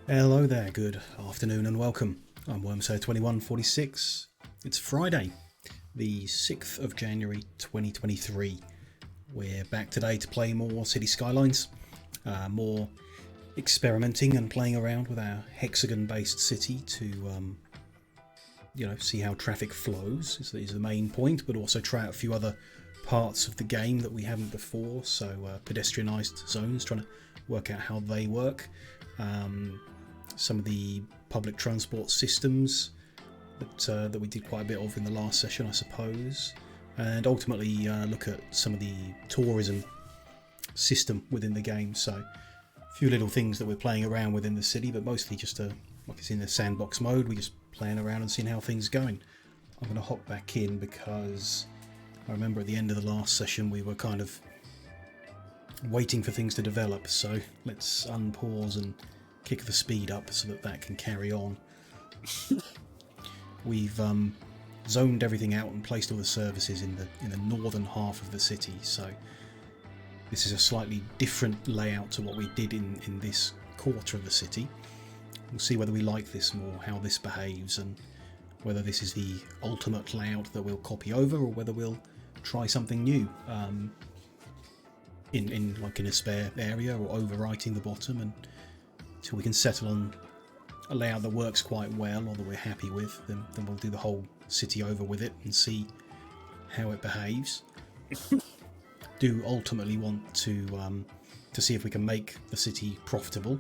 Hello there, good afternoon and welcome. I'm Wormso2146. It's Friday, the 6th of January 2023. We're back today to play more City Skylines, more experimenting and playing around with our hexagon-based city to, see how traffic flows is the main point, but also try out a few other parts of the game that we haven't before. So pedestrianised zones, trying to work out how they work. Some of the public transport systems that we did quite a bit of in the last session, I suppose, and ultimately look at some of the tourism system within the game. So a few little things that we're playing around within the city, but mostly just like it's in the sandbox mode. We're just playing around and seeing how things are going. I'm going to hop back in because I remember at the end of the last session we were kind of waiting for things to develop. So let's unpause and kick the speed up so that can carry on. We've zoned everything out and placed all the services in the northern half of the city, so this is a slightly different layout to what we did in this quarter of the city. We'll see whether we like this more, how this behaves, and whether this is the ultimate layout that we'll copy over or whether we'll try something new in a spare area or overwriting the bottom, and until we can settle on a layout that works quite well or that we're happy with, then we'll do the whole city over with it and see how it behaves. Do ultimately want to see if we can make the city profitable.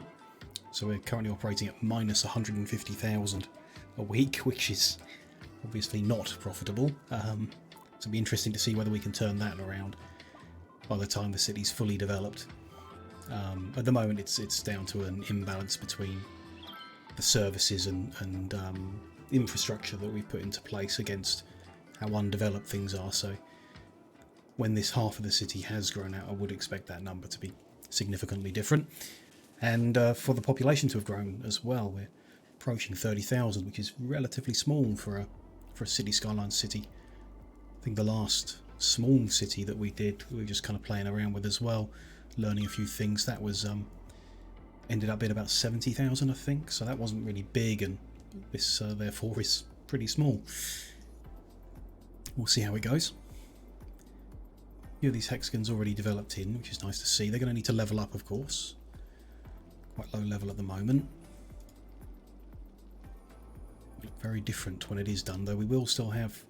So we're currently operating at minus 150,000 a week, which is obviously not profitable. So it'll be interesting to see whether we can turn that around by the time the city's fully developed. At the moment it's down to an imbalance between the services and infrastructure that we've put into place against how undeveloped things are. So when this half of the city has grown out, I would expect that number to be significantly different, and for the population to have grown as well. We're approaching 30,000, which is relatively small for a City Skylines city. I think the last small city that we did, we were just kind of playing around with as well, learning a few things. That was ended up being about 70,000, I think, so that wasn't really big, and this therefore is pretty small. We'll see how it goes. A few of these hexagons already developed in, which is nice to see. They're going to need to level up, of course. Quite low level at the moment. Look very different when it is done, though. We will still have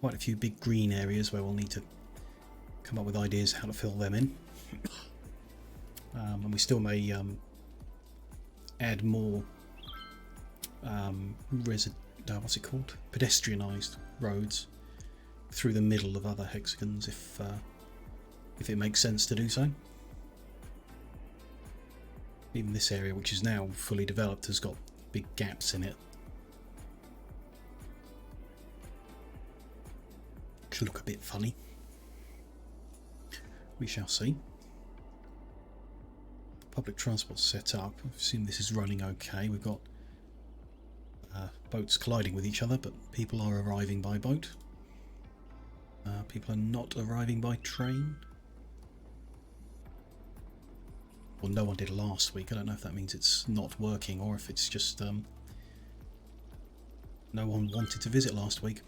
quite a few big green areas where we'll need to come up with ideas how to fill them in. And we still may add more pedestrianised roads through the middle of other hexagons if it makes sense to do so. Even this area, which is now fully developed, has got big gaps in it. Should look a bit funny. We shall see. Public transport set up. I assume this is running okay. We've got boats colliding with each other, but people are arriving by boat. People are not arriving by train. Well, no one did last week. I don't know if that means it's not working or if it's just no one wanted to visit last week.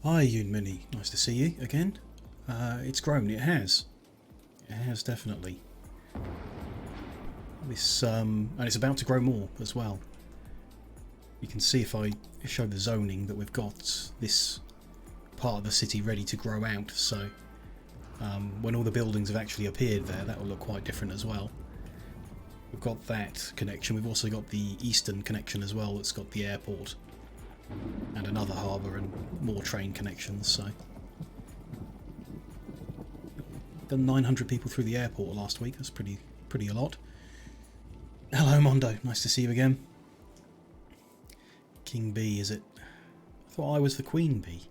Hi, Yoon Mini. Nice to see you again. It's grown. It has. It has definitely. This and it's about to grow more as well. You can see if I show the zoning that we've got this part of the city ready to grow out. So when all the buildings have actually appeared there, that will look quite different as well. We've got that connection. We've also got the eastern connection as well. That's got the airport and another harbour and more train connections. So done 900 people through the airport last week. That's pretty a lot. Hello Mondo, nice to see you again. King Bee, is it? I thought I was the Queen Bee.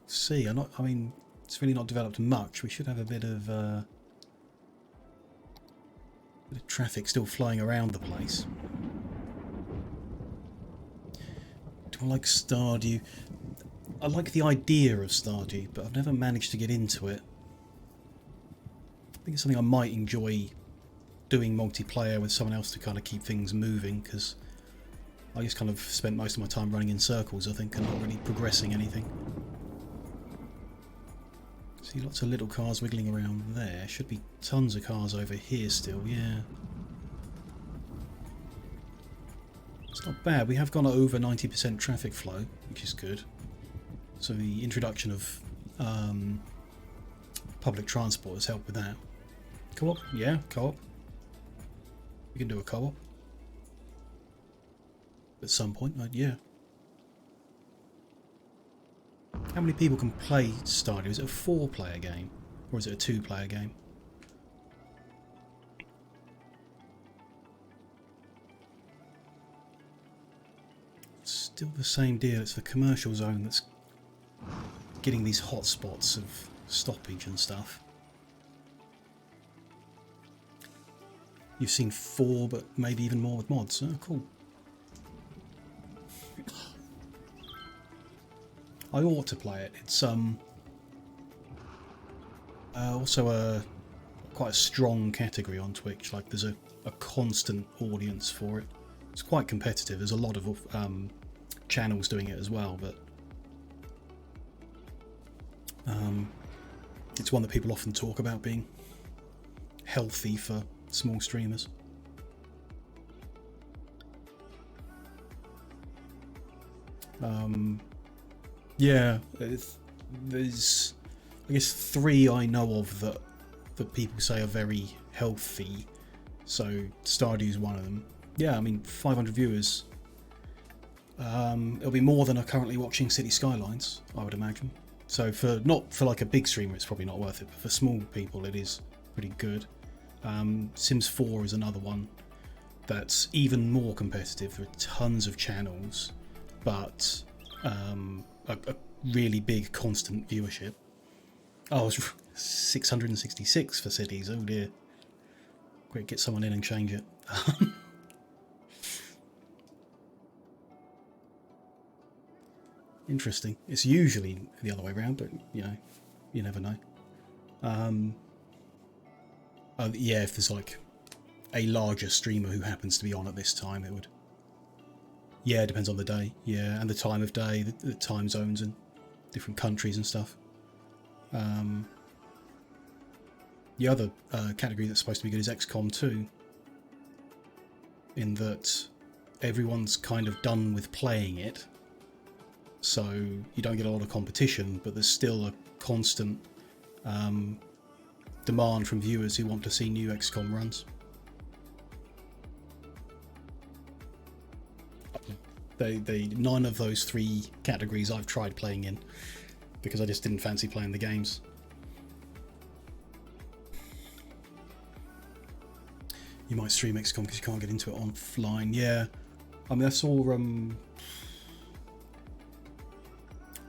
See, I mean, it's really not developed much. We should have a bit of traffic still flying around the place. Do I like Stardew? I like the idea of Stardew, but I've never managed to get into it. think it's something I might enjoy doing multiplayer with someone else to kind of keep things moving, because I just kind of spent most of my time running in circles, I think, and not really progressing anything. See lots of little cars wiggling around there. Should be tons of cars over here still, yeah. It's not bad. We have gone over 90% traffic flow, which is good. So the introduction of public transport has helped with that. Co-op? Yeah, co-op. We can do a co-op. At some point, yeah. How many people can play Stardew? Is it a 4-player game? Or is it a 2-player game? Still the same deal. It's the commercial zone that's getting these hot spots of stoppage and stuff. You've seen 4, but maybe even more with mods. Oh, cool. I ought to play it. It's also quite a strong category on Twitch. Like there's a constant audience for it. It's quite competitive. There's a lot of channels doing it as well, but it's one that people often talk about being healthy for small streamers. Yeah, there's I guess 3 I know of that people say are very healthy. So Stardew's one of them. Yeah, I mean 500 viewers. It'll be more than are currently watching City Skylines, I would imagine. So not for like a big streamer, it's probably not worth it. But for small people, it is pretty good. Sims 4 is another one that's even more competitive. There are tons of channels, but a really big constant viewership. Oh, it's 666 for cities. Oh dear. Great, get someone in and change it. Interesting. It's usually the other way around, but you know, you never know. Yeah, if there's like a larger streamer who happens to be on at this time, it would. Yeah, it depends on the day. Yeah, and the time of day, the time zones and different countries and stuff. The other category that's supposed to be good is XCOM 2, in that everyone's kind of done with playing it, so you don't get a lot of competition, but there's still a constant demand from viewers who want to see new XCOM runs. None of those 3 categories I've tried playing in, because I just didn't fancy playing the games. You might stream XCOM because you can't get into it offline. Yeah, I mean I saw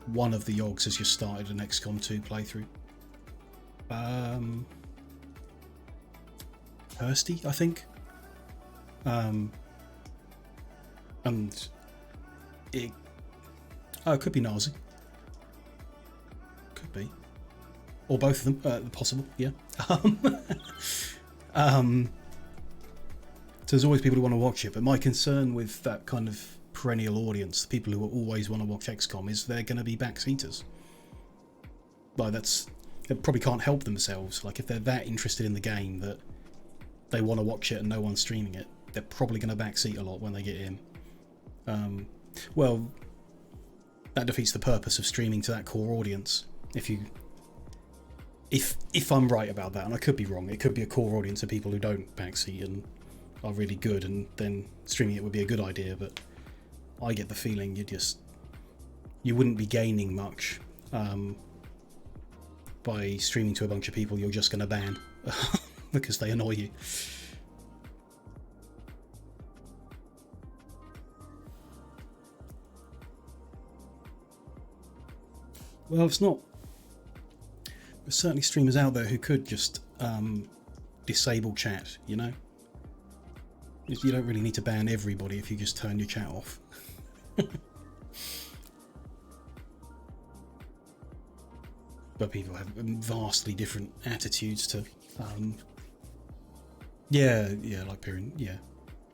one of the Yogs has just started an XCOM 2 playthrough. Kirsty, I think. And it could be Nazi. Could be. Or both of them, possible, yeah. So there's always people who want to watch it, but my concern with that kind of perennial audience, the people who will always want to watch XCOM, is they're going to be backseaters. Like they probably can't help themselves. Like if they're that interested in the game that they want to watch it and no one's streaming it, they're probably going to backseat a lot when they get in. Well, that defeats the purpose of streaming to that core audience. If I'm right about that, and I could be wrong, it could be a core audience of people who don't backseat and are really good, and then streaming it would be a good idea. But I get the feeling you wouldn't be gaining much by streaming to a bunch of people you're just going to ban because they annoy you. Well, it's not. There's certainly streamers out there who could just disable chat, you know? You don't really need to ban everybody if you just turn your chat off. But people have vastly different attitudes to Yeah, like Pyrian, yeah.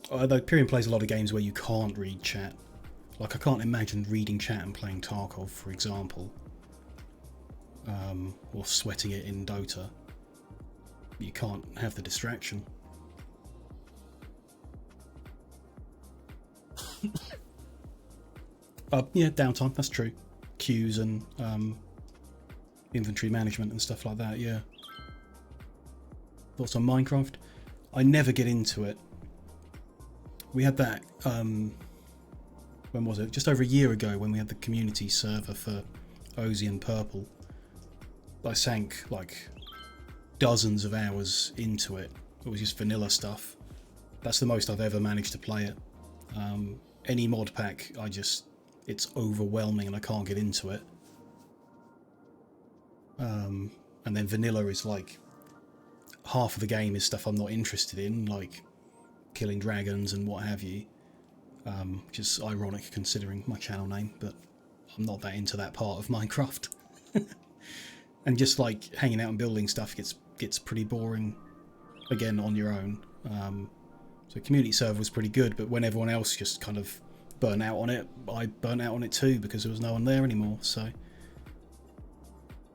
Although Pyrian plays a lot of games where you can't read chat. Like, I can't imagine reading chat and playing Tarkov, for example. Or sweating it in Dota. You can't have the distraction. Yeah, downtime, that's true. Queues and inventory management and stuff like that, yeah. Thoughts on Minecraft? I never get into it. We had that, when was it? Just over a year ago when we had the community server for Ozzy and Purple. I sank like dozens of hours into it. It was just vanilla stuff. That's the most I've ever managed to play it. Any mod pack, it's overwhelming and I can't get into it. And then vanilla is like, half of the game is stuff I'm not interested in, like killing dragons and what have you. Which is ironic considering my channel name, but I'm not that into that part of Minecraft. And just like hanging out and building stuff gets pretty boring again on your own. So community server was pretty good, but when everyone else just kind of burnt out on it, I burnt out on it too because there was no one there anymore. So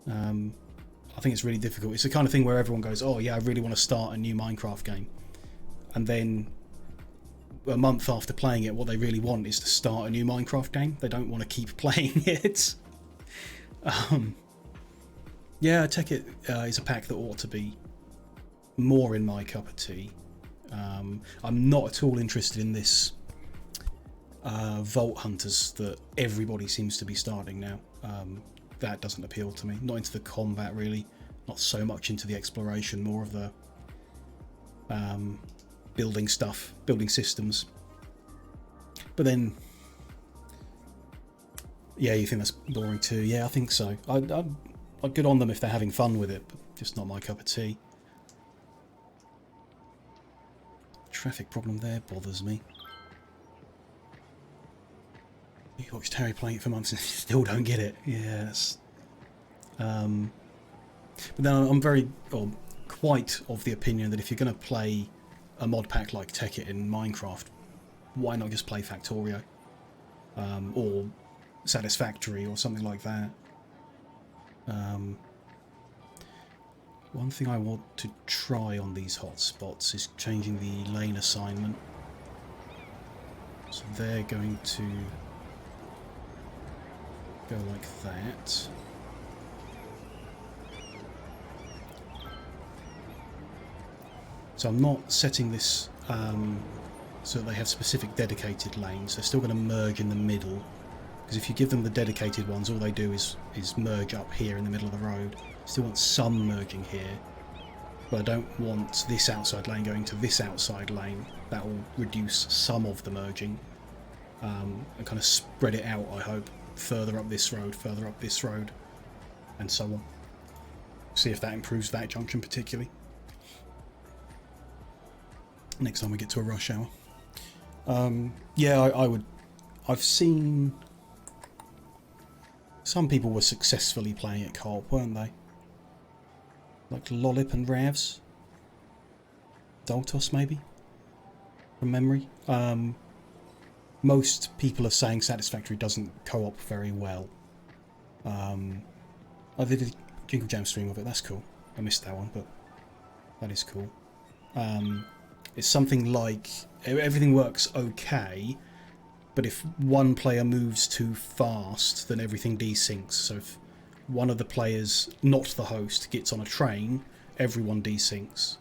I think it's really difficult. It's the kind of thing where everyone goes, oh yeah, I really want to start a new Minecraft game, and then a month after playing it, what they really want is to start a new Minecraft game. They don't want to keep playing it. Yeah, Tekkit is a pack that ought to be more in my cup of tea. I'm not at all interested in this Vault Hunters that everybody seems to be starting now. That doesn't appeal to me. Not into the combat really, not so much into the exploration, more of the building stuff, building systems. But then, yeah, you think that's boring too? Yeah, I think so. I'd good on them if they're having fun with it, but just not my cup of tea. Traffic problem there bothers me. You watched Harry playing it for months and still don't get it. Yes. But then I'm quite of the opinion that if you're going to play a mod pack like Tekkit in Minecraft, why not just play Factorio? Or Satisfactory or something like that. One thing I want to try on these hotspots is changing the lane assignment. So they're going to go like that. So I'm not setting this so that they have specific dedicated lanes. They're still going to merge in the middle. Because if you give them the dedicated ones, all they do is merge up here in the middle of the road. Still want some merging here, but I don't want this outside lane going to this outside lane. That will reduce some of the merging and kind of spread it out, I hope, further up this road, and so on. See if that improves that junction particularly. Next time we get to a rush hour. Yeah, I would. I've seen some people were successfully playing it co-op, weren't they? Like Lollip and Ravs, Doltos maybe, from memory. Most people are saying Satisfactory doesn't co-op very well. I did a Jingle Jam stream of it. That's cool. I missed that one, but that is cool. It's something like everything works okay, but if one player moves too fast, then everything desyncs. So if one of the players, not the host, gets on a train, everyone desyncs.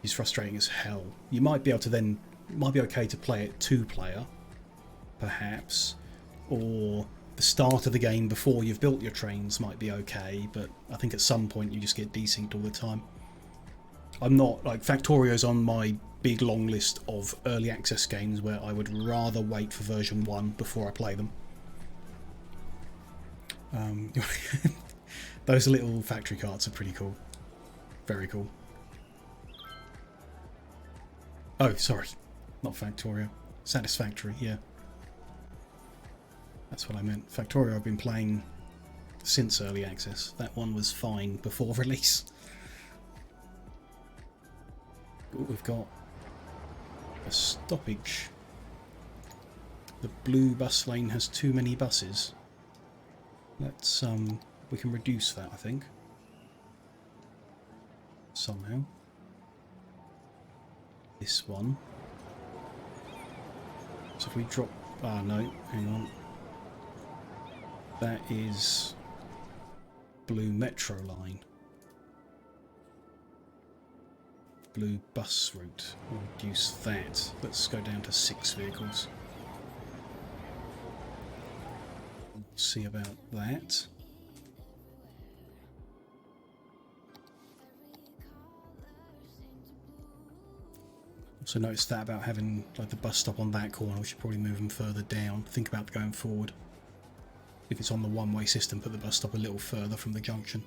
It's frustrating as hell. You might be able to then, it might be okay to play it two-player, perhaps, or the start of the game before you've built your trains might be okay, but I think at some point you just get desynced all the time. I'm not, like, Factorio's on my big long list of early access games where I would rather wait for version 1 before I play them. Those little factory carts are pretty cool. Very cool. Oh, sorry. Not Factorio. Satisfactory, yeah. That's what I meant. Factorio I've been playing since early access. That one was fine before release. we've got a stoppage. The blue bus lane has too many buses. Let's we can reduce that, I think, somehow. This one. So if we drop, no, hang on. That is blue metro line. Blue bus route. We'll reduce that. Let's go down to 6 vehicles. We'll see about that. Also noticed that about having like the bus stop on that corner. We should probably move them further down. Think about going forward. If it's on the one-way system, put the bus stop a little further from the junction.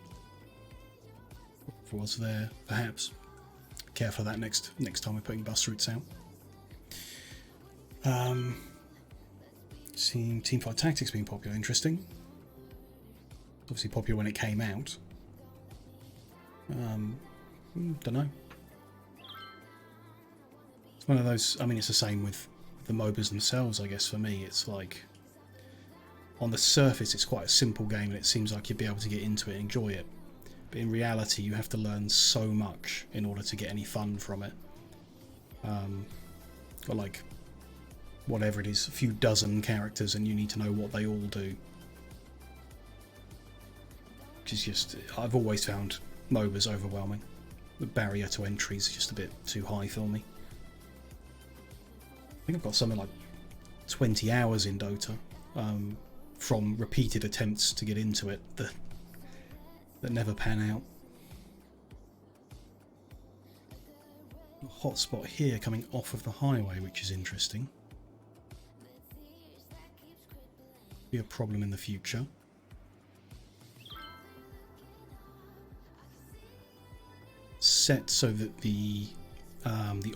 If it was there, perhaps. Careful of that next time we're putting bus routes out. Seeing Teamfight Tactics being popular, interesting. Obviously popular when it came out. Don't know. It's one of those. I mean, it's the same with the MOBAs themselves. I guess for me, it's like on the surface, it's quite a simple game, and it seems like you'd be able to get into it and enjoy it. But in reality, you have to learn so much in order to get any fun from it. Got like, whatever it is, a few dozen characters, and you need to know what they all do. Which is just, I've always found MOBAs overwhelming. The barrier to entry is just a bit too high for me. I think I've got something like 20 hours in Dota, from repeated attempts to get into it that never pan out. A hotspot here coming off of the highway, which is interesting. Be a problem in the future. Set so that the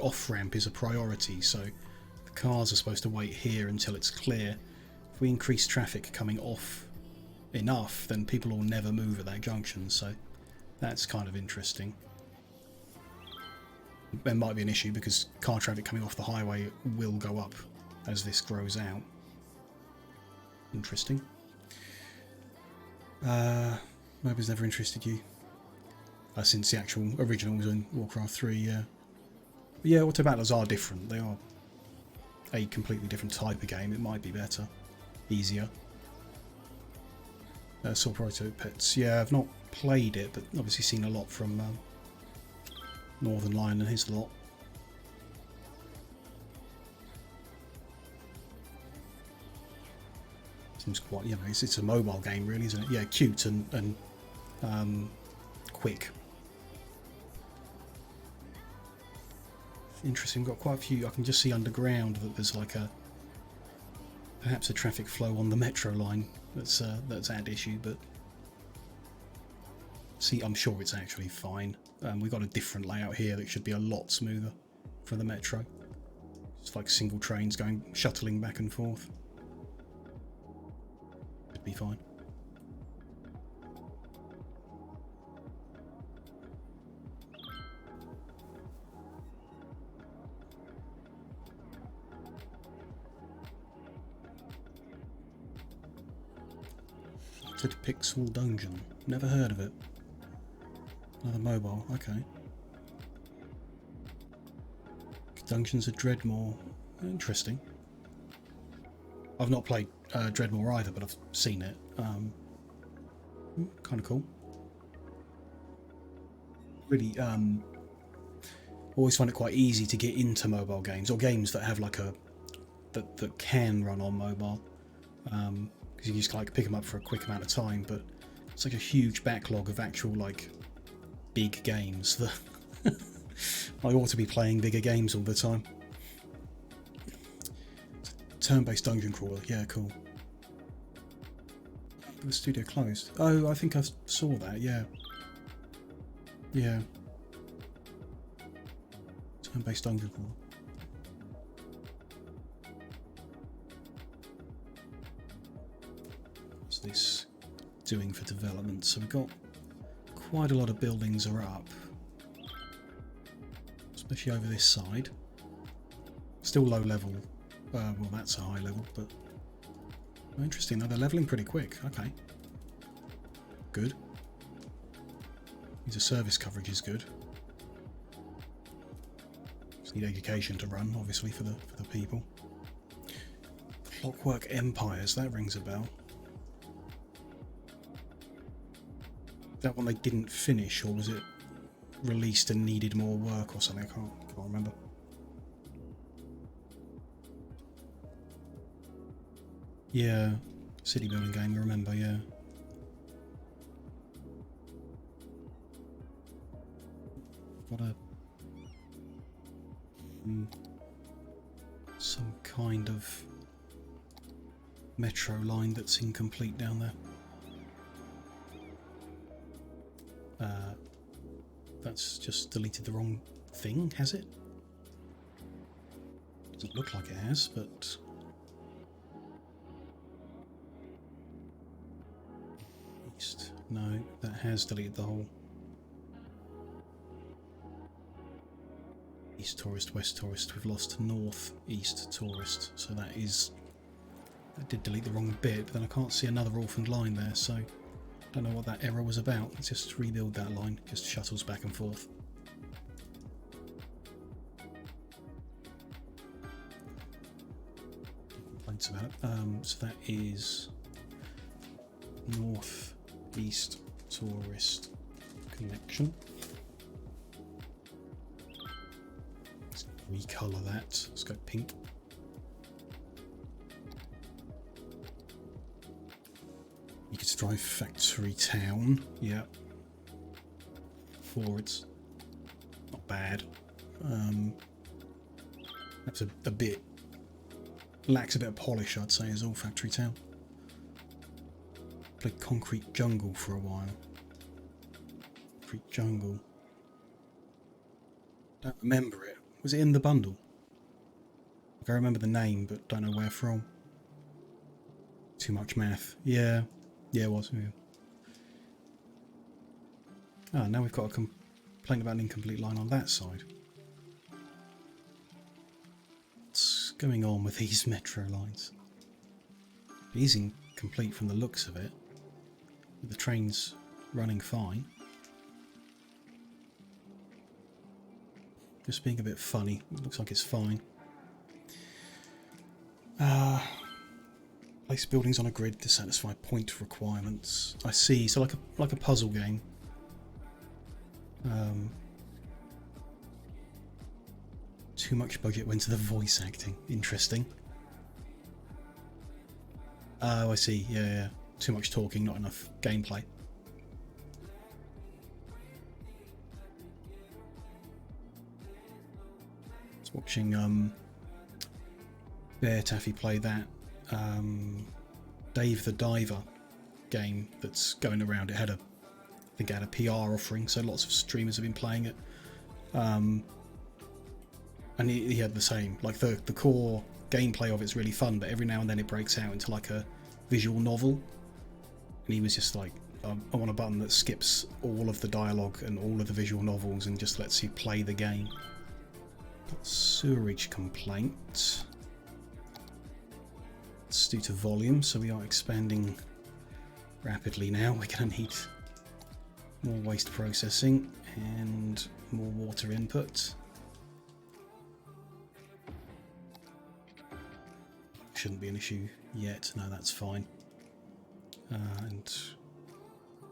off ramp is a priority, so the cars are supposed to wait here until it's clear. If we increase traffic coming off enough, then people will never move at that junction, so that's kind of interesting. There might be an issue because car traffic coming off the highway will go up as this grows out. Interesting. MOBA's never interested you? Since the actual original was in Warcraft 3, yeah. But yeah, auto battlers are different. They are a completely different type of game. It might be better, easier. Saw Proto Pets. Yeah, I've not played it, but obviously seen a lot from Northern Lion and his lot. Seems quite, you know, it's a mobile game really, isn't it? Yeah, cute and quick. Interesting. Got quite a few. I can just see underground that there's like perhaps a traffic flow on the metro line that's at issue, but see, I'm sure it's actually fine. We've got a different layout here that should be a lot smoother for the metro. It's like single trains going shuttling back and forth. Should be fine. Pixel Dungeon. Never heard of it. Another mobile. Okay. Dungeons of Dreadmore. Interesting. I've not played Dreadmore either, but I've seen it. Kind of cool. Really, always find it quite easy to get into mobile games, or games that have like that can run on mobile. Because you just like pick them up for a quick amount of time, but it's like a huge backlog of actual like big games that I ought to be playing bigger games all the time. Turn-based dungeon crawler, yeah, cool. The studio closed. Oh, I think I saw that, yeah. Yeah. Turn-based dungeon crawler. What's this doing for development? So we've got quite a lot of buildings are up. especially over this side. Still low level. Well, that's a high level, but oh, interesting. Though they're leveling pretty quick. Okay, good. User service coverage is good. Just need education to run, obviously, for the people. Clockwork Empires. That rings a bell. That one they didn't finish, or was it released and needed more work or something? I can't remember. Yeah, city building game, I remember, yeah. What a... some kind of metro line that's incomplete down there. That's just deleted the wrong thing, has it? Doesn't look like it has, but... East. No, that has deleted the whole... East tourist, west tourist. We've lost north, east tourist. So that is... That did delete the wrong bit, but then I can't see another orphaned line there, so... Don't know what that error was about. Let's just rebuild that line. Just shuttles back and forth. Complaints about it. So that is north east tourist connection. Let's recolour that. Let's go pink. You could drive Factory Town, yeah. Forwards, not bad. That's a bit, lacks a bit of polish, I'd say, is all Factory Town. Played Concrete Jungle for a while. Concrete Jungle. Don't remember it. Was it in the bundle? Like, I remember the name, but don't know where from. Too much math. Yeah. Yeah, it was. Yeah. Ah, now we've got a complaint about an incomplete line on that side. What's going on with these metro lines? It is incomplete from the looks of it. The train's running fine. Just being a bit funny. It looks like it's fine. Place buildings on a grid to satisfy point requirements. I see. So like a puzzle game. Too much budget went to the voice acting. Interesting. Oh, I see. Yeah, yeah. Too much talking, not enough gameplay. I was watching Bear Taffy play that. Dave the Diver game that's going around. It had I think it had a PR offering, so lots of streamers have been playing it. And he had the same, like the core gameplay of it's really fun, but every now and then it breaks out into like a visual novel. And he was just like, I want a button that skips all of the dialogue and all of the visual novels and just lets you play the game. Sewerage complaint. It's due to volume, so we are expanding rapidly now. We're going to need more waste processing and more water input. Shouldn't be an issue yet. No, that's fine. And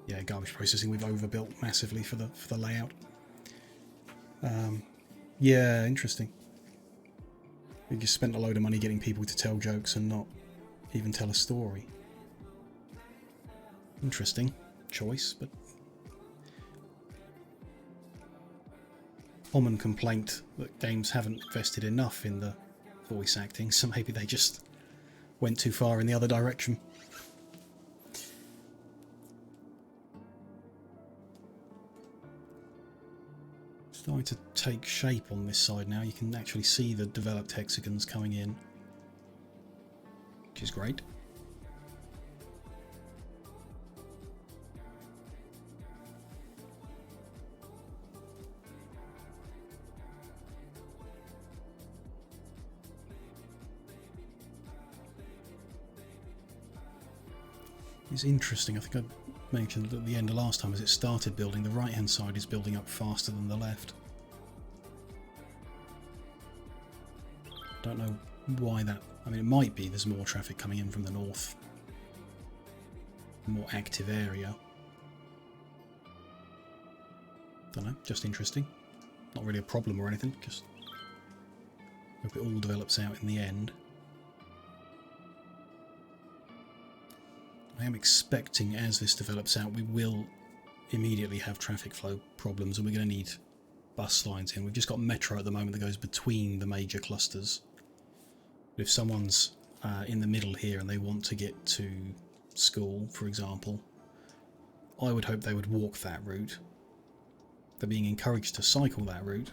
yeah, garbage processing we've overbuilt massively for the layout. Yeah, interesting. We just spent a load of money getting people to tell jokes and not even tell a story. Interesting choice, but common complaint that games haven't invested enough in the voice acting, so maybe they just went too far in the other direction. Starting to take shape on this side now. You can actually see the developed hexagons coming in, which is great. is interesting. I think I mentioned at the end of last time, as it started building, the right hand side is building up faster than the left. Don't know why that. I mean, it might be there's more traffic coming in from the north, more active area. Don't know, just interesting. Not really a problem or anything, just hope it all develops out in the end. I am expecting, as this develops out, we will immediately have traffic flow problems, and we're going to need bus lines in. We've just got metro at the moment that goes between the major clusters. But if someone's in the middle here and they want to get to school, for example, I would hope they would walk that route. They're being encouraged to cycle that route,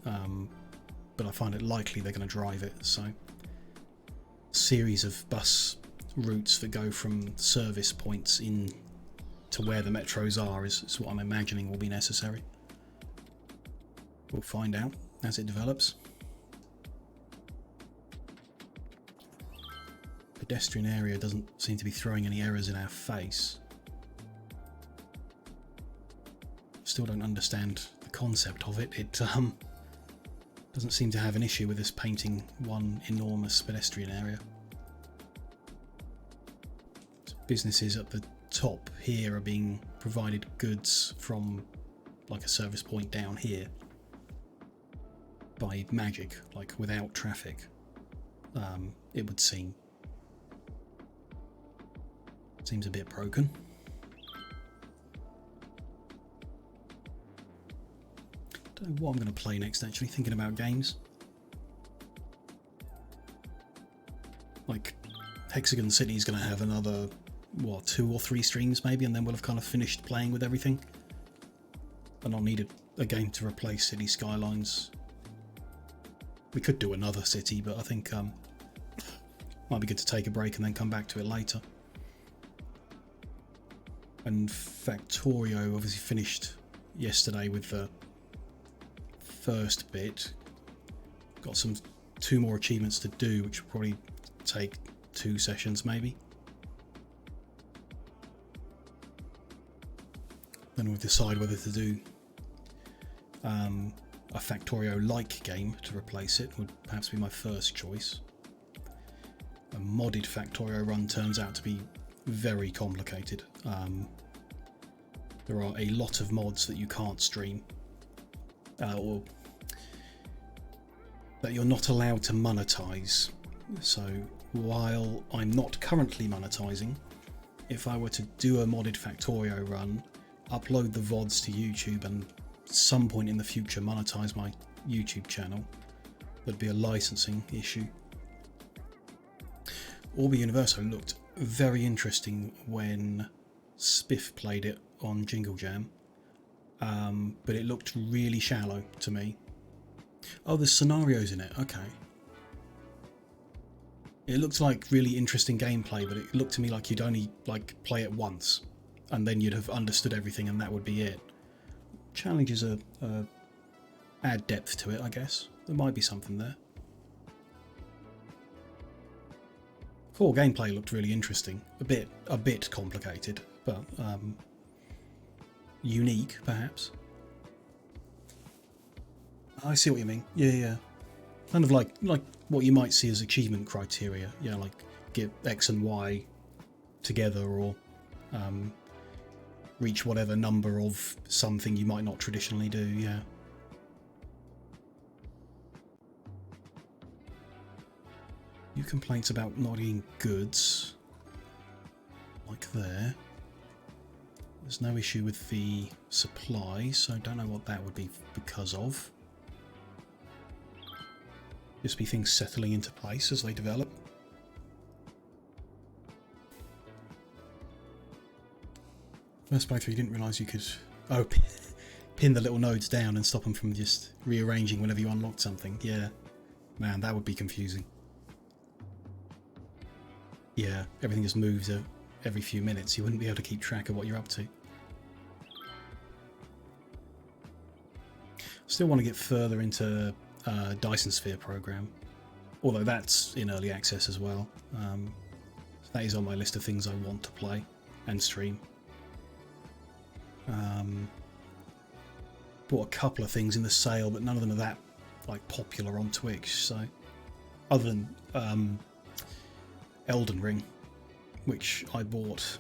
but I find it likely they're going to drive it. So, a series of bus routes that go from service points in to where the metros are is what I'm imagining will be necessary. We'll find out as it develops. Pedestrian area doesn't seem to be throwing any errors in our face. Still don't understand the concept of it. It doesn't seem to have an issue with us painting one enormous pedestrian area. Businesses at the top here are being provided goods from like a service point down here by magic, like without traffic, it would seem. Seems a bit broken. Don't know what I'm going to play next, actually, thinking about games. Like, Hexagon City is going to have another, what, 2 or 3 streams maybe, and then we'll have kind of finished playing with everything. And I'll need a game to replace City Skylines. We could do another city, but I think might be good to take a break and then come back to it later. And Factorio obviously finished yesterday with the first bit. Got 2 more achievements to do, which will probably take 2 sessions maybe. Then we'll decide whether to do a Factorio-like game to replace it. Would perhaps be my first choice. A modded Factorio run turns out to be very complicated. There are a lot of mods that you can't stream, or that you're not allowed to monetize. So while I'm not currently monetizing, if I were to do a modded Factorio run, upload the VODs to YouTube, and at some point in the future monetize my YouTube channel, there'd be a licensing issue. Orbi Universo looked very interesting when Spiff played it on Jingle Jam, but it looked really shallow to me. Oh, there's scenarios in it, okay. It looked like really interesting gameplay, but it looked to me like you'd only play it once, and then you'd have understood everything and that would be it. Challenges add depth to it, I guess. There might be something there. Core gameplay looked really interesting. A bit complicated, but unique, perhaps. I see what you mean. Yeah. Kind of like what you might see as achievement criteria. Yeah, like get X and Y together, or reach whatever number of something you might not traditionally do. Yeah. Few complaints about not eating goods, like there. There's no issue with the supply, so I don't know what that would be because of. Just be things settling into place as they develop. First playthrough, you didn't realise you could pin the little nodes down and stop them from just rearranging whenever you unlocked something. Yeah, man, that would be confusing. Yeah, everything just moves every few minutes. You wouldn't be able to keep track of what you're up to. Still want to get further into Dyson Sphere program, although that's in early access as well. So that is on my list of things I want to play. and stream. Bought a couple of things in the sale, but none of them are that like popular on Twitch. So, other than Elden Ring, which I bought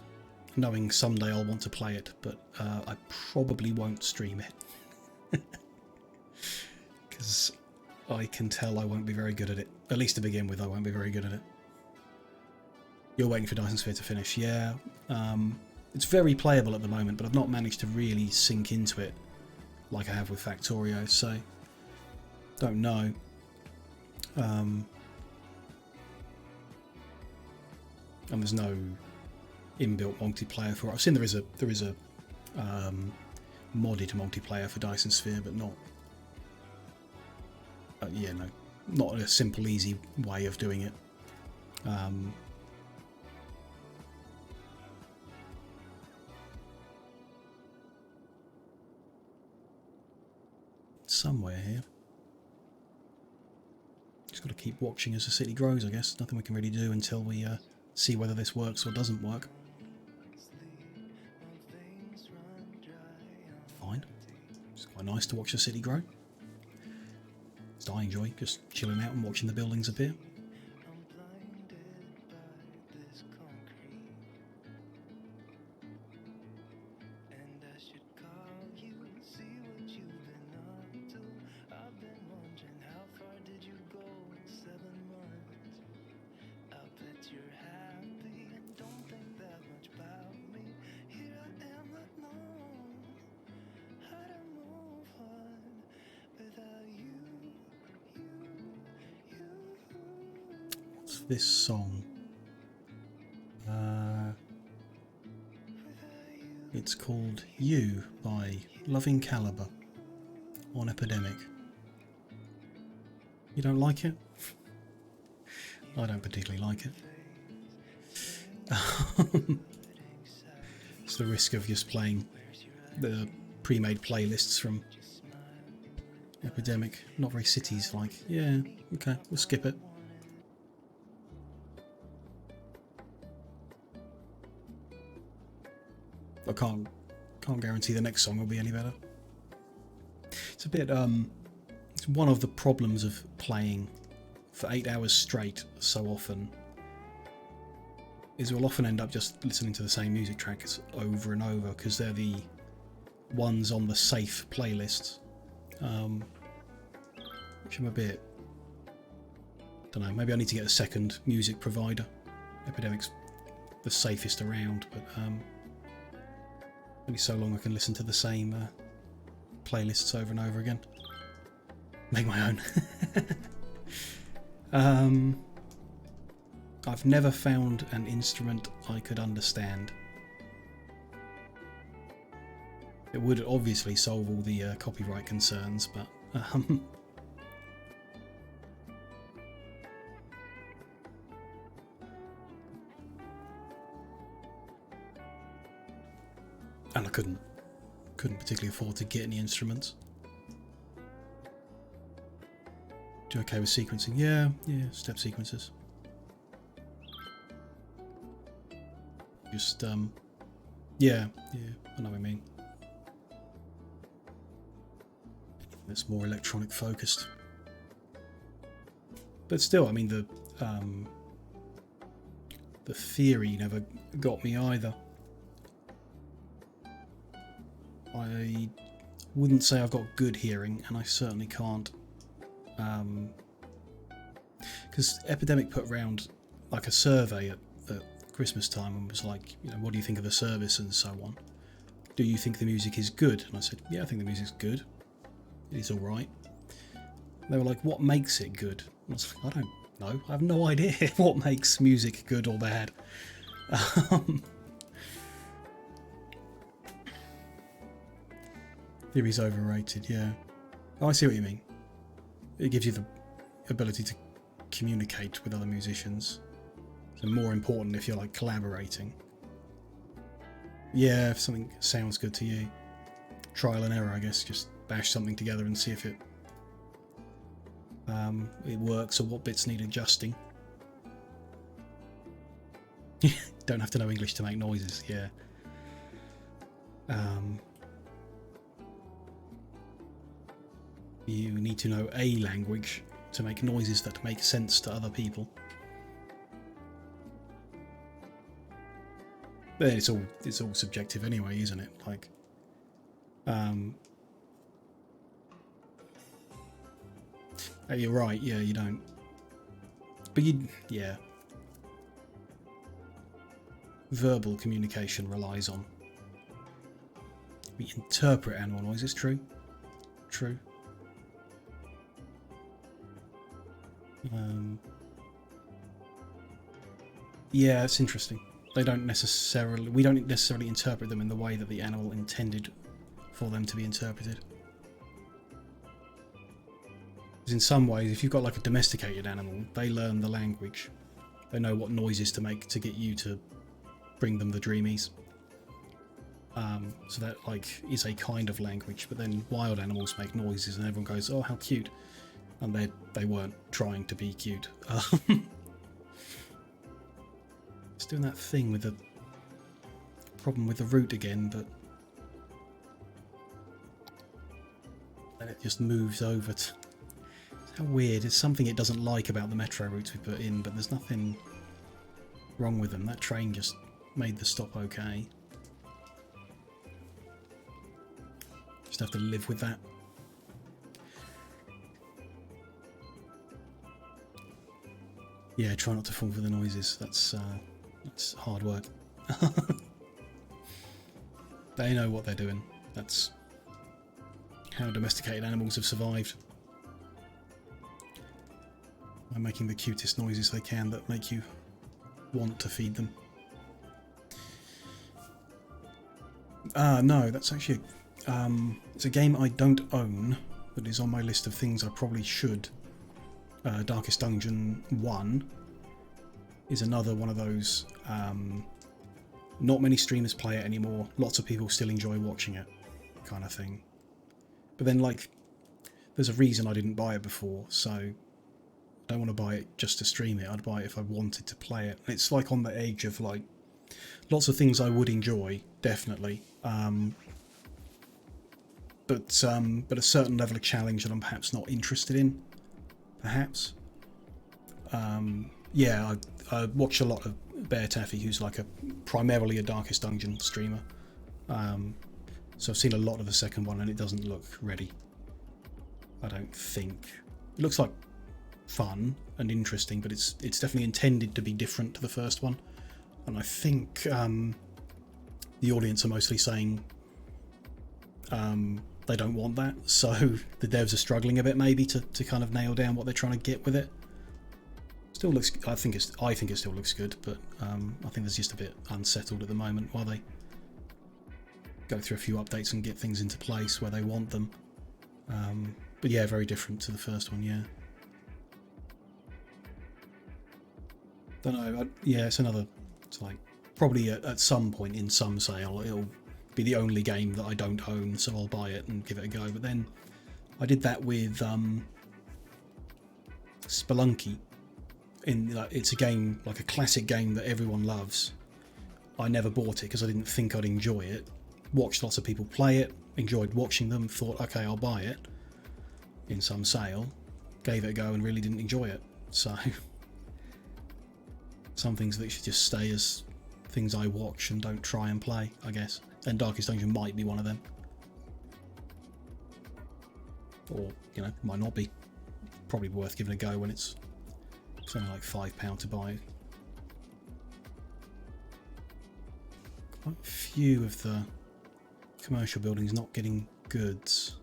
knowing someday I'll want to play it, but I probably won't stream it because I can tell I won't be very good at it. At least to begin with, I won't be very good at it. You're waiting for Dyson Sphere to finish, yeah. It's very playable at the moment, but I've not managed to really sink into it like I have with Factorio, so don't know. And there's no inbuilt multiplayer for it. I've seen there is a modded multiplayer for Dyson Sphere, but not yeah, no, not a simple, easy way of doing it. Somewhere here. Just got to keep watching as the city grows, I guess. Nothing we can really do until we see whether this works or doesn't work. Fine. It's quite nice to watch the city grow. So I enjoy just chilling out and watching the buildings appear. This song. It's called You by Loving Caliber on Epidemic. You don't like it? I don't particularly like it. It's the risk of just playing the pre-made playlists from Epidemic. Not very cities-like. Yeah, okay, we'll skip it. I can't guarantee the next song will be any better. It's a bit it's one of the problems of playing for 8 hours straight so often is we'll often end up just listening to the same music tracks over and over because they're the ones on the safe playlists, which I'm a bit, don't know, maybe I need to get a second music provider. Epidemic's the safest around, but only so long I can listen to the same playlists over and over again. Make my own. I've never found an instrument I could understand. It would obviously solve all the copyright concerns, but and I couldn't particularly afford to get any instruments. Do you okay with sequencing? Yeah, step sequences. Just yeah, I know what I mean. That's more electronic focused. But still, I mean the theory never got me either. I wouldn't say I've got good hearing, and I certainly can't. Because Epidemic put around like a survey at Christmas time and was like, you know, what do you think of the service and so on. Do you think the music is good? And I said, yeah, I think the music's good. It is alright. They were like, what makes it good? And I was like, I don't know. I have no idea what makes music good or bad. Theory's overrated, yeah. Oh, I see what you mean. It gives you the ability to communicate with other musicians. So more important if you're like collaborating. Yeah, if something sounds good to you. Trial and error, I guess. Just bash something together and see if it works or what bits need adjusting. don't have to know English to make noises. Yeah. You need to know a language to make noises that make sense to other people. But it's all subjective anyway, isn't it? Like, you're right. Yeah, you don't. But yeah. Verbal communication relies on. We interpret animal noises. True. True. Yeah, it's interesting. We don't necessarily interpret them in the way that the animal intended for them to be interpreted. Because in some ways, if you've got like a domesticated animal, they learn the language. They know what noises to make to get you to bring them the dreamies. So that like is a kind of language. But then wild animals make noises, and everyone goes, "Oh, how cute!" And they weren't trying to be cute. It's doing that thing with the problem with the route again, but then it just moves over to. How weird. It's something it doesn't like about the metro routes we put in, but there's nothing wrong with them. That train just made the stop okay. Just have to live with that. Yeah, try not to fall for the noises. That's hard work. They know what they're doing. That's how domesticated animals have survived. By making the cutest noises they can that make you want to feed them. No, that's actually it's a game I don't own, but is on my list of things I probably should. Darkest Dungeon 1 is another one of those. Not many streamers play it anymore. Lots of people still enjoy watching it, kind of thing. But then, like, there's a reason I didn't buy it before, so I don't want to buy it just to stream it. I'd buy it if I wanted to play it. It's like on the edge of like lots of things I would enjoy, definitely. But a certain level of challenge that I'm perhaps not interested in. Perhaps. Yeah, I watch a lot of Bear Taffy, who's like primarily a Darkest Dungeon streamer. So I've seen a lot of the second one, and it doesn't look ready. I don't think. It looks like fun and interesting, but it's definitely intended to be different to the first one. And I think the audience are mostly saying they don't want that, so the devs are struggling a bit maybe to kind of nail down what they're trying to get with it. Still looks. I think it still looks good, but I think there's just a bit unsettled at the moment while they go through a few updates and get things into place where they want them. But yeah, very different to the first one. Yeah. Don't know. Yeah, it's another. It's like probably at some point in some sale it'll be the only game that I don't own, so I'll buy it and give it a go. But then I did that with Spelunky. It's a game, like a classic game that everyone loves. I never bought it because I didn't think I'd enjoy it. Watched lots of people play it, enjoyed watching them, thought, okay, I'll buy it in some sale. Gave it a go and really didn't enjoy it. So some things that should just stay as things I watch and don't try and play, I guess. And Darkest Dungeon might be one of them. Or, might not be. Probably worth giving a go when it's only like £5 to buy. Quite a few of the commercial buildings not getting goods.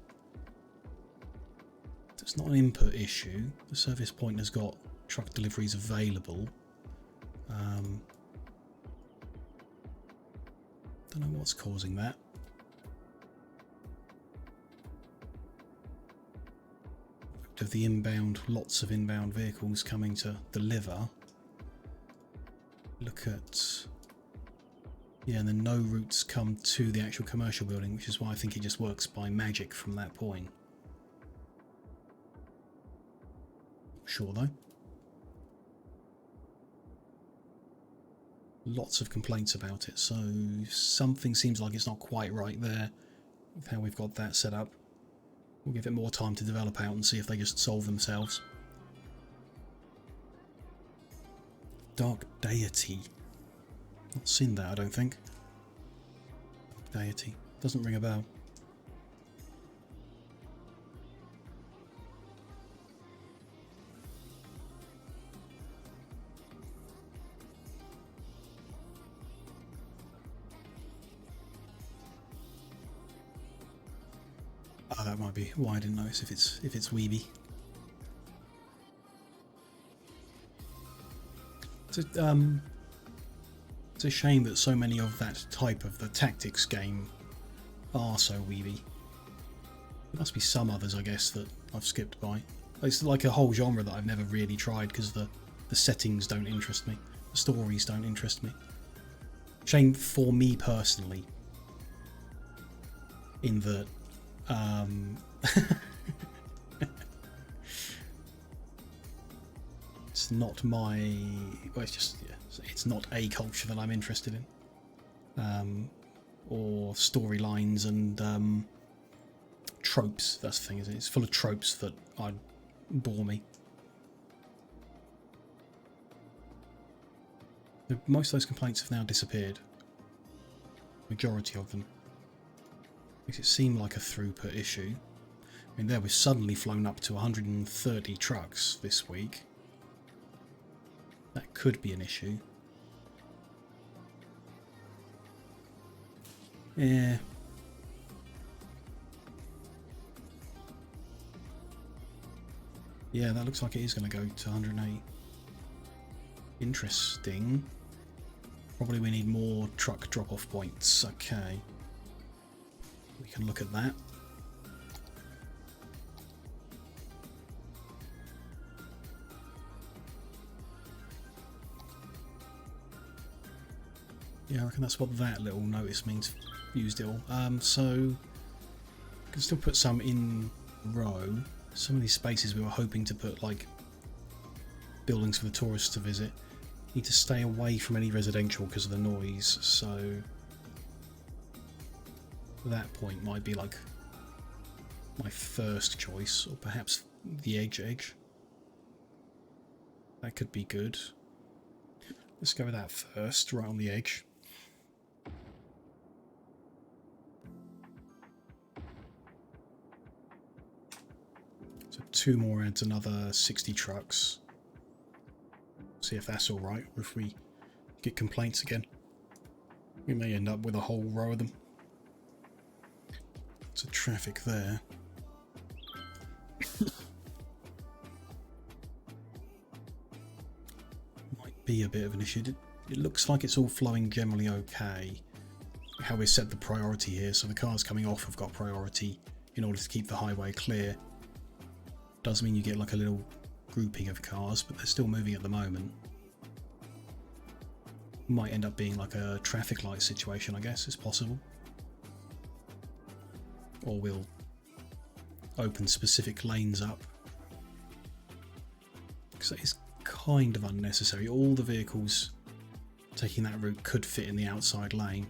It's not an input issue. The service point has got truck deliveries available. Don't know what's causing that. Of the inbound, lots of inbound vehicles coming to deliver. Look at, yeah, and then no routes come to the actual commercial building, which is why I think it just works by magic from that point. Sure though. Lots of complaints about it, so something seems like it's not quite right there with how we've got that set up. We'll give it more time to develop out and see if they just solve themselves. Dark Deity. Not seen that, I don't think. Deity. Doesn't ring a bell. Oh, that might be why I didn't notice if it's Weeby. It's a shame that so many of that type of the tactics game are so weeby. There must be some others, I guess, that I've skipped by. It's like a whole genre that I've never really tried because the settings don't interest me. The stories don't interest me. Shame for me personally, in that it's not my... Well, it's just... Yeah, it's not a culture that I'm interested in. Or storylines and tropes, that's the thing, isn't it? It's full of tropes that bore me. Most of those complaints have now disappeared. Majority of them. Makes it seem like a throughput issue. I mean, there we've suddenly flown up to 130 trucks this week. That could be an issue. Yeah. Yeah, that looks like it is going to go to 108. Interesting. Probably we need more truck drop-off points. Okay. We can look at that. Yeah, I reckon that's what that little notice means. Used it all. So we can still put some in row. Some of these spaces we were hoping to put like buildings for the tourists to visit need to stay away from any residential because of the noise, so that point might be like my first choice, or perhaps the edge. That could be good. Let's go with that first, right on the edge. So 2 more adds another 60 trucks. See if that's alright, or if we get complaints again. We may end up with a whole row of them. So traffic there. Might be a bit of an issue. It looks like it's all flowing generally okay. How we set the priority here, so the cars coming off have got priority in order to keep the highway clear. Does mean you get like a little grouping of cars, but they're still moving at the moment. Might end up being like a traffic light situation, I guess, it's possible. Or we'll open specific lanes up. Because that is kind of unnecessary. All the vehicles taking that route could fit in the outside lane.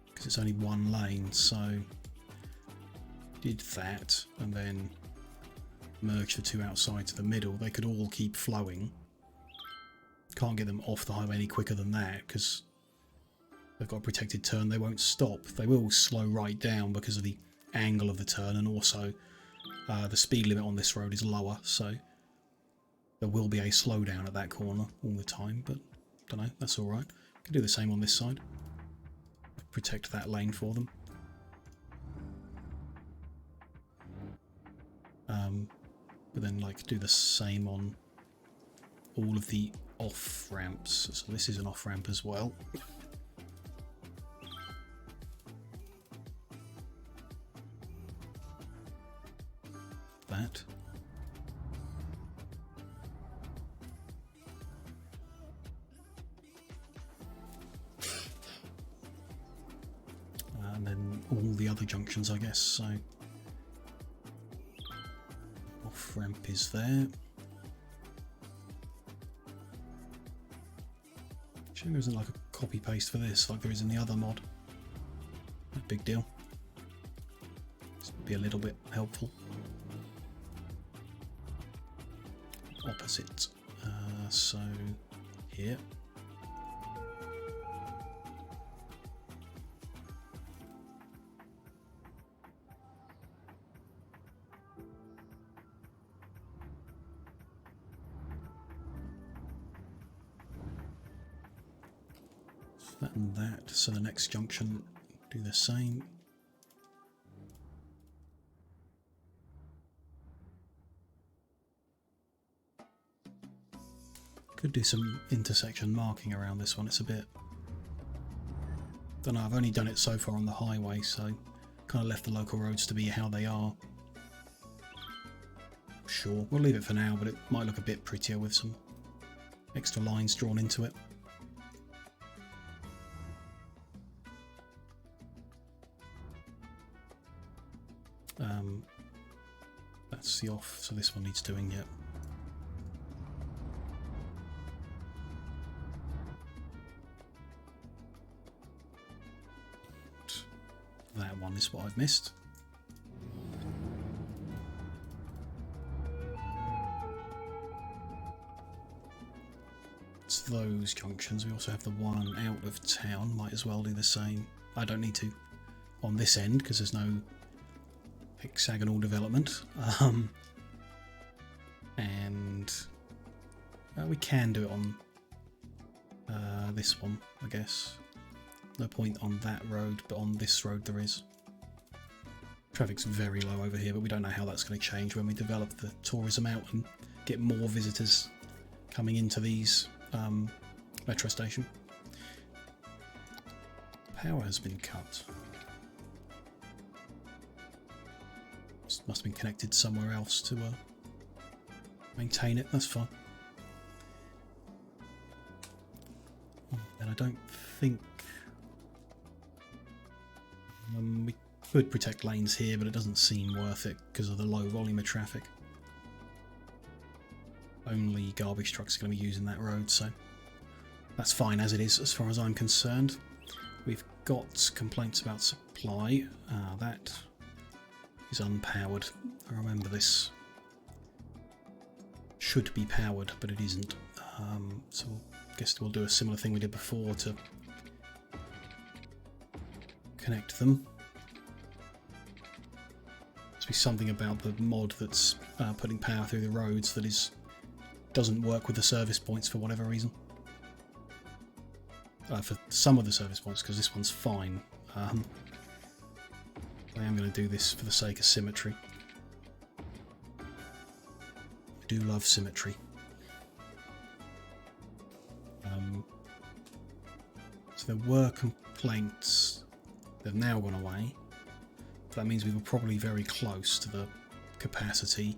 Because it's only one lane, so did that and then merge the 2 outside to the middle. They could all keep flowing. Can't get them off the highway any quicker than that because they've got a protected turn. They won't stop. They will slow right down because of the angle of the turn, and also the speed limit on this road is lower, so there will be a slowdown at that corner all the time, but don't know, that's alright. Can do the same on this side. Protect that lane for them. But then like do the same on all of the off ramps. So this is an off ramp as well. That. And then all the other junctions, I guess. So off ramp is there. Shame there isn't like a copy paste for this like there is in the other mod. No big deal. This would be a little bit helpful. Opposite. So here. That and that, so the next junction do the same. Could do some intersection marking around this one. It's a bit, don't know, I've only done it so far on the highway, so kind of left the local roads to be how they are. Sure, we'll leave it for now, but it might look a bit prettier with some extra lines drawn into it. That's the off, so this one needs doing yet. That one is what I've missed. It's those junctions. We also have the one out of town. Might as well do the same. I don't need to on this end because there's no hexagonal development. And we can do it on this one, I guess. No point on that road, but on this road there is. Traffic's very low over here, but we don't know how that's going to change when we develop the tourism out and get more visitors coming into these metro station. Power has been cut. Must have been connected somewhere else to maintain it. That's fine. And I don't think we could protect lanes here, but it doesn't seem worth it because of the low volume of traffic. Only garbage trucks are going to be using that road, so that's fine as it is as far as I'm concerned. We've got complaints about supply. That is unpowered. I remember this should be powered, but it isn't. So I guess we'll do a similar thing we did before to connect them. Must be something about the mod that's putting power through the roads that doesn't work with the service points for whatever reason. For some of the service points, because this one's fine. I am going to do this for the sake of symmetry. I do love symmetry. So there were complaints. They've now gone away. That means we were probably very close to the capacity.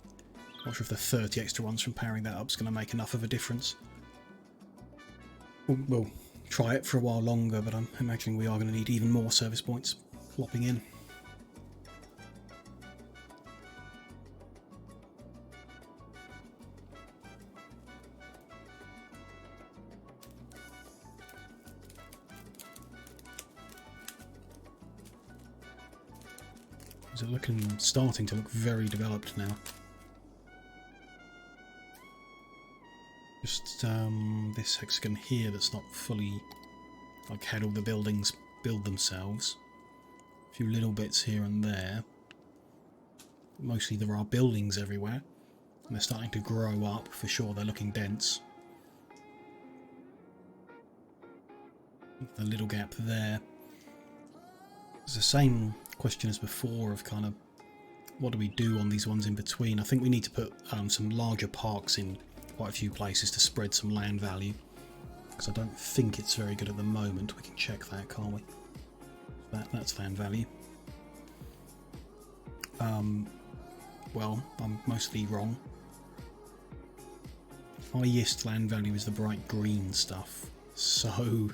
Not sure if the 30 extra ones from powering that up is going to make enough of a difference. We'll try it for a while longer, but I'm imagining we are going to need even more service points plopping in. It's starting to look very developed now. Just this hexagon here that's not fully like had all the buildings build themselves. A few little bits here and there. Mostly there are buildings everywhere, and they're starting to grow up for sure. They're looking dense. The little gap there. It's the same question as before of kind of what do we do on these ones in between. I think we need to put some larger parks in quite a few places to spread some land value, because I don't think it's very good at the moment. We can check that, can't we? That's land value. Well, I'm mostly wrong. Highest land value is the bright green stuff, so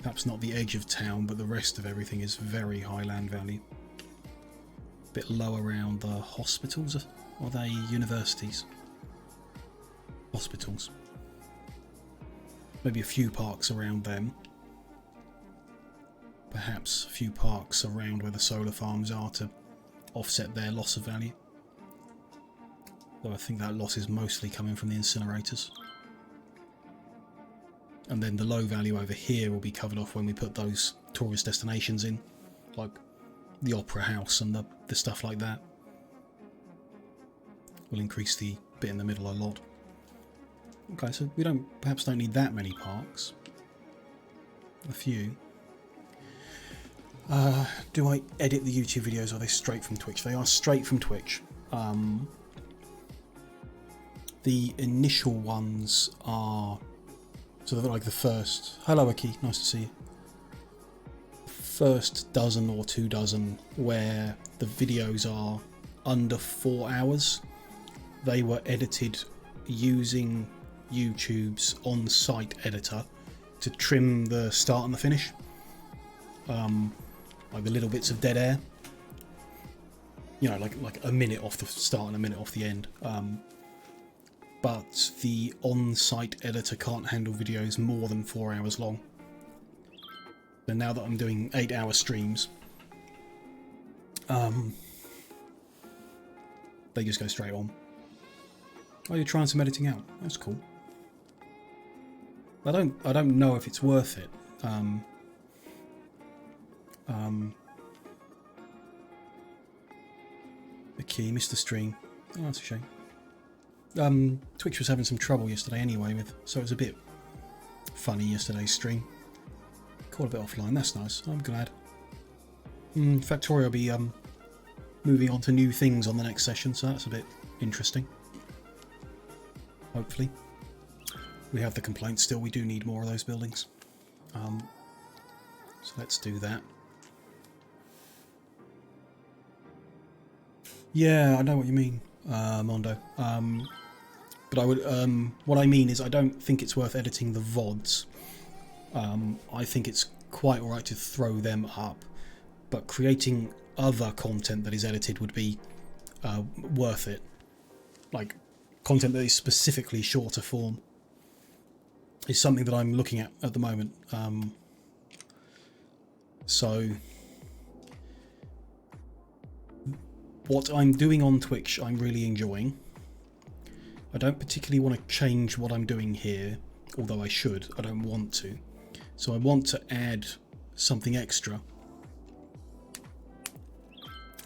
perhaps not the edge of town, but the rest of everything is very high land value. A bit low around the hospitals. Are they universities? Hospitals. maybe a few parks around them. Perhaps a few parks around where the solar farms are to offset their loss of value. Though I think that loss is mostly coming from the incinerators. And then the low value over here will be covered off when we put those tourist destinations in, like the Opera House and the stuff like that. We'll increase the bit in the middle a lot. Okay, so we perhaps don't need that many parks. A few. Do I edit the YouTube videos, or are they straight from Twitch? They are straight from Twitch. The initial ones are sort of like the first... Hello Aki, nice to see you. First dozen or 2 dozen where the videos are under 4 hours. They were edited using YouTube's on-site editor to trim the start and the finish. Like the little bits of dead air. You know, like a minute off the start and a minute off the end. But the on-site editor can't handle videos more than 4 hours long. And now that I'm doing 8-hour streams, they just go straight on. Oh, you're trying some editing out. That's cool. I don't know if it's worth it. The key, missed the stream. Oh, that's a shame. Twitch was having some trouble yesterday anyway, so it was a bit funny yesterday's stream. Caught a bit offline. That's nice. I'm glad. Factorio will be moving on to new things on the next session, so that's a bit interesting. Hopefully. We have the complaint still. We do need more of those buildings. So let's do that. Yeah, I know what you mean, Mondo. But I would, what I mean is I don't think it's worth editing the VODs. I think it's quite alright to throw them up, but creating other content that is edited would be worth it. Like, content that is specifically shorter form is something that I'm looking at the moment. So what I'm doing on Twitch I'm really enjoying. I don't particularly want to change what I'm doing here, although I should. I don't want to. So I want to add something extra.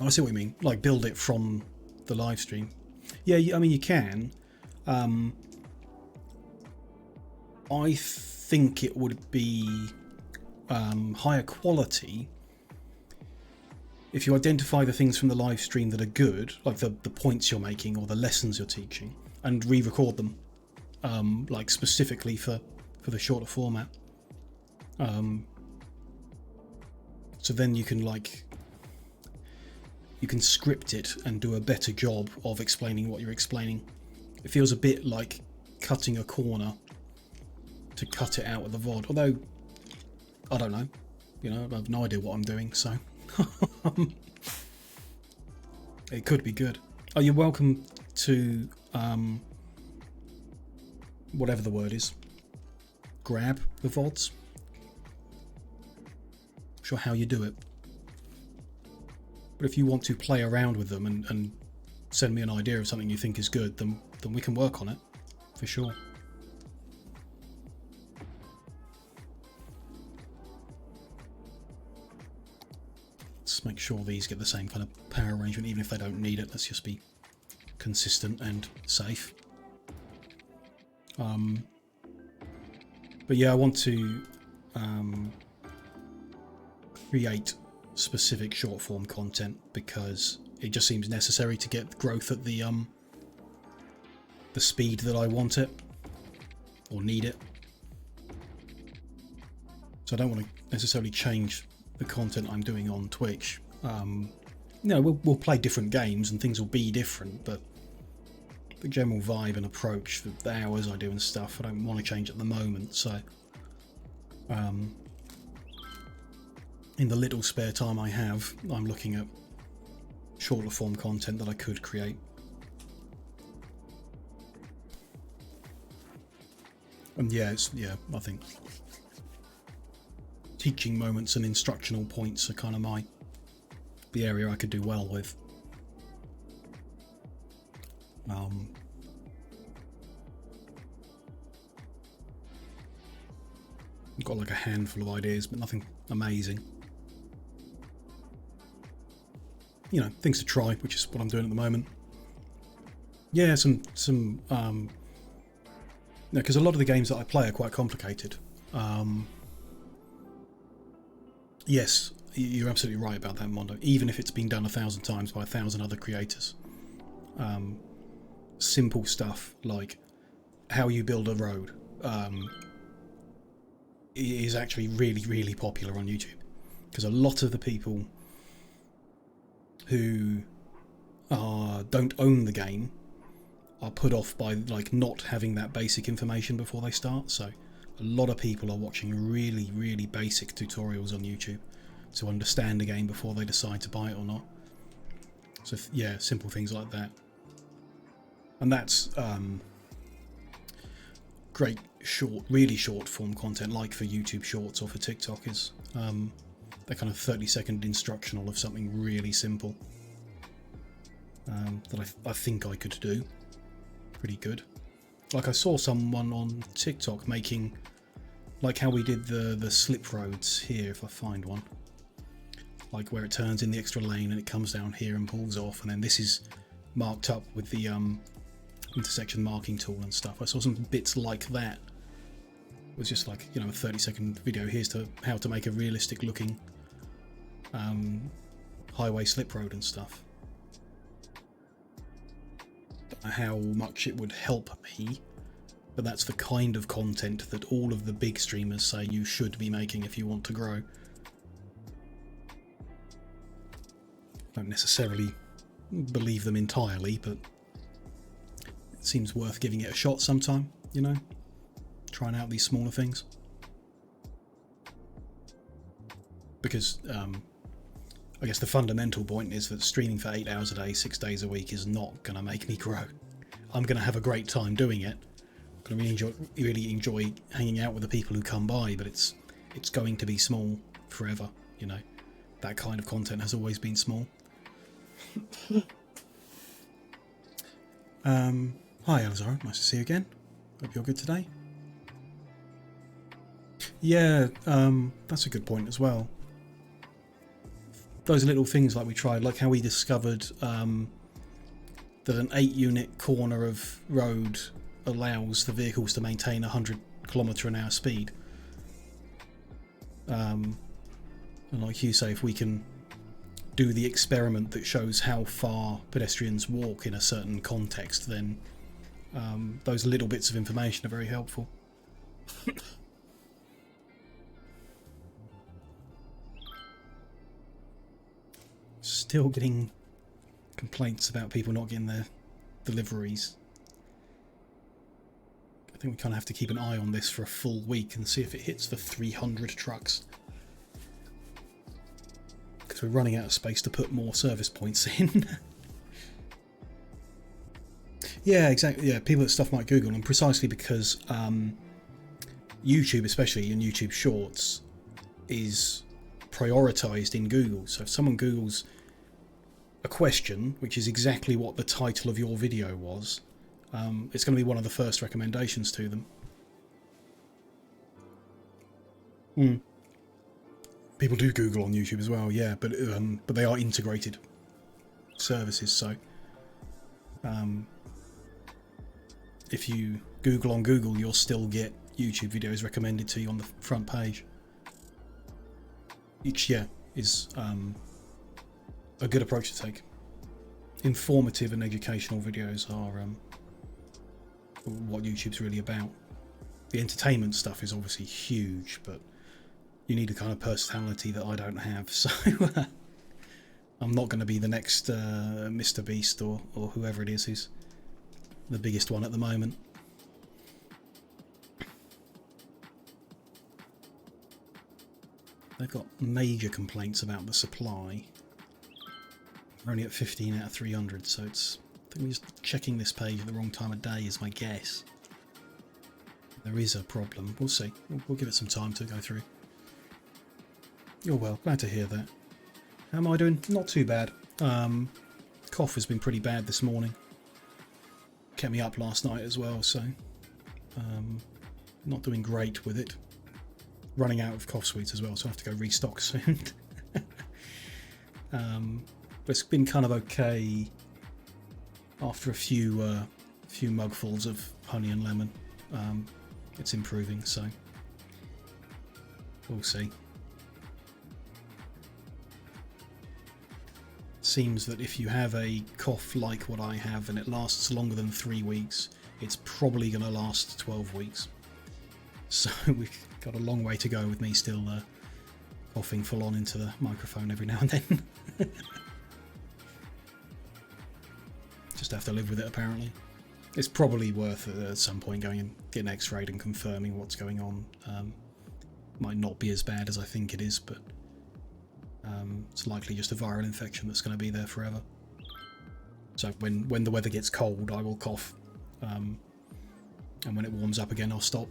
I see what you mean, like build it from the live stream. Yeah, I mean you can. I think it would be higher quality if you identify the things from the live stream that are good, like the points you're making or the lessons you're teaching, and re-record them, like specifically for the shorter format. So then you can script it and do a better job of explaining what you're explaining. It feels a bit like cutting a corner to cut it out of the VOD, although I don't know, you know, I have no idea what I'm doing, so it could be good. Oh, you're welcome to whatever the word is, grab the VODs. Not sure how you do it, but if you want to play around with them and send me an idea of something you think is good, then we can work on it for sure. Let's make sure these get the same kind of power arrangement, even if they don't need it. Let's just be consistent and safe. But yeah, I want to create specific short form content because it just seems necessary to get growth at the speed that I want it or need it. So I don't want to necessarily change the content I'm doing on Twitch. You know, we'll play different games and things will be different, but the general vibe and approach, the hours I do and stuff, I don't want to change at the moment. So in the little spare time I have, I'm looking at shorter form content that I could create. And yeah, I think teaching moments and instructional points are kind of the area I could do well with. I've got like a handful of ideas, but nothing amazing. You know, things to try, which is what I'm doing at the moment. Yeah, because a lot of the games that I play are quite complicated. Yes, you're absolutely right about that, Mondo. Even if it's been done 1,000 times by 1,000 other creators. Simple stuff like how you build a road is actually really, really popular on YouTube. Because a lot of the people who don't own the game are put off by like not having that basic information before they start. So a lot of people are watching really, really basic tutorials on YouTube to understand the game before they decide to buy it or not. So yeah, simple things like that. And that's great really short form content, like for YouTube Shorts or for TikTok, is that kind of 30-second instructional of something really simple that I think I could do pretty good. Like I saw someone on TikTok making, like how we did the slip roads here, if I find one, like where it turns in the extra lane and it comes down here and pulls off, and then this is marked up with the intersection marking tool and stuff. I saw some bits like that. It was just like, you know, a 30-second video. Here's how to make a realistic looking highway slip road and stuff. Don't know how much it would help me, but that's the kind of content that all of the big streamers say you should be making if you want to grow. Don't necessarily believe them entirely, but it seems worth giving it a shot sometime, you know, trying out these smaller things. Because I guess the fundamental point is that streaming for 8 hours a day, 6 days a week is not going to make me grow. I'm going to have a great time doing it. I'm going to really enjoy hanging out with the people who come by, but it's going to be small forever, you know. That kind of content has always been small. Hi Elzara, nice to see you again. Hope you're good today. Yeah, that's a good point as well. Those little things like we tried, like how we discovered that an 8-unit corner of road allows the vehicles to maintain 100 km/h speed. And like you say, if we can do the experiment that shows how far pedestrians walk in a certain context, then those little bits of information are very helpful. Still getting complaints about people not getting their deliveries. I think we kind of have to keep an eye on this for a full week and see if it hits the 300 trucks. Because we're running out of space to put more service points in. Yeah, exactly. Yeah, people that stuff might Google, and precisely because YouTube, especially in YouTube Shorts, is prioritized in Google. So if someone Googles a question, which is exactly what the title of your video was, it's going to be one of the first recommendations to them. People do Google on YouTube as well, yeah, but they are integrated services. So if you Google on Google, you'll still get YouTube videos recommended to you on the front page. Which, yeah, is a good approach to take. Informative and educational videos are what YouTube's really about. The entertainment stuff is obviously huge, but you need a kind of personality that I don't have, so I'm not going to be the next Mr. Beast or whoever it is who's the biggest one at the moment. They've got major complaints about the supply. We're only at 15 out of 300, so it's... I think we're just checking this page at the wrong time of day is my guess. there is a problem. We'll see. We'll give it some time to go through. Oh well, glad to hear that. How am I doing? Not too bad. Cough has been pretty bad this morning. Kept me up last night as well, so not doing great with it. Running out of cough sweets as well, so I have to go restock soon. But it's been kind of okay after a few mugfuls of honey and lemon. It's improving, so we'll see. Seems that if you have a cough like what I have and it lasts longer than 3 weeks, it's probably going to last 12 weeks. So we've got a long way to go with me still coughing full on into the microphone every now and then. Just have to live with it, apparently. It's probably worth it at some point going and getting x-rayed and confirming what's going on. Might not be as bad as I think it is, but it's likely just a viral infection that's going to be there forever. So when the weather gets cold, I will cough, and when it warms up again, I'll stop.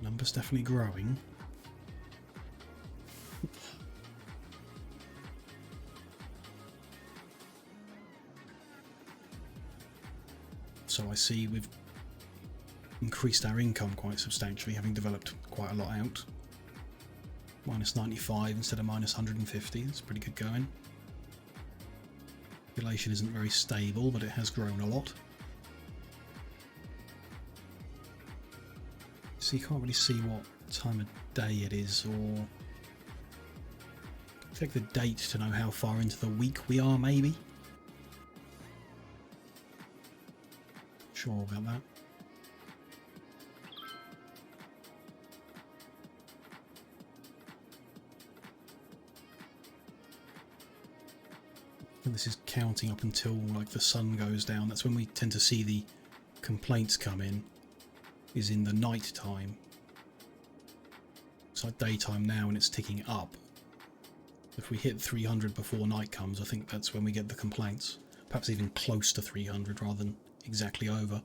Numbers definitely growing. So I see we've increased our income quite substantially, having developed quite a lot out. Minus 95 instead of minus 150, that's pretty good going. Population isn't very stable, but it has grown a lot. So you can't really see what time of day it is, or check the date to know how far into the week we are, maybe. Sure about that. And this is counting up until like the sun goes down. That's when we tend to see the complaints come in, is in the night time. It's like daytime now and it's ticking up. If we hit 300 before night comes, I think that's when we get the complaints. Perhaps even close to 300 rather than exactly over.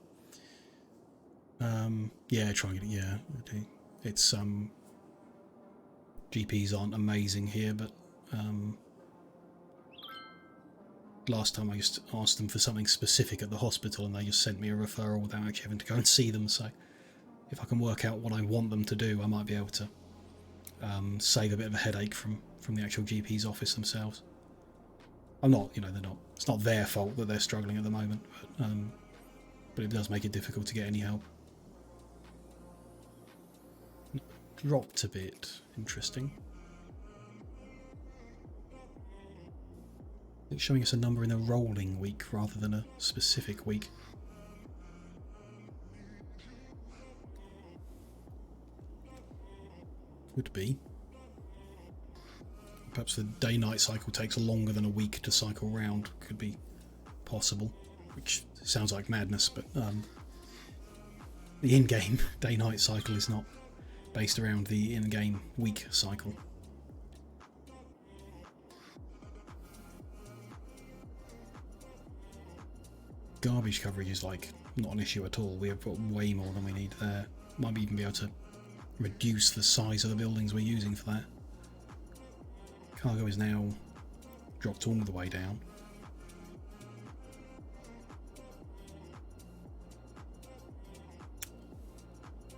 Yeah, try and get it, yeah. It's, GPs aren't amazing here, but, last time I used to ask them for something specific at the hospital and they just sent me a referral without actually having to go and see them, so if I can work out what I want them to do, I might be able to save a bit of a headache from the actual GP's office themselves. I'm not, they're not, it's not their fault that they're struggling at the moment, but it does make it difficult to get any help. Dropped a bit, interesting. It's showing us a number in a rolling week rather than a specific week. Would be. Perhaps the day-night cycle takes longer than a week to cycle round. Could be possible, which sounds like madness, but the in-game day-night cycle is not based around the in-game week cycle. Garbage coverage is like not an issue at all. We have got way more than we need there. Might even be able to reduce the size of the buildings we're using for that. Cargo is now dropped all the way down.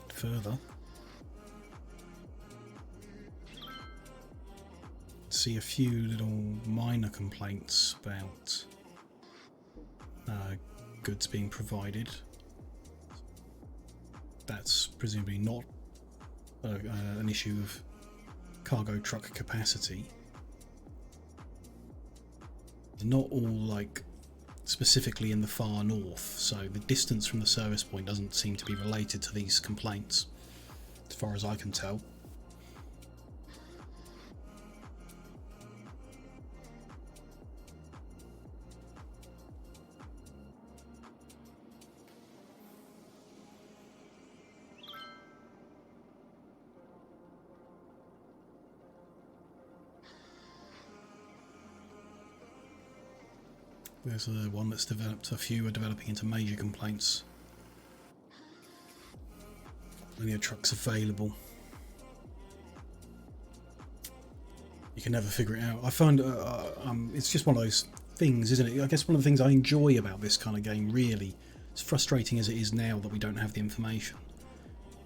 Further. See a few little minor complaints about goods being provided. That's presumably not an issue of cargo truck capacity. They're not all like specifically in the far north, so the distance from the service point doesn't seem to be related to these complaints, as far as I can tell. There's one that's developed. A few are developing into major complaints. Plenty of trucks available. You can never figure it out. I find it's just one of those things, isn't it? I guess one of the things I enjoy about this kind of game, really, as frustrating as it is now that we don't have the information,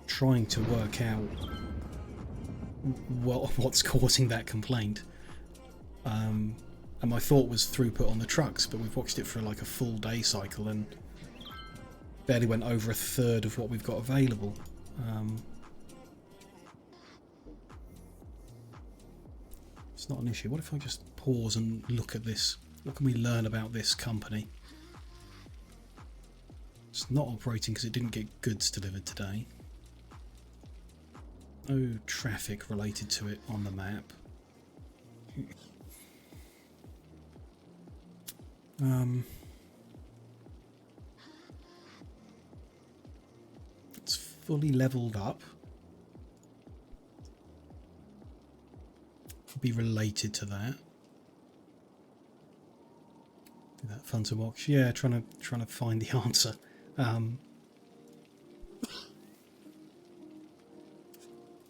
trying to work out what's causing that complaint. And my thought was throughput on the trucks, but we've watched it for like a full day cycle and barely went over a third of what we've got available. It's not an issue. What if I just pause and look at this? What can we learn about this company? It's not operating because it didn't get goods delivered today. No traffic related to it on the map. It's fully leveled up. Could be related to that. Do that fun to watch. Yeah, trying to find the answer.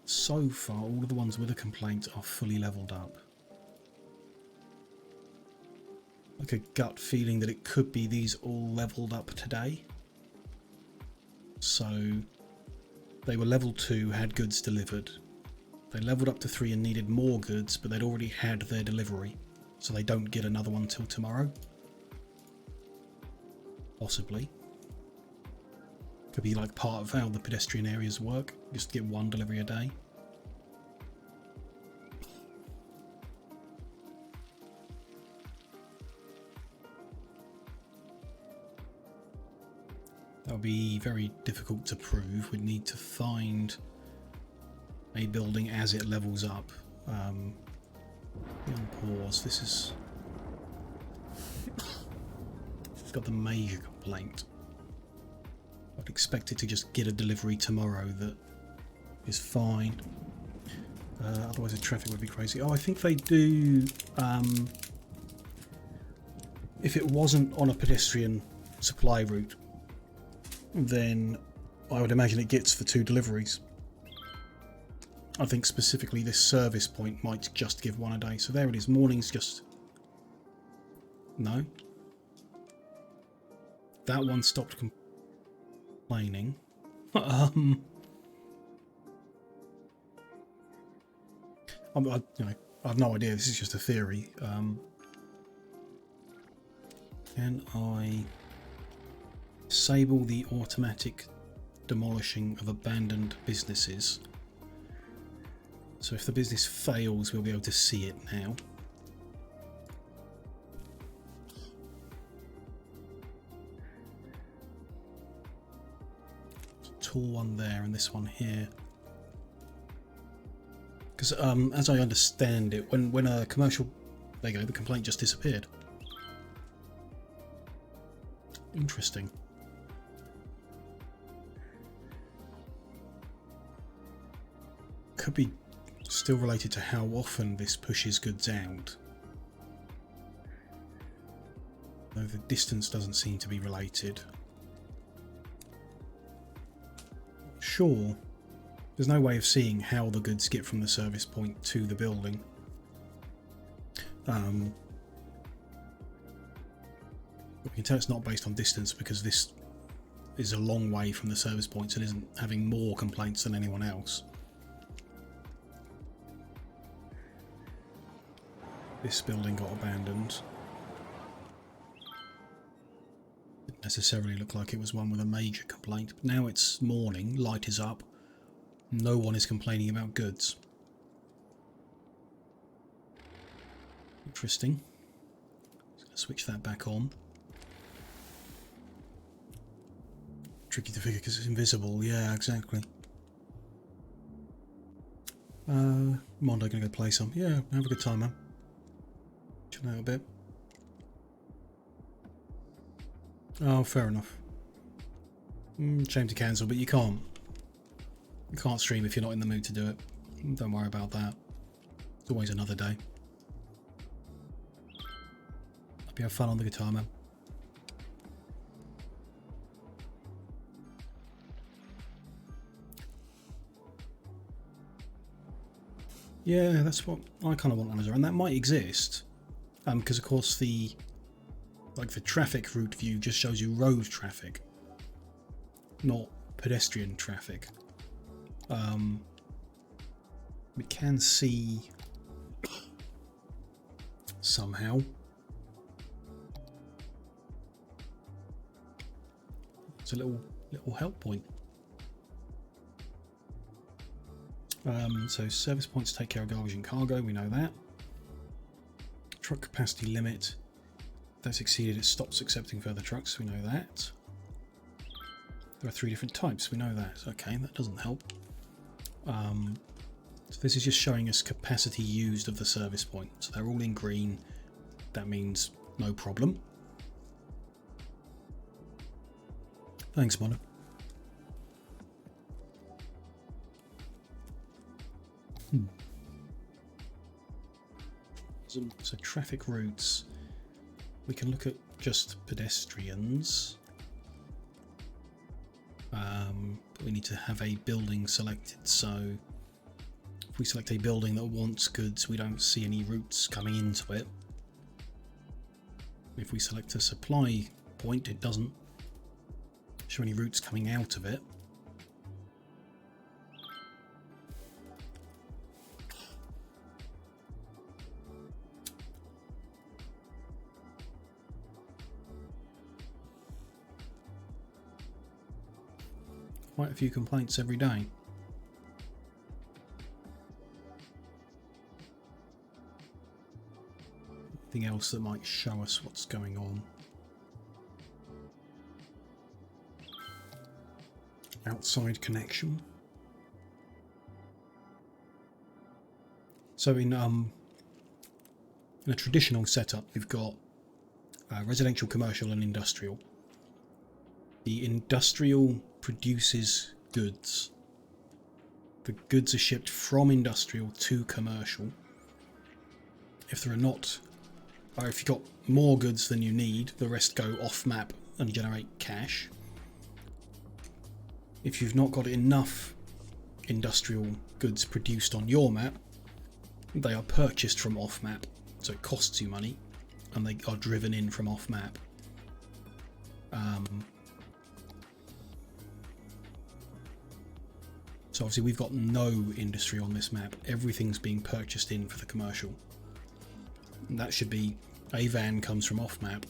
So far, all of the ones with a complaint are fully leveled up. Like a gut feeling that it could be these all leveled up today. So they were level 2, had goods delivered. They leveled up to 3 and needed more goods, but they'd already had their delivery, so they don't get another one till tomorrow. Possibly. Could be like part of how the pedestrian areas work, just get one delivery a day. That would be very difficult to prove. We'd need to find a building as it levels up. On pause. This is it's got the major complaint. I'd expect it to just get a delivery tomorrow that is fine. Otherwise the traffic would be crazy. Oh, I think they do. If it wasn't on a pedestrian supply route, then I would imagine it gets the 2 deliveries. I think specifically this service point might just give 1 a day. So there it is. Morning's just... No. That one stopped complaining. I have no idea. This is just a theory. Can I disable the automatic demolishing of abandoned businesses? So if the business fails, we'll be able to see it now. Tall one there and this one here. Because as I understand it, when a commercial... There you go, the complaint just disappeared. Interesting. Could be still related to how often this pushes goods out. Though the distance doesn't seem to be related. Sure, there's no way of seeing how the goods get from the service point to the building. We can tell it's not based on distance because this is a long way from the service points and isn't having more complaints than anyone else. This building got abandoned. Didn't necessarily look like it was one with a major complaint, but now it's morning, light is up, no one is complaining about goods. Interesting. Just going to switch that back on. Tricky to figure because it's invisible, yeah, exactly. Mondo gonna go play some. Yeah, have a good time, man. Chill out a bit. Oh, fair enough. Shame to cancel, but you can't. You can't stream if you're not in the mood to do it. Don't worry about that. It's always another day. Hope you have fun on the guitar, man. Yeah, that's what I kind of want Amazon, and that might exist, because of course the traffic route view just shows you road traffic, not pedestrian traffic. We can see somehow. It's a little help point. So service points take care of garbage and cargo, we know that. Truck capacity limit. If that's exceeded, it stops accepting further trucks, we know that. There are 3 different types, we know that. Okay, that doesn't help. So this is just showing us capacity used of the service point. So they're all in green. That means no problem. Thanks, Mono. So traffic routes. We can look at just pedestrians. But we need to have a building selected. So if we select a building that wants goods, we don't see any routes coming into it. If we select a supply point, it doesn't show any routes coming out of it. Quite a few complaints every day. Anything else that might show us what's going on? Outside connection. So in a traditional setup, we've got residential, commercial, and industrial. The industrial produces goods. The goods are shipped from industrial to commercial. If there are not, or if you've got more goods than you need, the rest go off map and generate cash. If you've not got enough industrial goods produced on your map, they are purchased from off map, so it costs you money, and they are driven in from off map. So obviously we've got no industry on this map. Everything's being purchased in for the commercial. And that should be a van comes from off map,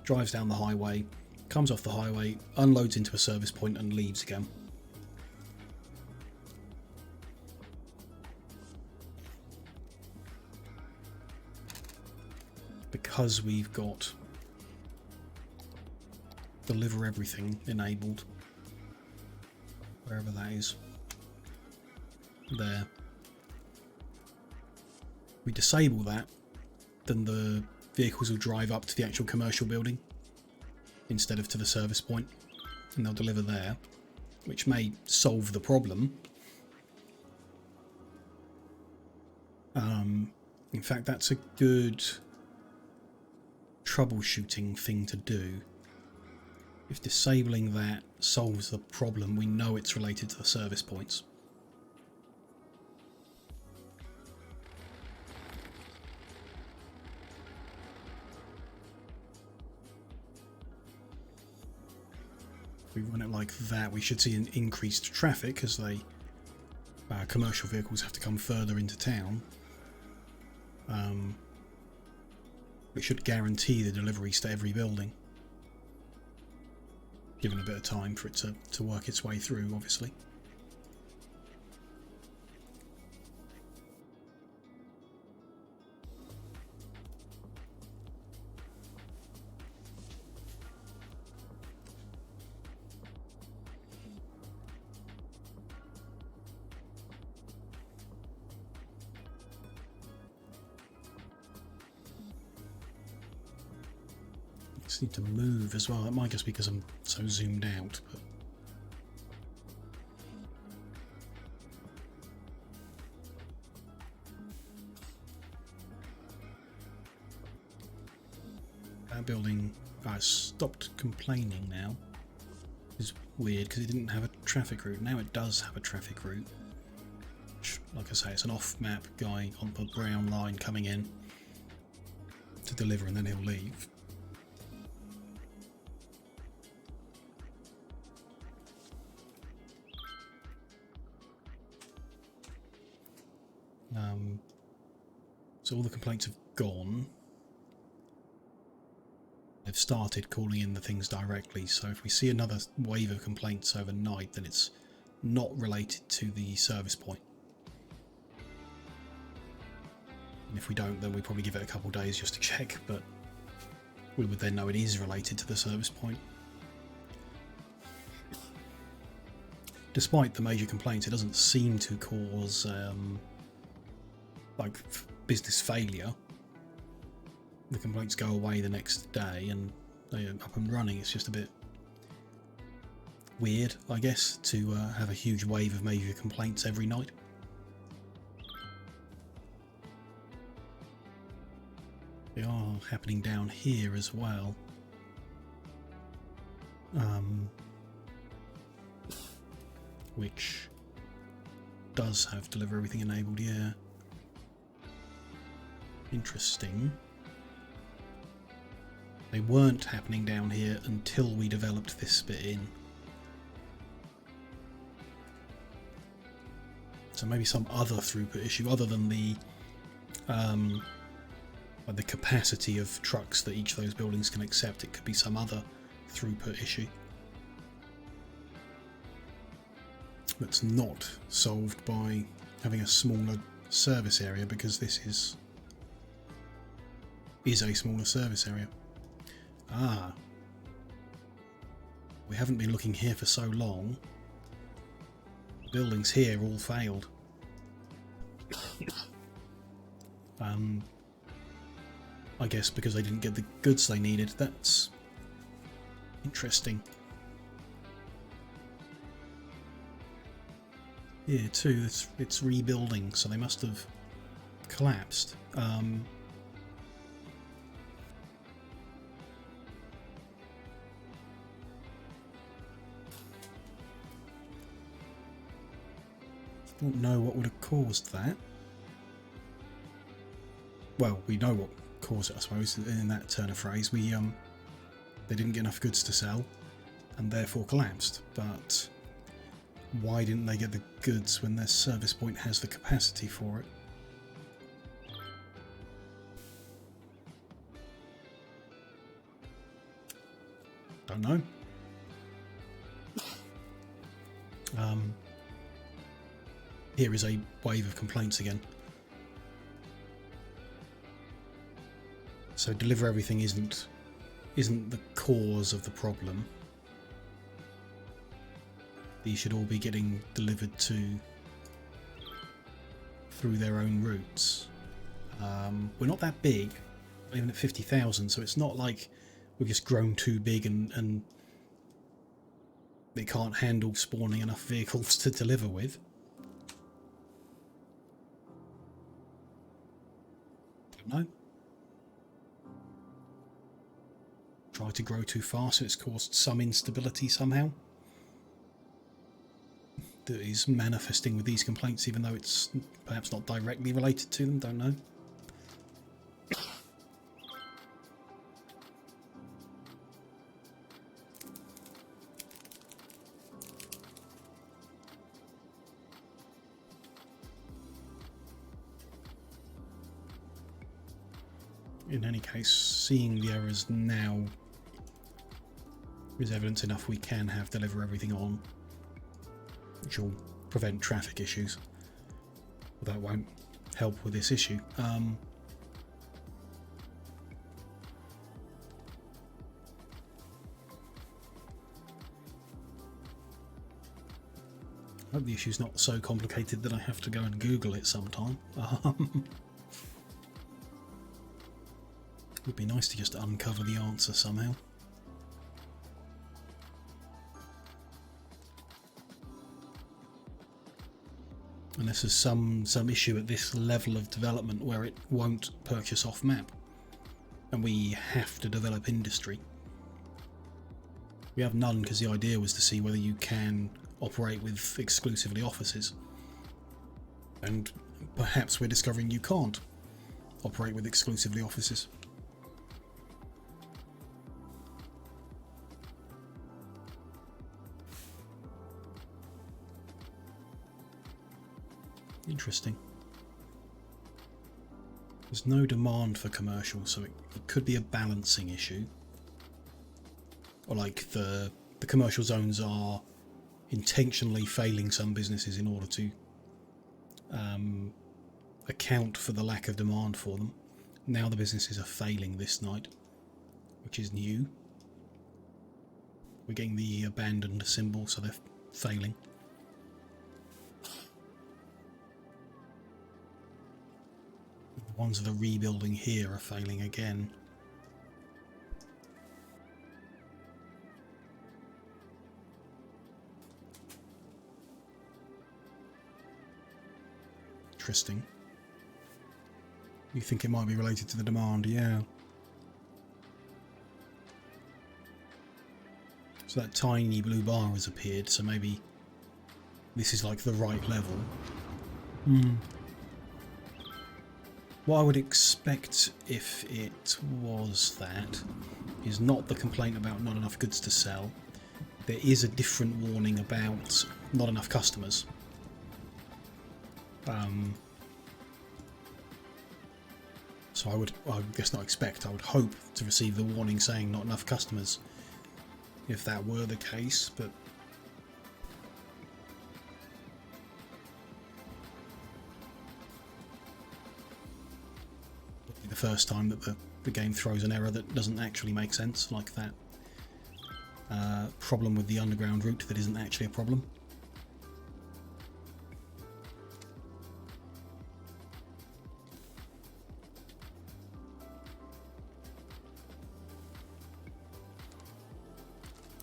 drives down the highway, comes off the highway, unloads into a service point and leaves again. Because we've got deliver everything enabled, wherever that is. There. We disable that, then the vehicles will drive up to the actual commercial building instead of to the service point, and they'll deliver there, which may solve the problem. In fact, that's a good troubleshooting thing to do. If disabling that solves the problem, we know it's related to the service points. If we run it like that, we should see an increased traffic as they commercial vehicles have to come further into town. It should guarantee the deliveries to every building, given a bit of time for it to work its way through, obviously. Just need to move as well. That might just be because I'm so zoomed out, but that building stopped complaining now. It's weird because it didn't have a traffic route. Now it does have a traffic route, which like I say, it's an off-map guy on the brown line coming in to deliver, and then he'll leave. So all the complaints have gone. They've started calling in the things directly, so if we see another wave of complaints overnight, then it's not related to the service point. And if we don't, then we probably give it a couple of days just to check, but we would then know it is related to the service point. Despite the major complaints, it doesn't seem to cause like business failure. The complaints go away the next day and they're up and running. It's just a bit weird, I guess, to have a huge wave of major complaints every night. They are happening down here as well. Which does have deliver everything enabled, yeah. Interesting. They weren't happening down here until we developed this bit in. So maybe some other throughput issue other than the capacity of trucks that each of those buildings can accept. It could be some other throughput issue that's not solved by having a smaller service area, because this is a smaller service area. Ah, we haven't been looking here for so long. The buildings here all failed. I guess because they didn't get the goods they needed. That's interesting. Here too, it's rebuilding, so they must have collapsed. Don't know what would have caused that. Well, we know what caused it, I suppose, in that turn of phrase. They didn't get enough goods to sell and therefore collapsed. But why didn't they get the goods when their service point has the capacity for it? Don't know. Here is a wave of complaints again. So deliver everything isn't the cause of the problem. These should all be getting delivered to through their own routes. We're not that big, even at 50,000, so it's not like we've just grown too big and they can't handle spawning enough vehicles to deliver with. Don't know. Try to grow too fast, so it's caused some instability somehow that is manifesting with these complaints, even though it's perhaps not directly related to them. Don't know. In any case, seeing the errors now is evidence enough we can have deliver everything on, which will prevent traffic issues. But that won't help with this issue. I hope the issue's not so complicated that I have to go and Google it sometime. It would be nice to just uncover the answer somehow. Unless there's some issue at this level of development where it won't purchase off map and we have to develop industry. We have none because the idea was to see whether you can operate with exclusively offices. And perhaps we're discovering you can't operate with exclusively offices. Interesting. There's no demand for commercial, so it could be a balancing issue. Or like the commercial zones are intentionally failing some businesses in order to account for the lack of demand for them. Now the businesses are failing this night, which is new. We're getting the abandoned symbol, so they're failing. The ones that are rebuilding here are failing again. Interesting. You think it might be related to the demand? Yeah. So that tiny blue bar has appeared, so maybe this is like the right level. What I would expect if it was that is not the complaint about not enough goods to sell. There is a different warning about not enough customers. So I guess not expect, I would hope to receive the warning saying not enough customers if that were the case, but it'll be the first time that the game throws an error that doesn't actually make sense, like that problem with the underground route that isn't actually a problem.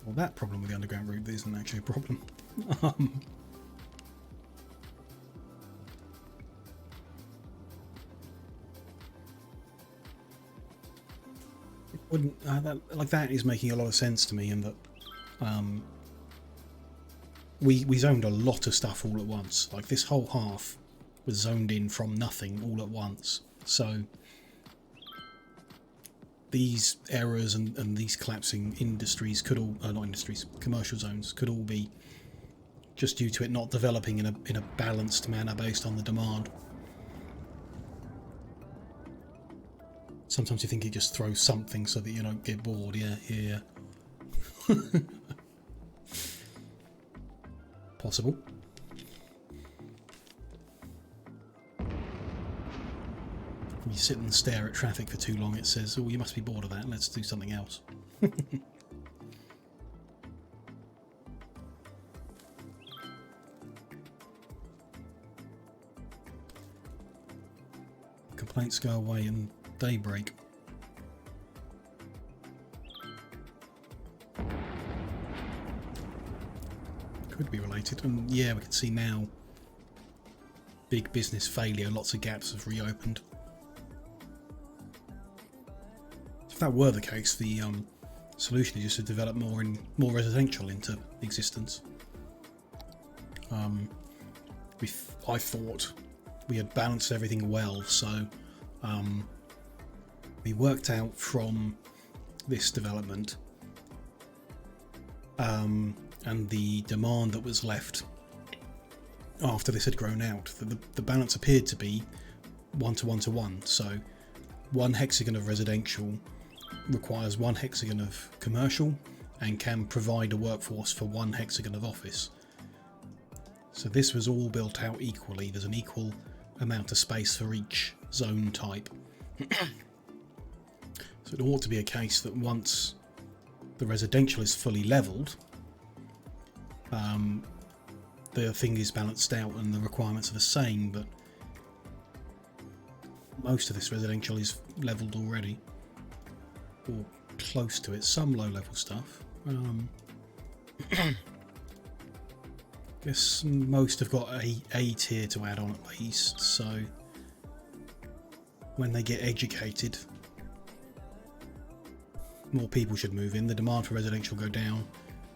Well, that problem with the underground route isn't actually a problem. It wouldn't that is making a lot of sense to me, in that we zoned a lot of stuff all at once. Like this whole half was zoned in from nothing all at once. So these errors and these collapsing industries could all, not industries, commercial zones could all be just due to it not developing in a balanced manner based on the demand. Sometimes you think it just throws something so that you don't get bored. Yeah. Possible. You sit and stare at traffic for too long, it says, oh, you must be bored of that, let's do something else. Complaints go away in daybreak. Could be related, and yeah, we can see now big business failure, lots of gaps have reopened. If that were the case, the solution is just to develop more residential into existence. I thought we had balanced everything well, so we worked out from this development and the demand that was left after this had grown out, the balance appeared to be 1 to 1 to 1. So 1 hexagon of residential requires 1 hexagon of commercial and can provide a workforce for 1 hexagon of office. So this was all built out equally. There's an equal amount of space for each zone type. So it ought to be a case that once the residential is fully levelled, the thing is balanced out and the requirements are the same, but most of this residential is levelled already, or close to it. Some low level stuff. Guess most have got a tier to add on at least, so when they get educated, more people should move in. The demand for residential go down,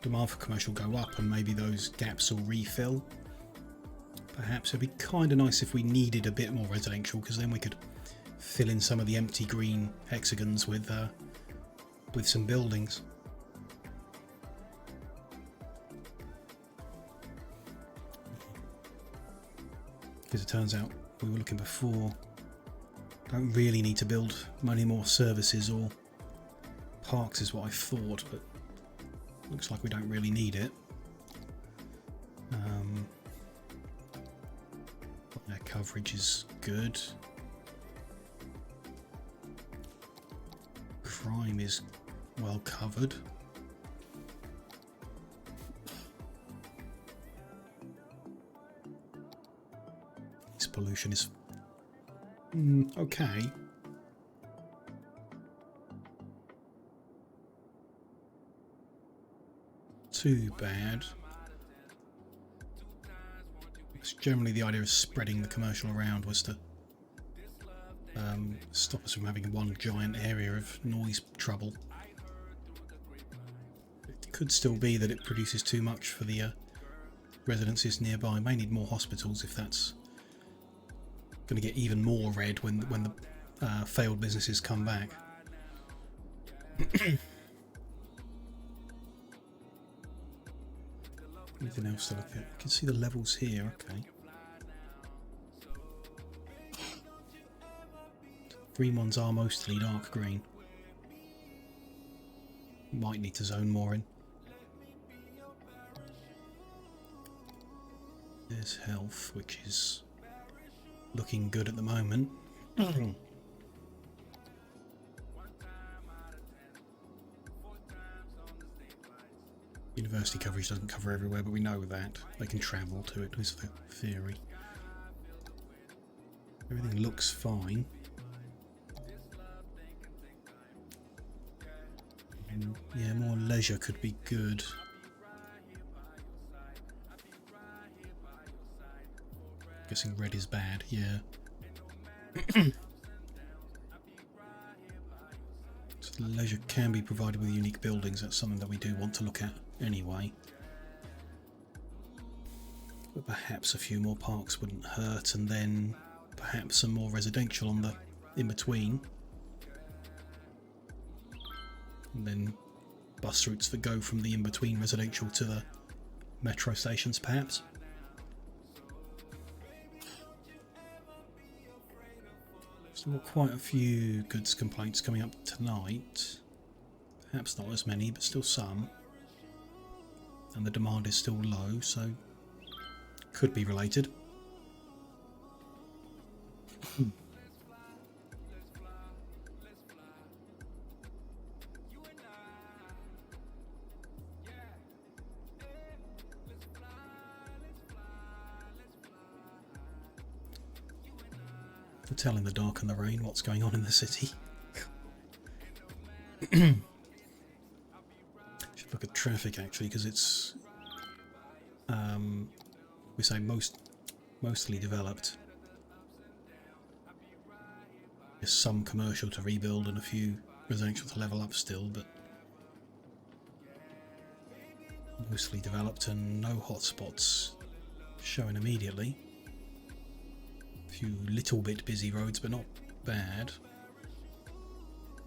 demand for commercial go up, and maybe those gaps will refill. Perhaps it'd be kind of nice if we needed a bit more residential, because then we could fill in some of the empty green hexagons with some buildings. Because it turns out we were looking before, don't really need to build many more services or parks is what I thought, but looks like we don't really need it. Their coverage is good. Crime is well covered. This pollution is okay. Too bad. It's generally the idea of spreading the commercial around was to stop us from having one giant area of noise trouble. It could still be that it produces too much for the residences nearby. May need more hospitals if that's going to get even more red when the failed businesses come back. Anything else to look at? You can see the levels here, okay. Green ones are mostly dark green. Might need to zone more in. There's health, which is looking good at the moment. University coverage doesn't cover everywhere, but we know that. They can travel to it, is the theory. Everything looks fine. And yeah, more leisure could be good. Guessing red is bad, yeah. So leisure can be provided with unique buildings. That's something that we do want to look at anyway. But perhaps a few more parks wouldn't hurt, and then perhaps some more residential on the in-between. And then bus routes that go from the in-between residential to the metro stations, perhaps. Still got quite a few goods complaints coming up tonight. Perhaps not as many, but still some. And the demand is still low, so could be related. To tell in the dark and the rain what's going on in the city. Should look at traffic actually, because it's we say mostly developed. There's some commercial to rebuild and a few residential to level up still, but mostly developed and no hotspots showing immediately. A few little bit busy roads, but not bad.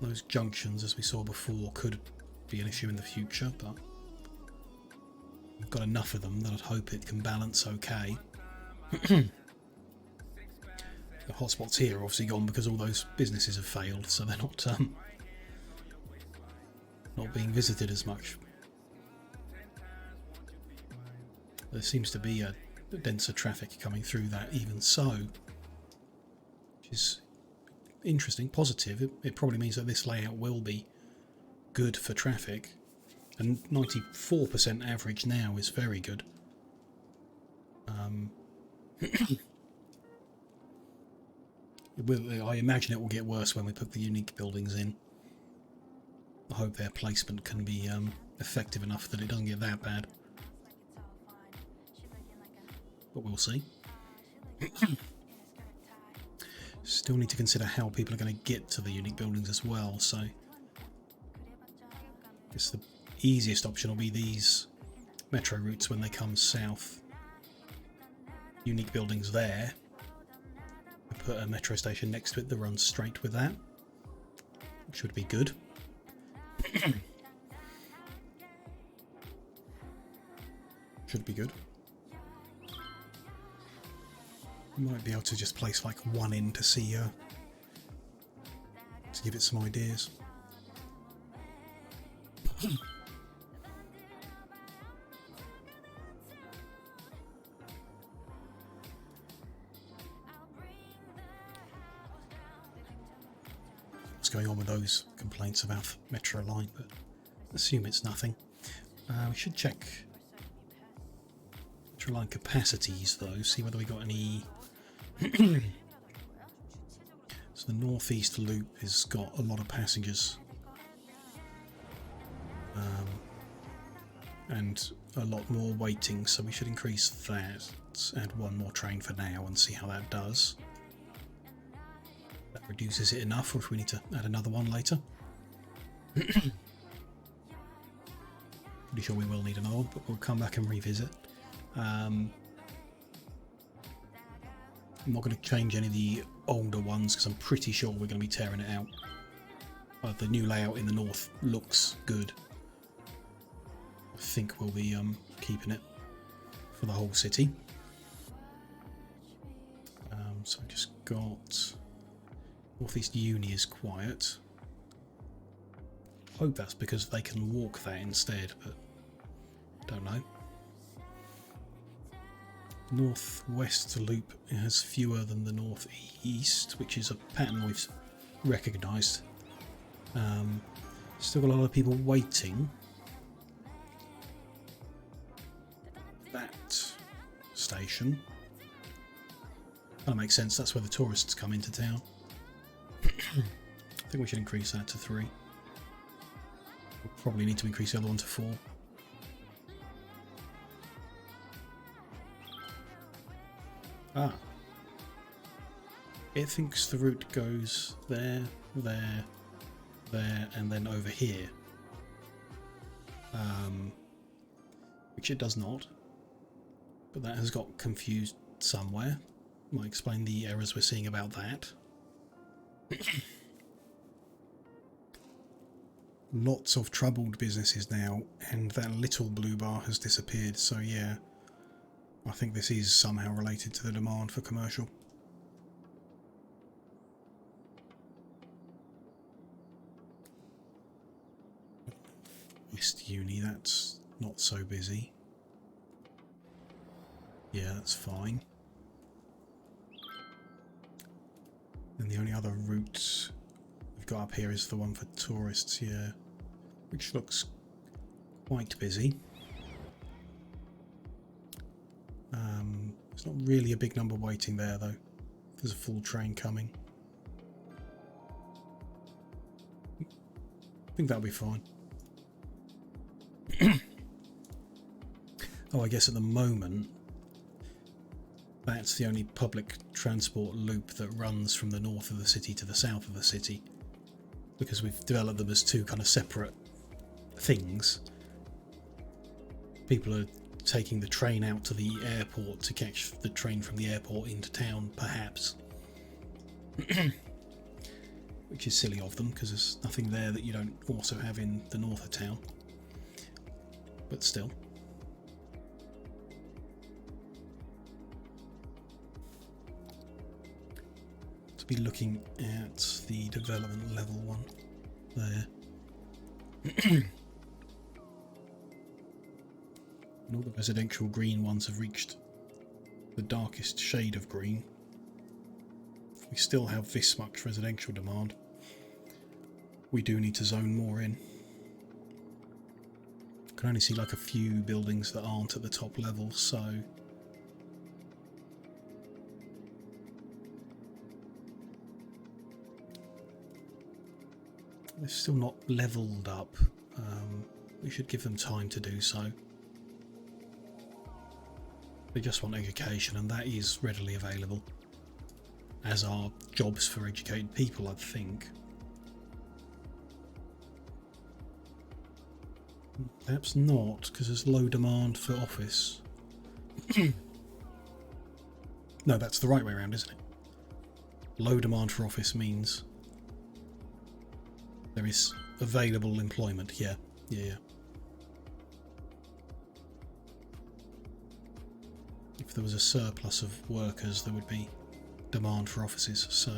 Those junctions, as we saw before, could be an issue in the future, but we've got enough of them that I'd hope it can balance okay. The hotspots here are obviously gone because all those businesses have failed, so they're not being visited as much. There seems to be a denser traffic coming through that even so, which is interesting, positive. It probably means that this layout will be good for traffic, and 94% average now is very good. I imagine it will get worse when we put the unique buildings in. I hope their placement can be effective enough that it doesn't get that bad. But we'll see. Still need to consider how people are going to get to the unique buildings as well, so I guess the easiest option will be these metro routes when they come south. unique buildings there. Put a metro station next to it that runs straight with that. Should be good. Should be good. Might be able to just place like one in to see to give it some ideas. What's going on with those complaints about Metro Line, but assume it's nothing. We should check Metro Line capacities though, see whether we got any. So the northeast loop has got a lot of passengers and a lot more waiting, so we should increase that. Let's add one more train for now and see how that does. That reduces it enough, or if we need to add another one later. Pretty sure we will need another one, but we'll come back and revisit. I'm not going to change any of the older ones because I'm pretty sure we're going to be tearing it out. The new layout in the north looks good. I think we'll be keeping it for the whole city. So I've just got Northeast Uni is quiet. Hope that's because they can walk that instead, but don't know. Northwest loop has fewer than the northeast, which is a pattern we've recognised. Still got a lot of people waiting. That station kind of makes sense. That's where the tourists come into town. I think we should increase that to 3. We'll probably need to increase the other one to 4. Ah. It thinks the route goes there, there, there, and then over here. Which it does not. But that has got confused somewhere. Might explain the errors we're seeing about that. Lots of troubled businesses now, and that little blue bar has disappeared, so yeah. I think this is somehow related to the demand for commercial. West Uni, that's not so busy. Yeah, that's fine. And the only other route we've got up here is the one for tourists, yeah, which looks quite busy. There's not really a big number waiting there though. There's a full train coming. I think that'll be fine. Oh, I guess at the moment that's the only public transport loop that runs from the north of the city to the south of the city, because we've developed them as two kind of separate things. People are taking the train out to the airport to catch the train from the airport into town, perhaps. Which is silly of them, because there's nothing there that you don't also have in the north of town. But still. To be looking at the development level one there. And all the residential green ones have reached the darkest shade of green. We still have this much residential demand. We do need to zone more in. I can only see like a few buildings that aren't at the top level, so they're still not leveled up. We should give them time to do so. They just want education, and that is readily available, as are jobs for educated people, I think. Perhaps not, because there's low demand for office. No, that's the right way around, isn't it? Low demand for office means there is available employment. Yeah. If there was a surplus of workers, there would be demand for offices. So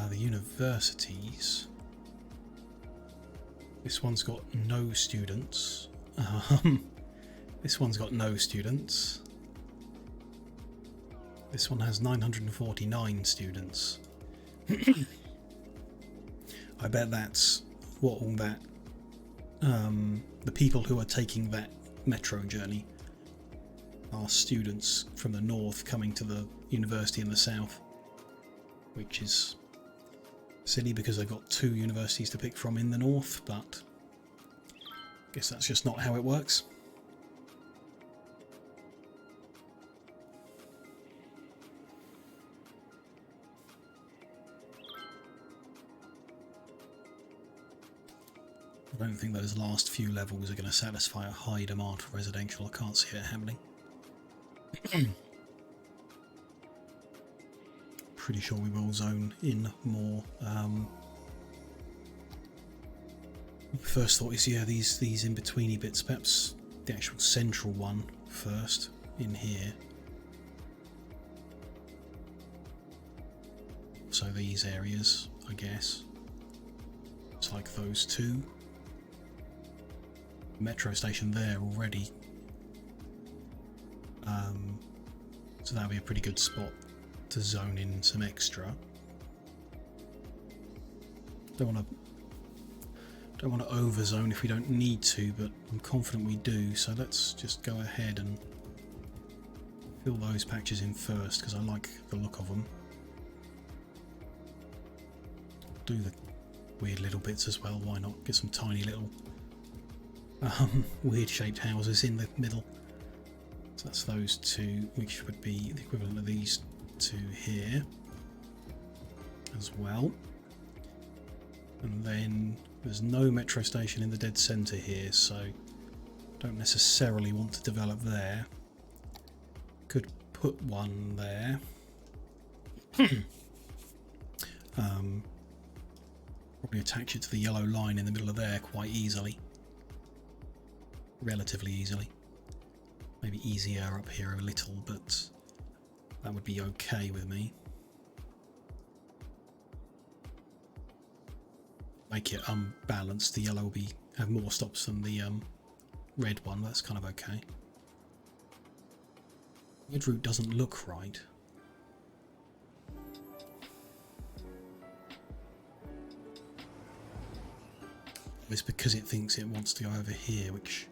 the universities. This one's got no students. This one's got no students. This one has 949 students. I bet that's what all that... the people who are taking that metro journey are students from the north coming to the university in the south. Which is silly because they've got 2 universities to pick from in the north, but I guess that's just not how it works. I don't think those last few levels are going to satisfy a high demand for residential. I can't see it happening. Pretty sure we will zone in more. First thought is, yeah, these in-betweeny bits, perhaps the actual central one first in here. So these areas, I guess. It's like those 2. Metro station there already. So that'll be a pretty good spot to zone in some extra. Don't want to over zone if we don't need to, but I'm confident we do, so let's just go ahead and fill those patches in first because I like the look of them. Do the weird little bits as well, why not? Get some tiny little weird shaped houses in the middle. So that's those 2, which would be the equivalent of these 2 here as well. And then there's no metro station in the dead centre here, so don't necessarily want to develop there. Could put one there. Probably attach it to the yellow line in the middle of there quite easily. Relatively easily. Maybe easier up here a little, but that would be okay with me. Make it unbalanced. The yellow will have more stops than the red one. That's kind of okay. Red route doesn't look right. It's because it thinks it wants to go over here, which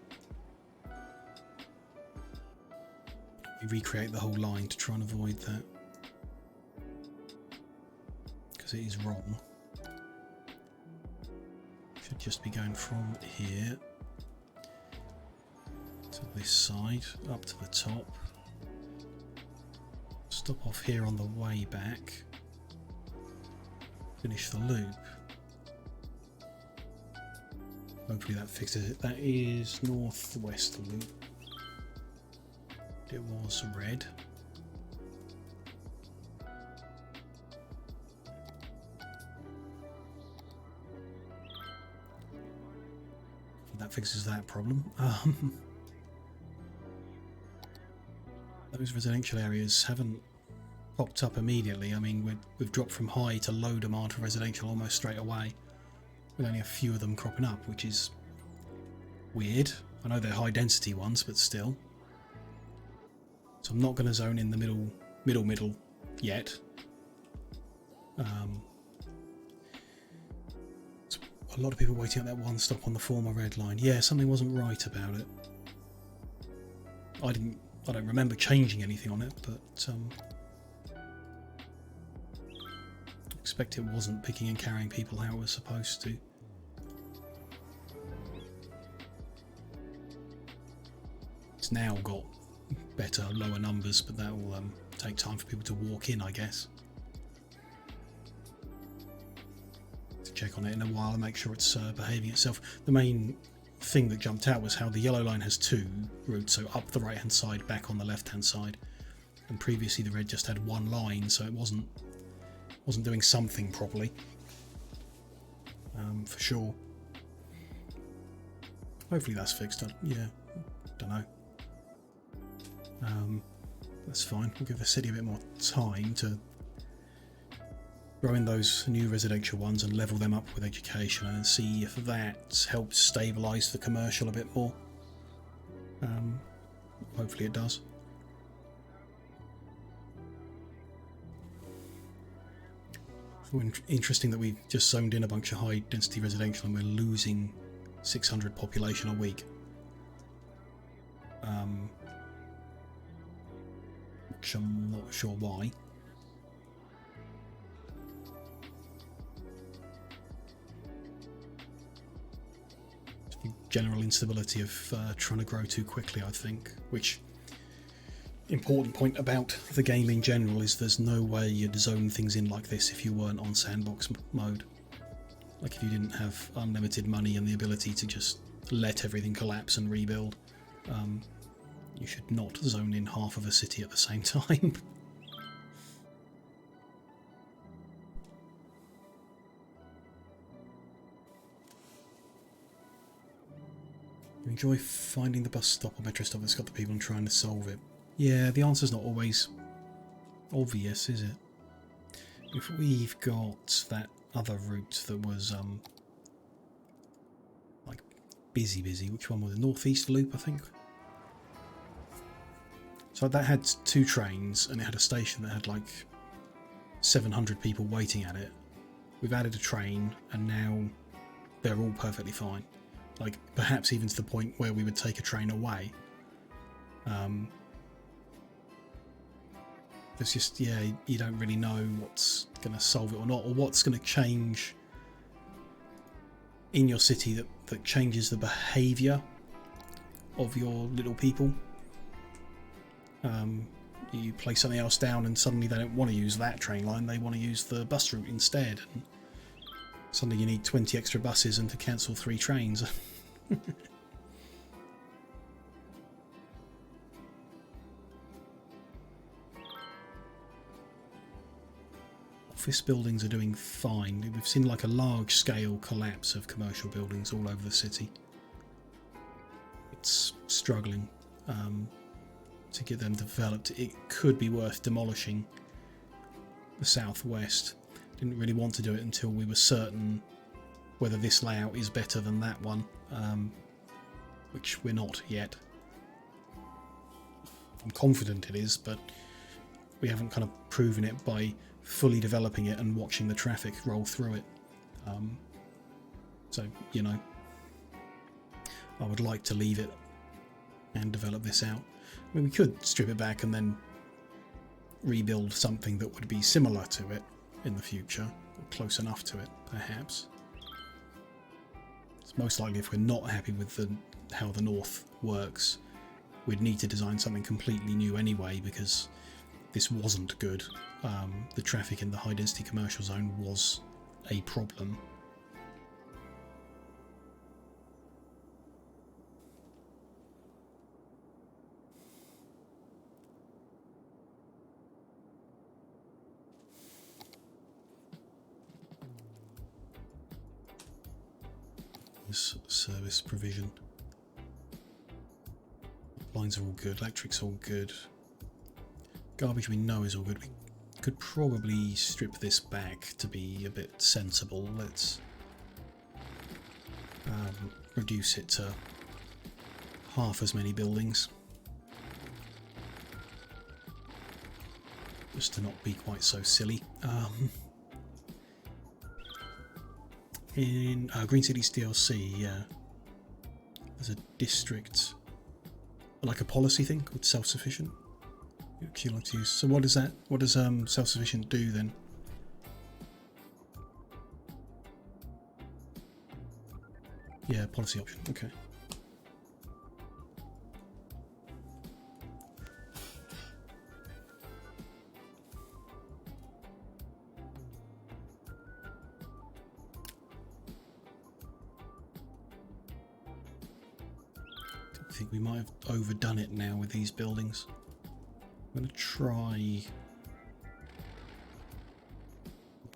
we recreate the whole line to try and avoid that, because it is wrong. Should just be going from here to this side up to the top. Stop off here on the way back. Finish the loop. Hopefully that fixes it. That is northwest loop. It was red. That fixes that problem. Those residential areas haven't popped up immediately. I mean, we've dropped from high to low demand for residential almost straight away, with only a few of them cropping up, which is weird. I know they're high density ones, but still. So I'm not going to zone in the middle yet. A lot of people waiting at that one stop on the former red line. Yeah, something wasn't right about it. I don't remember changing anything on it, but I expect it wasn't picking and carrying people how it was supposed to. It's now got better, lower numbers, but that will take time for people to walk in, I guess. To check on it in a while and make sure it's behaving itself. The main thing that jumped out was how the yellow line has two routes, so up the right hand side, back on the left hand side, and previously the red just had one line, so it wasn't doing something properly, for sure. Hopefully that's fixed. Yeah, don't know. That's fine. We'll give the city a bit more time to grow in those new residential ones and level them up with education, and see if that helps stabilise the commercial a bit more. Hopefully it does. Interesting that we've just zoned in a bunch of high density residential and we're losing 600 population a week. Which I'm not sure why. General instability of trying to grow too quickly, I think. Which, important point about the game in general is there's no way you'd zone things in like this if you weren't on sandbox mode. Like if you didn't have unlimited money and the ability to just let everything collapse and rebuild, you should not zone in half of a city at the same time. You enjoy finding the bus stop or metro stop that's got the people and trying to solve it. Yeah, the answer's not always obvious, is it? If we've got that other route that was like busy, which one was it? Northeast Loop, I think. So that had two trains and it had a station that had like 700 people waiting at it. We've added a train and now they're all perfectly fine. Like perhaps even to the point where we would take a train away. There's just, yeah, you don't really know what's going to solve it or not, or what's going to change in your city that changes the behaviour of your little people. You place something else down and suddenly they don't want to use that train line, they want to use the bus route instead. And suddenly you need 20 extra buses and to cancel 3 trains. Office buildings are doing fine. We've seen like a large scale collapse of commercial buildings all over the city. It's struggling to get them developed. It could be worth demolishing the southwest. Didn't really want to do it until we were certain whether this layout is better than that one, which we're not yet. I'm confident it is, but we haven't kind of proven it by fully developing it and watching the traffic roll through it. So, you know, I would like to leave it and develop this out. I mean, we could strip it back and then rebuild something that would be similar to it in the future, or close enough to it, perhaps. It's most likely if we're not happy with how the north works, we'd need to design something completely new anyway, because this wasn't good. The traffic in the high density commercial zone was a problem. Service provision. Lines are all good, electric's all good. Garbage we know is all good. We could probably strip this back to be a bit sensible. Let's reduce it to half as many buildings. Just to not be quite so silly. In Green Cities DLC, yeah, there's a district, like a policy thing called self-sufficient, which you like to use. So what is that? What does self-sufficient do then? Yeah, policy option. Okay. think we might have overdone it now with these buildings. I'm going to try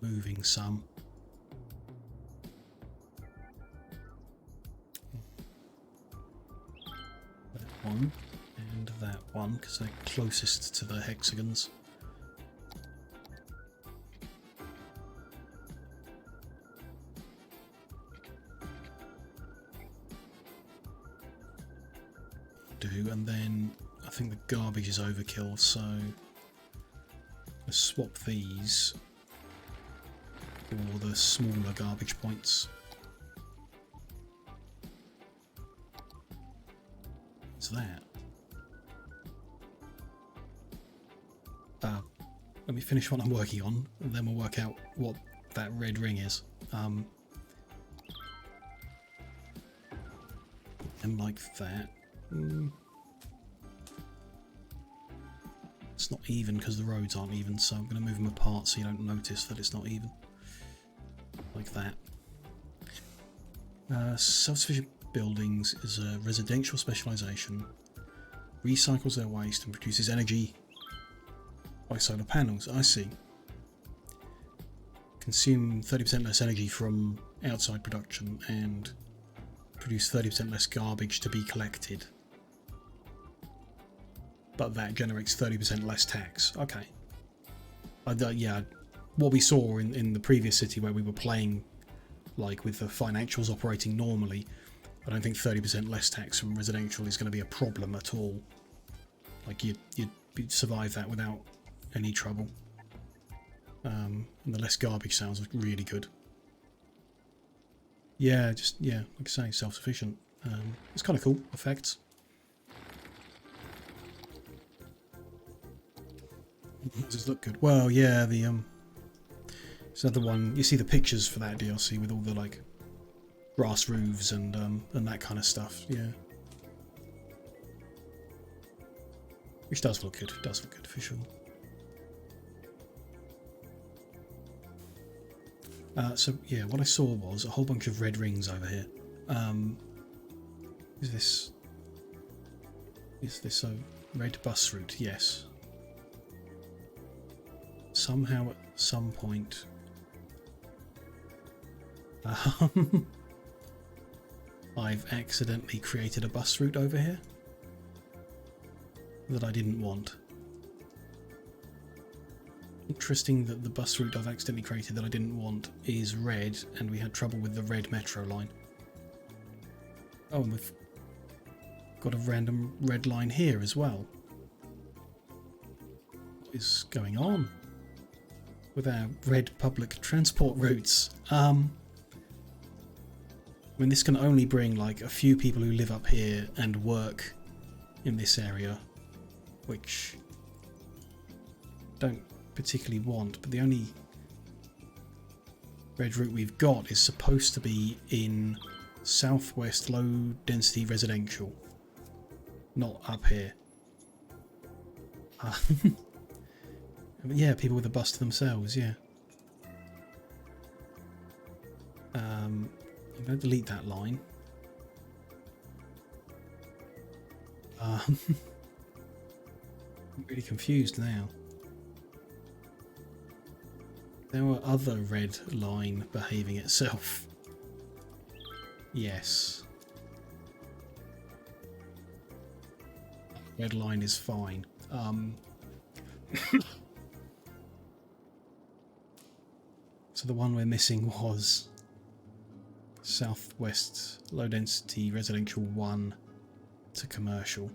moving some. That one and that one, because they're closest to the hexagons. And then I think the garbage is overkill, so let's swap these for the smaller garbage points. What's that? Let me finish what I'm working on, and then we'll work out what that red ring is. And like that. It's not even because the roads aren't even, so I'm going to move them apart so you don't notice that it's not even. Like that. Self-sufficient buildings is a residential specialisation. Recycles their waste and produces energy by solar panels. I see. Consume 30% less energy from outside production and produce 30% less garbage to be collected. But that generates 30% less tax. Okay. Yeah, what we saw in the previous city where we were playing like with the financials operating normally, I don't think 30% less tax from residential is going to be a problem at all. Like you'd survive that without any trouble. And the less garbage sounds really good. Yeah, like I say, self-sufficient. It's kind of cool effects. Does this look good? Well, yeah, it's another one. You see the pictures for that DLC with all the like grass roofs and that kind of stuff. Yeah, which does look good. It does look good for sure. So yeah, what I saw was a whole bunch of red rings over here. Is this a red bus route? Yes. Somehow at some point I've accidentally created a bus route over here that I didn't want. Interesting that the bus route I've accidentally created that I didn't want is red, and we had trouble with the red metro line. Oh, and we've got a random red line here as well. What is going on with our red public transport routes? I mean, this can only bring like a few people who live up here and work in this area, which don't particularly want, but the only red route we've got is supposed to be in southwest low density residential, not up here. Yeah, people with a bus to themselves, yeah. I'm going to delete that line. I'm really confused now. There were other red line behaving itself. Yes. Red line is fine. So the one we're missing was southwest low density residential 1 to commercial.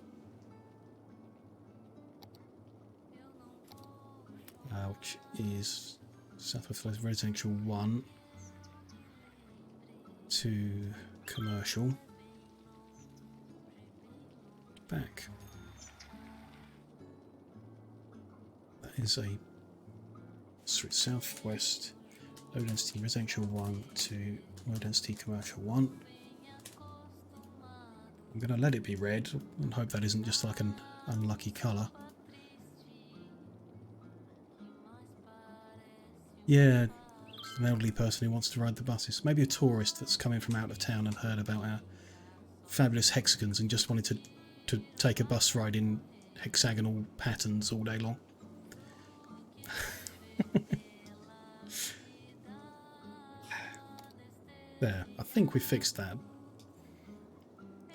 Which is southwest residential 1 to commercial. Back. That is a southwest low density residential 1 to low density commercial 1. I'm going to let it be red and hope that isn't just like an unlucky colour. Yeah, an elderly person who wants to ride the buses. Maybe a tourist that's coming from out of town and heard about our fabulous hexagons and just wanted to to take a bus ride in hexagonal patterns all day long. There, I think we fixed that.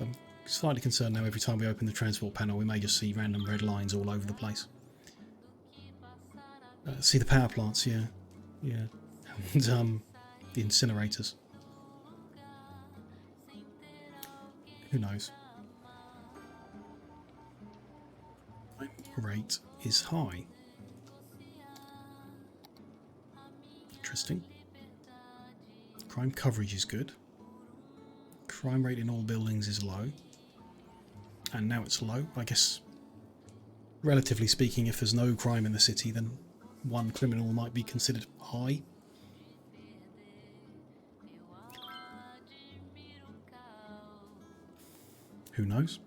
I'm slightly concerned now every time we open the transport panel we may just see random red lines all over the place. See the power plants, yeah. Yeah. And the incinerators. Who knows? Crime rate is high. Interesting. Crime coverage is good. Crime rate in all buildings is low. And now it's low. I guess, relatively speaking, if there's no crime in the city, then one criminal might be considered high. Who knows?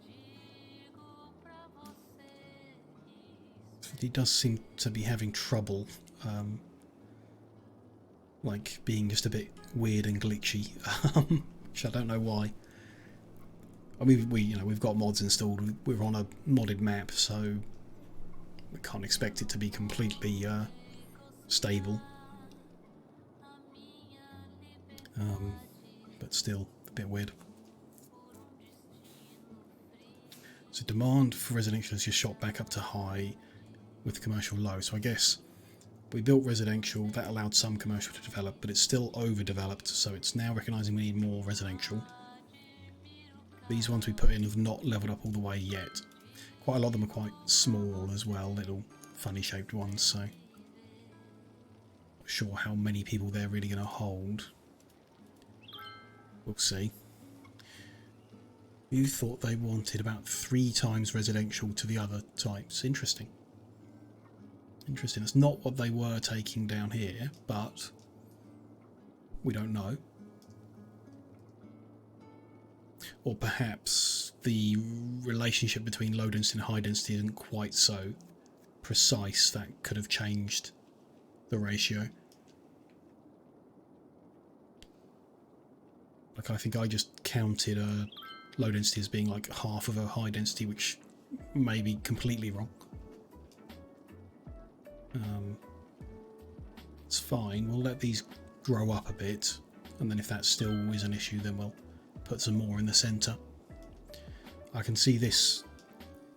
He does seem to be having trouble, like being just a bit weird and glitchy, which I don't know why. I mean, we've got mods installed. We're on a modded map, so we can't expect it to be completely stable. But still a bit weird. So demand for residential is just shot back up to high with commercial low. So I guess we built residential, that allowed some commercial to develop, but it's still overdeveloped, so it's now recognising we need more residential. These ones we put in have not levelled up all the way yet. Quite a lot of them are quite small as well, little funny shaped ones, so not sure how many people they're really going to hold. We'll see. You thought they wanted about 3 times residential to the other types. Interesting. Interesting. That's not what they were taking down here, but we don't know. Or perhaps the relationship between low density and high density isn't quite so precise. That could have changed the ratio. Like, I think I just counted low density as being like half of a high density, which may be completely wrong. It's fine. We'll let these grow up a bit, and then if that still is an issue, then we'll put some more in the centre. I can see this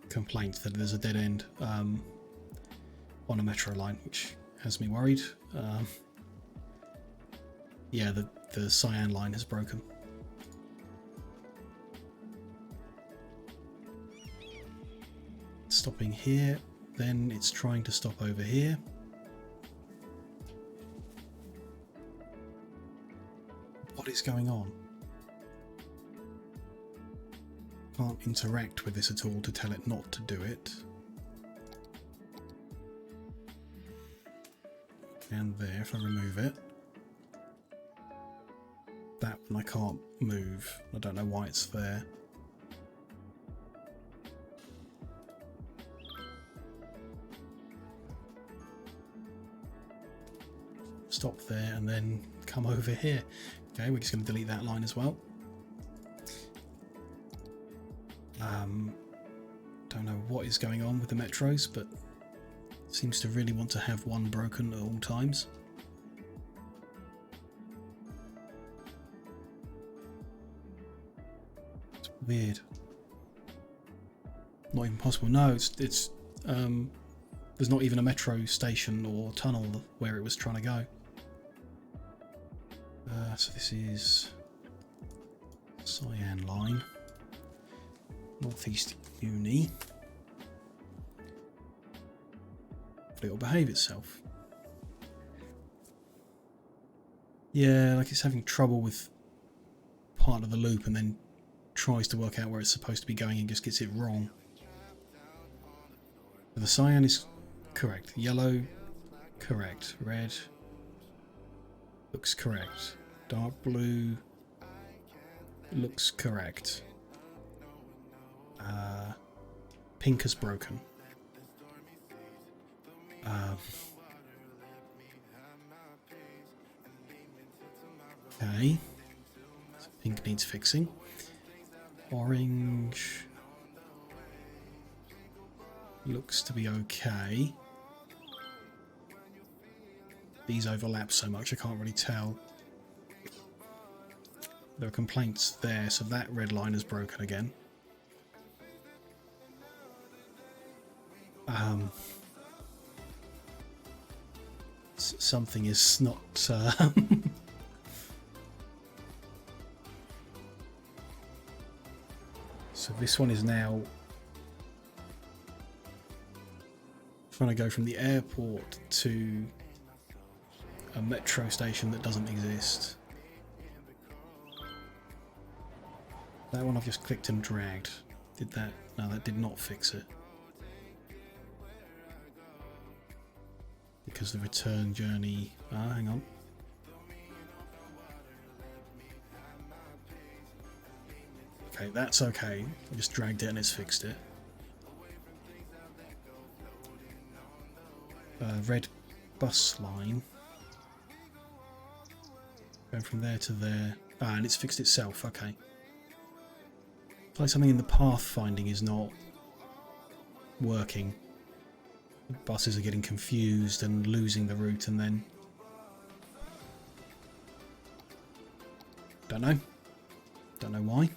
complaint that there's a dead end on a metro line, which has me worried. Yeah, the cyan line has broken. Stopping here, then it's trying to stop over here. What is going on? Can't interact with this at all to tell it not to do it. And there, if I remove it. That one I can't move. I don't know why it's there. Stop there and then come over here. Okay, we're just going to delete that line as well. Don't know what is going on with the metros, but it seems to really want to have one broken at all times. It's weird. Not even possible. No, it's there's not even a metro station or tunnel where it was trying to go. So this is cyan line, Northeast Uni. Hopefully it'll behave itself. Yeah, like it's having trouble with part of the loop and then tries to work out where it's supposed to be going and just gets it wrong. So the cyan is correct. Yellow, correct. Red looks correct. Dark blue looks correct. Pink is broken. Okay. So pink needs fixing. Orange looks to be okay. These overlap so much I can't really tell. There are complaints there, so that red line is broken again. Something is not... So this one is now trying to go from the airport to a metro station that doesn't exist. That one I've just clicked and dragged. Did that? No, that did not fix it. Because the return journey... Ah, hang on. Okay, that's okay. I just dragged it and it's fixed it. Red bus line. Going from there to there. Ah, and it's fixed itself. Okay. It's like something in the pathfinding is not working. The buses are getting confused and losing the route, and then... Don't know. Don't know why.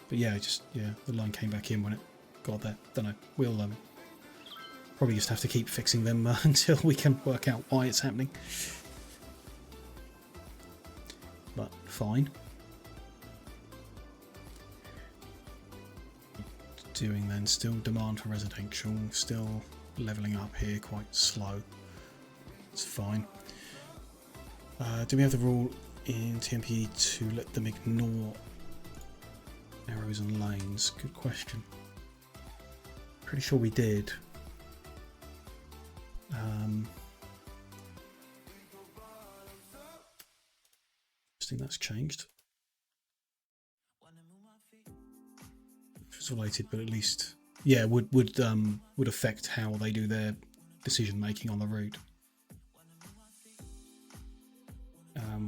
But yeah, the line came back in when it got there. Don't know. We'll probably just have to keep fixing them until we can work out why it's happening. But fine. Doing then, still demand for residential, still levelling up here quite slow. It's fine. Do we have the rule in TMP to let them ignore arrows and lanes? Good question. Pretty sure we did. I think that's changed. It's related, but at least, yeah, would affect how they do their decision making on the route.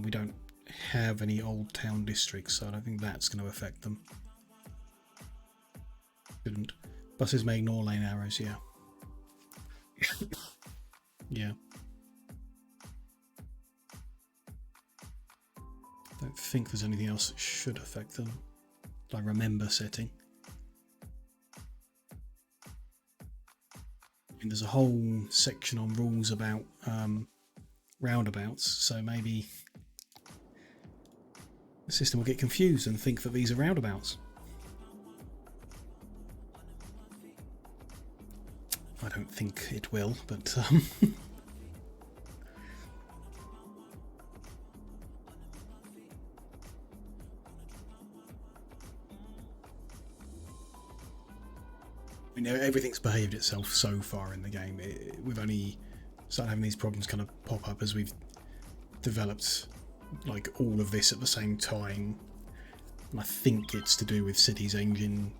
We don't have any old town districts, so I don't think that's going to affect them. Shouldn't. Buses may ignore lane arrows, yeah. Yeah. Don't think there's anything else that should affect them. I remember setting. And there's a whole section on rules about roundabouts, so maybe the system will get confused and think that these are roundabouts. I don't think it will, but I mean, everything's behaved itself so far in the game. We've only started having these problems kind of pop up as we've developed like all of this at the same time. And I think it's to do with City's engine.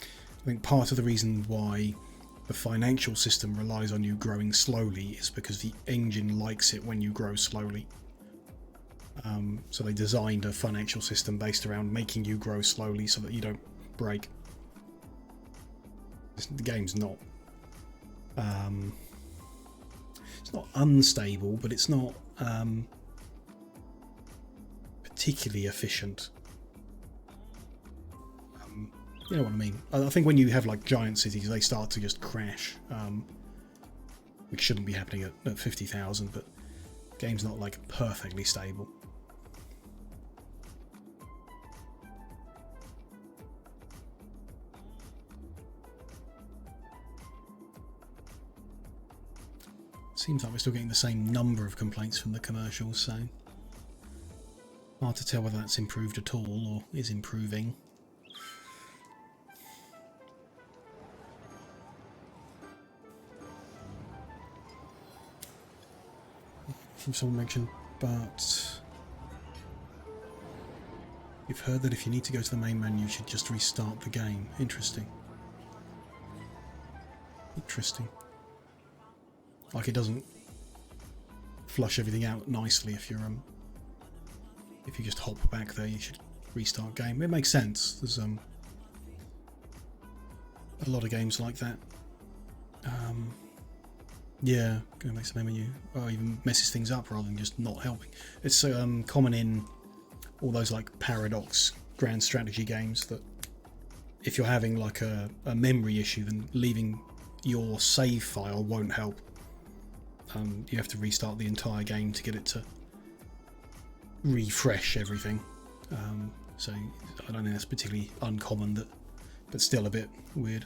I think part of the reason why the financial system relies on you growing slowly is because the engine likes it when you grow slowly. So they designed a financial system based around making you grow slowly so that you don't break. The game's not it's not unstable, but it's not particularly efficient. You know what I mean? I think when you have like giant cities, they start to just crash, which shouldn't be happening at 50,000, but the game's not like perfectly stable. Seems like we're still getting the same number of complaints from the commercials, so hard to tell whether that's improved at all or is improving. Someone mentioned, but you've heard that if you need to go to the main menu, you should just restart the game. Interesting. Interesting. Like it doesn't flush everything out nicely if you're if you just hop back there. You should restart game. It makes sense. There's A lot of games like that. Yeah, going back to the menu, or even messes things up rather than just not helping. It's common in all those like Paradox grand strategy games that if you're having like a memory issue, then leaving your save file won't help. You have to restart the entire game to get it to refresh everything. So I don't think that's particularly uncommon, but still a bit weird.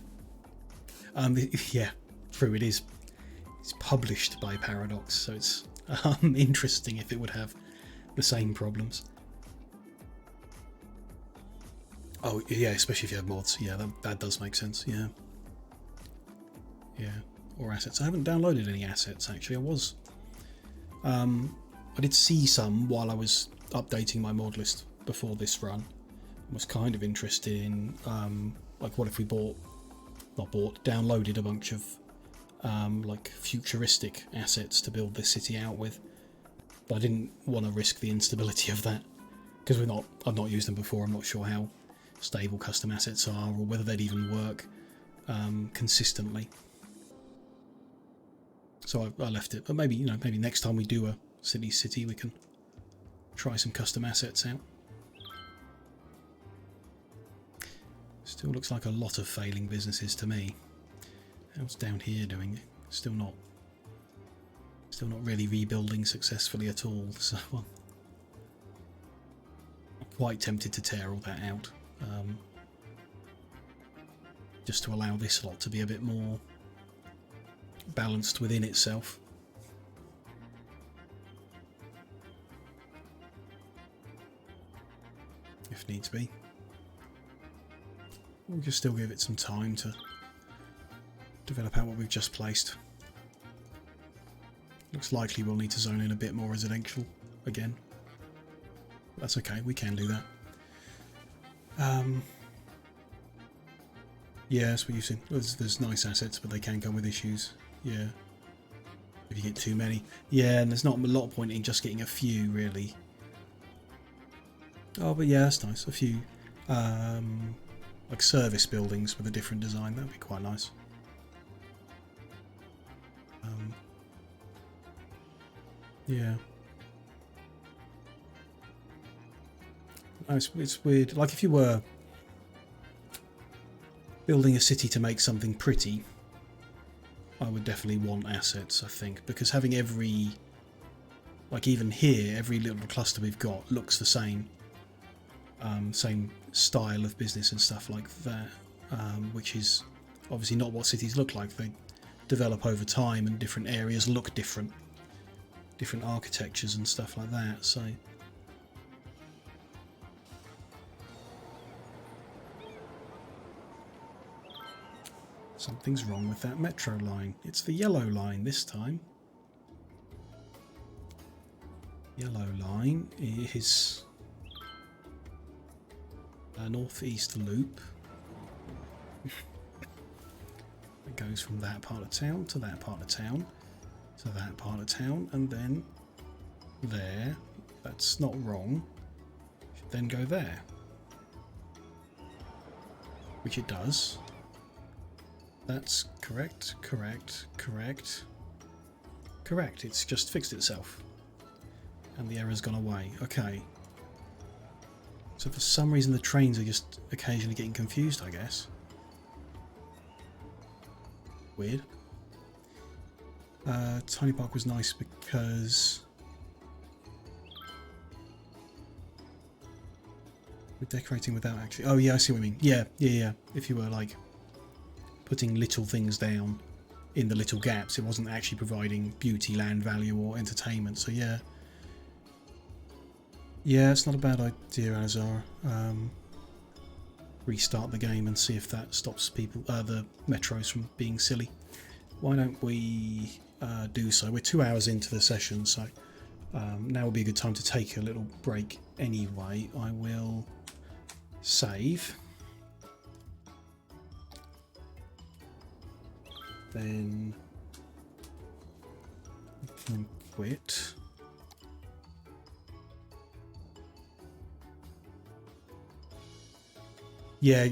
Yeah, true. It's published by Paradox, so it's interesting if it would have the same problems. Oh yeah, especially if you have mods. Yeah, that does make sense. Yeah, or assets. I haven't downloaded any assets actually. I did see some while I was updating my mod list before this run. I was kind of interested in like what if we downloaded a bunch of like futuristic assets to build this city out with, but I didn't want to risk the instability of that because I've not used them before. I'm not sure how stable custom assets are or whether they'd even work consistently. So I left it, but maybe maybe next time we do a city we can try some custom assets out. Still looks like a lot of failing businesses to me. How's down here doing? Still not really rebuilding successfully at all. So I'm quite tempted to tear all that out, just to allow this lot to be a bit more balanced within itself. If needs be. We'll just still give it some time to develop out what we've just placed. Looks likely we'll need to zone in a bit more residential again. That's okay, we can do that. Yeah, that's what you've seen. There's nice assets, but they can come with issues. Yeah. If you get too many. Yeah, and there's not a lot of point in just getting a few, really. Oh, but yeah, that's nice. A few, like service buildings with a different design. That'd be quite nice. Yeah. Oh, it's weird. Like if you were building a city to make something pretty, I would definitely want assets, I think, because having every, like even here, every little cluster we've got looks the same. Same style of business and stuff like that, which is obviously not what cities look like. They develop over time and different areas look different architectures and stuff like that. So something's wrong with that metro line. It's the yellow line this time. Yellow line is a northeast loop. It goes from that part of town to that part of town to that part of town, and then there. That's not wrong. Should then go there, which it does. That's correct, correct, correct, correct. It's just fixed itself, and the error's gone away. Okay. So for some reason the trains are just occasionally getting confused, I guess. Weird. Tiny Park was nice because we're decorating without actually... Oh yeah, I see what you mean. Yeah. If you were like putting little things down in the little gaps, it wasn't actually providing beauty, land value or entertainment. So yeah. Yeah, it's not a bad idea, Azar. Restart the game and see if that stops people, the metros from being silly. Why don't we do so? We're 2 hours into the session, so now would be a good time to take a little break anyway. I will save. Then we can quit. Yeah,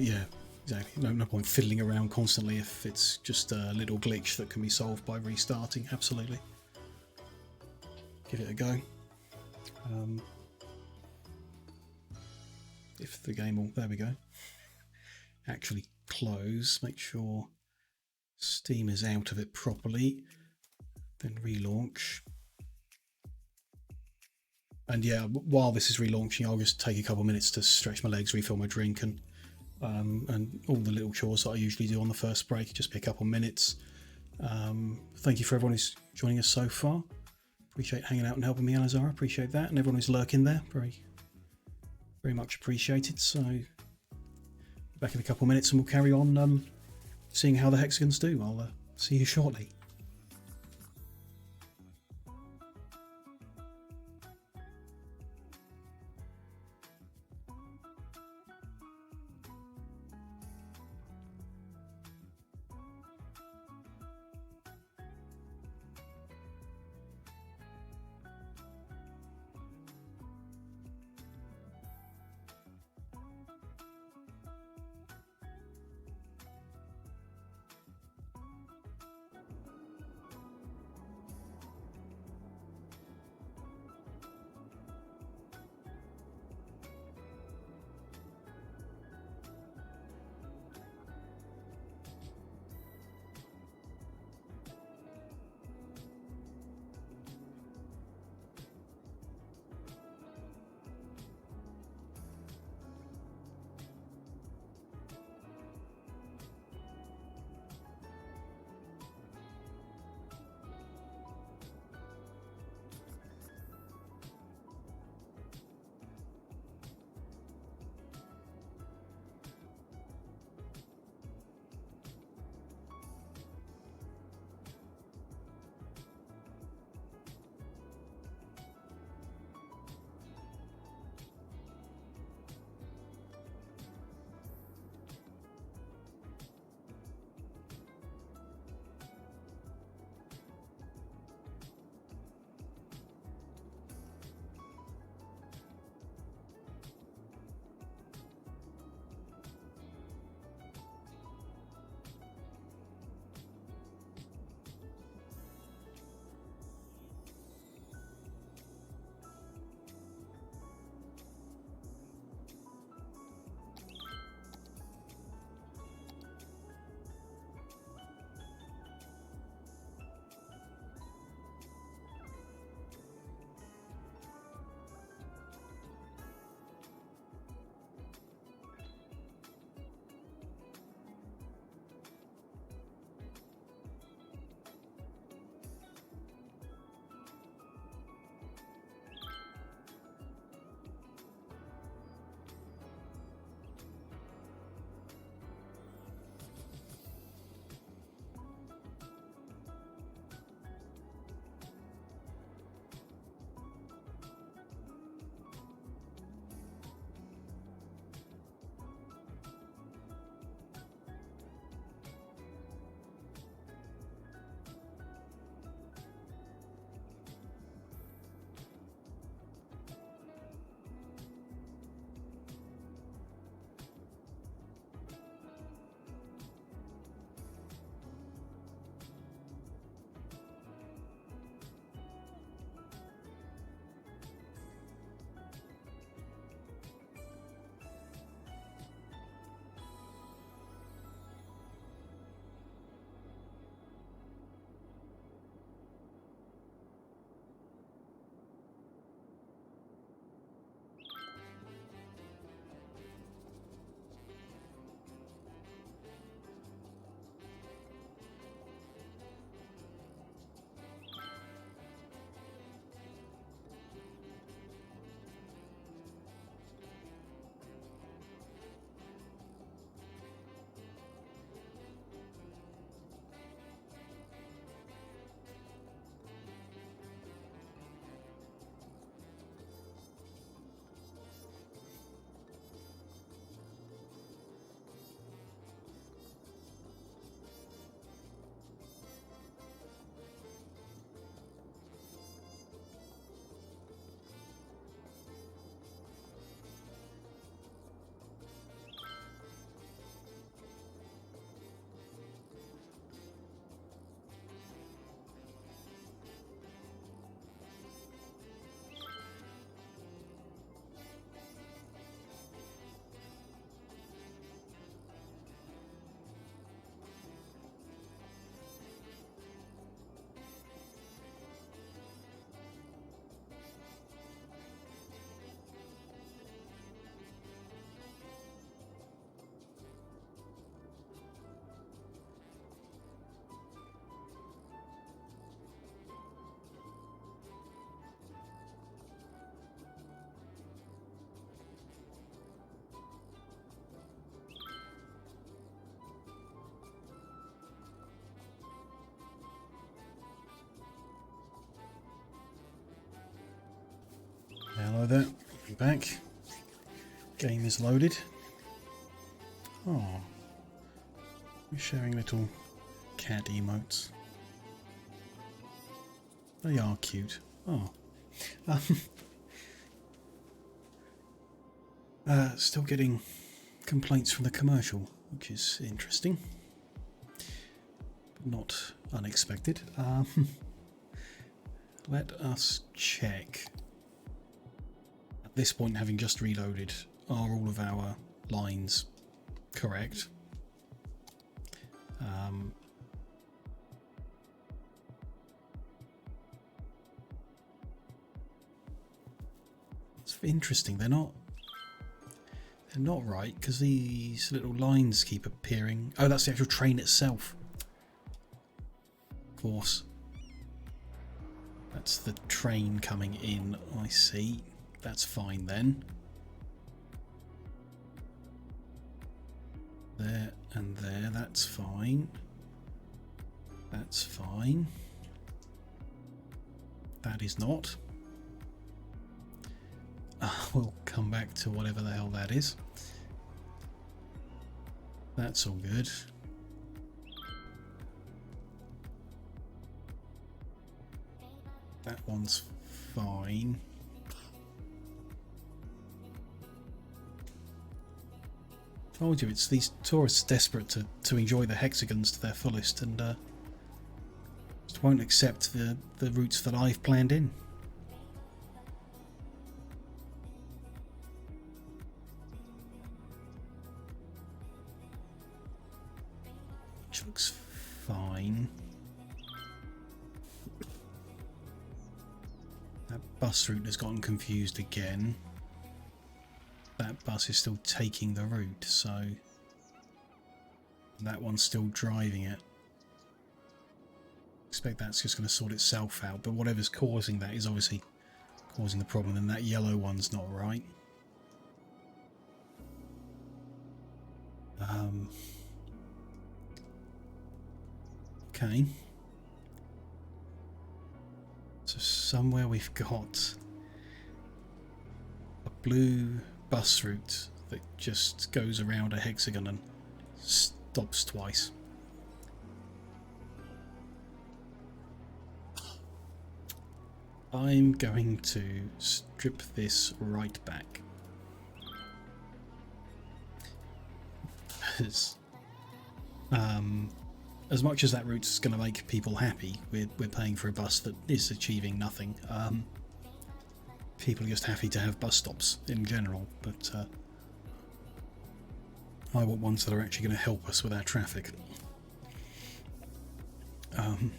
exactly. No point fiddling around constantly if it's just a little glitch that can be solved by restarting. Absolutely. Give it a go. If the game will, there we go. Actually close, make sure Steam is out of it properly, then relaunch. And yeah, while this is relaunching, I'll just take a couple of minutes to stretch my legs, refill my drink, and all the little chores that I usually do on the first break. Just pick up on minutes. Thank you for everyone who's joining us so far. Appreciate hanging out and helping me, Alazara. Appreciate that, and everyone who's lurking there. Very much appreciated. So back in a couple of minutes, and we'll carry on seeing how the hexagons do. I'll see you shortly. Hello there, I'm back. Game is loaded. Oh, we're sharing little cat emotes. They are cute. Oh. Still getting complaints from the commercial, which is interesting. But not unexpected. Let us check. At this point, having just reloaded, are all of our lines correct? It's interesting. They're not right because these little lines keep appearing. Oh, that's the actual train itself. Of course. That's the train coming in, I see. That's fine then. There and there, that's fine. That's fine. That is not. We'll come back to whatever the hell that is. That's all good. That one's fine. Told you, it's these tourists desperate to enjoy the hexagons to their fullest and just won't accept the routes that I've planned in. Which looks fine. That bus route has gotten confused again. That bus is still taking the route, so that one's still driving it. Expect that's just going to sort itself out, but whatever's causing that is obviously causing the problem, and that yellow one's not right. Okay. So somewhere we've got a blue bus route that just goes around a hexagon and stops twice. I'm going to strip this right back. As much as that route's going to make people happy, we're paying for a bus that is achieving nothing. People are just happy to have bus stops in general, but I want ones that are actually going to help us with our traffic. I'm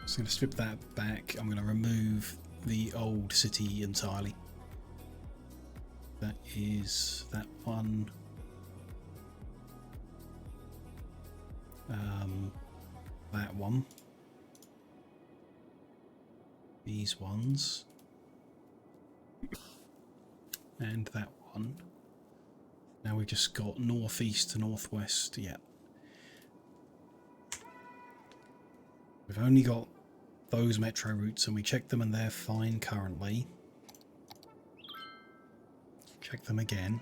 just going to strip that back. I'm going to remove the old city entirely. That is that one. That one. These ones. And that one. Now we've just got northeast to northwest. Yeah. We've only got those metro routes and we checked them and they're fine currently. Check them again.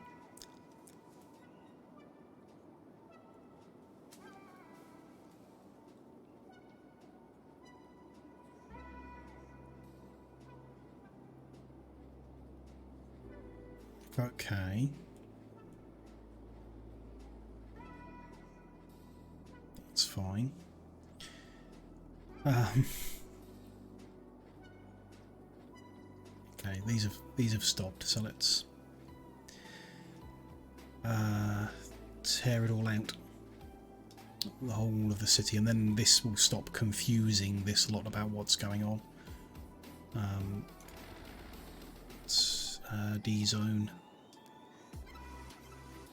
Okay. That's fine. Okay, these have stopped, so let's tear it all out. The whole of the city, and then this will stop confusing this lot about what's going on. D-zone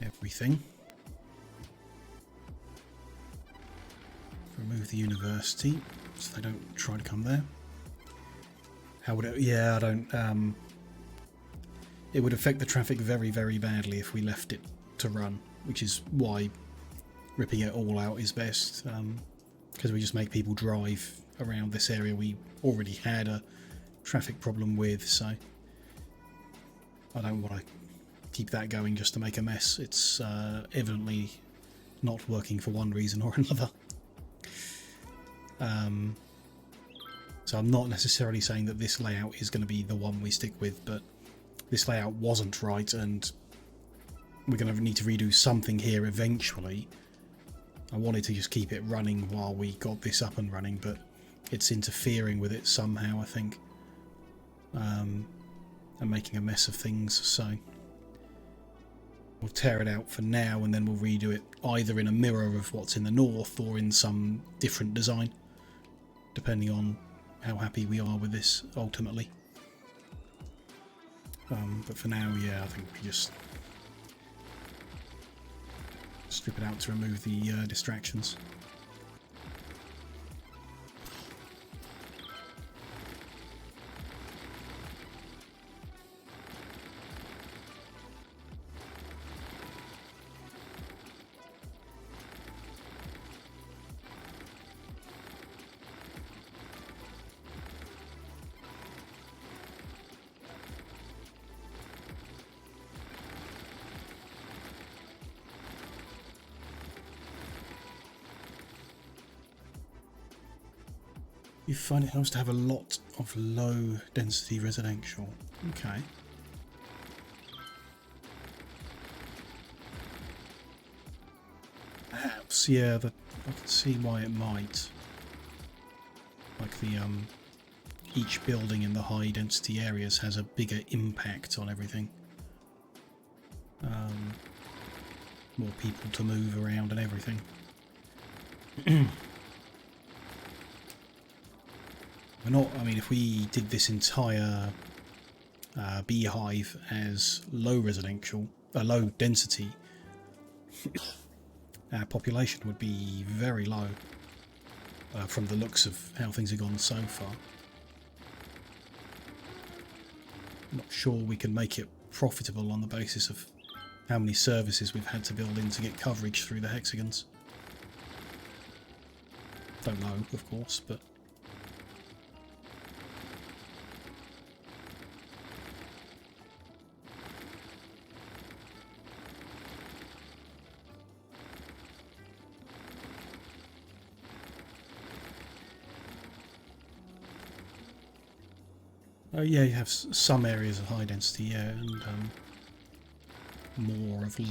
everything. Remove the university so they don't try to come there. How would it? Yeah, I don't. It would affect the traffic very, very badly if we left it to run, which is why ripping it all out is best. Because we just make people drive around this area we already had a traffic problem with. So I don't want to keep that going just to make a mess. It's evidently not working for one reason or another. So I'm not necessarily saying that this layout is going to be the one we stick with, but this layout wasn't right, and we're going to need to redo something here eventually. I wanted to just keep it running while we got this up and running, but it's interfering with it somehow, I think, and making a mess of things. So we'll tear it out for now, and then we'll redo it either in a mirror of what's in the north or in some different design, depending on how happy we are with this ultimately. But for now, yeah, I think we just strip it out to remove the distractions. You find it helps to have a lot of low density residential. Okay. Perhaps, yeah, I can see why it might. Like the each building in the high density areas has a bigger impact on everything. More people to move around and everything. I mean, if we did this entire beehive as low density, our population would be very low from the looks of how things have gone so far. I'm not sure we can make it profitable on the basis of how many services we've had to build in to get coverage through the hexagons. Don't know, of course, but yeah, you have some areas of high density, yeah, and more of low.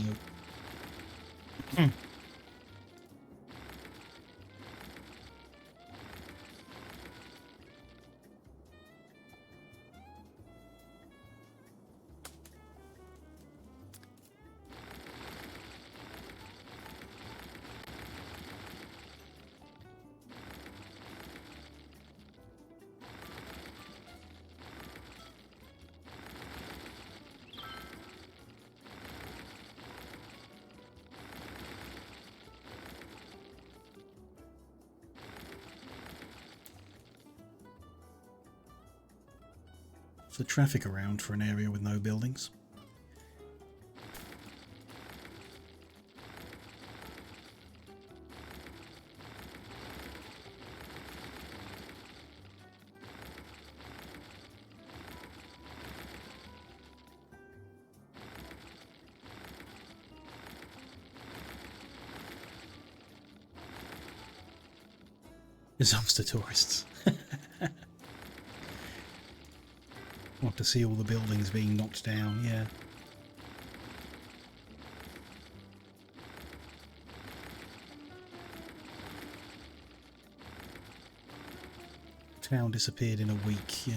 The traffic around for an area with no buildings. Disaster tourists. Want to see all the buildings being knocked down, yeah. Town disappeared in a week, yeah.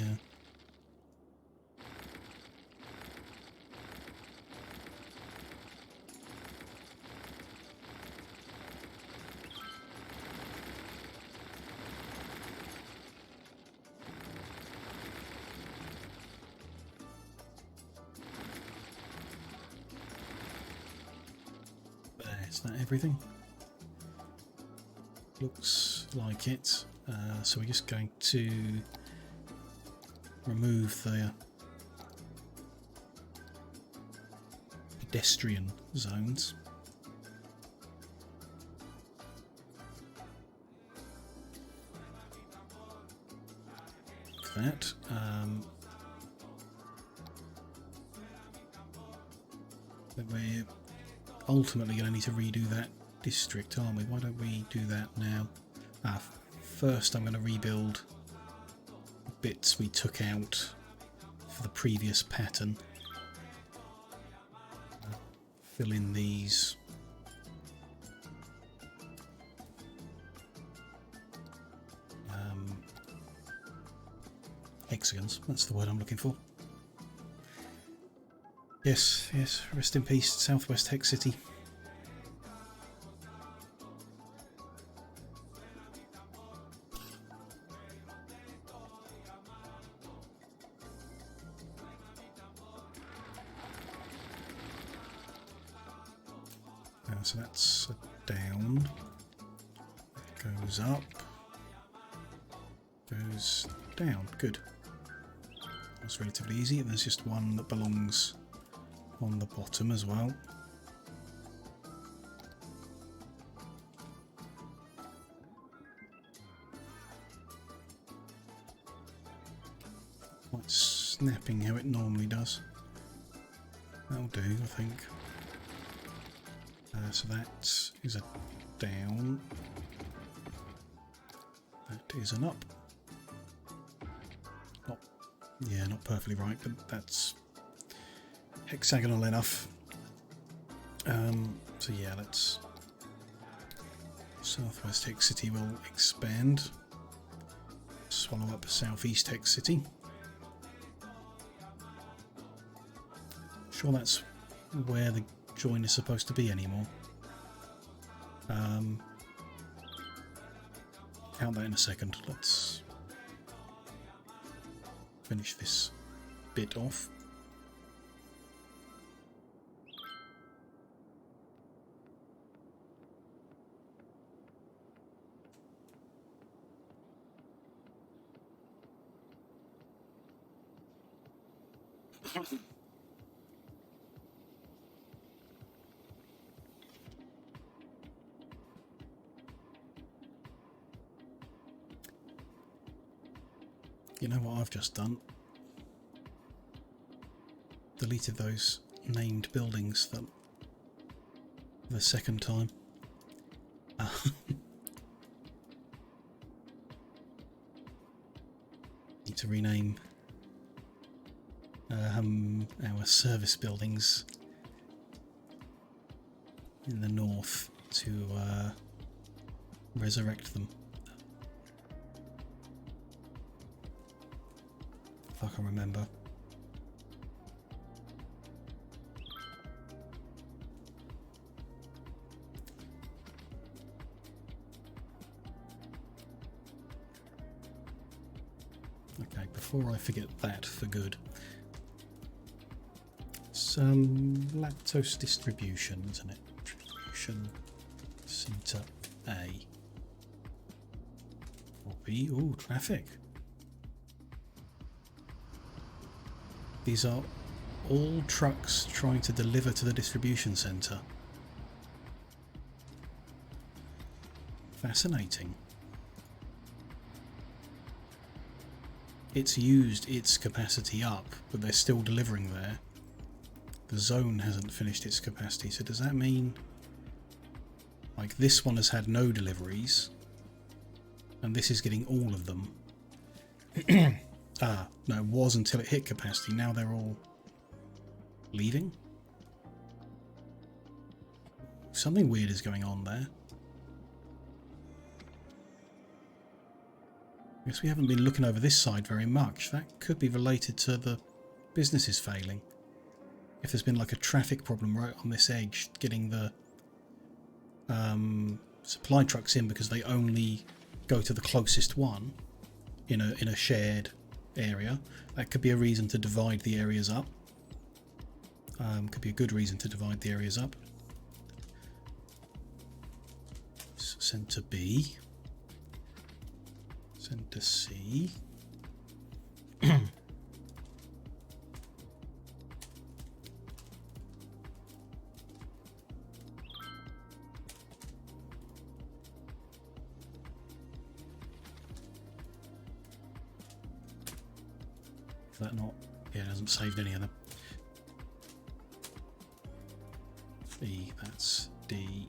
Is that everything? Looks like it. So we're just going to remove the pedestrian zones. Like that. So we're ultimately going to need to redo that district, aren't we? Why don't we do that now? First I'm going to rebuild the bits we took out for the previous pattern. Fill in these. Hexagons, that's the word I'm looking for. Yes, yes, rest in peace, Southwest Hex City. So that's a down, goes up, goes down, good. That's relatively easy, and there's just one that belongs on the bottom as well. Quite snapping how it normally does. That'll do, I think. So that is a down. That is an up. Not perfectly right, but that's hexagonal enough. So yeah, let's... Southwest Hex City will expand. Swallow up Southeast Hex City. Sure that's where the join is supposed to be anymore. Count that in a second. Let's finish this bit off. You know what I've just done? Deleted those named buildings for the second time. Need to rename our service buildings in the north to resurrect them. If I can remember. Okay, before I forget that for good, some lactose distribution, isn't it? Distribution center A or B. Ooh, traffic. These are all trucks trying to deliver to the distribution centre. Fascinating. It's used its capacity up, but they're still delivering there. The zone hasn't finished its capacity, so does that mean... like this one has had no deliveries, and this is getting all of them. No, it was until it hit capacity. Now they're all leaving? Something weird is going on there. I guess we haven't been looking over this side very much. That could be related to the businesses failing. If there's been like a traffic problem right on this edge, getting the supply trucks in because they only go to the closest one in a shared area. That could be a reason to divide the areas up. Could be a good reason to divide the areas up. Centre B. Centre C. Is that not? Yeah, it hasn't saved any of them. E, that's D,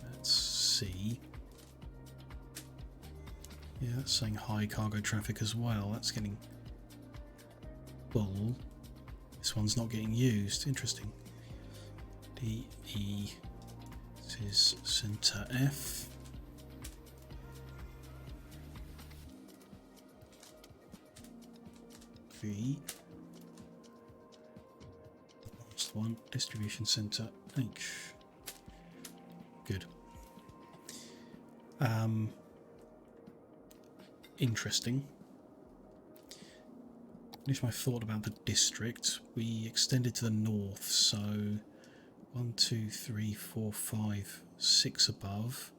that's C. Yeah, that's saying high cargo traffic as well. That's getting full. This one's not getting used. Interesting. D, E, this is centre F. V. Last one, distribution centre H. Good. Interesting. Finish my thought about the district. We extended to the north, so 1, 2, 3, 4, 5, 6 above.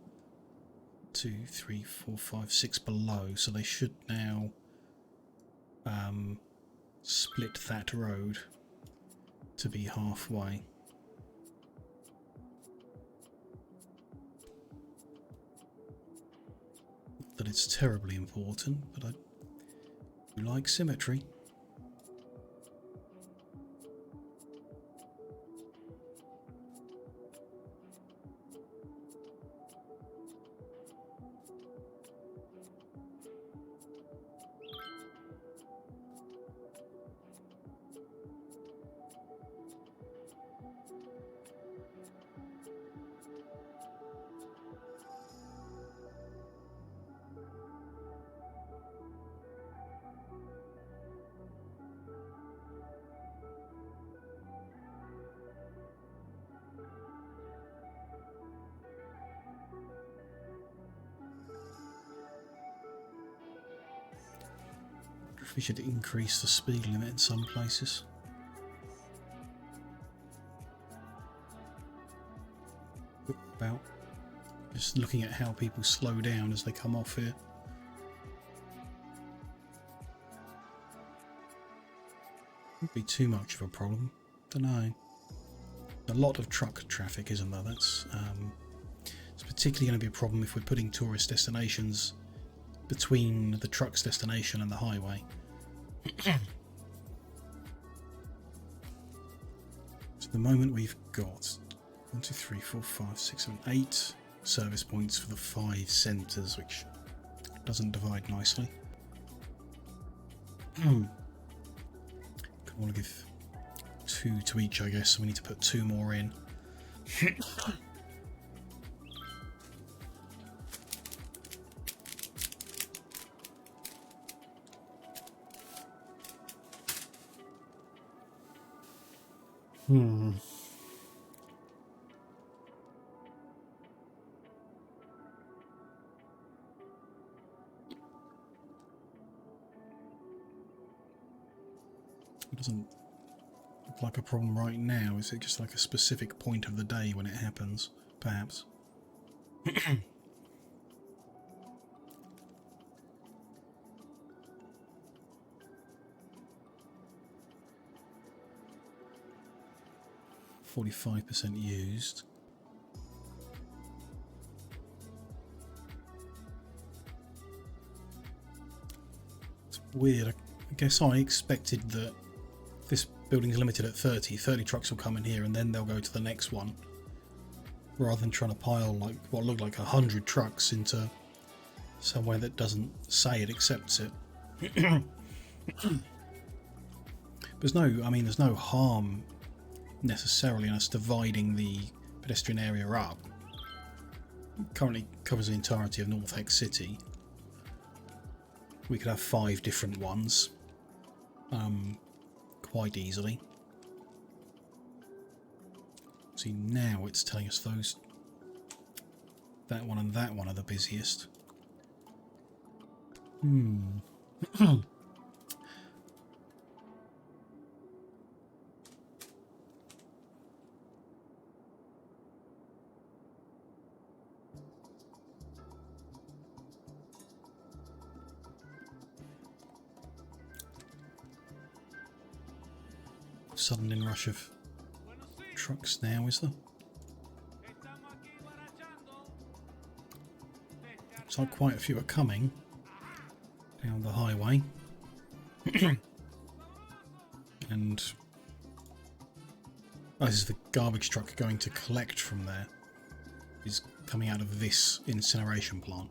2, 3, 4, 5, 6 below. So they should now split that road to be halfway. Not that it's terribly important, but I do like symmetry. We should increase the speed limit in some places. About just looking at how people slow down as they come off here. Wouldn't be too much of a problem. Don't know. A lot of truck traffic, isn't there? That's it's particularly going to be a problem if we're putting tourist destinations between the truck's destination and the highway. So at the moment we've got 1, 2, 3, 4, 5, 6, 7, 8 service points for the 5 centres, which doesn't divide nicely. I want to give 2 to each, I guess, so we need to put 2 more in. It doesn't look like a problem right now. Is it just like a specific point of the day when it happens, perhaps? 45% used. It's weird. I guess I expected that this building's limited at 30. 30 trucks will come in here and then they'll go to the next one, rather than trying to pile like what looked like 100 trucks into somewhere that doesn't say it accepts it. There's no harm necessarily in us dividing the pedestrian area up. It currently covers the entirety of North Hex City. We could have 5 different ones quite easily. See, now it's telling us that one and that one are the busiest. Sudden inrush of trucks now, is there? Looks like quite a few are coming down the highway. And Oh, this is the garbage truck going to collect from there. Is coming out of this incineration plant.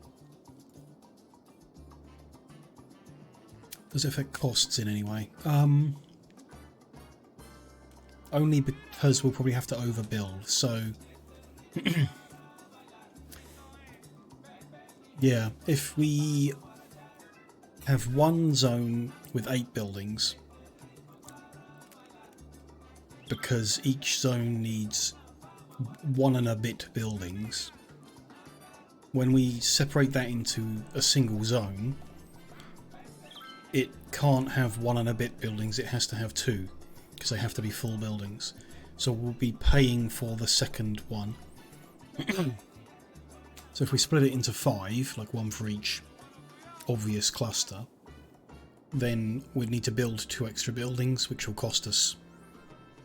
Does it affect costs in any way? Only because we'll probably have to overbuild, so... yeah, if we have one zone with 8 buildings, because each zone needs 1 and a bit buildings, when we separate that into a single zone, it can't have 1 and a bit buildings, it has to have 2, because they have to be full buildings. So we'll be paying for the second one. So if we split it into 5, like 1 for each obvious cluster, then we'd need to build 2 extra buildings, which will cost us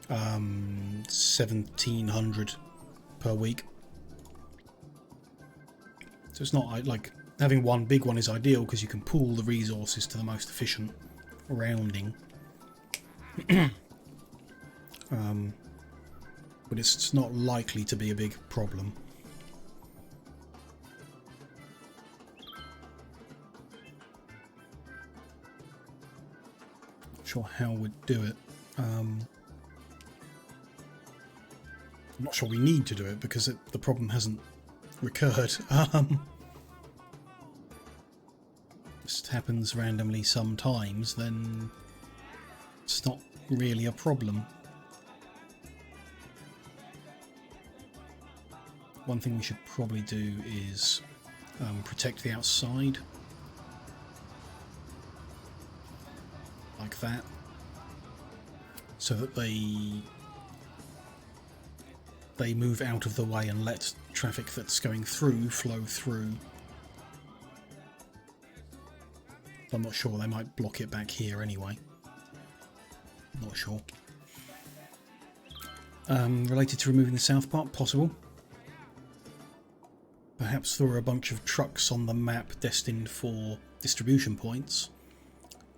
1,700 per week. So it's not like having one big one is ideal because you can pool the resources to the most efficient rounding. But it's not likely to be a big problem. Not sure how we'd do it. I'm not sure we need to do it because the problem hasn't recurred. This happens randomly sometimes, then it's not really a problem. One thing we should probably do is protect the outside. Like that. So that they move out of the way and let traffic that's going through flow through. I'm not sure, they might block it back here anyway. Not sure. Related to removing the south part, possible. Perhaps there were a bunch of trucks on the map destined for distribution points,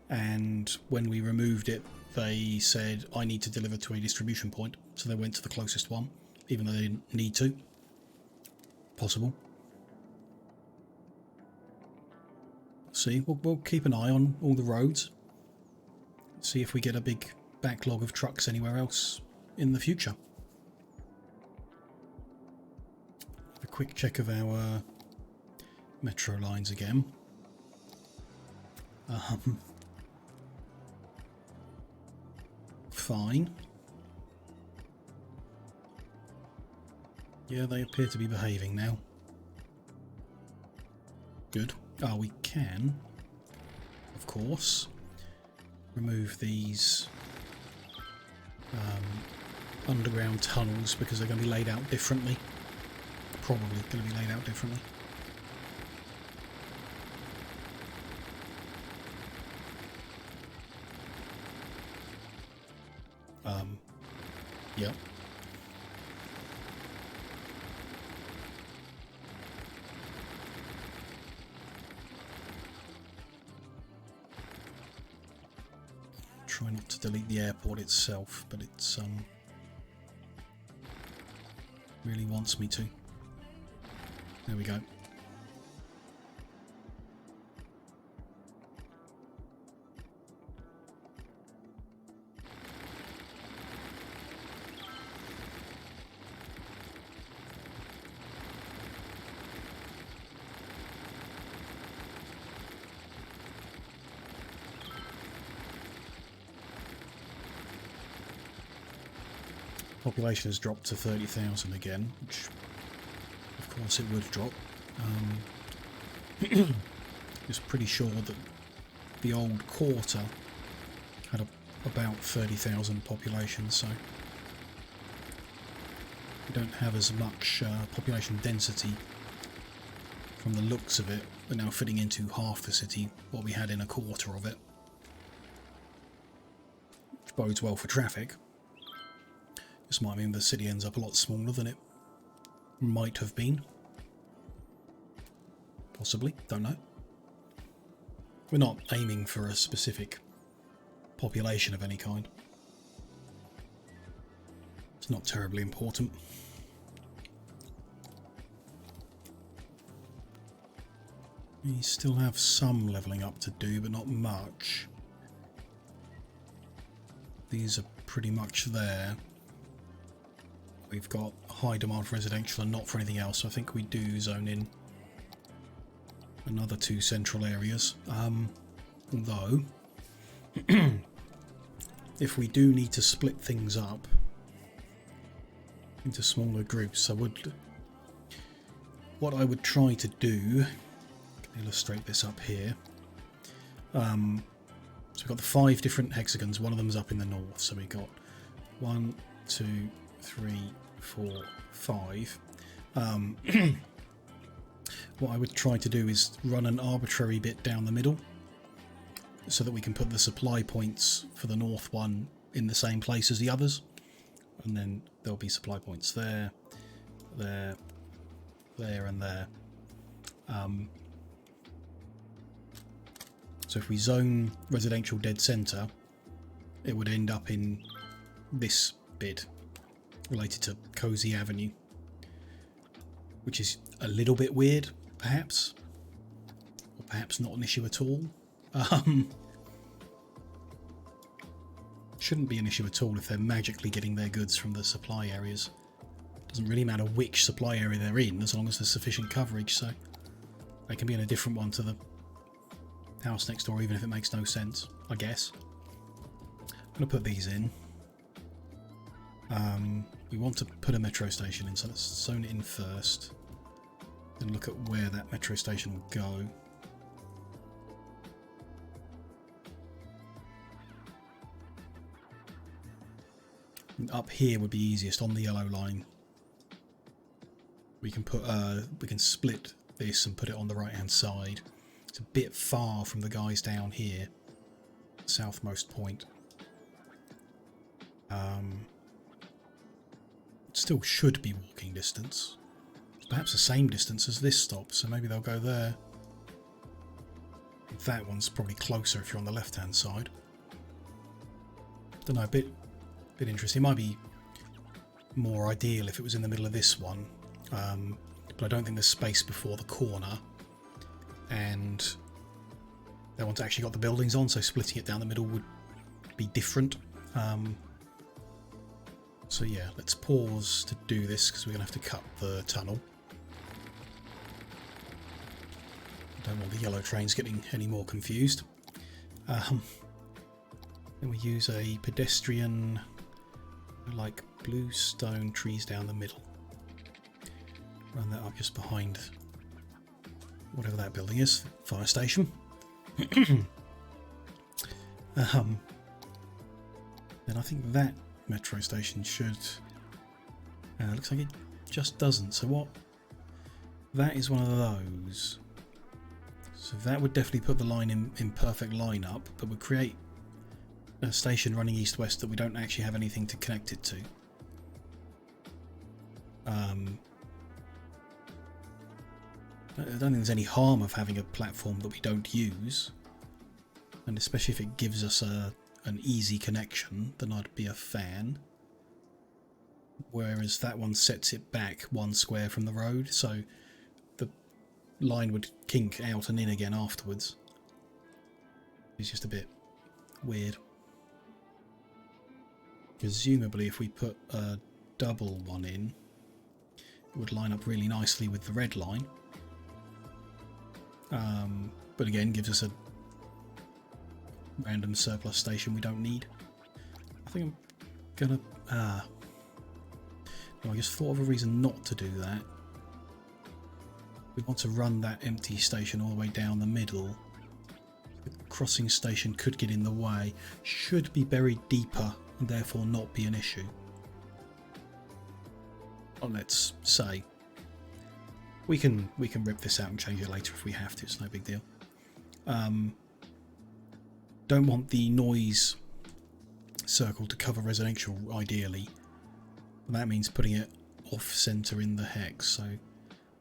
and when we removed it they said I need to deliver to a distribution point, so they went to the closest one even though they didn't need to. Possible. See, we'll keep an eye on all the roads, see if we get a big backlog of trucks anywhere else in the future. A quick check of our metro lines again. Fine. Yeah, they appear to be behaving now. Good. Oh, we can, of course, remove these underground tunnels because they're going to be laid out differently. Probably going to be laid out differently. Yep. Try not to delete the airport itself, but it's really wants me to. There we go. Population has dropped to 30,000 again, which of course it would drop. Just pretty sure that the old quarter had about 30,000 population, so we don't have as much population density from the looks of it. We're now fitting into half the city what we had in a quarter of it, which bodes well for traffic. This might mean the city ends up a lot smaller than it might have been. Possibly, don't know. We're not aiming for a specific population of any kind. It's not terribly important. We still have some levelling up to do, but not much. These are pretty much there. We've got high demand for residential and not for anything else, so I think we do zone in another 2 central areas. Although, if we do need to split things up into smaller groups, what I would try to do, illustrate this up here. So we've got the 5 different hexagons. One of them is up in the north, so we've got 1, 2, 3, 4, 5. What I would try to do is run an arbitrary bit down the middle so that we can put the supply points for the north one in the same place as the others, and then there'll be supply points there, there, there and there. So if we zone residential dead centre, it would end up in this bit related to Cozy Avenue, which is a little bit weird, perhaps, or perhaps not an issue at all. Shouldn't be an issue at all if they're magically getting their goods from the supply areas. Doesn't really matter which supply area they're in, as long as there's sufficient coverage, so they can be in a different one to the house next door, even if it makes no sense, I guess. I'm going to put these in. We want to put a metro station in, so let's zone it in first, then look at where that metro station will go. And up here would be easiest on the yellow line. We can put we can split this and put it on the right hand side. It's a bit far from the guys down here, southmost point. Still should be walking distance. Perhaps the same distance as this stop, so maybe they'll go there. That one's probably closer if you're on the left hand side. Don't know, a bit interesting. It might be more ideal if it was in the middle of this one, but I don't think there's space before the corner, and that one's actually got the buildings on, so splitting it down the middle would be different. So yeah, let's pause to do this because we're going to have to cut the tunnel. I don't want the yellow trains getting any more confused. Then we use a pedestrian, like blue stone trees down the middle. Run that up just behind whatever that building is, fire station. Then I think that metro station should, looks like it just doesn't, so what, that is one of those, so that would definitely put the line in perfect line up, but would create a station running east-west that we don't actually have anything to connect it to. I don't think there's any harm of having a platform that we don't use, and especially if it gives us an easy connection, then I'd be a fan. Whereas that one sets it back 1 square from the road, so the line would kink out and in again afterwards. It's just a bit weird. Presumably if we put a double one in, it would line up really nicely with the red line. But again, gives us a random surplus station we don't need. I think I'm gonna... no, I just thought of a reason not to do that. We want to run that empty station all the way down the middle. The crossing station could get in the way. Should be buried deeper and therefore not be an issue. Well, let's say. We can rip this out and change it later if we have to, it's no big deal. Don't want the noise circle to cover residential ideally. And that means putting it off centre in the hex, so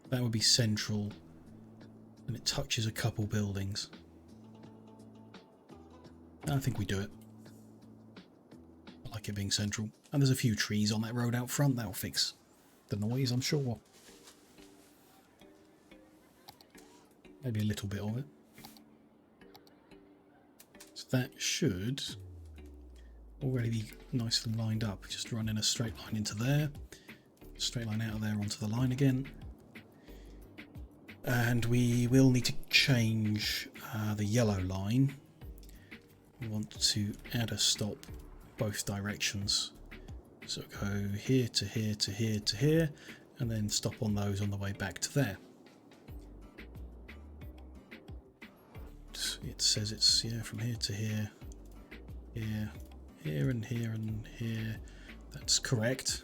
that would be central and it touches a couple buildings. I think we do it. I like it being central. And there's a few trees on that road out front. That'll fix the noise, I'm sure. Maybe a little bit of it. So that should already be nicely lined up. Just running a straight line into there. Straight line out of there onto the line again. And we will need to change the yellow line. We want to add a stop both directions. So go here to here to here to here, and then stop on those on the way back to there. It says it's from here to here, here, here and here and here. That's correct.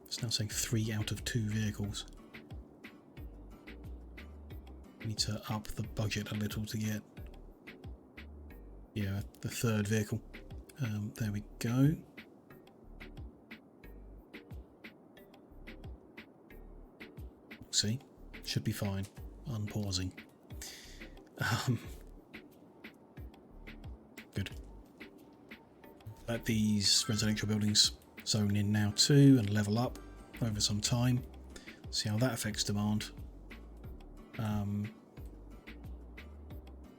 It's now saying 3 out of 2 vehicles. We need to up the budget a little to get the 3rd vehicle. There we go. See, should be fine. Unpausing. Good. Let these residential buildings zone in now too and level up over some time. See how that affects demand.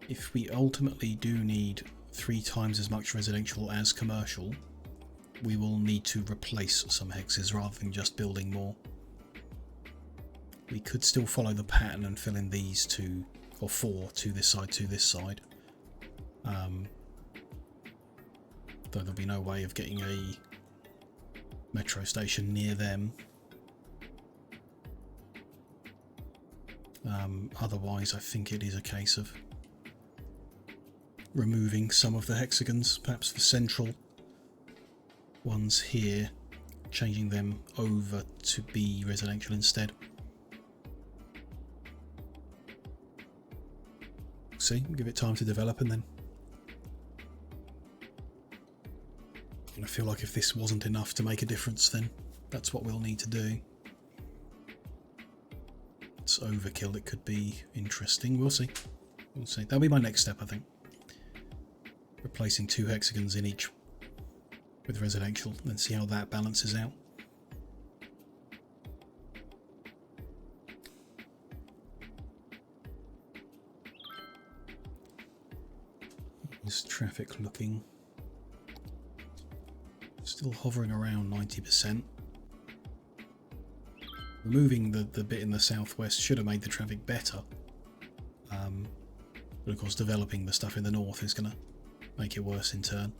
If we ultimately do need 3 times as much residential as commercial, we will need to replace some hexes rather than just building more. We could still follow the pattern and fill in these 2 or 4 to this side, though there'll be no way of getting a metro station near them. Otherwise I think it is a case of removing some of the hexagons, perhaps the central ones here, changing them over to be residential instead. See, we'll give it time to develop, and then I feel like if this wasn't enough to make a difference, then that's what we'll need to do. It's overkill. It could be interesting. We'll see. We'll see. That'll be my next step, I think. Replacing 2 hexagons in each with residential, and see how that balances out. Is traffic looking? Still hovering around 90%. Removing the bit in the southwest should have made the traffic better. But of course developing the stuff in the north is going to make it worse in turn.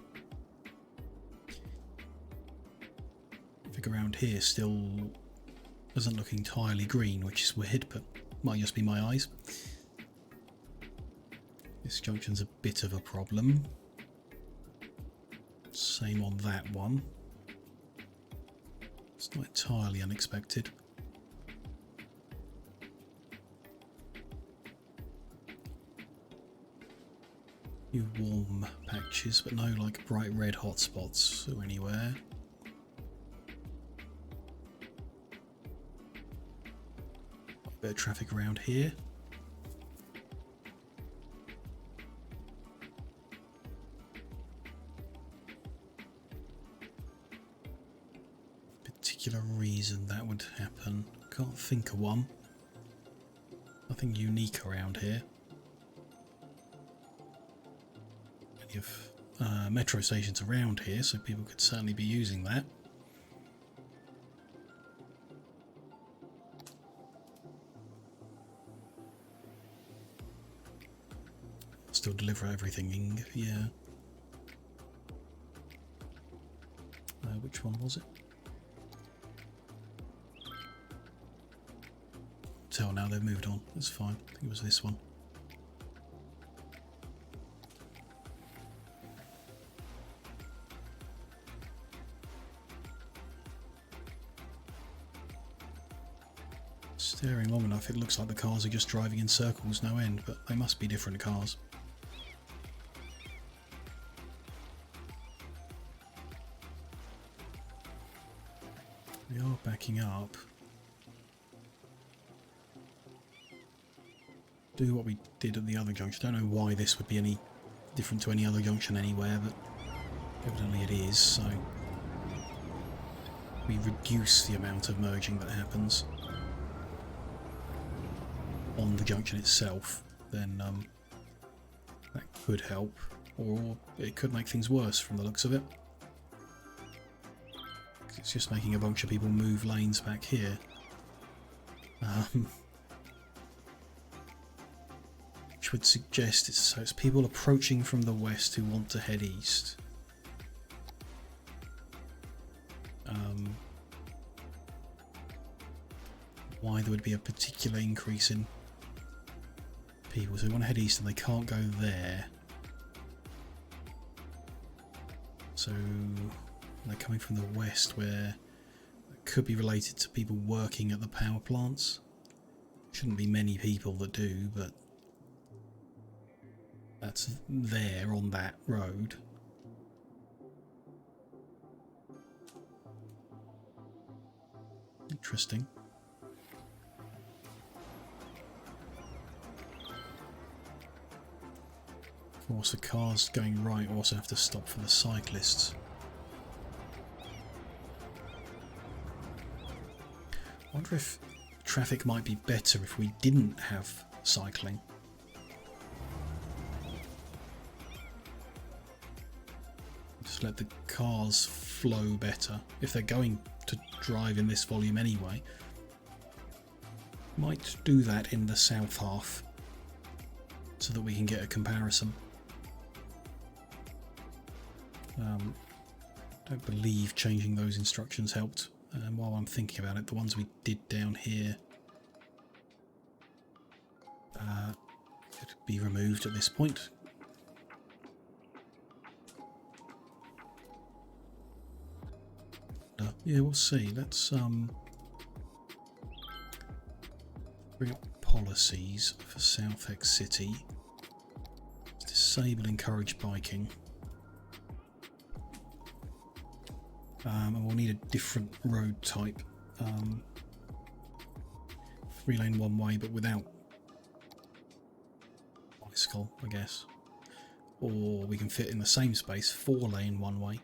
Figure around here still doesn't look entirely green, which is weird, but might just be my eyes. This junction's a bit of a problem. Same on that one. It's not entirely unexpected. Few warm patches, but no like bright red hotspots or anywhere. A bit of traffic around here. Particular reason that would happen. Can't think of one. Nothing unique around here. Plenty of metro stations around here, so people could certainly be using that. Still deliver everything, yeah. Which one was it? Tell now they've moved on. That's fine. I think it was this one. Staring long enough, it looks like the cars are just driving in circles, no end, but they must be different cars. They are backing up. Do what we did at the other junction. Don't know why this would be any different to any other junction anywhere, but Evidently it is, so we reduce the amount of merging that happens on the junction itself, then that could help, or it could make things worse from the looks of it. It's just making a bunch of people move lanes back here. Which would suggest it's people approaching from the west who want to head east. Why there would be a particular increase in people. So they want to head east and they can't go there. So they're coming from the west, where it could be related to people working at the power plants. Shouldn't be many people that do, but that's there on that road. Interesting. Of course, the cars going right also have to stop for the cyclists. I wonder if traffic might be better if we didn't have cycling. Just let the cars flow better. If they're going to drive in this volume anyway, might do that in the south half so that we can get a comparison. Don't believe changing those instructions helped. And while I'm thinking about it, the ones we did down here could be removed at this point. Yeah, we'll see. Let's bring up policies for South Hex City. Disable encourage biking. And we'll need a different road type. 3-lane one way, but without bicycle, I guess. Or we can fit in the same space 4-lane one way.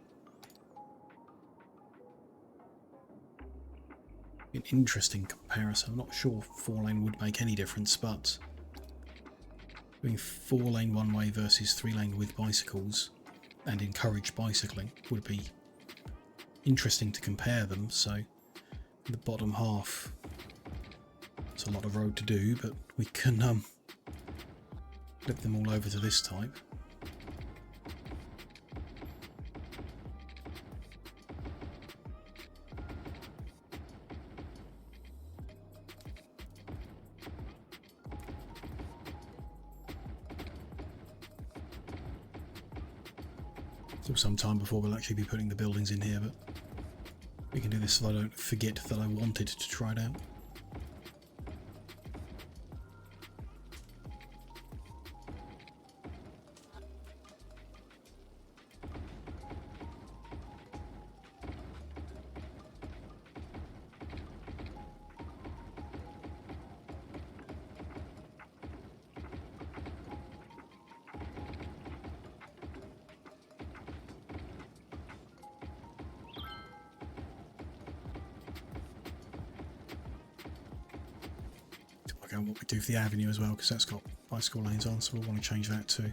An interesting comparison. I'm not sure 4-lane would make any difference, but doing 4-lane one way versus 3-lane with bicycles and encourage bicycling would be interesting to compare them. So in the bottom half, it's a lot of road to do, but we can flip them all over to this type. Still some time before we'll actually be putting the buildings in here, but we can do this so I don't forget that I wanted to try it out. And what we do for the avenue as well, because that's got bicycle lanes on, so we'll want to change that too.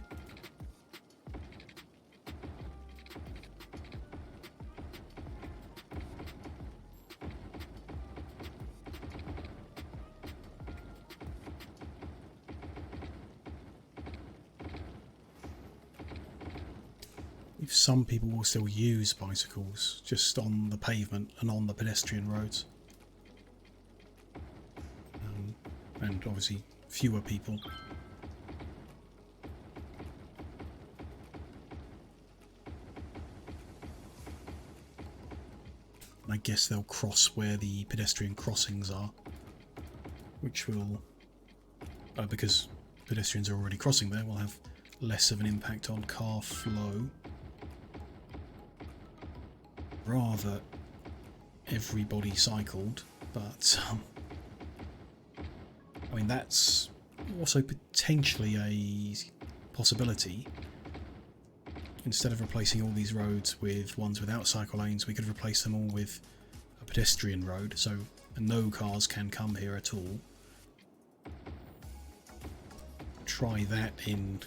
If some people will still use bicycles just on the pavement and on the pedestrian roads. And obviously fewer people. And I guess they'll cross where the pedestrian crossings are, which will, because pedestrians are already crossing there, will have less of an impact on car flow. Rather, everybody cycled, but I mean, that's also potentially a possibility. instead of replacing all these roads with ones without cycle lanes, we could replace them all with a pedestrian road, so no cars can come here at all. Try that in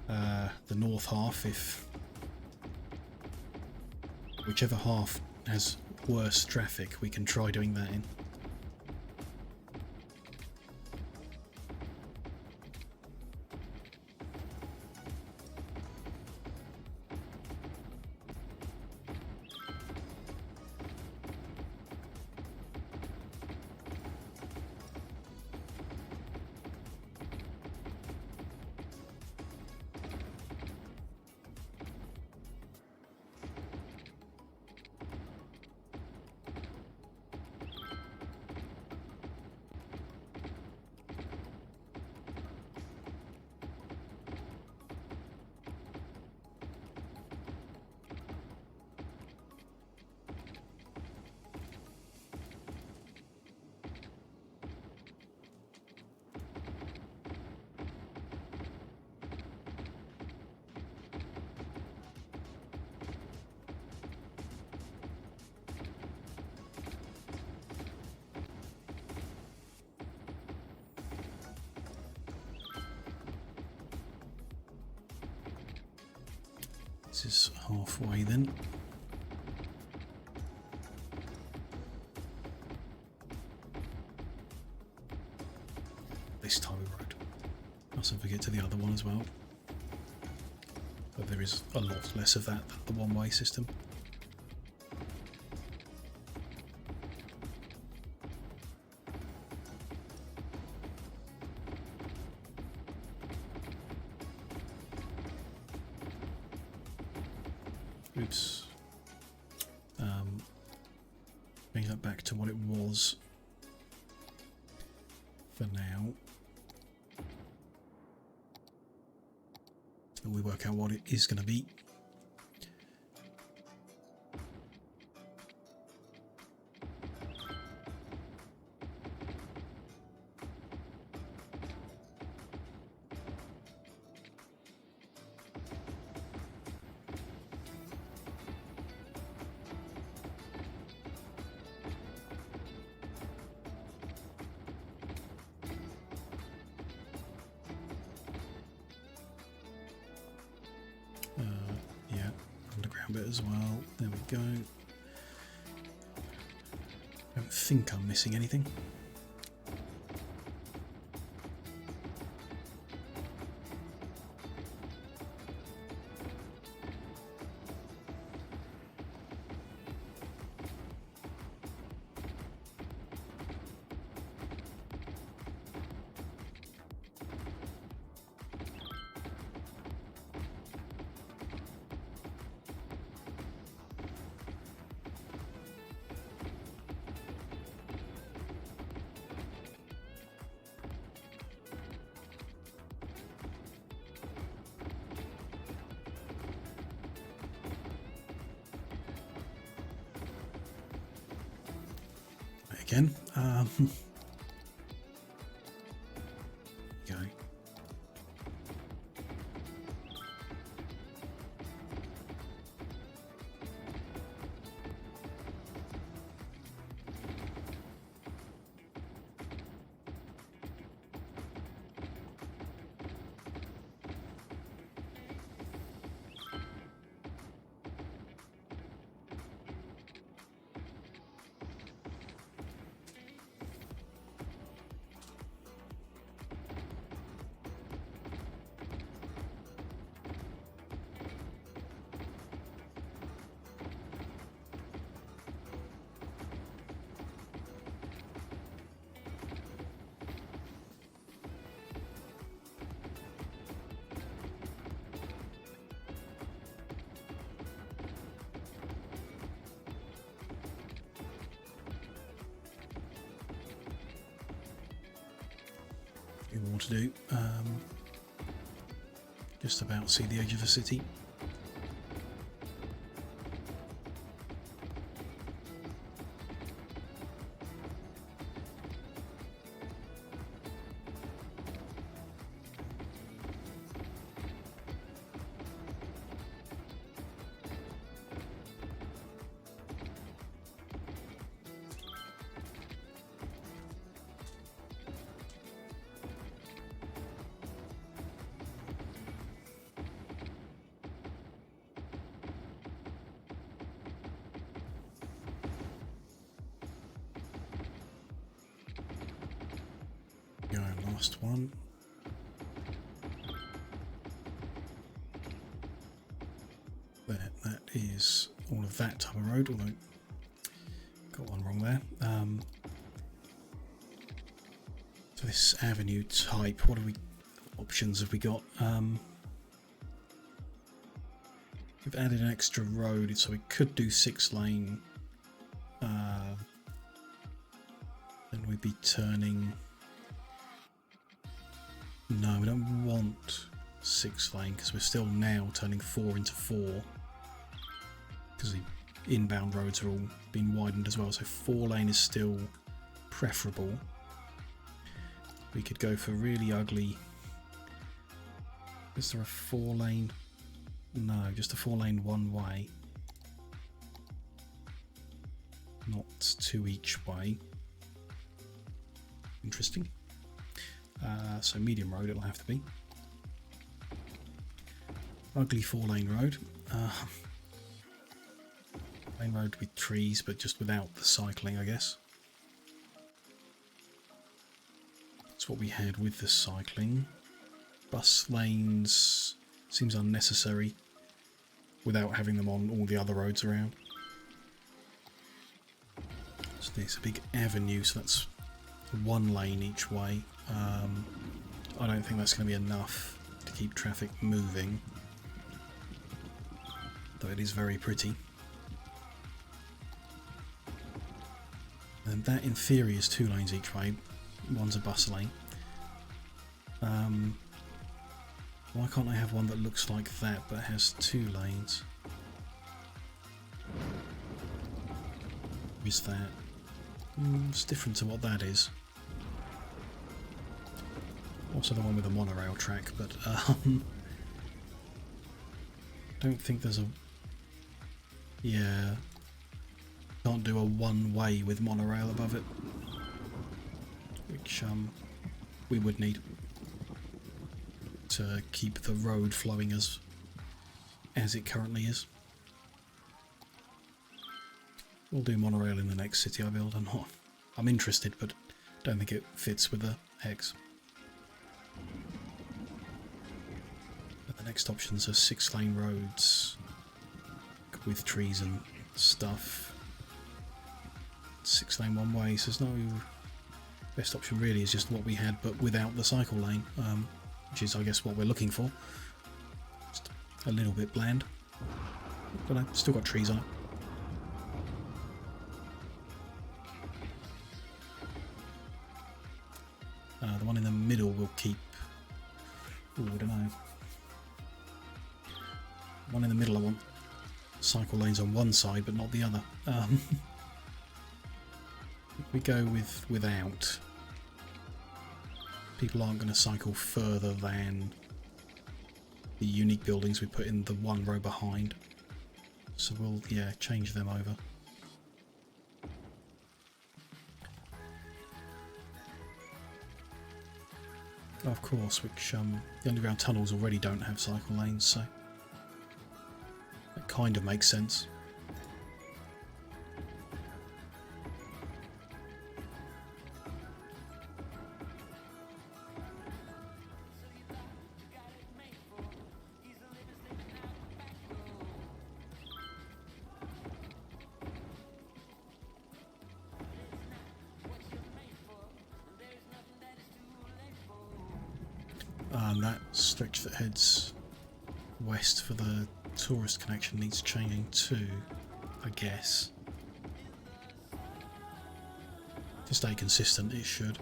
the north half, if whichever half has worse traffic, we can try doing that in. This is halfway then. This type of road. Mustn't forget to the other one as well. But there is a lot less of that than the one-way system. Oops. Bring that back to what it was for now. So we work out what it is going to be. Yeah, underground bit as well. There we go. I don't think I'm missing anything. Again, go. We want to do just about see the edge of the city. last one. There, that is all of that type of road, although got one wrong there. So this avenue type, what options have we got? We've added an extra road, so we could do 6-lane. Then we'd be turning. No, we don't want 6-lane because we're still now turning 4 into 4 because the inbound roads are all being widened as well. So 4-lane is still preferable. We could go for really ugly. Is there a 4-lane? No, just a 4-lane one way. Not 2 each way. Interesting. So medium road it'll have to be. Ugly 4-lane road. Lane road with trees, but just without the cycling, I guess. That's what we had with the cycling. Bus lanes seems unnecessary without having them on all the other roads around. So there's a big avenue, so that's 1 lane each way. I don't think that's going to be enough to keep traffic moving, though it is very pretty. And that in theory is 2 lanes each way. One's a bus lane. Why can't I have one that looks like that but has 2 lanes? Is that? It's different to what that is. Also the one with the monorail track, but don't think there's a... Yeah. Can't do a one-way with monorail above it. Which we would need to keep the road flowing as it currently is. We'll do monorail in the next city I build. I'm interested, but don't think it fits with the hex. But the next options are 6-lane roads with trees and stuff. 6-lane one way, so there's no best option really, is just what we had but without the cycle lane, which is I guess what we're looking for. Just a little bit bland, but I've still got trees on it. The one in the middle will keep... Ooh, I don't know. One in the middle I want cycle lanes on one side but not the other. If we go with without, people aren't going to cycle further than the unique buildings we put in the one row behind. So we'll, yeah, change them over. Of course, which the underground tunnels already don't have cycle lanes, so that kind of makes sense. That stretch that heads west for the tourist connection needs changing too, I guess. To stay consistent, it should.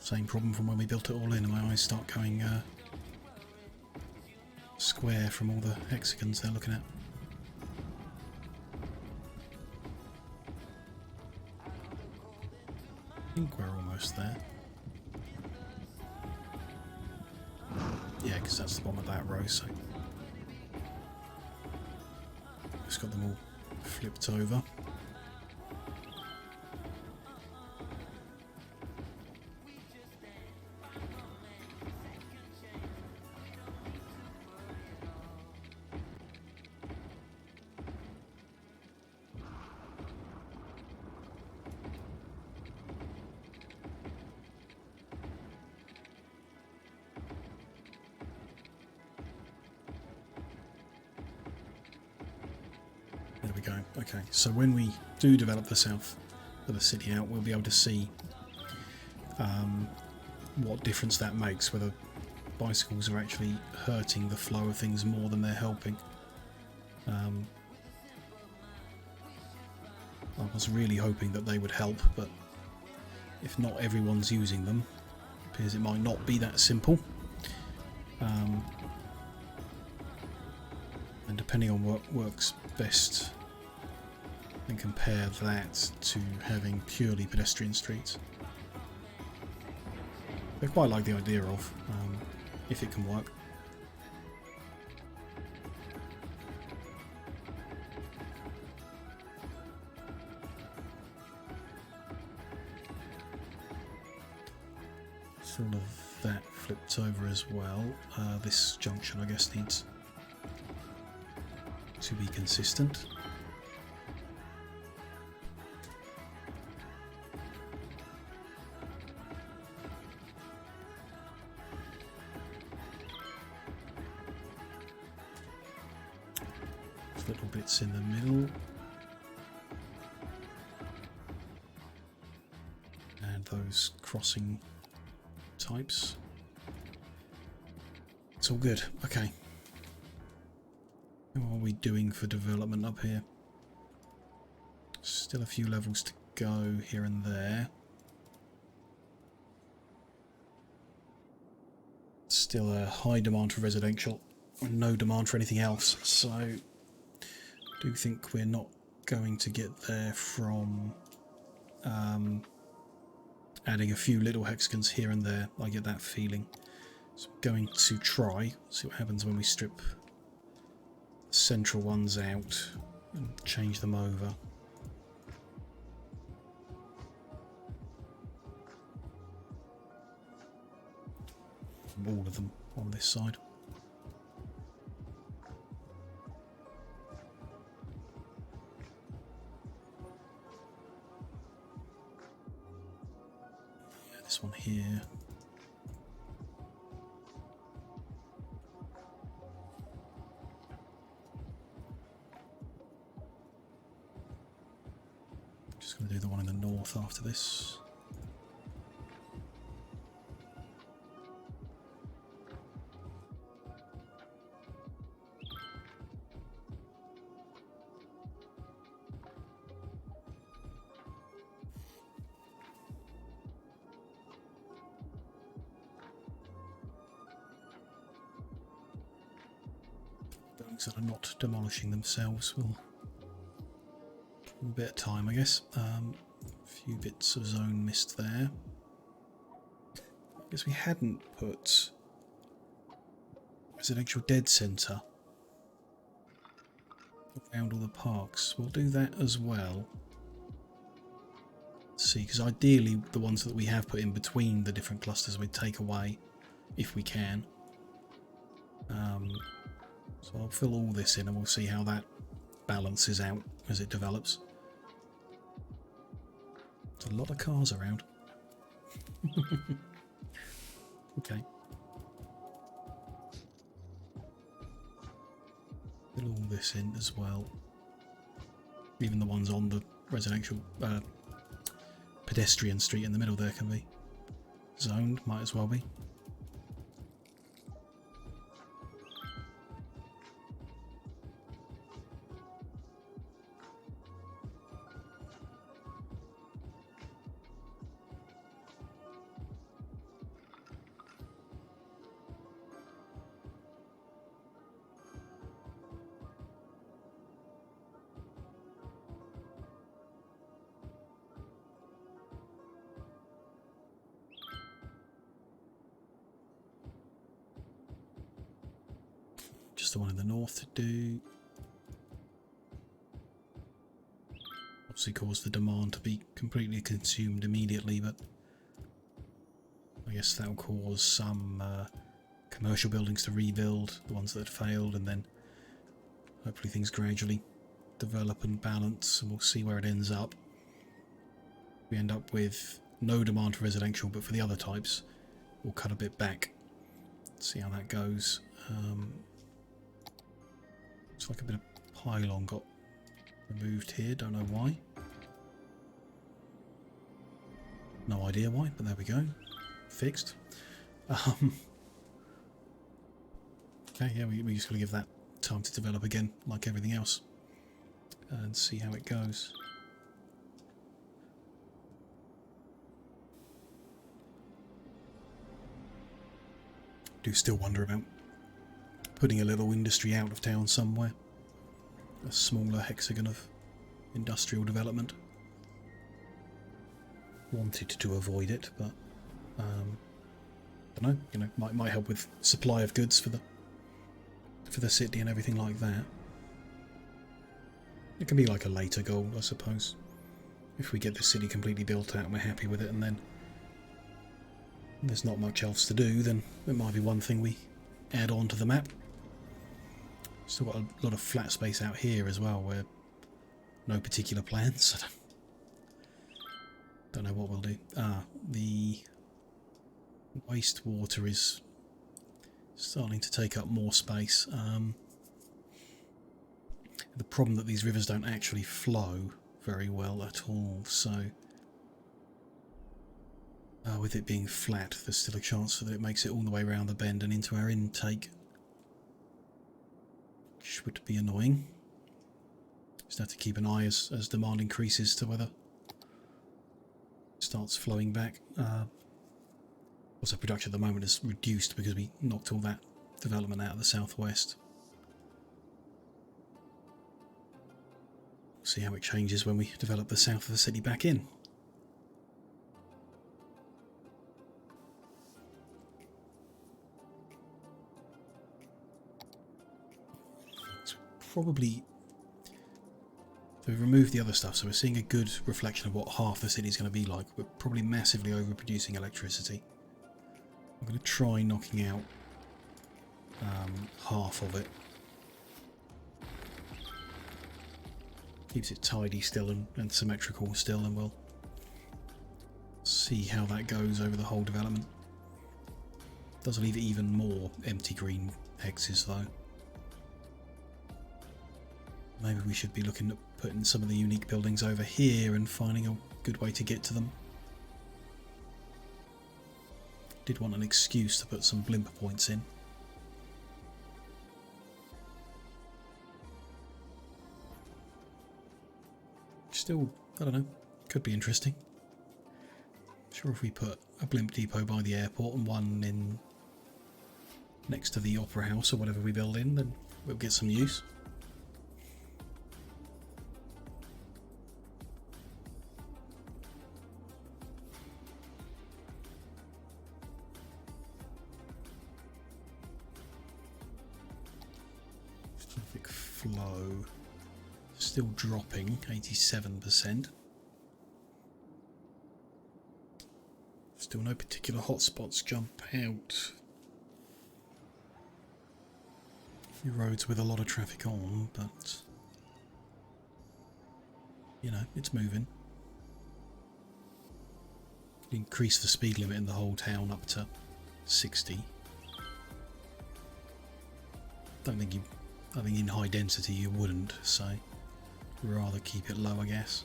Same problem from when we built it all in, and my eyes start going square from all the hexagons they're looking at. think we're almost there. Yeah, because that's the bottom of that row, so just got them all flipped over. There we go. Okay, so when we do develop the south of the city out, we'll be able to see what difference that makes, whether bicycles are actually hurting the flow of things more than they're helping. I was really hoping that they would help, but if not everyone's using them, it appears it might not be that simple. And depending on what works best, and compare that to having purely pedestrian streets. I quite like the idea of, if it can work. Sort of that flipped over as well. This junction, I guess, needs to be consistent. Little bits in the middle, and those crossing types. It's all good. Okay, how are we doing for development up here? Still a few levels to go here and there. Still a high demand for residential and no demand for anything else, so I do think we're not going to get there from adding a few little hexagons here and there. I get that feeling. So I'm going to try, see what happens when we strip the central ones out and change them over. All of them on this side. This one here. Just going to do the one in the north after this. That are not demolishing themselves will a bit of time, I guess. A few bits of zone missed there. I guess we hadn't put residential dead centre around all the parks. We'll do that as well. Let's see, because ideally the ones that we have put in between the different clusters we'd take away if we can. So I'll fill all this in and we'll see how that balances out as it develops. There's a lot of cars around. Okay. Fill all this in as well. Even the ones on the residential pedestrian street in the middle there can be zoned, might as well be. What's the one in the north to do? Obviously cause the demand to be completely consumed immediately, but I guess that'll cause some commercial buildings to rebuild, the ones that had failed, and then hopefully things gradually develop and balance, and we'll see where it ends up. We end up with no demand for residential, but for the other types we'll cut a bit back. See how that goes. Looks like a bit of pylon got removed here, don't know why. No idea why, but there we go. Fixed. Okay, yeah, we just got to give that time to develop again, like everything else, and see how it goes. Do still wonder about putting a little industry out of town somewhere, a smaller hexagon of industrial development. Wanted to avoid it, but I don't know. Might help with supply of goods for the city and everything like that. It can be like a later goal, I suppose. If we get the city completely built out and we're happy with it, and then there's not much else to do, then it might be one thing we add on to the map. Still got a lot of flat space out here as well, where no particular plans. Don't know what we'll do. The wastewater is starting to take up more space. The problem that these rivers don't actually flow very well at all, so with it being flat, there's still a chance that it makes it all the way around the bend and into our intake, which would be annoying. Just have to keep an eye as demand increases to whether it starts flowing back. Also, production at the moment is reduced because we knocked all that development out of the southwest. See how it changes when we develop the south of the city back in. Probably, so we've removed the other stuff, so we're seeing a good reflection of what half the city is going to be like. We're probably massively overproducing electricity. I'm going to try knocking out half of it. Keeps it tidy still and symmetrical still, and we'll see how that goes over the whole development. Does leave even more empty green hexes though. Maybe we should be looking at putting some of the unique buildings over here and finding a good way to get to them. Did want an excuse to put some blimp points in. Still, I don't know, could be interesting. Sure, if we put a blimp depot by the airport and one in next to the opera house or whatever we build in, then we'll get some use. Traffic flow still dropping, 87%. Still no particular hotspots jump out. A few roads with a lot of traffic on, but you know, it's moving. Increase the speed limit in the whole town up to 60. I think in high density you wouldn't, so rather keep it low, I guess.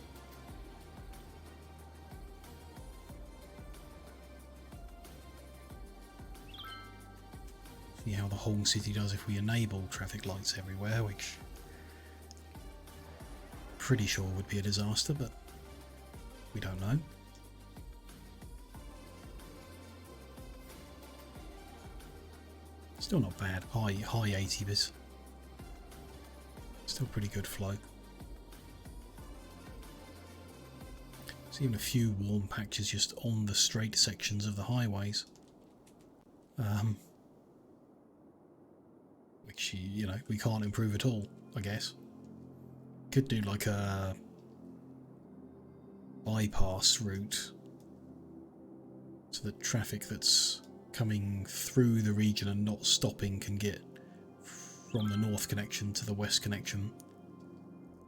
See how the whole city does if we enable traffic lights everywhere, which pretty sure would be a disaster, but we don't know. Still not bad. High 80 bits. Still pretty good flow. There's even a few warm patches just on the straight sections of the highways. which, you know, we can't improve at all, I guess. Could do like a bypass route so that traffic that's coming through the region and not stopping can get from the north connection to the west connection,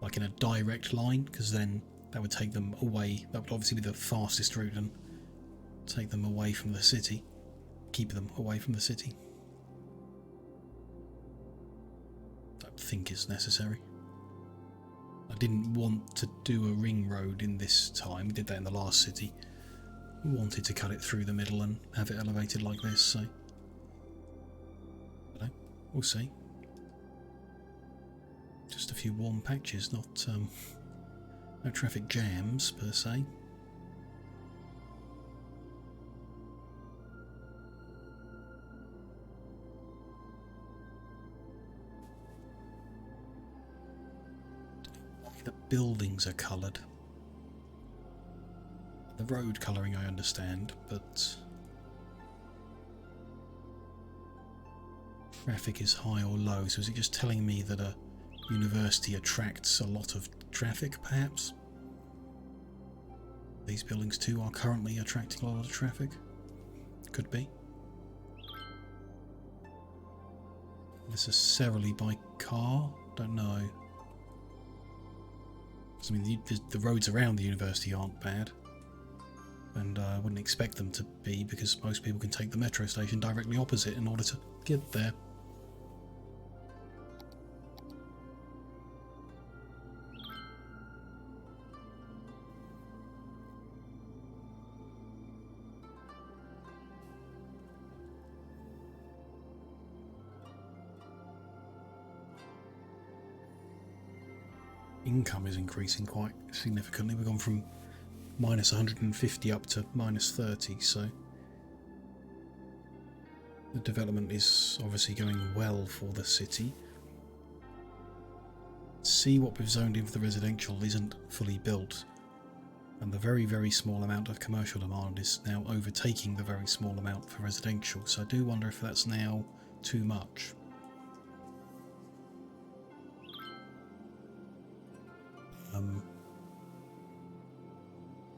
like in a direct line, because then that would take them away. That would obviously be the fastest route and take them away from the city, keep them away from the city. I don't think it's necessary. I didn't want to do a ring road in this time. We did that in the last city. We wanted to cut it through the middle and have it elevated like this, so I don't know, we'll see. Just a few warm patches, not no traffic jams per se. The buildings are coloured. The road colouring I understand, but traffic is high or low, so is it just telling me that a university attracts a lot of traffic, perhaps? These buildings too are currently attracting a lot of traffic? Could be. Necessarily by car? Don't know. I mean, the roads around the university aren't bad, and I wouldn't expect them to be, because most people can take the metro station directly opposite in order to get there. Income is increasing quite significantly. We've gone from minus 150 up to minus 30, so the development is obviously going well for the city. See, what we've zoned in for the residential isn't fully built, and the very, very small amount of commercial demand is now overtaking the very small amount for residential, so I do wonder if that's now too much.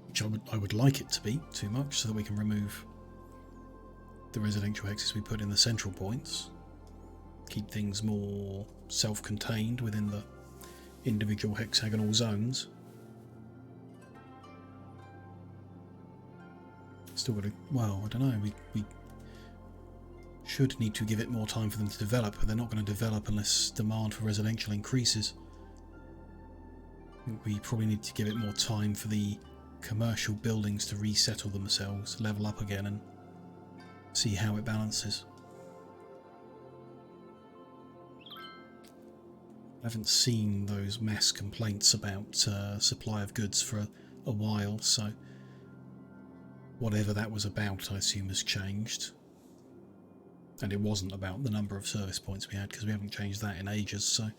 Which I would like it to be too much, so that we can remove the residential hexes we put in the central points, keep things more self-contained within the individual hexagonal zones. Still got to, well, I don't know, we should need to give it more time for them to develop, but they're not going to develop unless demand for residential increases. We probably need to give it more time for the commercial buildings to resettle themselves, level up again, and see how it balances. I haven't seen those mass complaints about supply of goods for a while, so whatever that was about, I assume, has changed. And it wasn't about the number of service points we had, because we haven't changed that in ages, so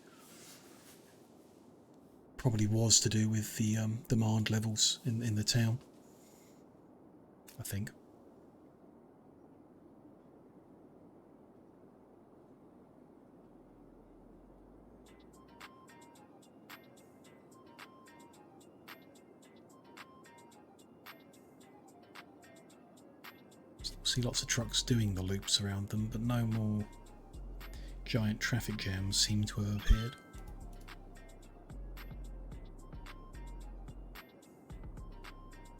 probably was to do with the demand levels in the town, I think. Still see lots of trucks doing the loops around them, but no more giant traffic jams seem to have appeared.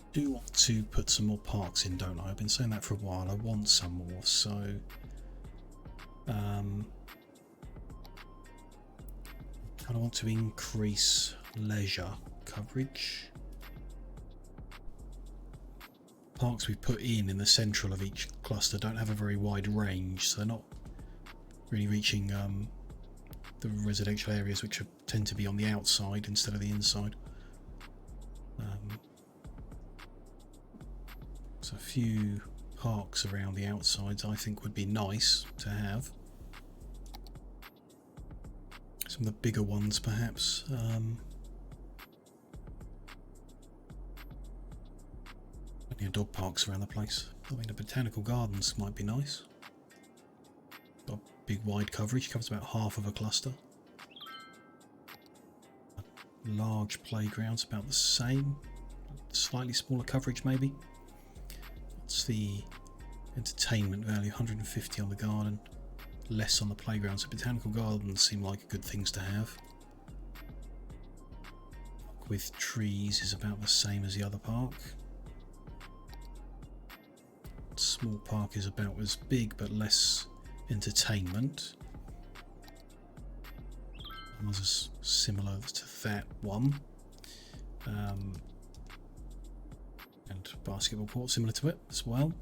I do want to put some more parks in, don't I? I've been saying that for a while. I want some more, so kind of want to increase leisure coverage. Parks we've put in the central of each cluster don't have a very wide range, so they're not really reaching the residential areas, which tend to be on the outside instead of the inside. So a few parks around the outsides I think would be nice to have. Some of the bigger ones perhaps. Plenty of dog parks around the place. I mean, the botanical gardens might be nice. Got big wide coverage, covers about half of a cluster. Large playgrounds, about the same, slightly smaller coverage maybe. What's the entertainment value? 150 on the garden, less on the playground, so botanical gardens seem like good things to have. With trees is about the same as the other park. Small park is about as big but less entertainment. Ours is similar to that one. And basketball court similar to it as well.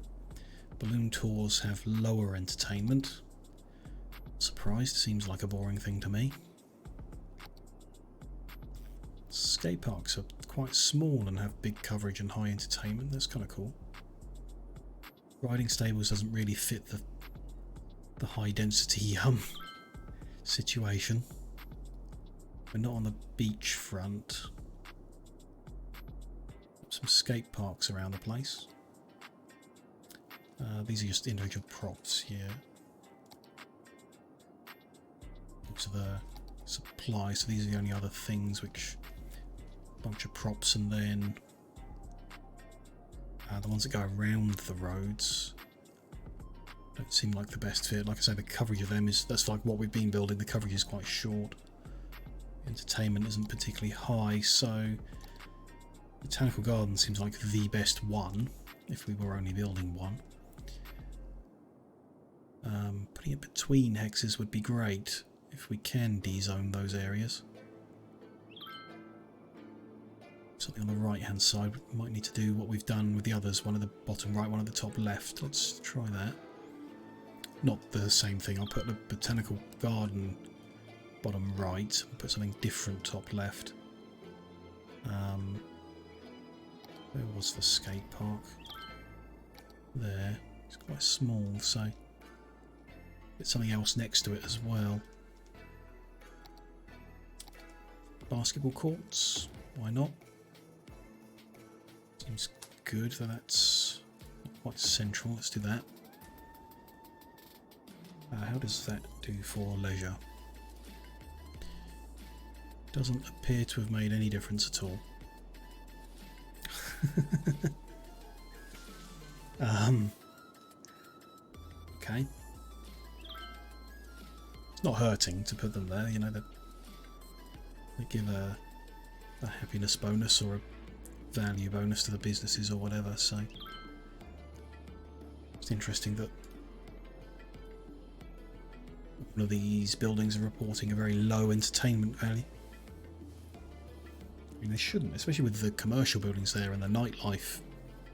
Balloon tours have lower entertainment. Surprised, seems like a boring thing to me. Skate parks are quite small and have big coverage and high entertainment. That's kind of cool. Riding stables doesn't really fit the high density situation. We're not on the beach front. Some skate parks around the place. These are just individual props here. These are the supplies, so these are the only other things, which bunch of props, and then the ones that go around the roads don't seem like the best fit. Like I say, the coverage of them that's like what we've been building. The coverage is quite short. Entertainment isn't particularly high, so Botanical Garden seems like the best one if we were only building one. Putting it between hexes would be great if we can de-zone those areas. Something on the right hand side. We might need to do what we've done with the others, one at the bottom right, one at the top left. Let's try that. Not the same thing. I'll put the Botanical Garden bottom right, put something different top left. Where was the skate park? There. It's quite small, so get something else next to it as well. Basketball courts, why not? Seems good, though that's not quite central. Let's do that. How does that do for leisure? Doesn't appear to have made any difference at all. Okay. It's not hurting to put them there, you know, they give a happiness bonus or a value bonus to the businesses or whatever, so it's interesting that all of these buildings are reporting a very low entertainment value. I mean, they shouldn't, especially with the commercial buildings there and the nightlife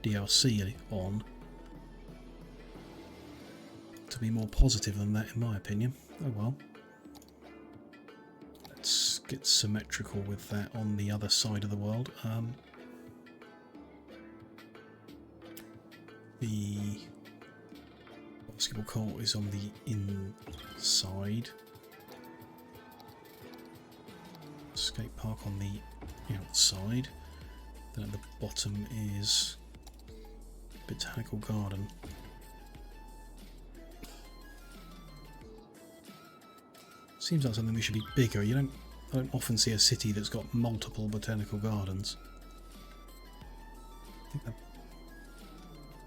DLC on. To be more positive than that, in my opinion. Oh well. Let's get symmetrical with that on the other side of the world. The basketball court is on the inside. Skate park on the outside. Then at the bottom is Botanical Garden. Seems like something that should be bigger. I don't often see a city that's got multiple botanical gardens. I think there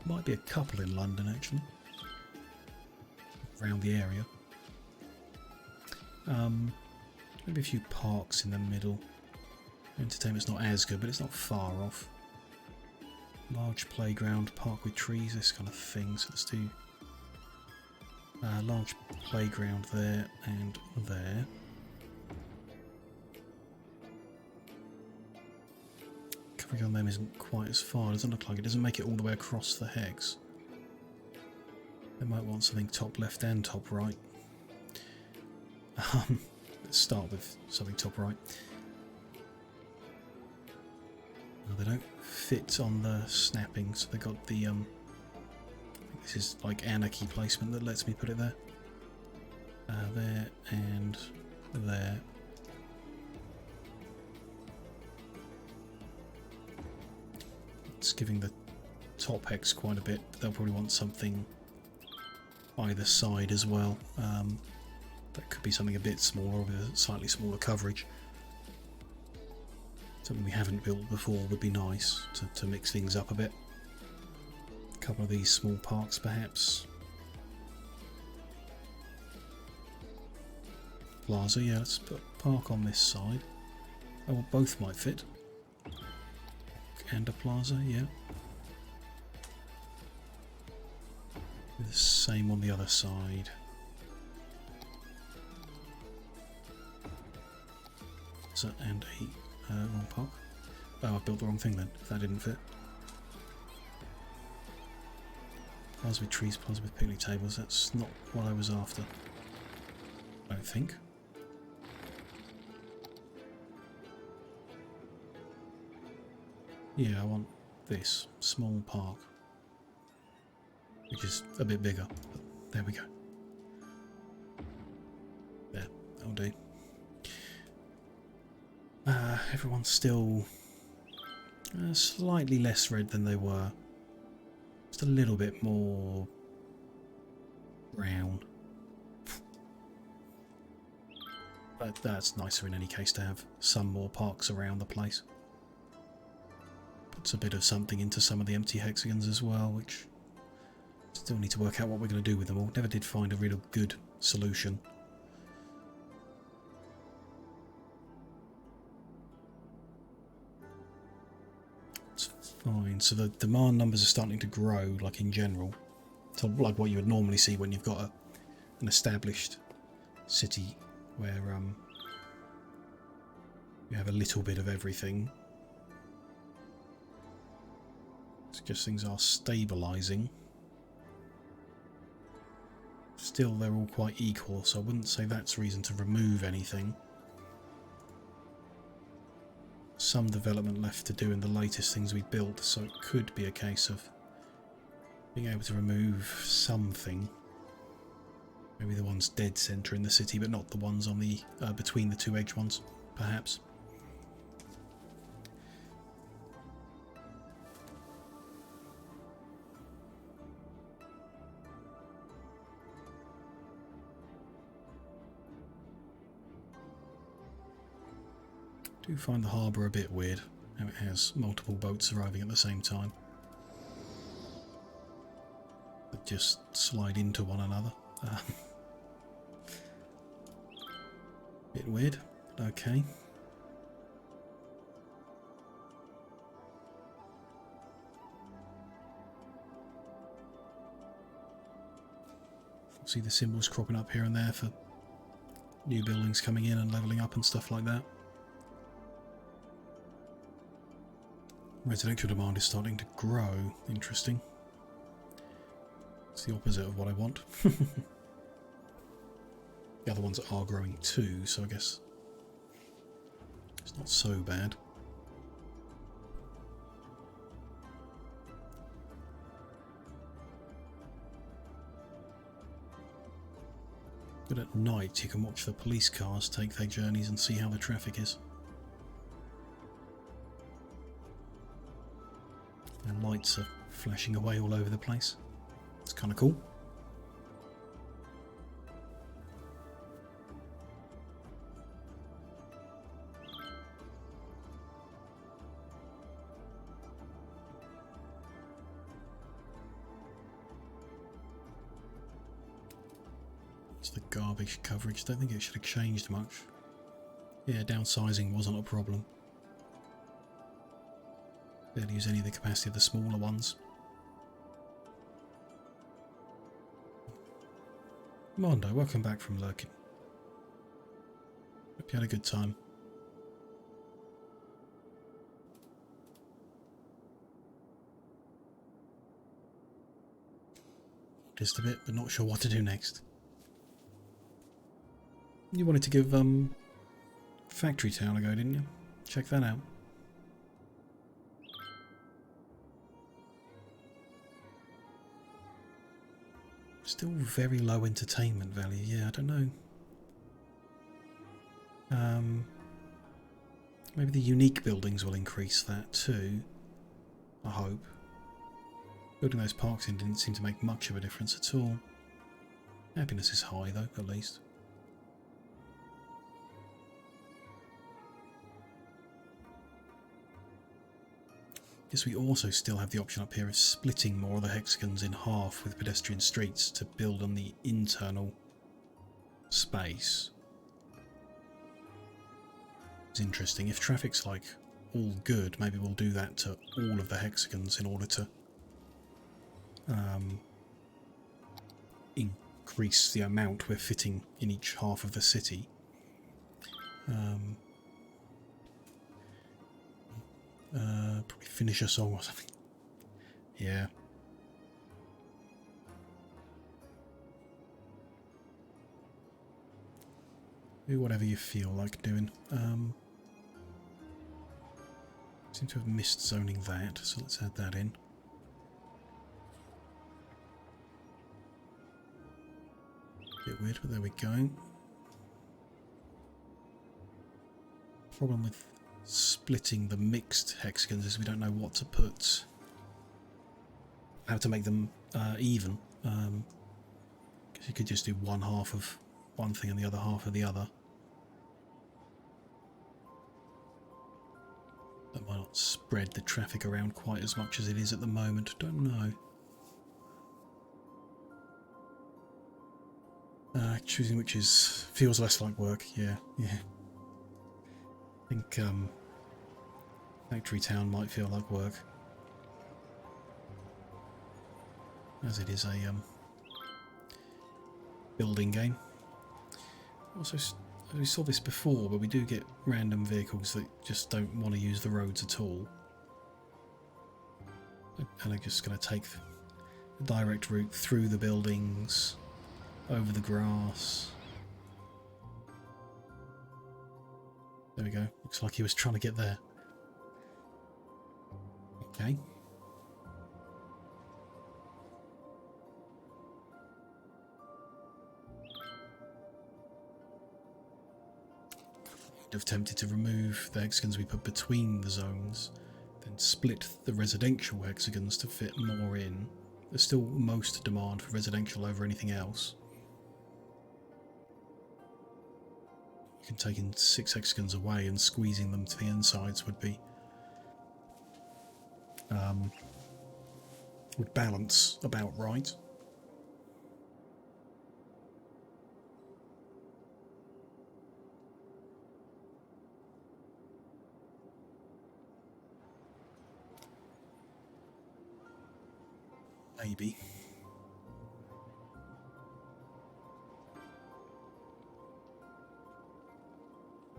might be a couple in London actually, around the area. Maybe a few parks in the middle. Entertainment's not as good, but it's not far off. Large playground, park with trees, this kind of thing. So let's do large playground there and there. Coverage on them isn't quite as far. Doesn't look like it. Doesn't make it all the way across the hex. They might want something top left and top right. Let's start with something top right. They don't fit on the snapping, so they got the this is like anarchy placement that lets me put it there. There and there. It's giving the top hex quite a bit, but they'll probably want something either side as well. That could be something a bit smaller with a slightly smaller coverage. Something we haven't built before would be nice to mix things up a bit. A couple of these small parks perhaps. Plaza, yeah, let's put a park on this side. Oh, well, both might fit. And a plaza, yeah. The same on the other side. So, and a wrong park. Oh, I built the wrong thing then, if that didn't fit. Plaza with trees, plaza with picnic tables, that's not what I was after. I don't think. Yeah, I want this small park, which is a bit bigger, but there we go. There, that'll do. Everyone's still slightly less red than they were. Just a little bit more brown. But that's nicer in any case to have some more parks around the place. Puts a bit of something into some of the empty hexagons as well, which still need to work out what we're going to do with them all. Never did find a real good solution. It's fine. So the demand numbers are starting to grow, like in general. So like what you would normally see when you've got an established city where you have a little bit of everything. It's just things are stabilising. Still, they're all quite equal, so I wouldn't say that's reason to remove anything. Some development left to do in the latest things we built, so it could be a case of being able to remove something. Maybe the ones dead centre in the city, but not the ones on the between the two edge ones, perhaps. I do find the harbour a bit weird, how it has multiple boats arriving at the same time. That just slide into one another. Bit weird, but okay. See the symbols cropping up here and there for new buildings coming in and levelling up and stuff like that. Residential demand is starting to grow. Interesting. It's the opposite of what I want. The other ones are growing too, so I guess it's not so bad. But at night you can watch the police cars take their journeys and see how the traffic is. And lights are flashing away all over the place. It's kind of cool. It's the garbage coverage. Don't think it should have changed much. Yeah, downsizing wasn't a problem. Barely use any of the capacity of the smaller ones. Mondo, welcome back from lurking. Hope you had a good time. Just a bit, but not sure what to do next. You wanted to give Factory Town a go, didn't you? Check that out. Still very low entertainment value. Yeah, I don't know. Maybe the unique buildings will increase that too. I hope. Building those parks in didn't seem to make much of a difference at all. Happiness is high though, at least. Guess we also still have the option up here of splitting more of the hexagons in half with pedestrian streets to build on the internal space. It's interesting. If traffic's like all good, maybe we'll do that to all of the hexagons in order to increase the amount we're fitting in each half of the city. Probably finish a song or something. Yeah. Do whatever you feel like doing. Seem to have missed zoning that, so let's add that in. Bit weird, but there we go. Problem with splitting the mixed hexagons is we don't know what to put, how to make them even. Because you could just do one half of one thing and the other half of the other. That might not spread the traffic around quite as much as it is at the moment. Don't know. Choosing which feels less like work. Yeah. I think Factory Town might feel like work, as it is a building game. Also, we saw this before, but we do get random vehicles that just don't want to use the roads at all, and are just going to take the direct route through the buildings, over the grass. There we go. Looks like he was trying to get there. Okay. I'd have tempted to remove the hexagons we put between the zones, then split the residential hexagons to fit more in. There's still most demand for residential over anything else. You can take in 6 hexagons away and squeezing them to the insides would be would balance about right. Maybe.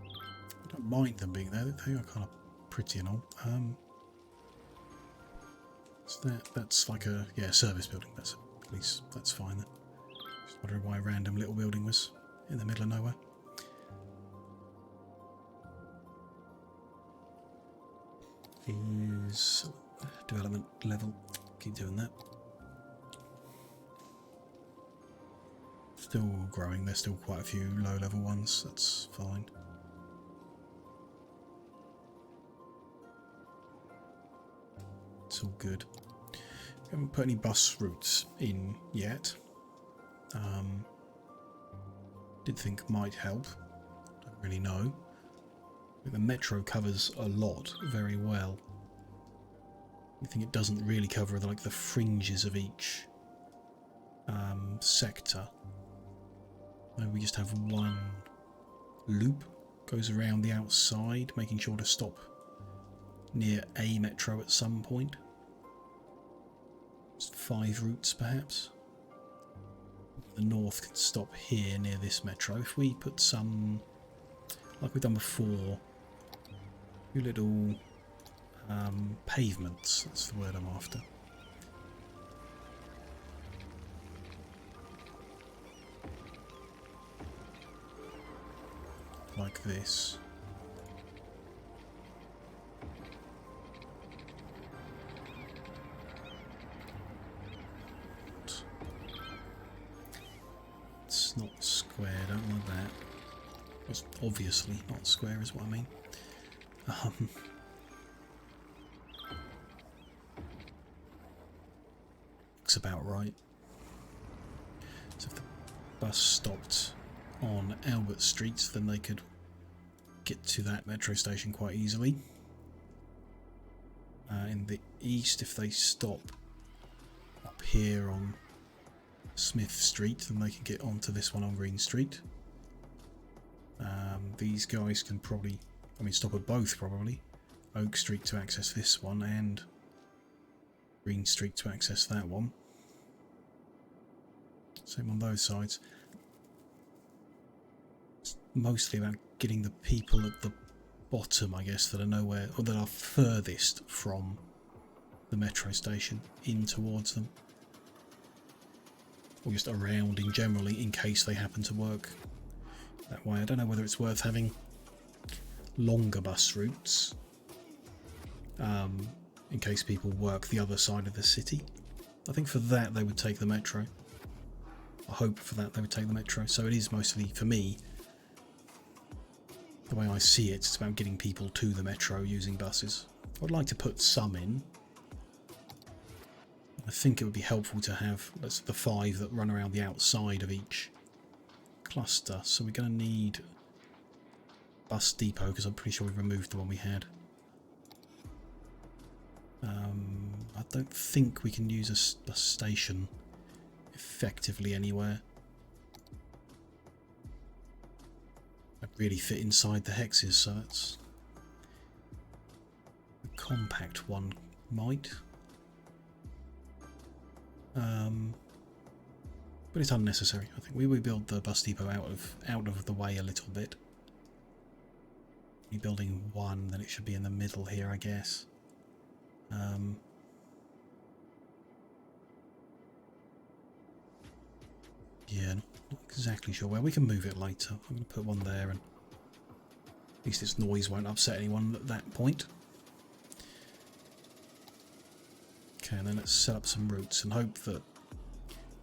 I don't mind them being there. They are kind of pretty and all. So that's like a service building. That's at least that's fine. Then. Just wondering why a random little building was in the middle of nowhere. Is development level. Keep doing that. Still growing. There's still quite a few low-level ones. That's fine. It's all good. We haven't put any bus routes in yet. Did think might help. Don't really know. I think the metro covers a lot very well. I think it doesn't really cover like the fringes of each sector. Maybe we just have one loop goes around the outside, making sure to stop near a metro at some point. Just 5 routes perhaps. The north can stop here near this metro. If we put some, like we've done before, a few little pavements, that's the word I'm after. Like this. It's not square, don't like that. It's obviously not square is what I mean. Looks about right. So if the bus stopped on Albert Street, then they could get to that metro station quite easily. In the east, if they stop up here on Smith Street, then they can get onto this one on Green Street. These guys can probably, I mean, stop at both probably. Oak Street to access this one and Green Street to access that one. Same on those sides. It's mostly about getting the people at the bottom, I guess, that are nowhere, or that are furthest from the metro station in towards them. Or just around in generally, in case they happen to work that way. I don't know whether it's worth having longer bus routes in case people work the other side of the city. I think for that they would take the metro. I hope for that they would take the metro. So it is mostly, for me, the way I see it, it's about getting people to the metro using buses. I'd like to put some in. I think it would be helpful to have the 5 that run around the outside of each cluster. So we're going to need bus depot, because I'm pretty sure we removed the one we had. I don't think we can use a bus station effectively anywhere. I'd really fit inside the hexes, so that's the compact one might. But it's unnecessary. I think we will build the bus depot out of the way a little bit. We're building one, then it should be in the middle here, I guess. Yeah, not exactly sure where. We can move it later. I'm going to put one there, and at least its noise won't upset anyone at that point. Okay, and then let's set up some routes and hope that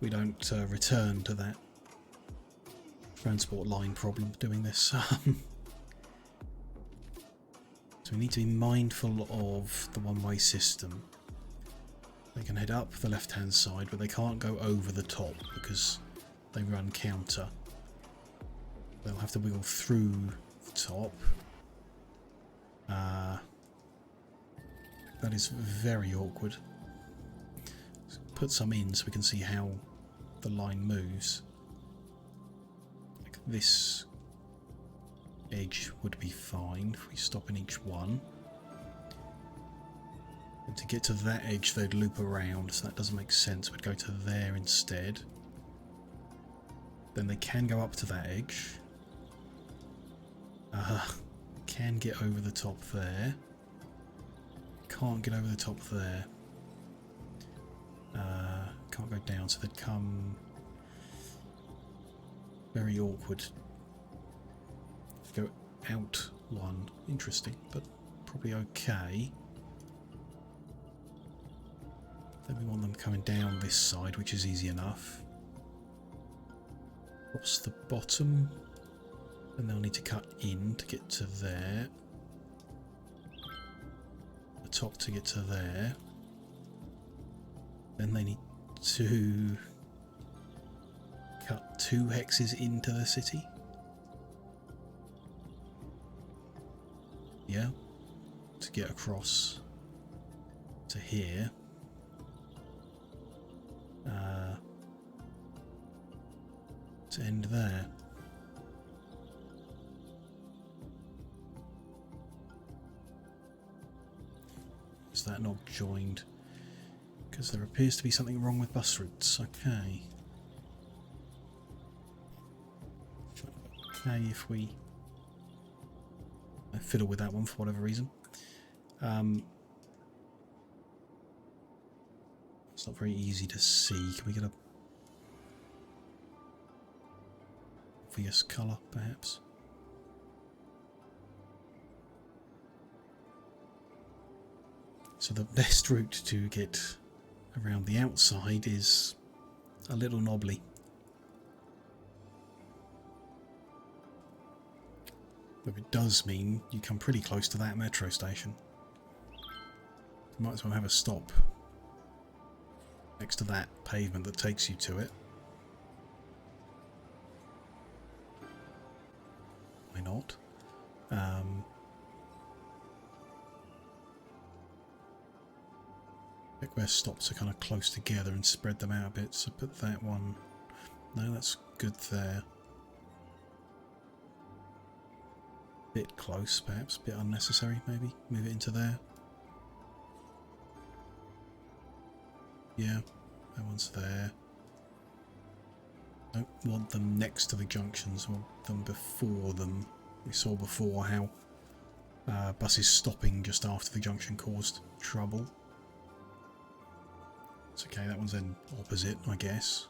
we don't return to that transport line problem doing this. So we need to be mindful of the one-way system. They can head up the left-hand side, but they can't go over the top because they run counter. They'll have to wiggle through the top. That is very awkward. Let's put some in so we can see how the line moves. Like this edge would be fine if we stop in each one. And to get to that edge they'd loop around, so that doesn't make sense. We'd go to there instead. Then they can go up to that edge. Can get over the top there. Can't get over the top there. Can't go down, so they'd come very awkward. Go out one. Interesting, but probably okay. Then we want them coming down this side, which is easy enough. Across the bottom. And they'll need to cut in to get to there. The top to get to there. Then they need to cut 2 hexes into the city. Yeah. To get across to here. To end there. Is that not joined? Because there appears to be something wrong with bus routes. Okay. Okay, if we fiddle with that one for whatever reason. It's not very easy to see. Can we get a obvious colour, perhaps? So the best route to get around the outside is a little knobbly. But it does mean you come pretty close to that metro station. You might as well have a stop next to that pavement that takes you to it. Why not? Check where stops are kind of close together and spread them out a bit. So put that one. No, that's good there. Bit close, perhaps. Bit unnecessary, maybe. Move it into there. Yeah, that one's there. Don't want them next to the junctions, or them before them. We saw before how buses stopping just after the junction caused trouble. It's okay, that one's then opposite, I guess.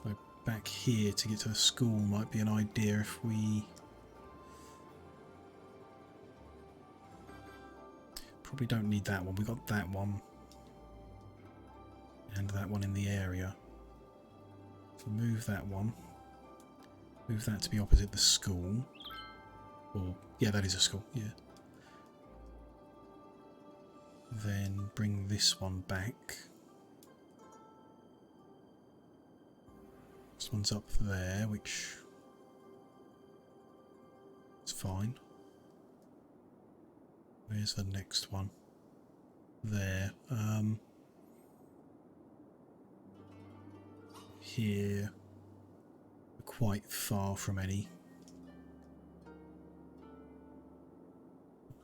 So back here to get to the school might be an idea if we... Probably don't need that one, we got that one. And that one in the area. So move that one. Move that to be opposite the school. Or, yeah, that is a school, yeah. Then bring this one back. This one's up there, which is fine. Where's the next one? There. Here. We're quite far from any.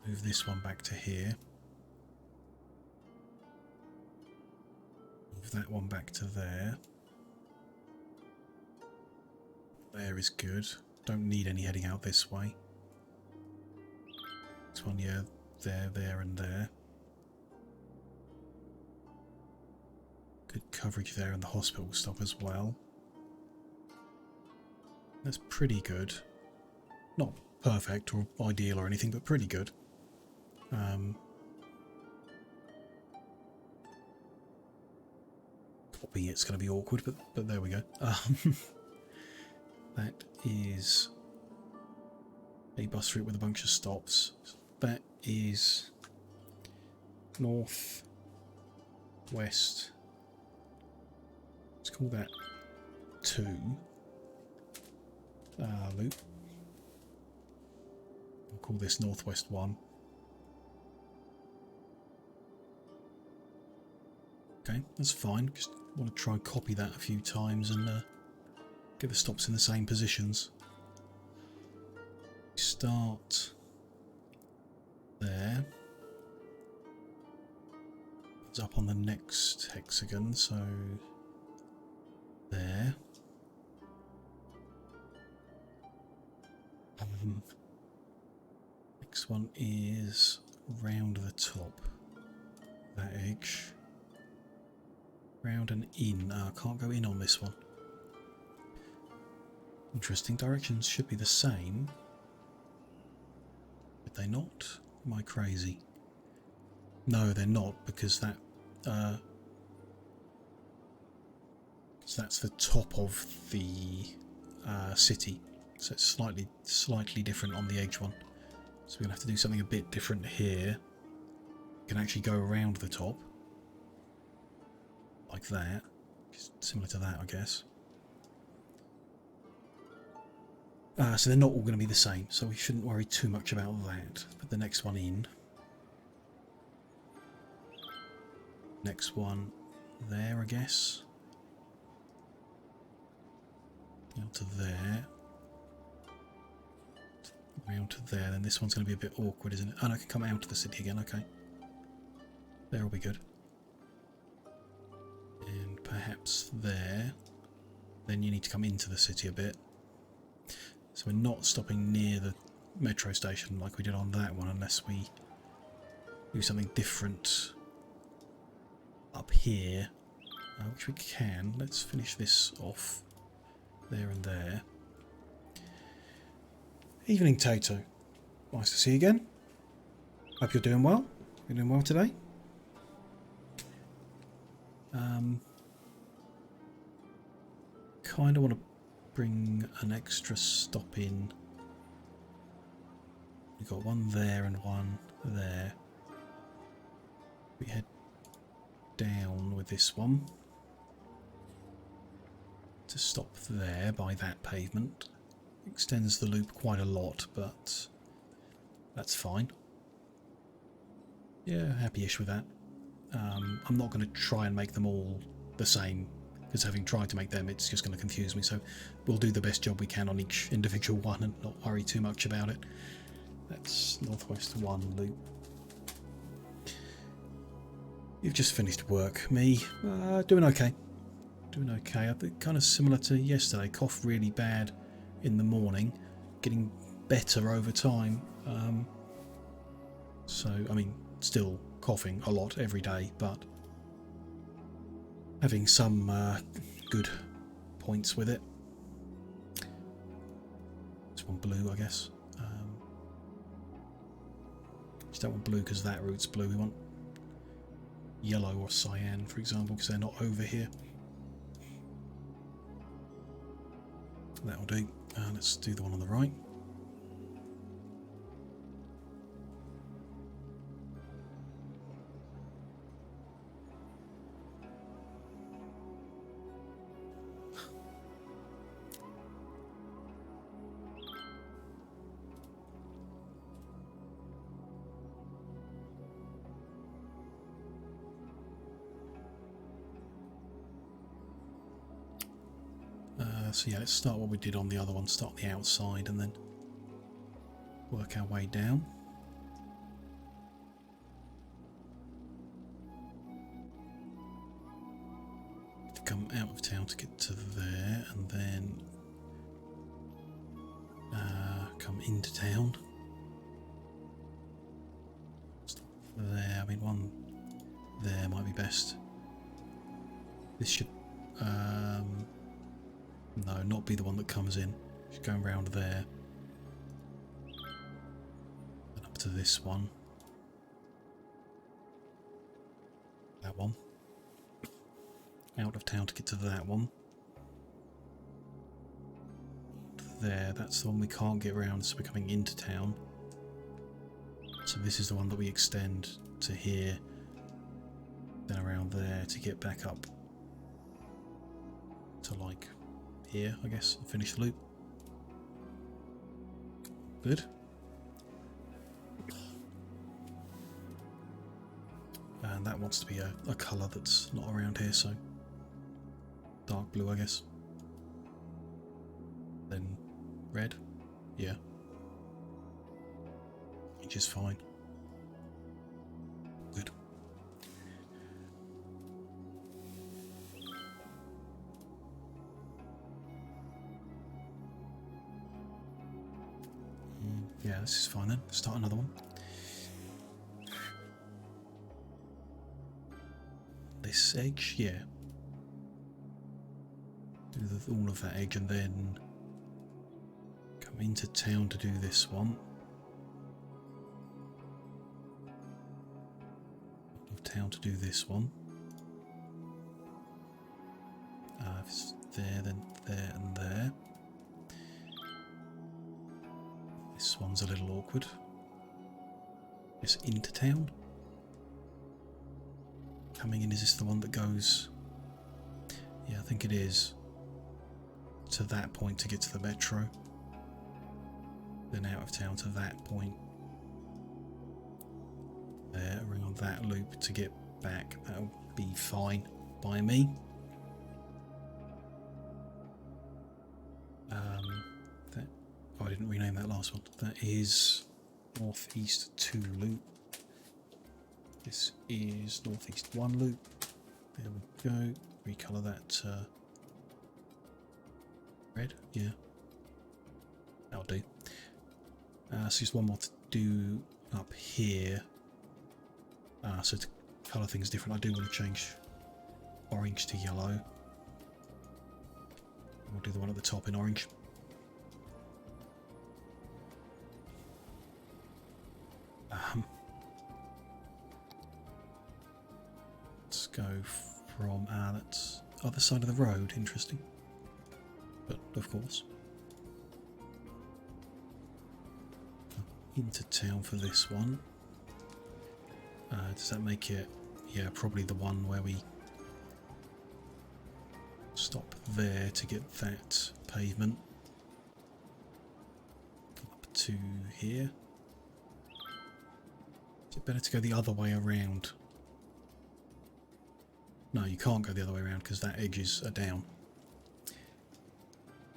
Move this one back to here. Move that one back to there. There is good. Don't need any heading out this way. This one, yeah, there and there. Good coverage there and the hospital stop as well. That's pretty good. Not perfect or ideal or anything, but pretty good. Copying it's going to be awkward, but there we go. That is a bus route with a bunch of stops. That is north, west. Let's call that 2 loop. We'll call this northwest 1. Okay, that's fine. Just want to try and copy that a few times and get the stops in the same positions. Start there. It's up on the next hexagon, so there. Next one is round the top. That edge. Round and in. I can't go in on this one. Interesting. Directions should be the same. But they not? Am I crazy? No, they're not, because that so that's the top of the city. So it's slightly different on the edge one. So we're gonna have to do something a bit different here. We can actually go around the top. Like that. Similar to that, I guess. So they're not all going to be the same, so we shouldn't worry too much about that. Put the next one in. Next one there, I guess. Down to there. Round to there. Then this one's going to be a bit awkward, isn't it? Oh, no, I can come out of the city again, okay. There will be good. And perhaps there. Then you need to come into the city a bit. So we're not stopping near the metro station like we did on that one, unless we do something different up here, which we can. Let's finish this off there and there. Evening, Tato. Nice to see you again. Hope you're doing well. You're doing well today. Kind of want to bring an extra stop in. We've got one there and one there. We head down with this one to stop there by that pavement. Extends the loop quite a lot, but that's fine. Yeah, happy-ish with that. I'm not going to try and make them all the same, because having tried to make them, it's just going to confuse me. So we'll do the best job we can on each individual one and not worry too much about it. That's Northwest 1 loop. You've just finished work. Me, doing okay. Doing okay. I think kind of similar to yesterday. Cough really bad in the morning, getting better over time. So, I mean, still coughing a lot every day, but having some good points with it. This one blue, I guess. Just don't want blue because that route's blue. We want yellow or cyan, for example, because they're not over here. That'll do. Let's do the one on the right. So yeah, let's start what we did on the other one, start the outside and then work our way down. To come out of town to get to there and then come into town. Stop there, I mean one there might be best. This should no, not be the one that comes in. Just going around there. And up to this one. That one. Out of town to get to that one. There, that's the one we can't get around, so we're coming into town. So this is the one that we extend to here. Then around there to get back up to like here, I guess, and finish the loop. Good. And that wants to be a colour that's not around here, so dark blue, I guess. Then red, yeah. Which is fine. Good. Yeah, this is fine then. Start another one. This edge, yeah. Do all of that edge and then come into town to do this one. Out of town to do this one. If it's there, then there and there. This one's a little awkward. It's into town. Coming in, is this the one that goes? Yeah, I think it is. To that point to get to the metro. Then out of town to that point. There, around that loop to get back. That'll be fine by me. Oh, I didn't rename that last one. That is Northeast 2 loop. This is Northeast 1 loop. There we go. Recolour that red. Yeah. That'll do. So just one more to do up here. So to colour things different, I do want to change orange to yellow. We'll do the one at the top in orange. Let's go from that's other side of the road. Interesting, but of course into town for this one. Does that make it? Yeah, probably the one where we stop there to get that pavement up to here. it better to go the other way around? No, you can't go the other way around because that edges are down.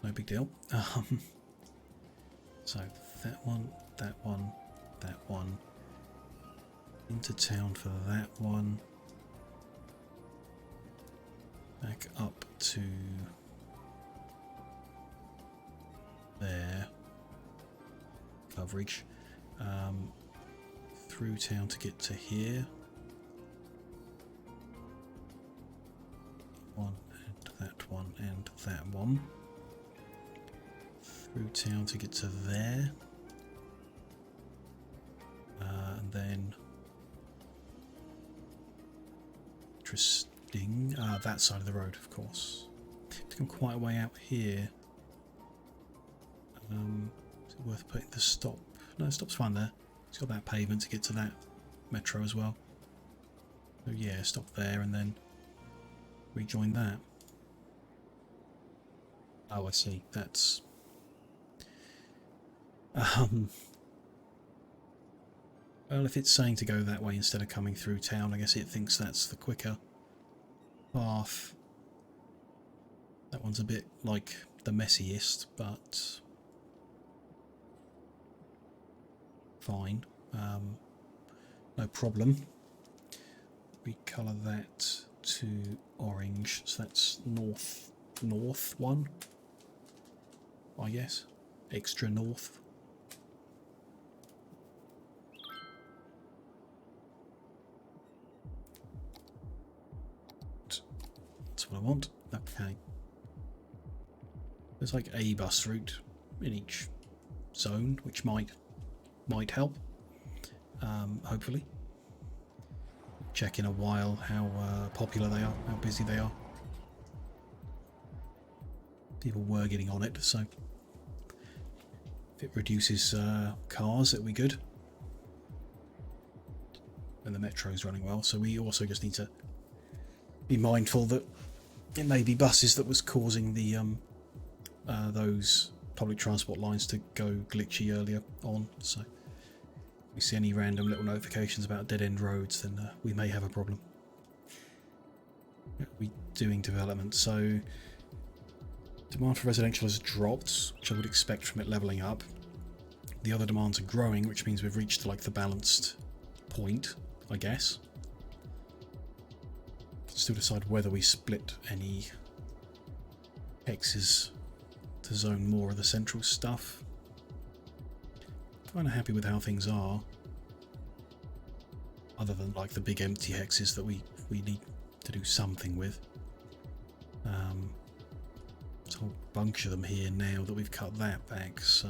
No big deal. So that one, that one, that one. Into town for that one. Back up to there. Coverage. Through town to get to here. One and that one and that one. Through town to get to there. And then interesting. That side of the road, of course. To come quite a way out here. Is it worth putting the stop? No, stop's fine there. It's got that pavement to get to that metro as well. So yeah, stop there and then rejoin that. Oh, I see. That's well, if it's saying to go that way instead of coming through town, I guess it thinks that's the quicker path. That one's a bit like the messiest, but fine. No problem. Recolour that to orange, so that's north one, I guess. Extra north. That's what I want. Okay. There's like a bus route in each zone, which might help. Hopefully. Check in a while how popular they are, how busy they are. People were getting on it, so if it reduces cars, it'll be good. And the metro's running well, so we also just need to be mindful that it may be buses that was causing the those public transport lines to go glitchy earlier on. So if we see any random little notifications about dead-end roads, then we may have a problem. We're doing development, so demand for residential has dropped, which I would expect from it levelling up. The other demands are growing, which means we've reached like the balanced point, I guess. Still decide whether we split any hexes to zone more of the central stuff. Kind of happy with how things are, other than like the big empty hexes that we need to do something with. There's a whole bunch of them here now that we've cut that back, so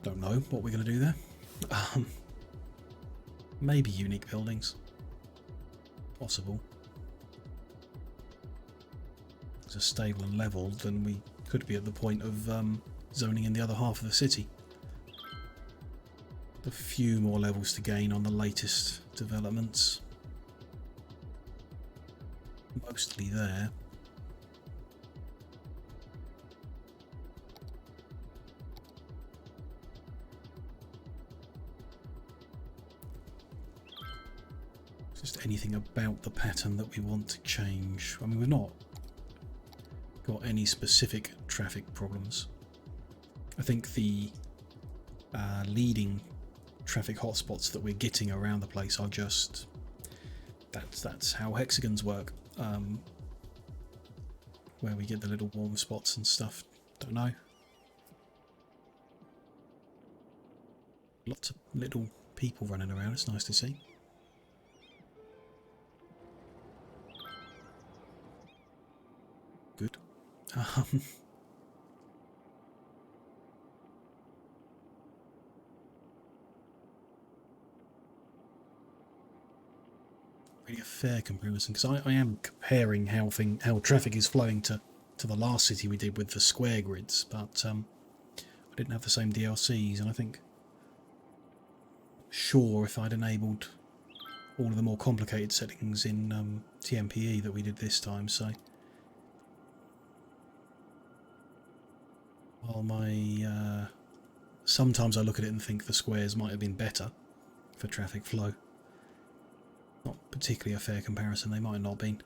don't know what we're going to do there. Maybe unique buildings, possible. If it's a stable and level, then we could be at the point of zoning in the other half of the city. A few more levels to gain on the latest developments. Mostly there. Just anything about the pattern that we want to change. I mean, we've not got any specific traffic problems. I think the leading traffic hotspots that we're getting around the place are just that's how hexagons work. Where we get the little warm spots and stuff. Don't know. Lots of little people running around. It's nice to see. Good. Really a fair comparison, because I am comparing how traffic is flowing to the last city we did with the square grids, but I didn't have the same DLCs, and I think sure if I'd enabled all of the more complicated settings in TMPE that we did this time, so while my Sometimes I look at it and think the squares might have been better for traffic flow. Not particularly a fair comparison, they might not have been.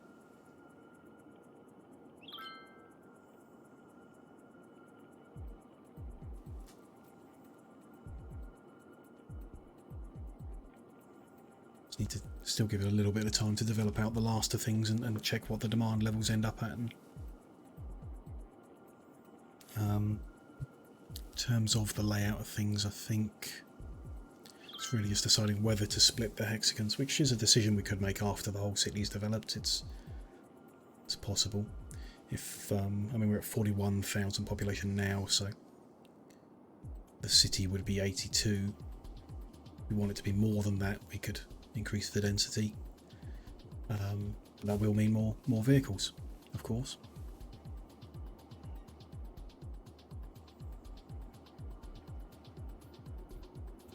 Just need to still give it a little bit of time to develop out the last of things and check what the demand levels end up at. And, in terms of the layout of things, I think it's really just deciding whether to split the hexagons, which is a decision we could make after the whole city's developed. It's possible. If I mean, we're at 41,000 population now, so the city would be 82. If we want it to be more than that, we could increase the density. That will mean more vehicles, of course.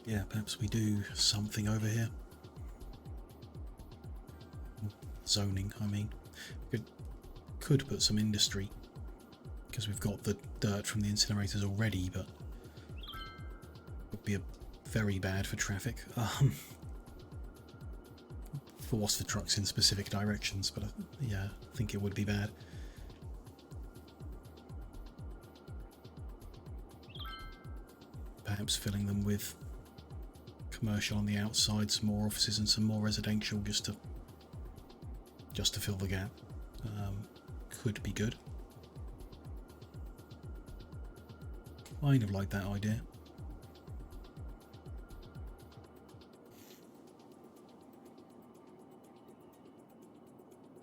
Yeah, perhaps we do something over here. Zoning, I mean. We could put some industry, because we've got the dirt from the incinerators already, but it would be very bad for traffic. Force for trucks in specific directions, but yeah, I think it would be bad. Perhaps filling them with commercial on the outside, some more offices and some more residential, just to fill the gap. Could be good. Kind of like that idea.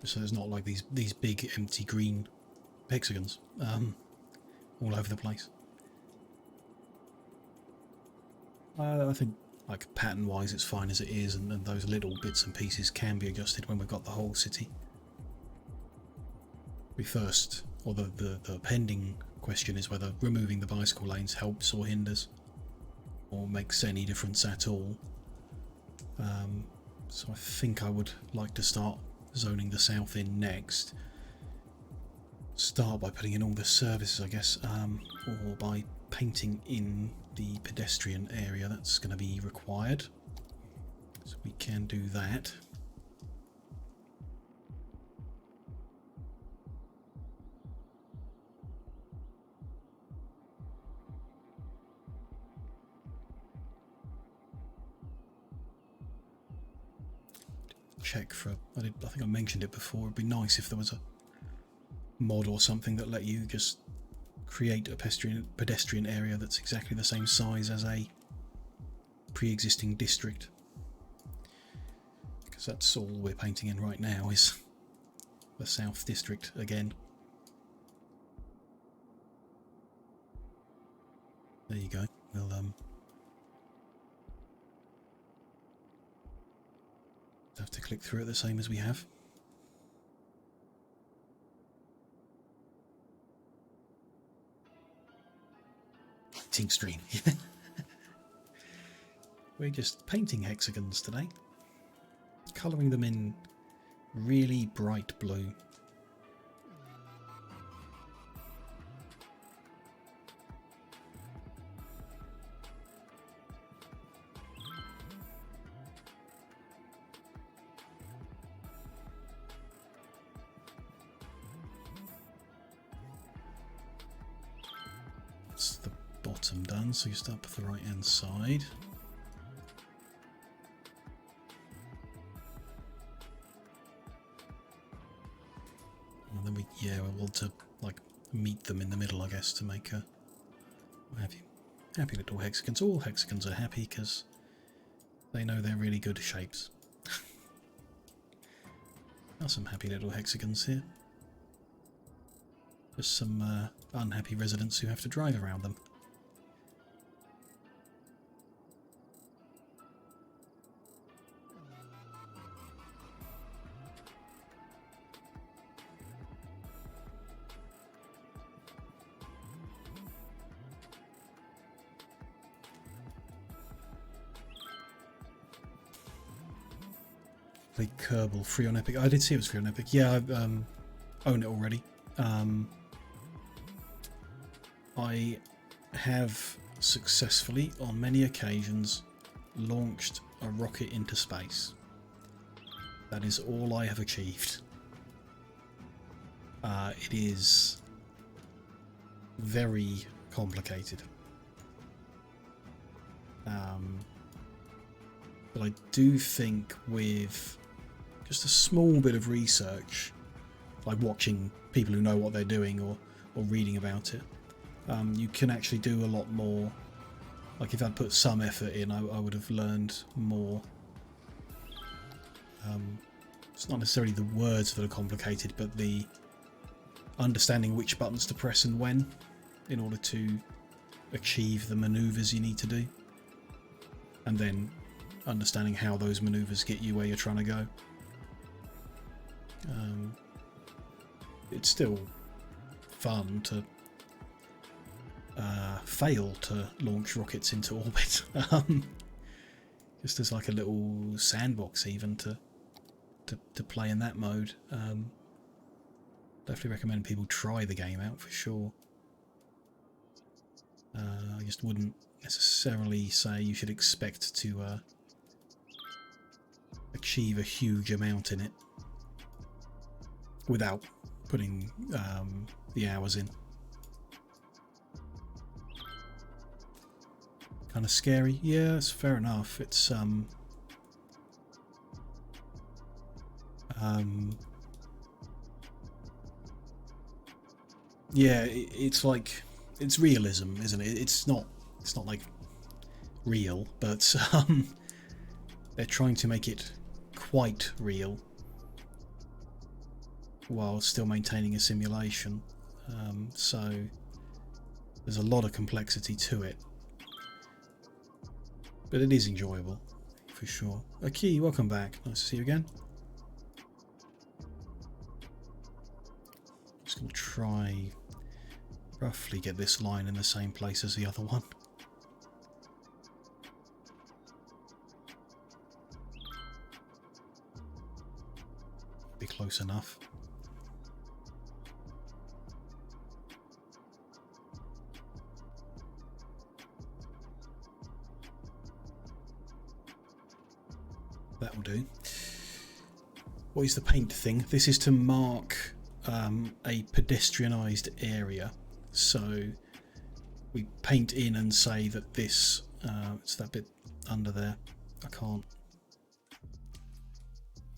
So there's not like these big empty green hexagons all over the place. I think, like, pattern wise it's fine as it is, and those little bits and pieces can be adjusted when we've got the whole city. The pending question is whether removing the bicycle lanes helps or hinders or makes any difference at all. So I think I would like to start zoning the south in next. Start by putting in all the services, I guess, or by painting in the pedestrian area. That's going to be required, so we can do that. Check for, I think I mentioned it before, it'd be nice if there was a mod or something that let you just create a pedestrian area that's exactly the same size as a pre-existing district, because that's all we're painting in right now is the South District again. There you go. We'll have to click through it the same as we have. Painting screen. We're just painting hexagons today, colouring them in really bright blue. That's the bottom done, so you start with the right hand side. And then we want to like meet them in the middle, I guess, to make a happy little hexagons. All hexagons are happy because they know they're really good shapes. There's some happy little hexagons here. Just some unhappy residents who have to drive around them. Played Kerbal free on Epic. I did see it was free on Epic. Yeah, I own it already. I have successfully, on many occasions, launched a rocket into space. That is all I have achieved. It is very complicated. But I do think with just a small bit of research, like watching people who know what they're doing or reading about it, you can actually do a lot more. Like if I'd put some effort in, I would have learned more. It's not necessarily the words that are complicated, but the understanding which buttons to press and when in order to achieve the maneuvers you need to do, and then understanding how those maneuvers get you where you're trying to go. It's still fun to fail to launch rockets into orbit. Just as like a little sandbox even to play in that mode. Definitely recommend people try the game out for sure. I just wouldn't necessarily say you should expect to achieve a huge amount in it without putting the hours in. Kind of scary, yeah, it's fair enough. It's yeah, it's like, it's realism, isn't it? It's not like real, but they're trying to make it quite real while still maintaining a simulation. So there's a lot of complexity to it, but it is enjoyable for sure. Aki, welcome back. Nice to see you again. Just going to try roughly get this line in the same place as the other one. Be close enough. That will do. What is the paint thing? This is to mark a pedestrianised area. So we paint in and say that this, it's that bit under there. I can't. It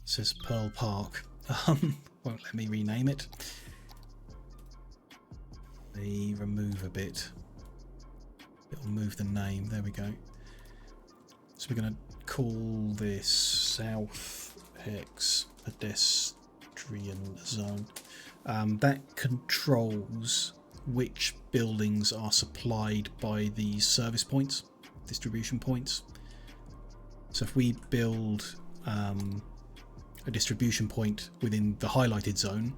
says Pearl Park. Won't let me rename it. They remove a bit. It'll move the name. There we go. So we're going to call this South Hex Pedestrian Zone. That controls which buildings are supplied by these service points, distribution points. So if we build a distribution point within the highlighted zone,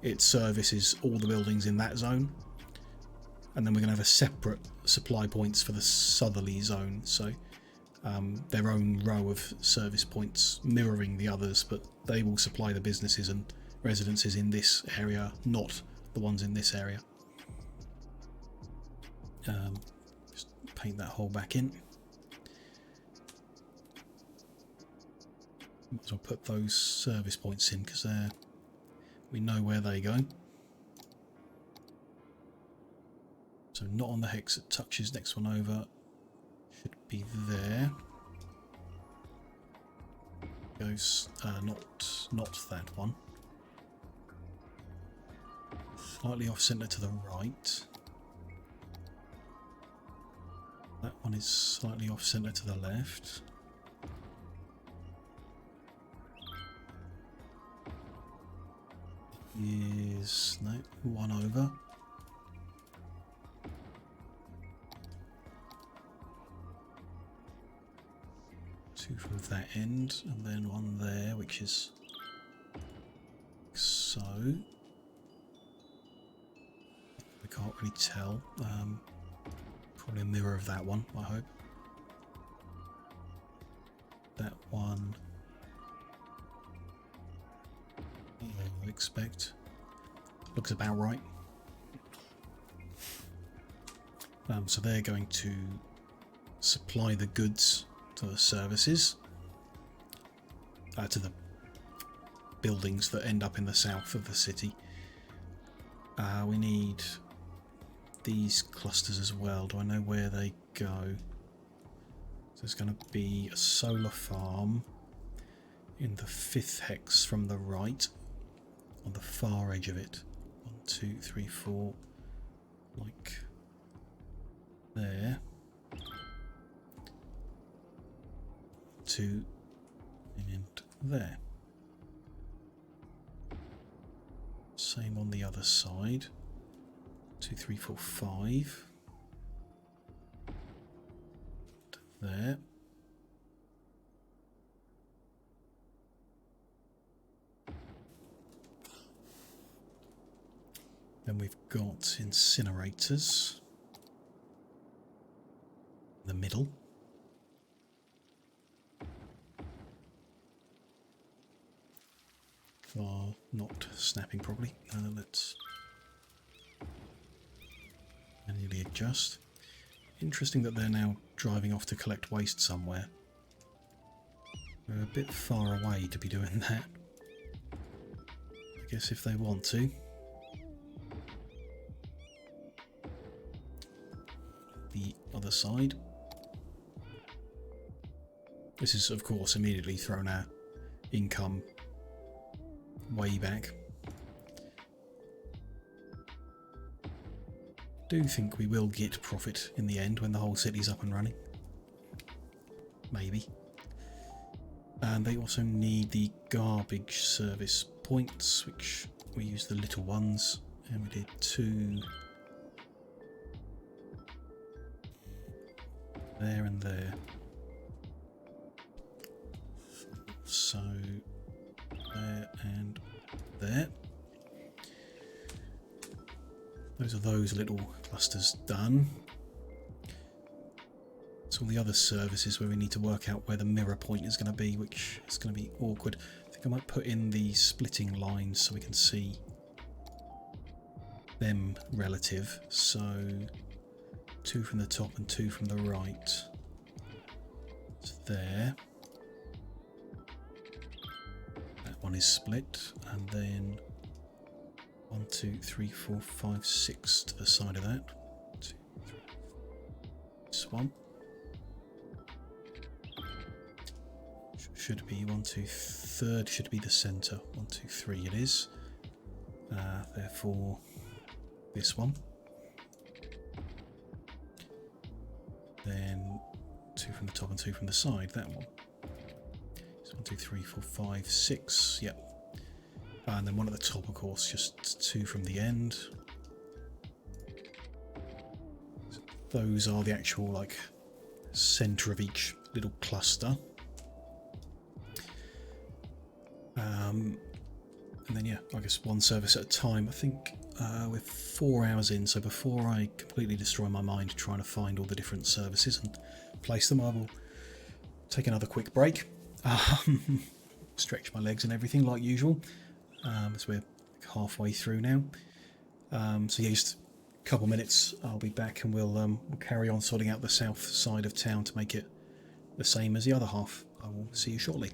it services all the buildings in that zone, and then we're going to have a separate supply points for the southerly zone, so their own row of service points mirroring the others, but they will supply the businesses and residences in this area, not the ones in this area. Just paint that hole back in. Might as well put those service points in because we know where they go. So not on the hex that touches next one over. Should be there. Goes not that one. Slightly off centre to the right. That one is slightly off centre to the left. Is no one over. Two from that end, and then one there, which is so. We can't really tell. Probably a mirror of that one, I hope. That one, I would expect. Looks about right. So they're going to supply the goods to the services, to the buildings that end up in the south of the city. We need these clusters as well. Do I know where they go? So there's going to be a solar farm in the 5th hex from the right, on the far edge of it. 1, 2, 3, 4, like there. 2 and there. Same on the other side. 2, 3, 4, 5. There. Then we've got incinerators in the middle. Are not snapping properly. Let's manually adjust. Interesting that they're now driving off to collect waste somewhere. We're a bit far away to be doing that. I guess if they want to. The other side. This is, of course, immediately thrown our income way back. Do think we will get profit in the end when the whole city's up and running. Maybe. And they also need the garbage service points, which we use the little ones, and we did 2 there and there. So there and there. Those are those little clusters done. So all the other services where we need to work out where the mirror point is going to be, which is going to be awkward. I think I might put in the splitting lines so we can see them relative. So 2 from the top and 2 from the right. So there. That one is split, and then 1, 2, 3, 4, 5, 6 to the side of that. 2, 3, 4. This one. Should be 1, 2, 3rd should be the centre. 1, 2, 3 it is. Therefore this one. Then 2 from the top and 2 from the side, that one. So 1, 2, 3, 4, 5, 6, yep. And then one at the top, of course, just 2 from the end. So those are the actual, like, centre of each little cluster. And then, yeah, I guess one service at a time. I think we're 4 hours in, so before I completely destroy my mind trying to find all the different services and place them, I will take another quick break. Stretch my legs and everything like usual, as we're halfway through now. So yeah, just a couple minutes, I'll be back and we'll carry on sorting out the south side of town to make it the same as the other half. I will see you shortly.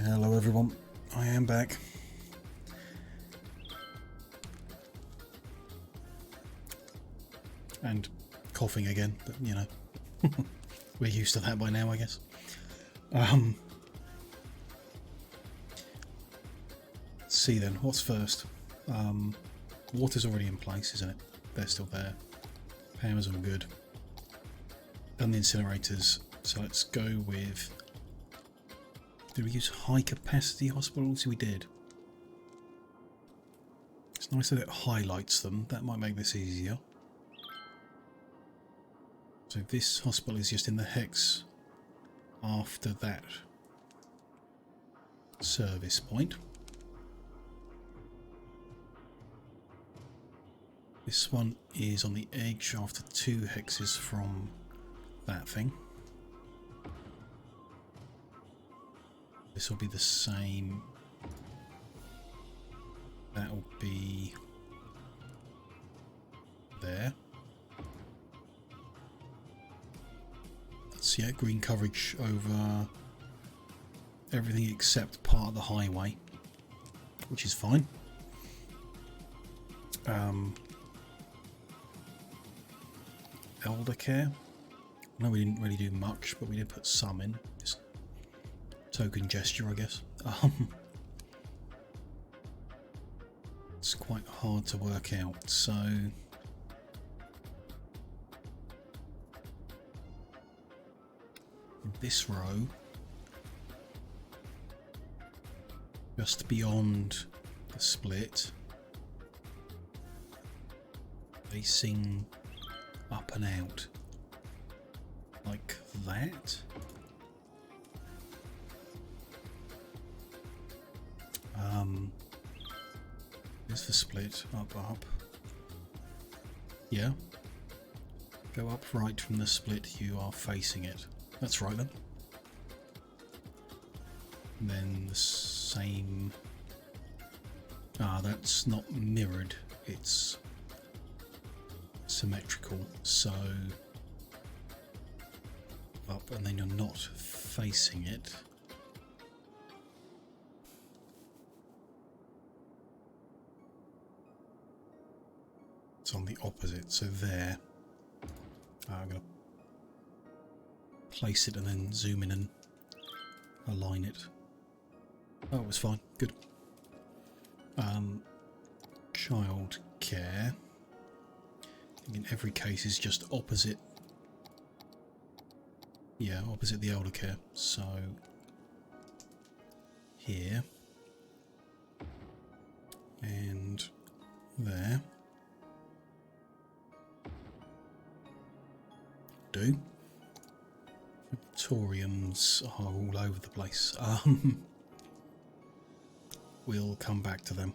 Hello everyone, I am back. And coughing again, but you know, we're used to that by now, I guess. Let's see then, what's first? Water's already in place, isn't it? They're still there. Power's all good. Done the incinerators, so let's go with... Did we use high capacity hospitals? We did. It's nice that it highlights them. That might make this easier. So this hospital is just in the hex after that service point. This one is on the edge after 2 hexes from that thing. This will be the same. That will be there. That's, yeah, green coverage over everything except part of the highway, which is fine. Elder care. No, we didn't really do much, but we did put some in. Just token gesture, I guess. It's quite hard to work out, so in this row, just beyond the split, facing up and out like that. Here's the split, up, up. Yeah. Go up right from the split, you are facing it. That's right then. And then the same... Ah, that's not mirrored, it's symmetrical, so up and then you're not facing it. It's on the opposite, so there. I'm going to place it and then zoom in and align it. Oh, it was fine, good. Child care. In every case is just opposite. Yeah, opposite the elder care. So here and there. Do. Toriums are all over the place. We'll come back to them.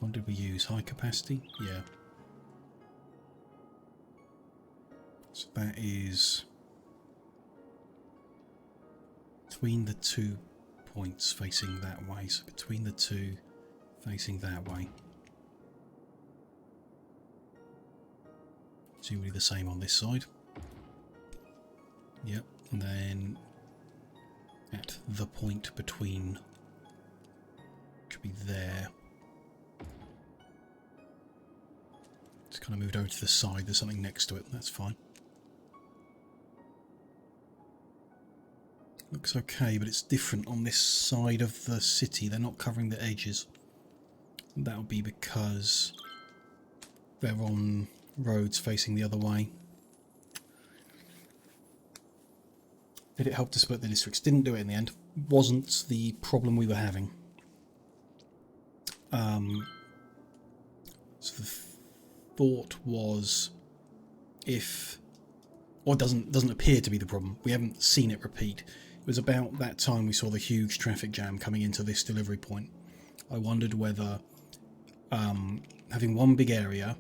What did we use? High capacity? Yeah. So that is between the 2 points facing that way. So between the 2 facing that way. Presumably the same on this side. Yep. And then at the point between, should be there. It's kind of moved over to the side, there's something next to it, that's fine. Looks okay, but it's different on this side of the city, they're not covering the edges. That'll be because they're on roads facing the other way. Did it help to split the districts? Didn't do it in the end. Wasn't the problem we were having. So the thought was, if, or it doesn't appear to be the problem. We haven't seen it repeat. It was about that time we saw the huge traffic jam coming into this delivery point. I wondered whether having one big area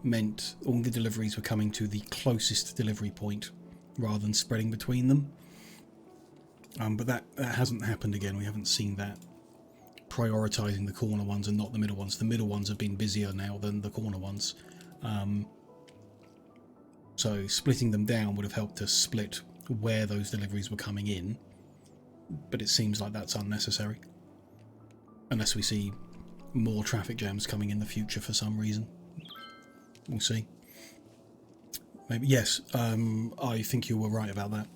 meant all the deliveries were coming to the closest delivery point rather than spreading between them. But that hasn't happened again. We haven't seen that. Prioritising the corner ones and not the middle ones. The middle ones have been busier now than the corner ones. So splitting them down would have helped us split where those deliveries were coming in, but it seems like that's unnecessary. Unless we see more traffic jams coming in the future for some reason. We'll see. Maybe, yes, I think you were right about that.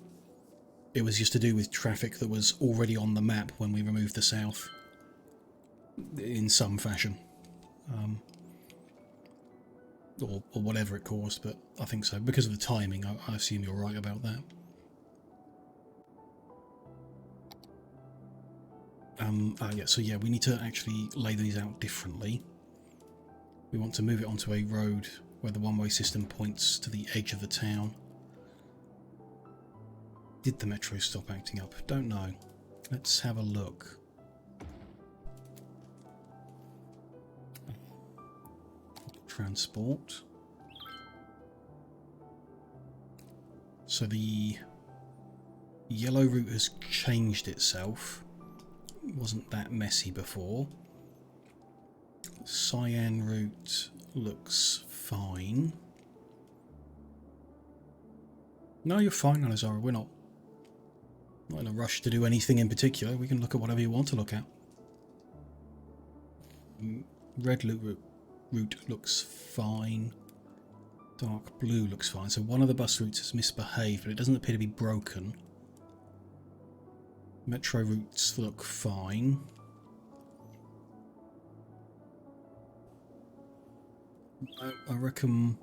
It was just to do with traffic that was already on the map when we removed the south, in some fashion. Or whatever it caused, but I think so. Because of the timing, I assume you're right about that. Yeah, so yeah, we need to actually lay these out differently. We want to move it onto a road where the one-way system points to the edge of the town. Did the metro stop acting up? Don't know. Let's have a look. Transport. So the yellow route has changed itself. It wasn't that messy before. Cyan route looks fine. No, you're fine, Alizara. We're not in a rush to do anything in particular. We can look at whatever you want to look at. Red route looks fine. Dark blue looks fine. So one of the bus routes has misbehaved, but it doesn't appear to be broken. Metro routes look fine. I reckon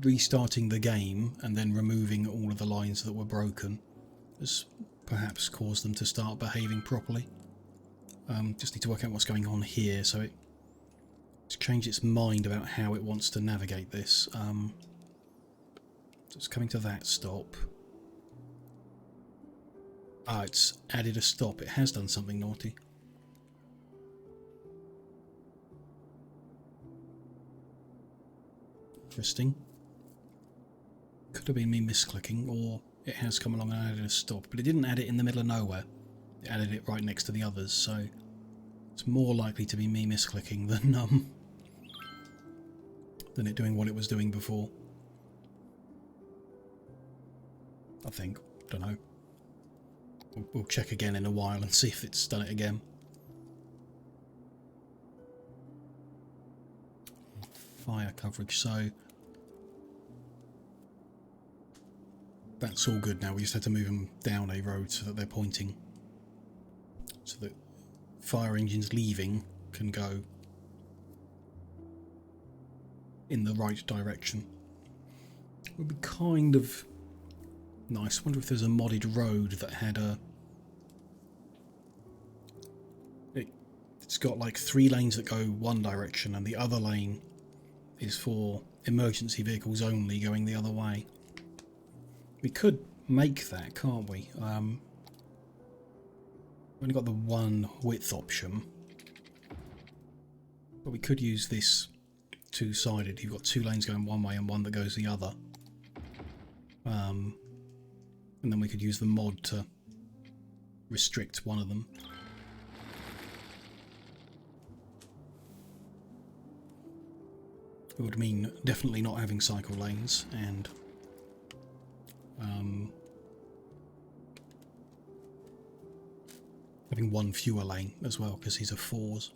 restarting the game and then removing all of the lines that were broken has perhaps caused them to start behaving properly. Just need to work out what's going on here. So it's changed its mind about how it wants to navigate this. So it's coming to that stop. Ah, it's added a stop. It has done something naughty. Interesting. Could have been me misclicking, or it has come along and added a stop, but it didn't add it in the middle of nowhere. It added it right next to the others, so it's more likely to be me misclicking than it doing what it was doing before. I think. Don't know. We'll check again in a while and see if it's done it again. Fire coverage, so that's all good now. We just had to move them down a road so that they're pointing, so that fire engines leaving can go in the right direction. It would be kind of nice. I wonder if there's a modded road that had a... It's got like 3 lanes that go one direction and the other lane is for emergency vehicles only going the other way. We could make that, can't we? We've only got the one width option, but we could use this two-sided. You've got 2 lanes going one way and one that goes the other. And then we could use the mod to restrict one of them. It would mean definitely not having cycle lanes and having one fewer lane as well, because these are 4s.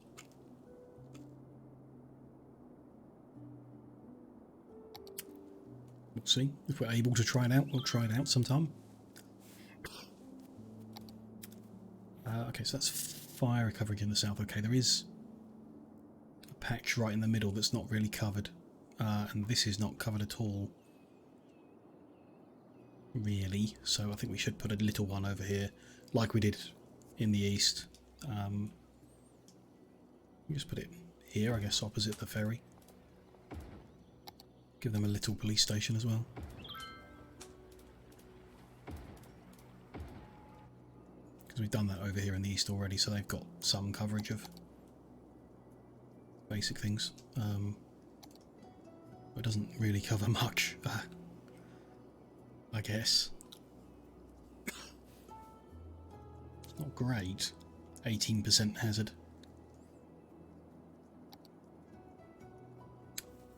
We'll see. If we're able to try it out, we'll try it out sometime. Okay, so that's fire coverage in the south. Okay, there is a patch right in the middle that's not really covered. And this is not covered at all, really. So I think we should put a little one over here, like we did in the east. Just put it here, I guess, opposite the ferry. Give them a little police station as well. Because we've done that over here in the east already, so they've got some coverage of basic things. It doesn't really cover much, I guess. It's not great. 18% hazard.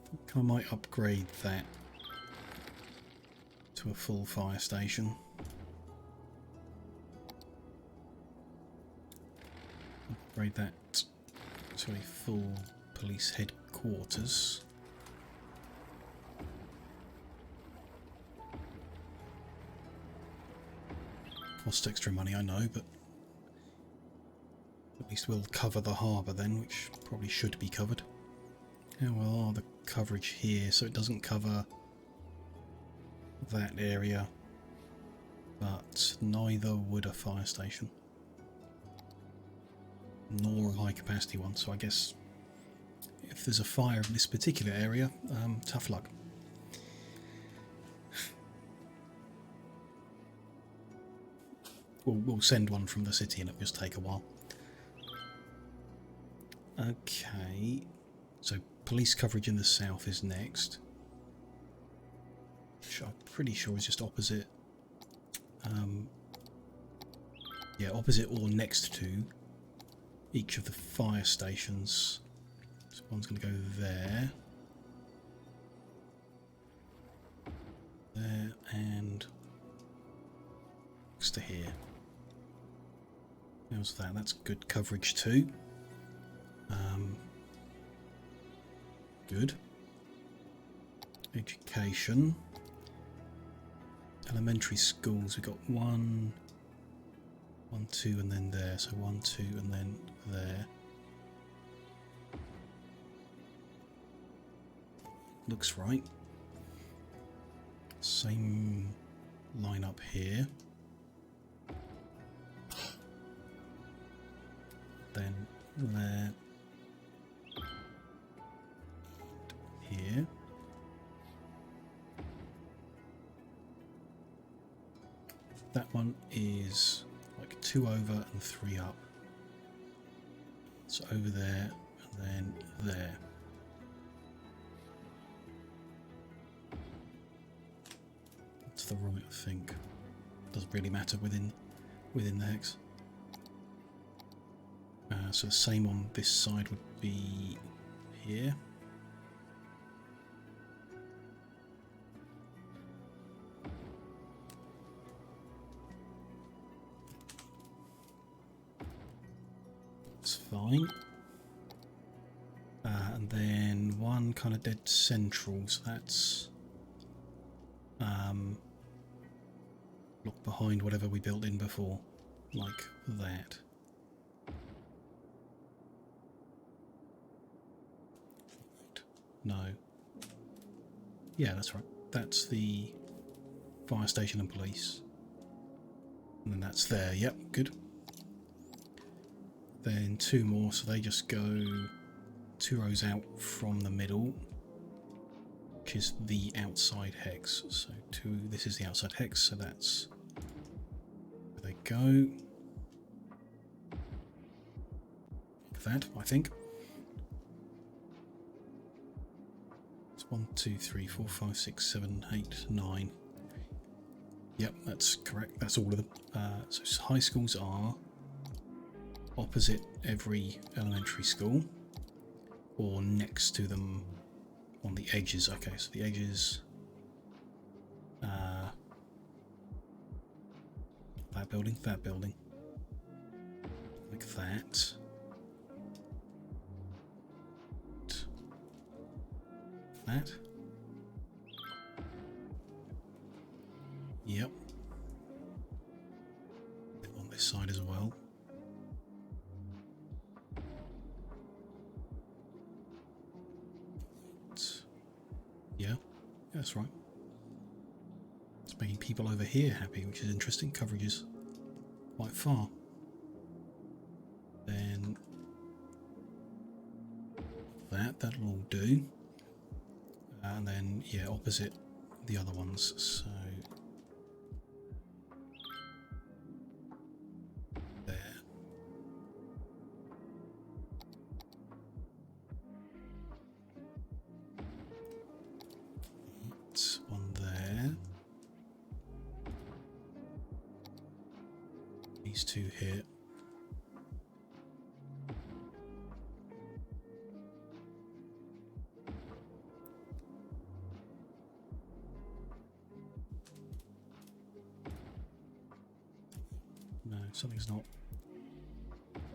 I think I might upgrade that to to a full fire station. Upgrade that to a full police headquarters. Cost extra money, I know, but at least we'll cover the harbour then, which probably should be covered. How well are the coverage here? So it doesn't cover that area, but neither would a fire station, nor a high capacity one. So I guess if there's a fire in this particular area, tough luck. We'll send one from the city and it'll just take a while. Okay, so police coverage in the south is next, which I'm pretty sure is just opposite. Yeah, opposite or next to each of the fire stations. So one's going to go there, there, and next to here. How's that? That's good coverage too. Good. Education. Elementary schools, we've got 1, 2, and then there. So 1, 2, and then there. Looks right. Same line up here. Then there. Here. That one is like 2 over and 3 up. So over there and then there. That's the right, I think. Doesn't really matter within the hex. So the same on this side would be here. That's fine. And then one kind of dead central, so that's block behind whatever we built in before, like that. No. Yeah, that's right. That's the fire station and police. And then that's there. Yep, good. Then 2 more, so they just go 2 rows out from the middle, which is the outside hex. So this is the outside hex, so that's where they go. Like that, I think. 1, 2, 3, 4, 5, 6, 7, 8, 9. Yep, that's correct. That's all of them. So high schools are opposite every elementary school, or next to them on the edges. Okay, so the edges. That building, like that. That. Yep. On this side as well. Yeah, that's right. It's making people over here happy, which is interesting. Coverage is quite far. Then that'll all do. And then, yeah, opposite the other ones, so there. That's one there. These 2 here. something's not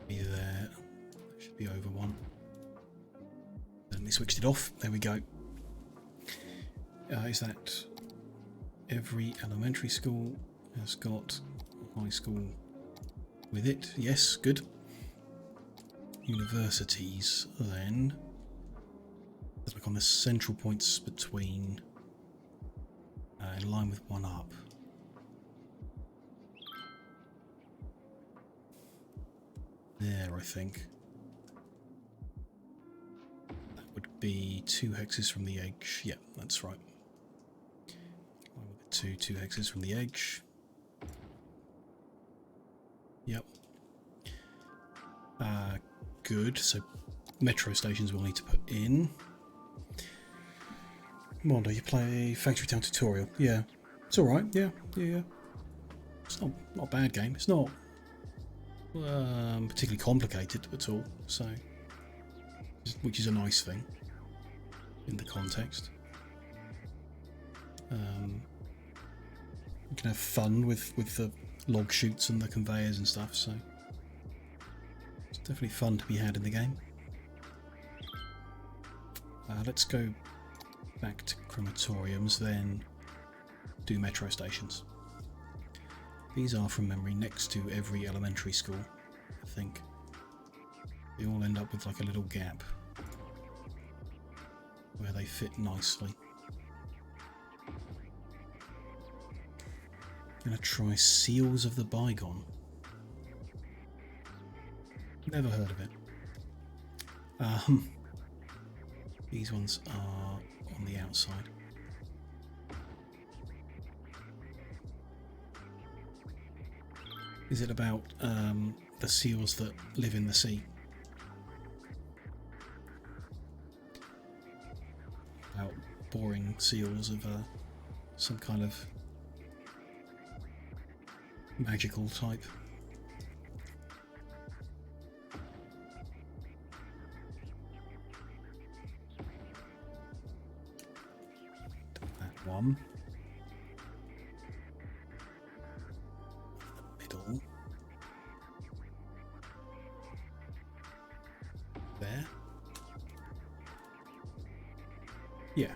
be there. That should be over 1. Then we switched it off. There we go. Is that every elementary school has got a high school with it? Yes, good. Universities then. Let's look on the central points between in line with 1 up. There, I think. That would be 2 hexes from the edge. Yep, that's right. We'll get 2 hexes from the edge. Yep. Good. So metro stations we'll need to put in. Mondo, you play Factory Town tutorial? Yeah. It's alright, yeah. It's not a bad game. It's not particularly complicated at all, so which is a nice thing in the context. You can have fun with the log chutes and the conveyors and stuff, so it's definitely fun to be had in the game. Let's go back to crematoriums, then do metro stations. These are, from memory, next to every elementary school, I think. They all end up with like a little gap where they fit nicely. I'm gonna try Seals of the Bygone. Never heard of it. These ones are on the outside. Is it about the seals that live in the sea? About boring seals of some kind of magical type? That one. Middle. There. Yeah.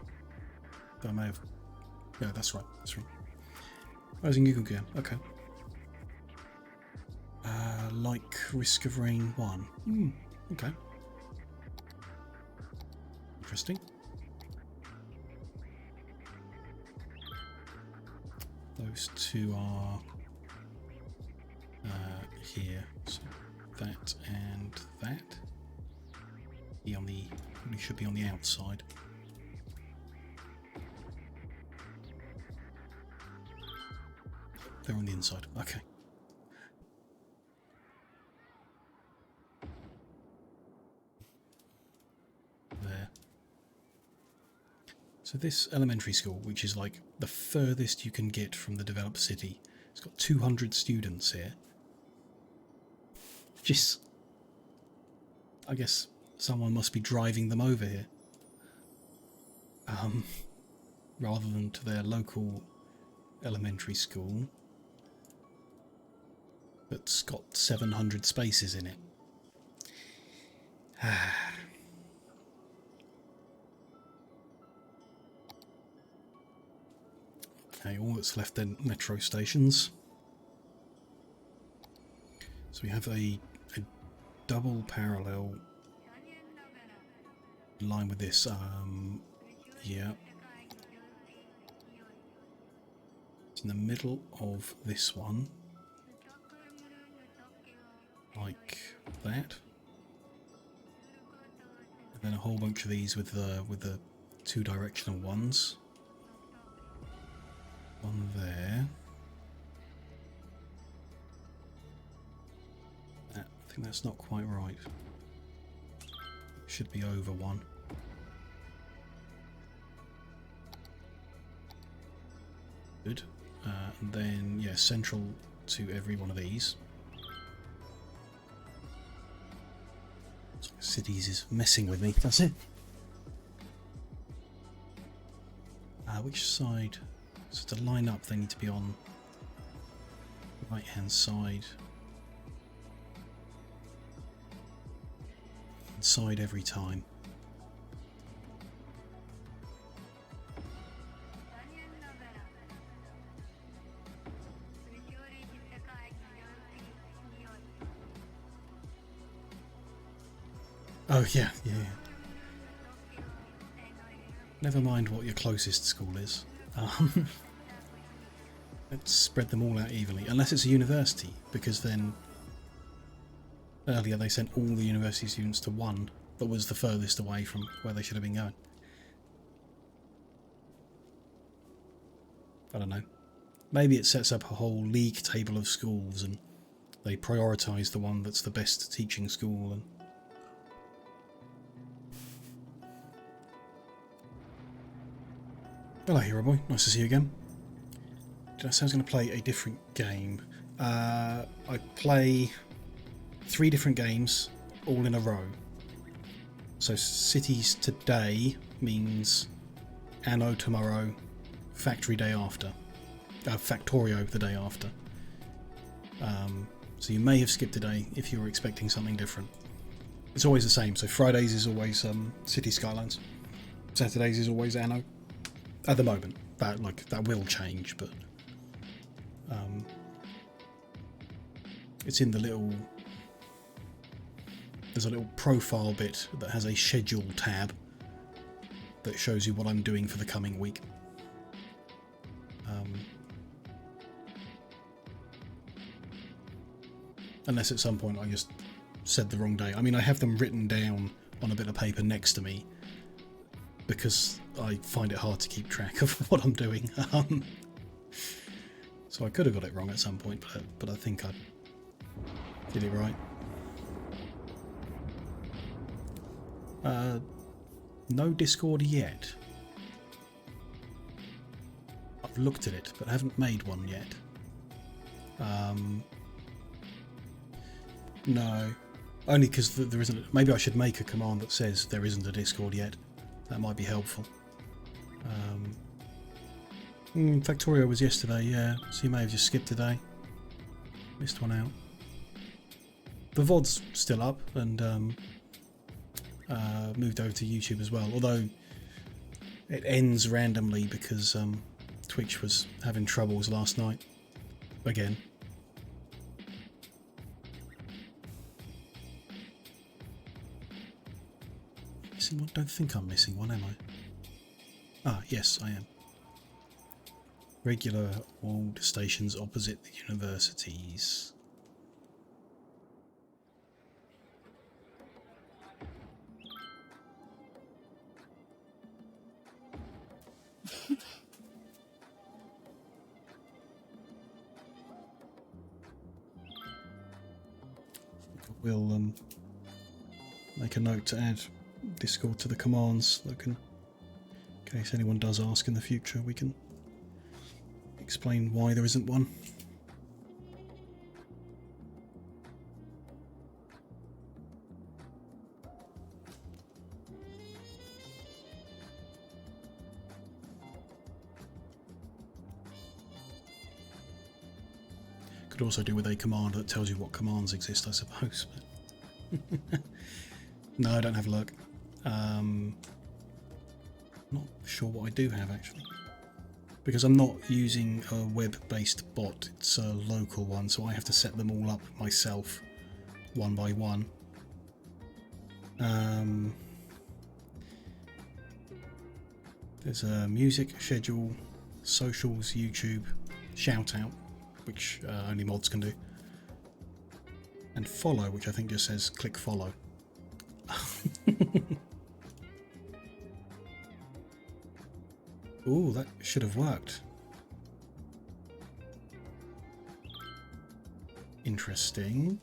I may have. Yeah, that's right. That's right. Rising Google Gear. Okay. Like Risk of Rain 1. Okay. Interesting. Those two are here. So that and that. Be on the. Probably should be on the outside. They're on the inside. Okay. There. So this elementary school, which is like the furthest you can get from the developed city, it's got 200 students here. Just, I guess someone must be driving them over here, rather than to their local elementary school that's got 700 spaces in it. Okay, all that's left then, metro stations. So we have a double parallel line with this. Yeah. It's in the middle of this one. Like that. And then a whole bunch of these with the 2 directional ones. One there. I think that's not quite right. Should be over 1. Good. And then, yeah, central to every one of these. Cities is messing with me. That's it. Which side? So to line up, they need to be on the right-hand side. side every time. Oh yeah, yeah. Never mind what your closest school is. Let's spread them all out evenly, unless it's a university, because then earlier they sent all the university students to one that was the furthest away from where they should have been going. I don't know. Maybe it sets up a whole league table of schools and they prioritise the one that's the best teaching school. And hello, Hero Boy. Nice to see you again. Did I say I was going to play a different game? I play 3 different games all in a row. So cities today means Anno tomorrow, Factory day after, Factorio the day after. So you may have skipped a day if you were expecting something different. It's always the same. So Fridays is always City Skylines. Saturdays is always Anno. At the moment, that will change, but it's in the little. There's a little profile bit that has a schedule tab that shows you what I'm doing for the coming week. Unless at some point I just said the wrong day. I mean, I have them written down on a bit of paper next to me because I find it hard to keep track of what I'm doing. So I could have got it wrong at some point, but I think I did it right. No Discord yet. I've looked at it, but I haven't made one yet. No, only because there isn't. Maybe I should make a command that says there isn't a Discord yet. That might be helpful. Factorio was yesterday, yeah, so you may have just skipped a day. Missed one out. The VOD's still up and moved over to YouTube as well, although it ends randomly because Twitch was having troubles last night. Again. Missing one? Don't think I'm missing one, am I? Ah, yes, I am. Regular old stations opposite the universities. We'll make a note to add Discord to the commands that can, in case anyone does ask in the future, we can explain why there isn't one. Could also do with a command that tells you what commands exist, I suppose. But no, I don't have luck. Not sure what I do have actually, because I'm not using a web-based bot. It's a local one, so I have to set them all up myself, one by one. There's a music, schedule, socials, YouTube, shout out, which only mods can do, and follow, which I think just says click follow. Ooh, that should have worked. Interesting.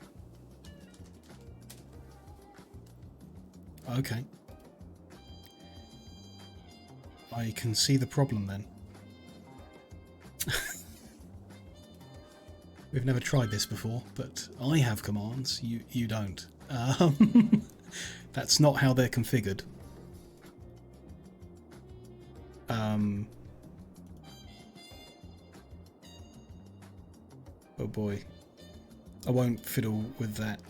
Okay. I can see the problem then. We've never tried this before, but I have commands, you don't. That's not how they're configured. Oh boy. I won't fiddle with that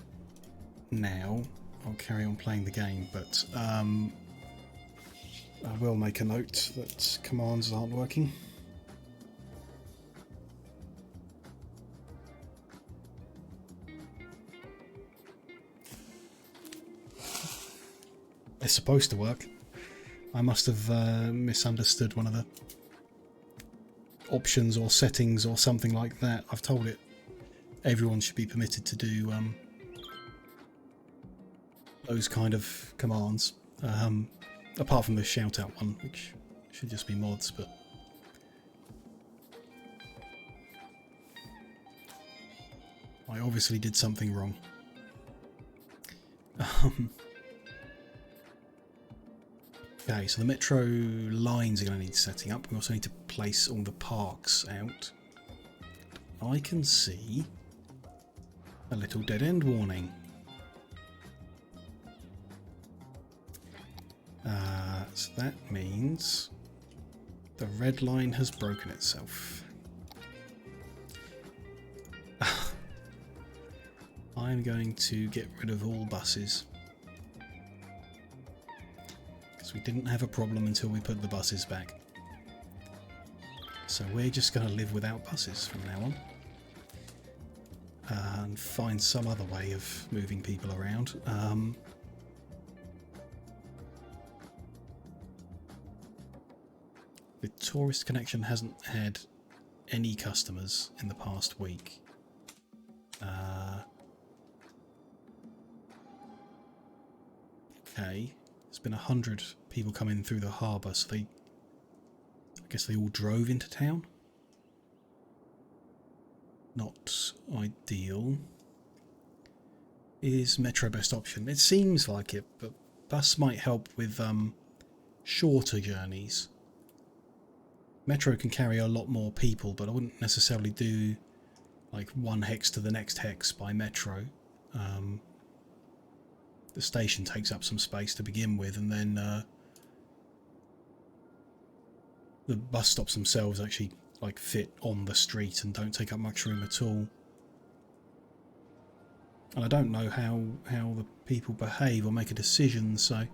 now. I'll carry on playing the game, but I will make a note that commands aren't working. It's supposed to work. I must have misunderstood one of the options or settings or something like that. I've told it everyone should be permitted to do those kind of commands, apart from the shout out one, which should just be mods, but I obviously did something wrong. Okay, so the metro lines are going to need setting up. We also need to place all the parks out. I can see a little dead end warning. So that means the red line has broken itself. I'm going to get rid of all buses. Because we didn't have a problem until we put the buses back. So we're just going to live without buses from now on. And find some other way of moving people around. The tourist connection hasn't had any customers in the past week. Okay, there's been 100 people coming through the harbour, so I guess they all drove into town. Not ideal. Is metro best option? It seems like it, but bus might help with shorter journeys. Metro can carry a lot more people, but I wouldn't necessarily do like one hex to the next hex by metro. The station takes up some space to begin with, and then the bus stops themselves actually like fit on the street and don't take up much room at all. And I don't know how the people behave or make a decision, so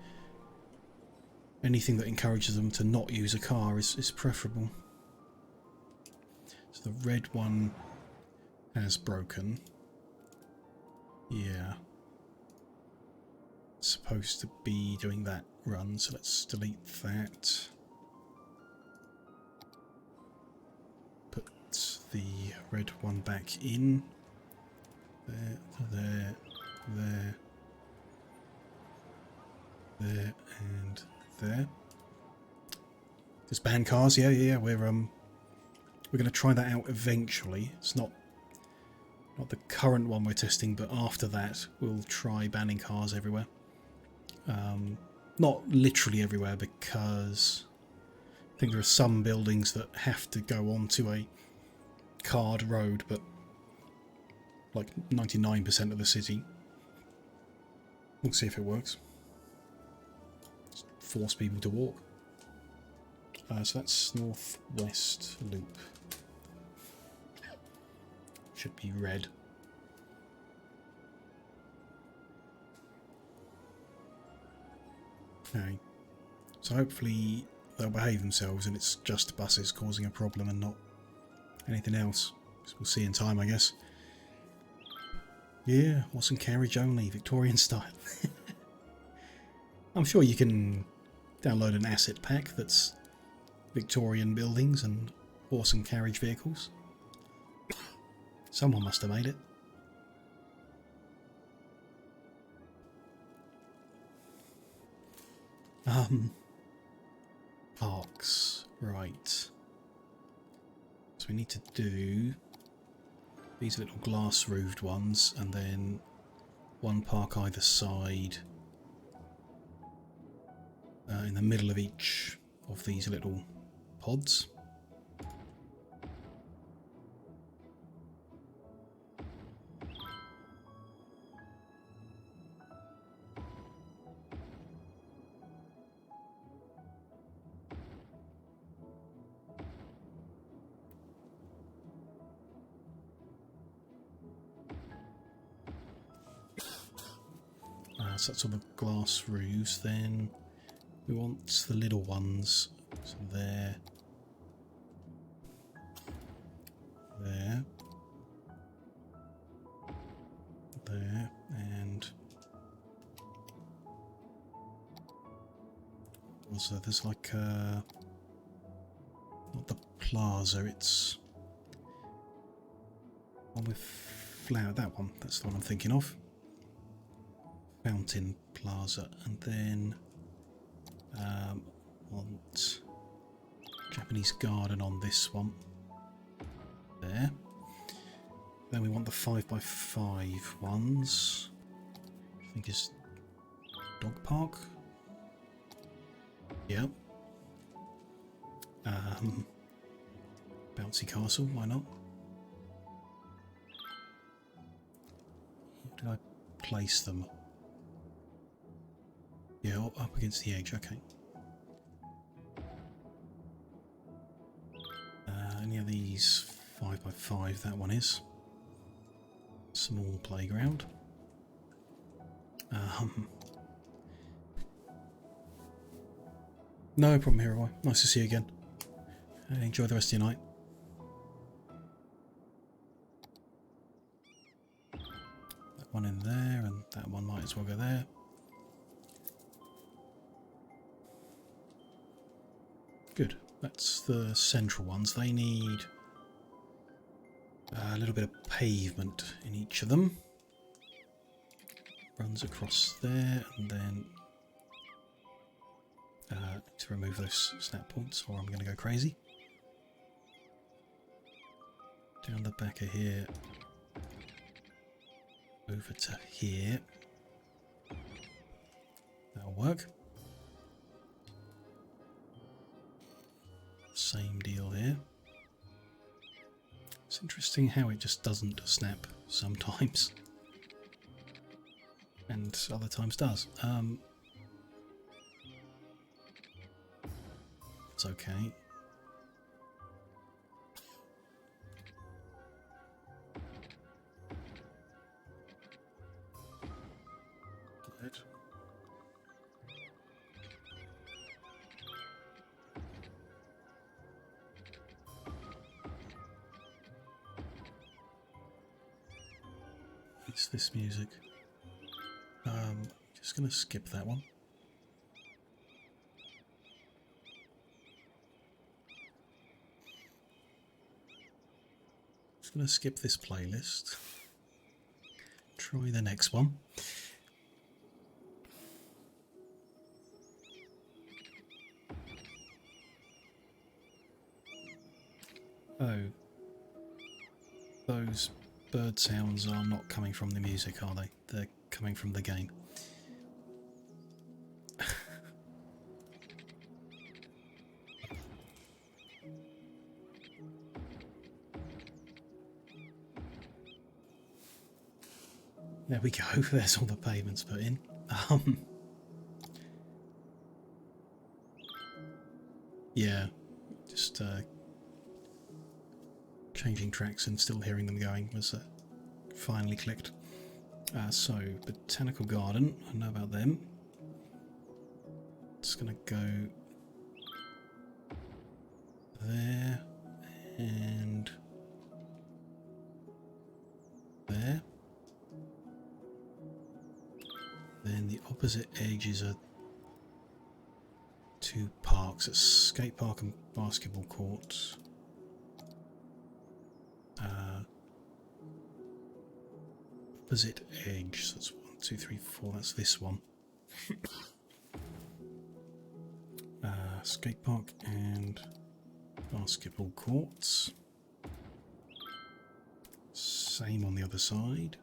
anything that encourages them to not use a car is preferable. So the red one has broken. Yeah. It's supposed to be doing that run, so let's delete that. Put the red one back in. There, and there. Just ban cars, yeah. We're going to try that out eventually. It's not the current one we're testing, but after that we'll try banning cars everywhere. Not literally everywhere, because I think there are some buildings that have to go onto a card road, but like 99% of the city. We'll see if it works. Just force people to walk. So that's northwest loop. Should be red. Okay. So hopefully they'll behave themselves and it's just buses causing a problem and not anything else. So we'll see in time, I guess. Yeah, horse and carriage only, Victorian style. I'm sure you can download an asset pack that's Victorian buildings and horse and carriage vehicles. Someone must have made it. Parks, right. So we need to do these little glass roofed ones and then one park either side in the middle of each of these little pods. So that's all the glass roofs. Then we want the little ones. So there. There. There. And also there's like a... not the plaza, it's one with flower. That one, that's the one I'm thinking of. Fountain Plaza, and then want Japanese garden on this one. There. Then we want the 5x5 ones. I think is dog park. Yep. Bouncy castle, why not? Where did I place them? Yeah, up against the edge, okay. Any of these 5x5, that one is. Small playground. No problem, Hero. Nice to see you again. Enjoy the rest of your night. That one in there, and that one might as well go there. Good. That's the central ones. They need a little bit of pavement in each of them. Runs across there, and then to remove those snap points, or I'm going to go crazy. Down the back of here, over to here. That'll work. Same deal here. It's interesting how it just doesn't snap sometimes, and other times does. It's okay. Good. It's this music. Just gonna skip that one. Just gonna skip this playlist. Try the next one. Oh, those bird sounds are not coming from the music, are they? They're coming from the game. There we go, there's all the pavements put in. Yeah, just changing tracks and still hearing them going was finally clicked. So, Botanical Garden, I know about them. It's going to go there and there. Then the opposite edges are two parks, a skate park and basketball courts. Opposite edge, so that's 1, 2, 3, 4, that's this one. Skate park and basketball courts. Same on the other side.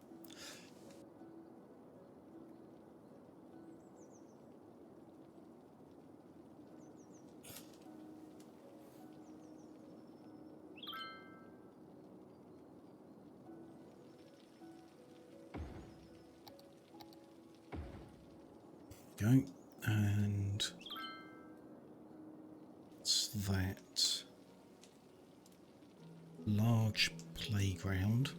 Go, and what's that? Large playground.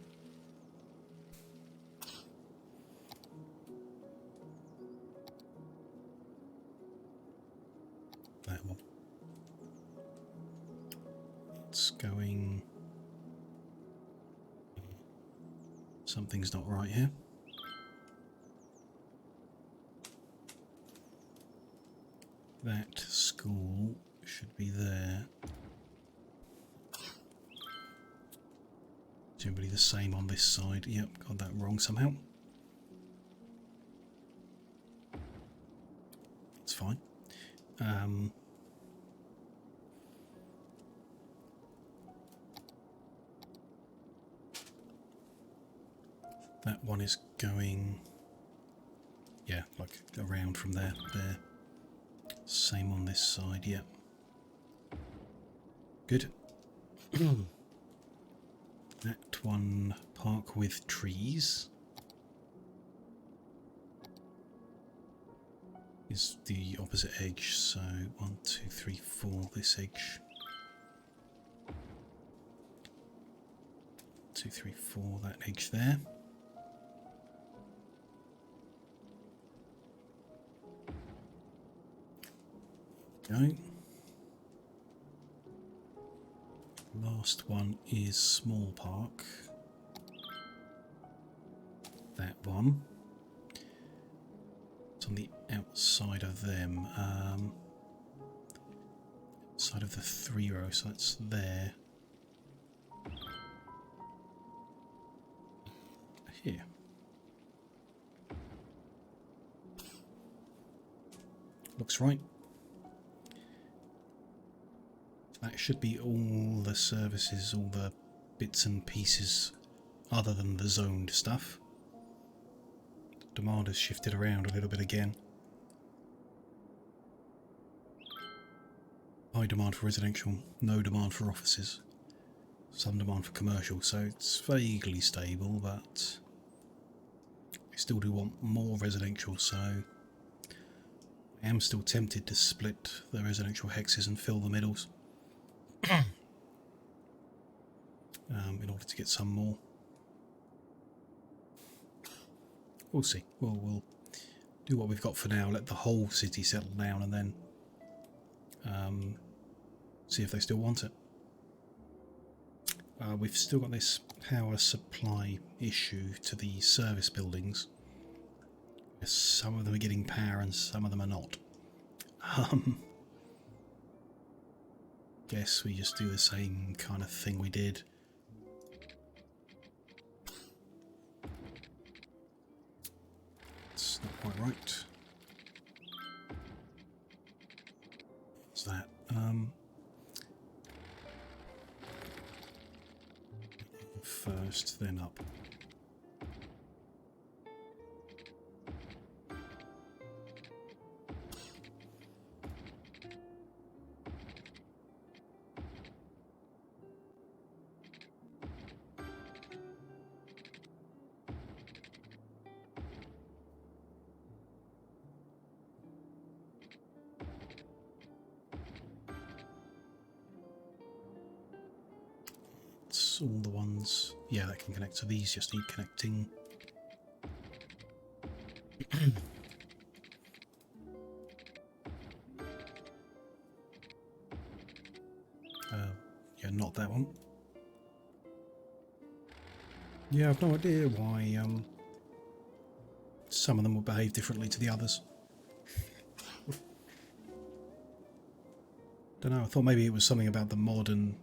that one. It's going... Something's not right here. That school should be there. Generally the same on this side. Yep, got that wrong somehow. It's fine. That one is going, yeah, like around from there. There. Same on this side, yeah. Good. That one, park with trees, is the opposite edge. So 1, 2, 3, 4, this edge. 2, 3, 4, that edge there. Go. Last one is small park. That one. It's on the outside of them. Outside of the 3 row, so that's there. Here. Looks right. That should be all the services, all the bits and pieces other than the zoned stuff. Demand has shifted around a little bit again. High demand for residential, no demand for offices. Some demand for commercial, so it's vaguely stable, but I still do want more residential, so I am still tempted to split the residential hexes and fill the middles. In order to get some more. We'll see. We'll do what we've got for now, let the whole city settle down, and then see if they still want it. We've still got this power supply issue to the service buildings. Some of them are getting power and some of them are not. Guess we just do the same kind of thing we did. It's not quite right. What's that? First, then up. All the ones, yeah, that can connect. So these just need connecting. Yeah, not that one. Yeah, I've no idea why some of them will behave differently to the others. Don't know. I thought maybe it was something about the mod and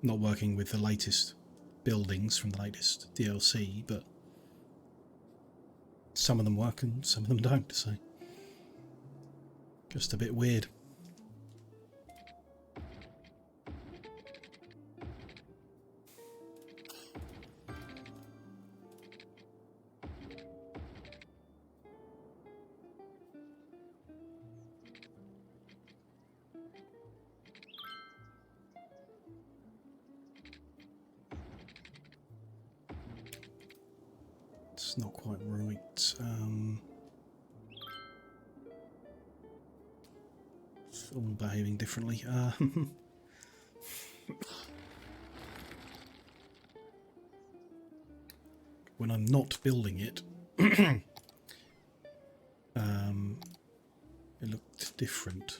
not working with the latest buildings from the latest DLC, but some of them work and some of them don't, so just a bit weird. It's not quite right. It's all behaving differently. When I'm not building it, it looked different.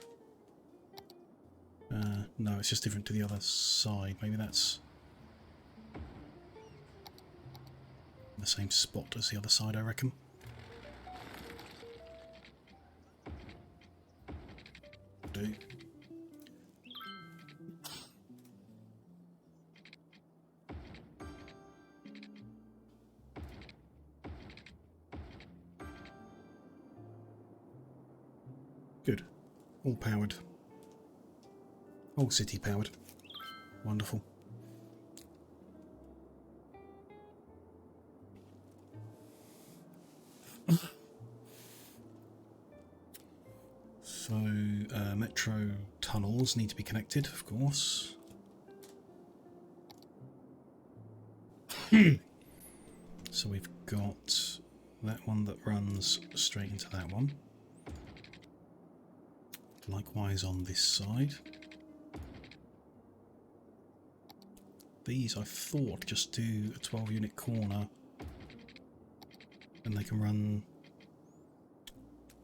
No, it's just different to the other side. Maybe that's the same spot as the other side, I reckon. Do. Good. All powered. All city powered. Wonderful. So, metro tunnels need to be connected, of course. So we've got that one that runs straight into that one. Likewise on this side. These I thought just do a 12 unit corner and they can run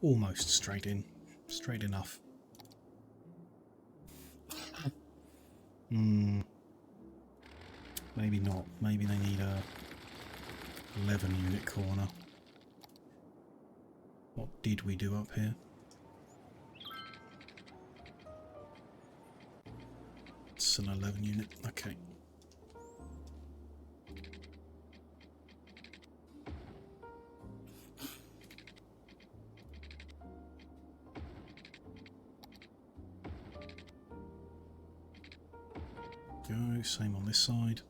almost straight in. Straight enough. Maybe not. Maybe they need a 11 unit corner. What did we do up here? It's an 11 unit. Okay. Go, same on this side.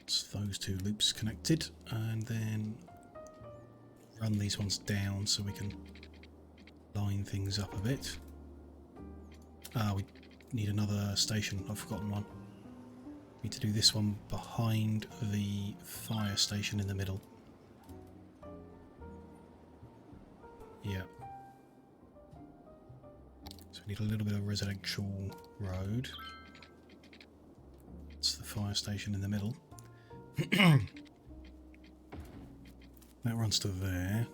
It's those two loops connected, and then run these ones down so we can line things up a bit. We need another station. I've forgotten one. Need to do this one behind the fire station in the middle. Yeah. So we need a little bit of residential road. It's the fire station in the middle. That runs to there.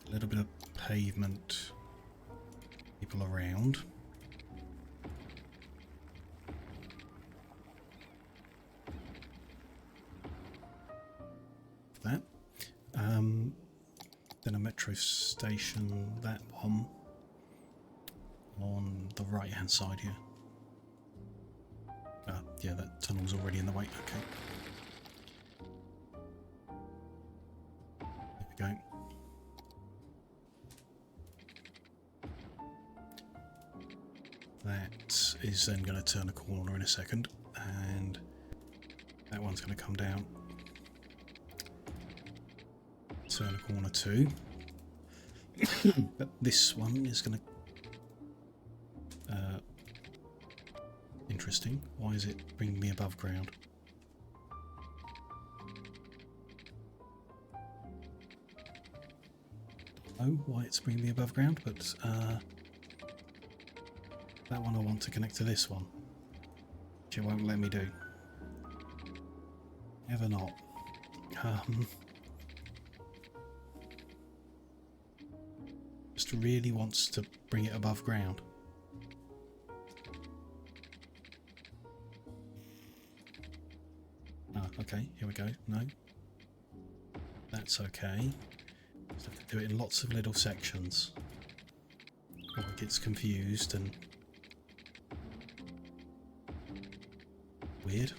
A little bit of pavement. People around. That. Then a metro station, that one, on the right hand side here. Yeah, that tunnel's already in the way. Okay. There we go. That is then going to turn a corner in a second, and that one's going to come down. Turn a corner too. But this one is going to... interesting. Why is it bringing me above ground? I don't know why it's bringing me above ground, but that one I want to connect to this one, which it won't let me do. Ever not. Just really wants to bring it above ground. Okay, here we go. No. That's okay. Just have to do it in lots of little sections, or it gets confused and weird.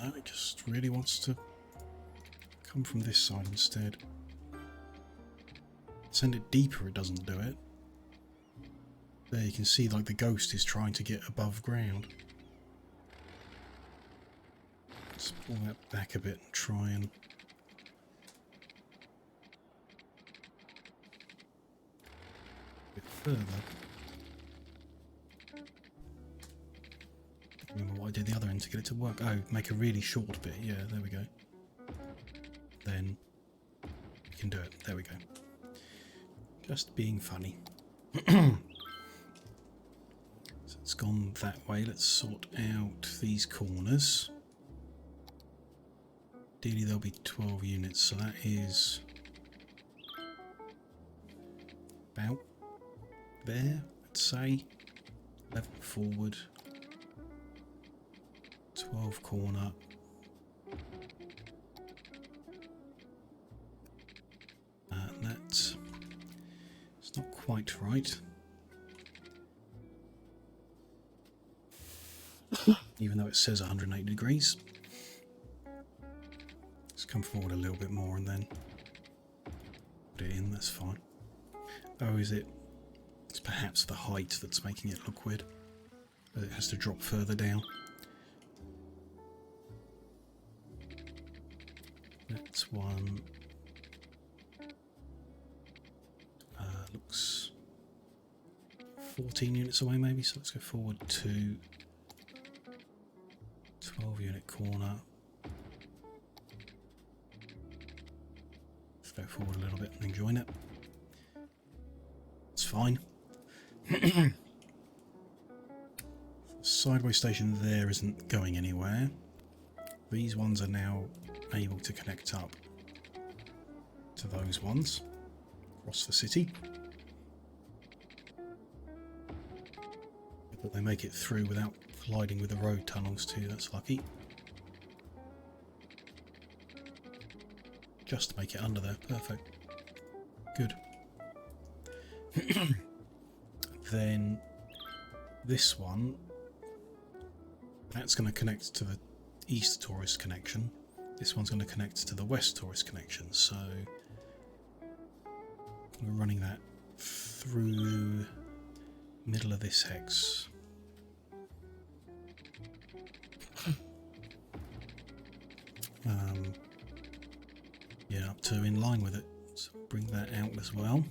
No, it just really wants to come from this side instead. Send it deeper, it doesn't do it. There you can see like the ghost is trying to get above ground. Let's pull that back a bit and try and... a bit further. I don't remember what I What do I do the other end to get it to work? Oh, make a really short bit. Yeah, there we go. Then we can do it. There we go. Just being funny. So it's gone that way. Let's sort out these corners. Ideally there'll be 12 units, so that is about there, I'd say. 11 forward, 12 corner. That's it's not quite right. Even though it says 180 degrees. Let's come forward a little bit more and then put it in, that's fine. Oh, is it? It's perhaps the height that's making it look weird. But it has to drop further down. That's one. Looks 14 units away maybe, so let's go forward to 12 unit corner. Let's go forward a little bit and then join it. It's fine. The sideway station there isn't going anywhere. These ones are now able to connect up to those ones across the city. But they make it through without colliding with the road tunnels too, that's lucky. Just to make it under there, perfect. Good. Then this one, that's going to connect to the east tourist connection. This one's going to connect to the west tourist connection, so we're running that through middle of this hex. Yeah, up to in line with it. So bring that out as well.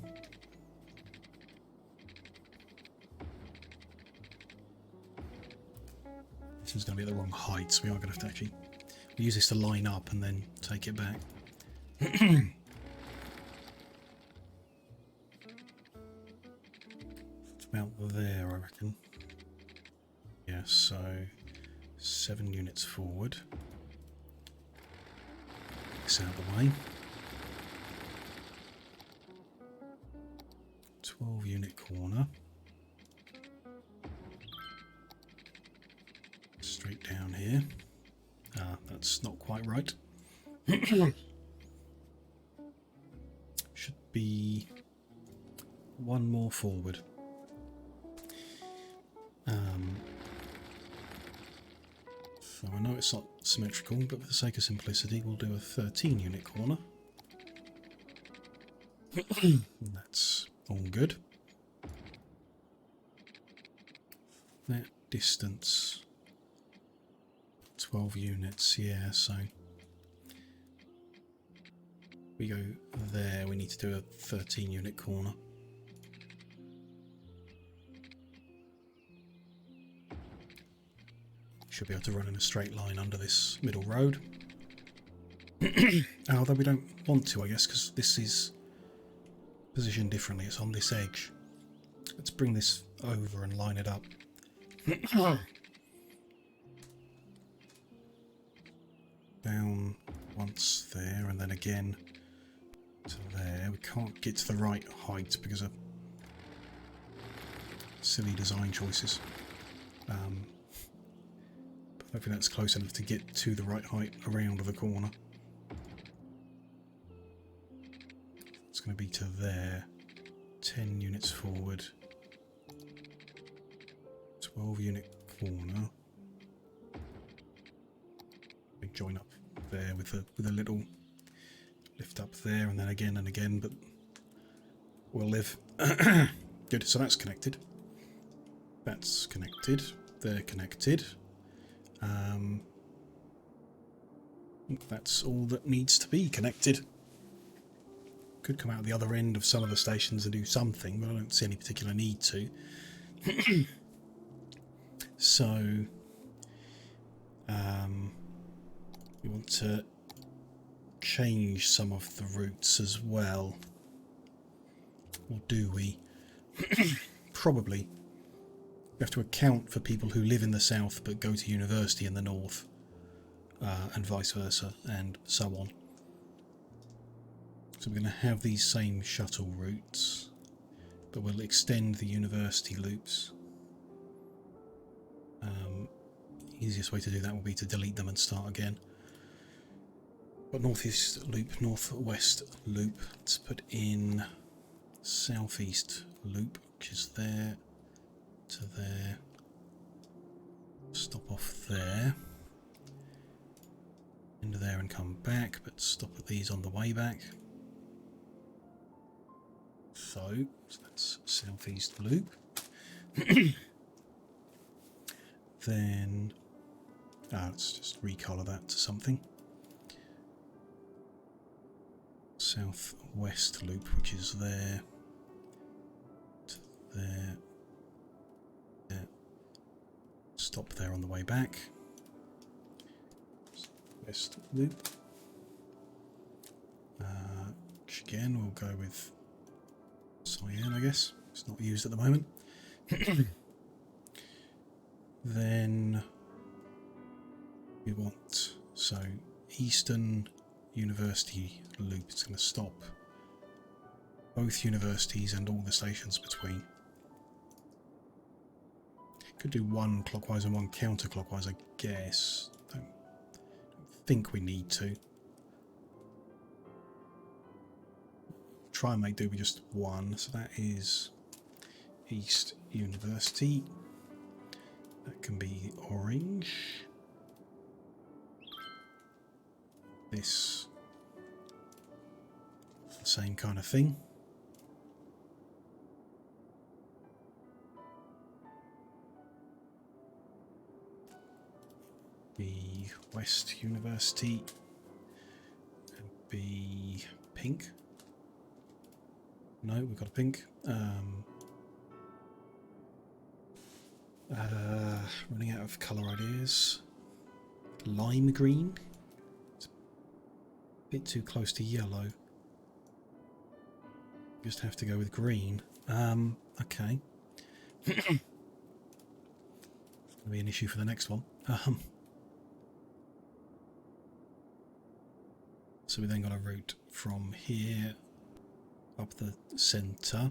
This is going to be at the wrong height, so we are going to have to actually use this to line up and then take it back. It's about there, I reckon. Yeah, so 7 units forward. This out of the way. 12 unit corner. Straight down here. That's not quite right. Should be one more forward. So I know it's not symmetrical, but for the sake of simplicity, we'll do a 13 unit corner. That's all good. That distance, 12 units, yeah, so we go there, we need to do a 13 unit corner. Should be able to run in a straight line under this middle road. Although we don't want to, I guess, because this is positioned differently. It's on this edge. Let's bring this over and line it up. Down once there, and then again to there. We can't get to the right height because of silly design choices. Hopefully that's close enough to get to the right height around the corner. It's going to be to there. 10 units forward. 12 unit corner. We join up there with a little lift up there and then again and again, but we'll live. Good, so that's connected. That's connected. They're connected. That's all that needs to be connected. Could come out the other end of some of the stations and do something, but I don't see any particular need to. So We want to change some of the routes as well. Or do we? Probably. We have to account for people who live in the south but go to university in the north, and vice versa, and so on. So we're going to have these same shuttle routes, but we'll extend the university loops. Easiest way to do that will be to delete them and start again. But northeast loop, northwest loop. Let's put in southeast loop, which is there to there. Stop off there. Into there and come back, but stop at these on the way back. So that's southeast loop. Then let's just recolour that to something. Southwest loop, which is there to there. There. Stop there on the way back. West loop. Which again we'll go with cyan, I guess. It's not used at the moment. Then we want, so Eastern University loop is going to stop both universities and all the stations between. Could do one clockwise and one counterclockwise, I guess. Don't think we need to. Try and make do with just one. So that is East University. That can be orange. This, the same kind of thing. Be West University and be pink. No, we've got a pink. Running out of colour ideas. Lime green. It's a bit too close to yellow. Just have to go with green. Okay. It's going to be an issue for the next one. So we then got a route from here up the centre.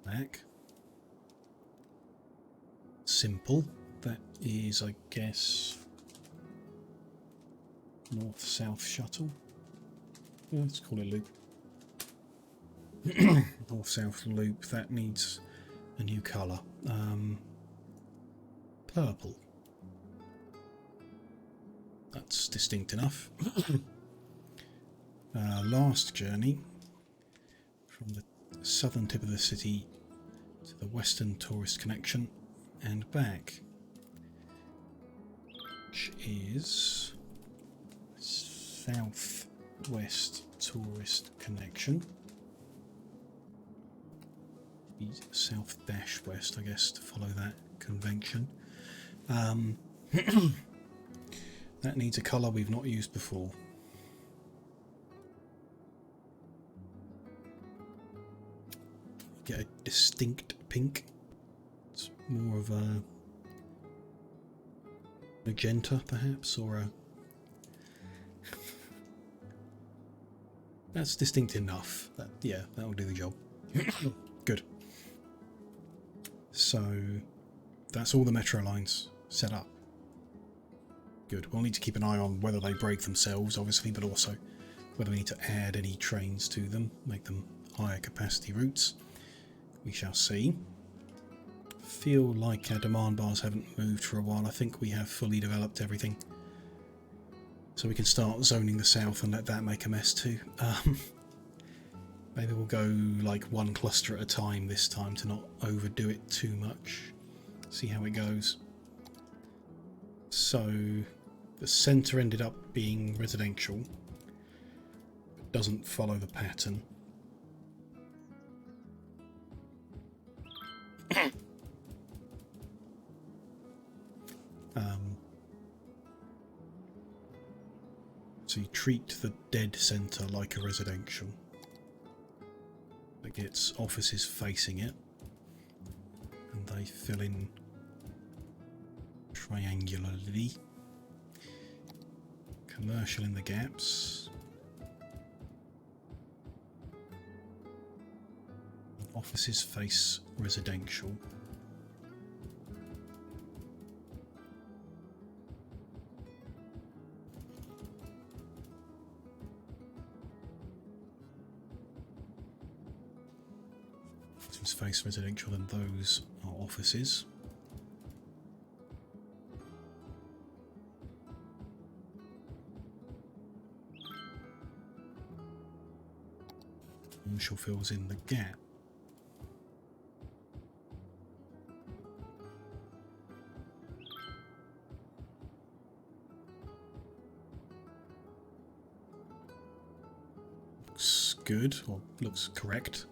Back. Simple. That is, I guess, north-south shuttle. Yeah, let's call it loop. North-south loop. That needs a new colour. Purple. That's distinct enough. Last journey from the southern tip of the city to the western tourist connection and back, which is southwest tourist connection. South dash west, I guess, to follow that convention. That needs a colour we've not used before. Get a distinct pink. It's more of a magenta, perhaps, or a... That's distinct enough. Yeah, that'll do the job. Good. So, that's all the metro lines set up. Good. We'll need to keep an eye on whether they break themselves, obviously, but also whether we need to add any trains to them, make them higher capacity routes. We shall see. Feel like our demand bars haven't moved for a while. I think we have fully developed everything. So we can start zoning the south and let that make a mess too. Maybe we'll go like one cluster at a time this time to not overdo it too much. See how it goes. So the centre ended up being residential. It doesn't follow the pattern. So you treat the dead centre like a residential. It gets offices facing it, and they fill in triangularly. Commercial in the gaps. Offices face residential. Offices face residential, and those are offices. Commercial fills in the gap. Looks good, or looks correct.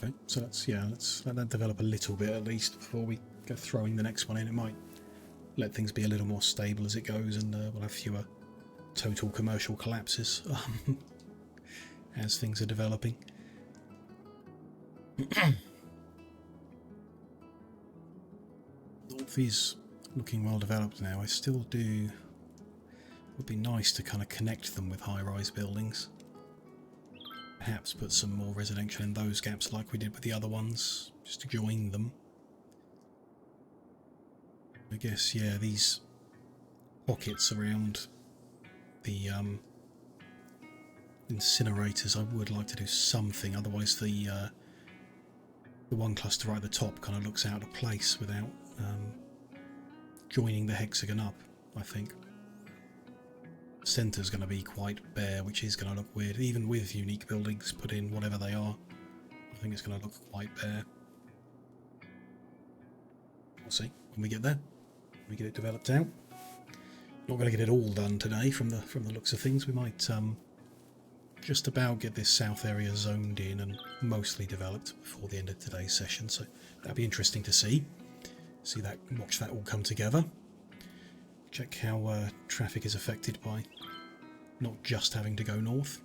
Okay, so let's let that develop a little bit at least before we go throwing the next one in. It might let things be a little more stable as it goes, and we'll have fewer total commercial collapses as things are developing. North is looking well developed now. I still do. It would be nice to kind of connect them with high-rise buildings. Perhaps put some more residential in those gaps like we did with the other ones, just to join them. I guess, yeah, these pockets around the incinerators, I would like to do something, otherwise the one cluster right at the top kind of looks out of place without joining the hexagon up, I think. Centre's going to be quite bare, which is going to look weird, even with unique buildings put in, whatever they are. I think it's going to look quite bare. We'll see when we get there. When we get it developed out. Not going to get it all done today from the looks of things. We might just about get this south area zoned in and mostly developed before the end of today's session. So that'd be interesting to see. Watch that all come together. Check how traffic is affected by not just having to go north.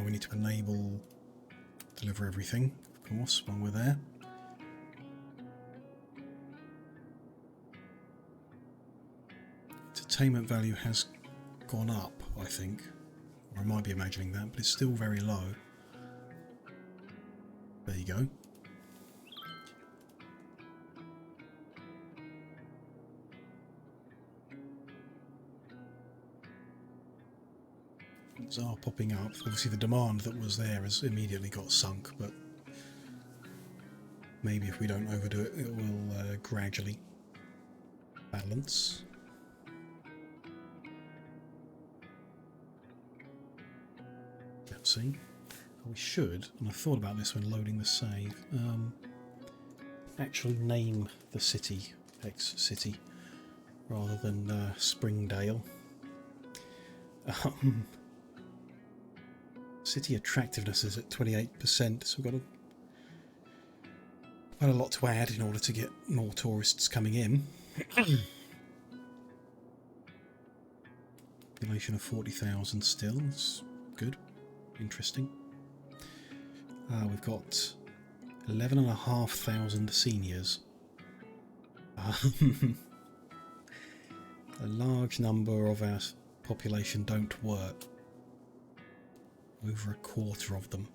We need to enable deliver everything, of course, while we're there. Entertainment value has gone up, I think. Or I might be imagining that, but it's still very low. There you go. Things are popping up. Obviously the demand that was there has immediately got sunk, but maybe if we don't overdo it, it will gradually balance. Let's see. We should, and I thought about this when loading the save, actually name the city X City rather than Springdale. City attractiveness is at 28%, so we've got quite a lot to add in order to get more tourists coming in. Population of 40,000 still, that's good, interesting. We've got 11,500 seniors. A large number of our population don't work. Over a quarter of them.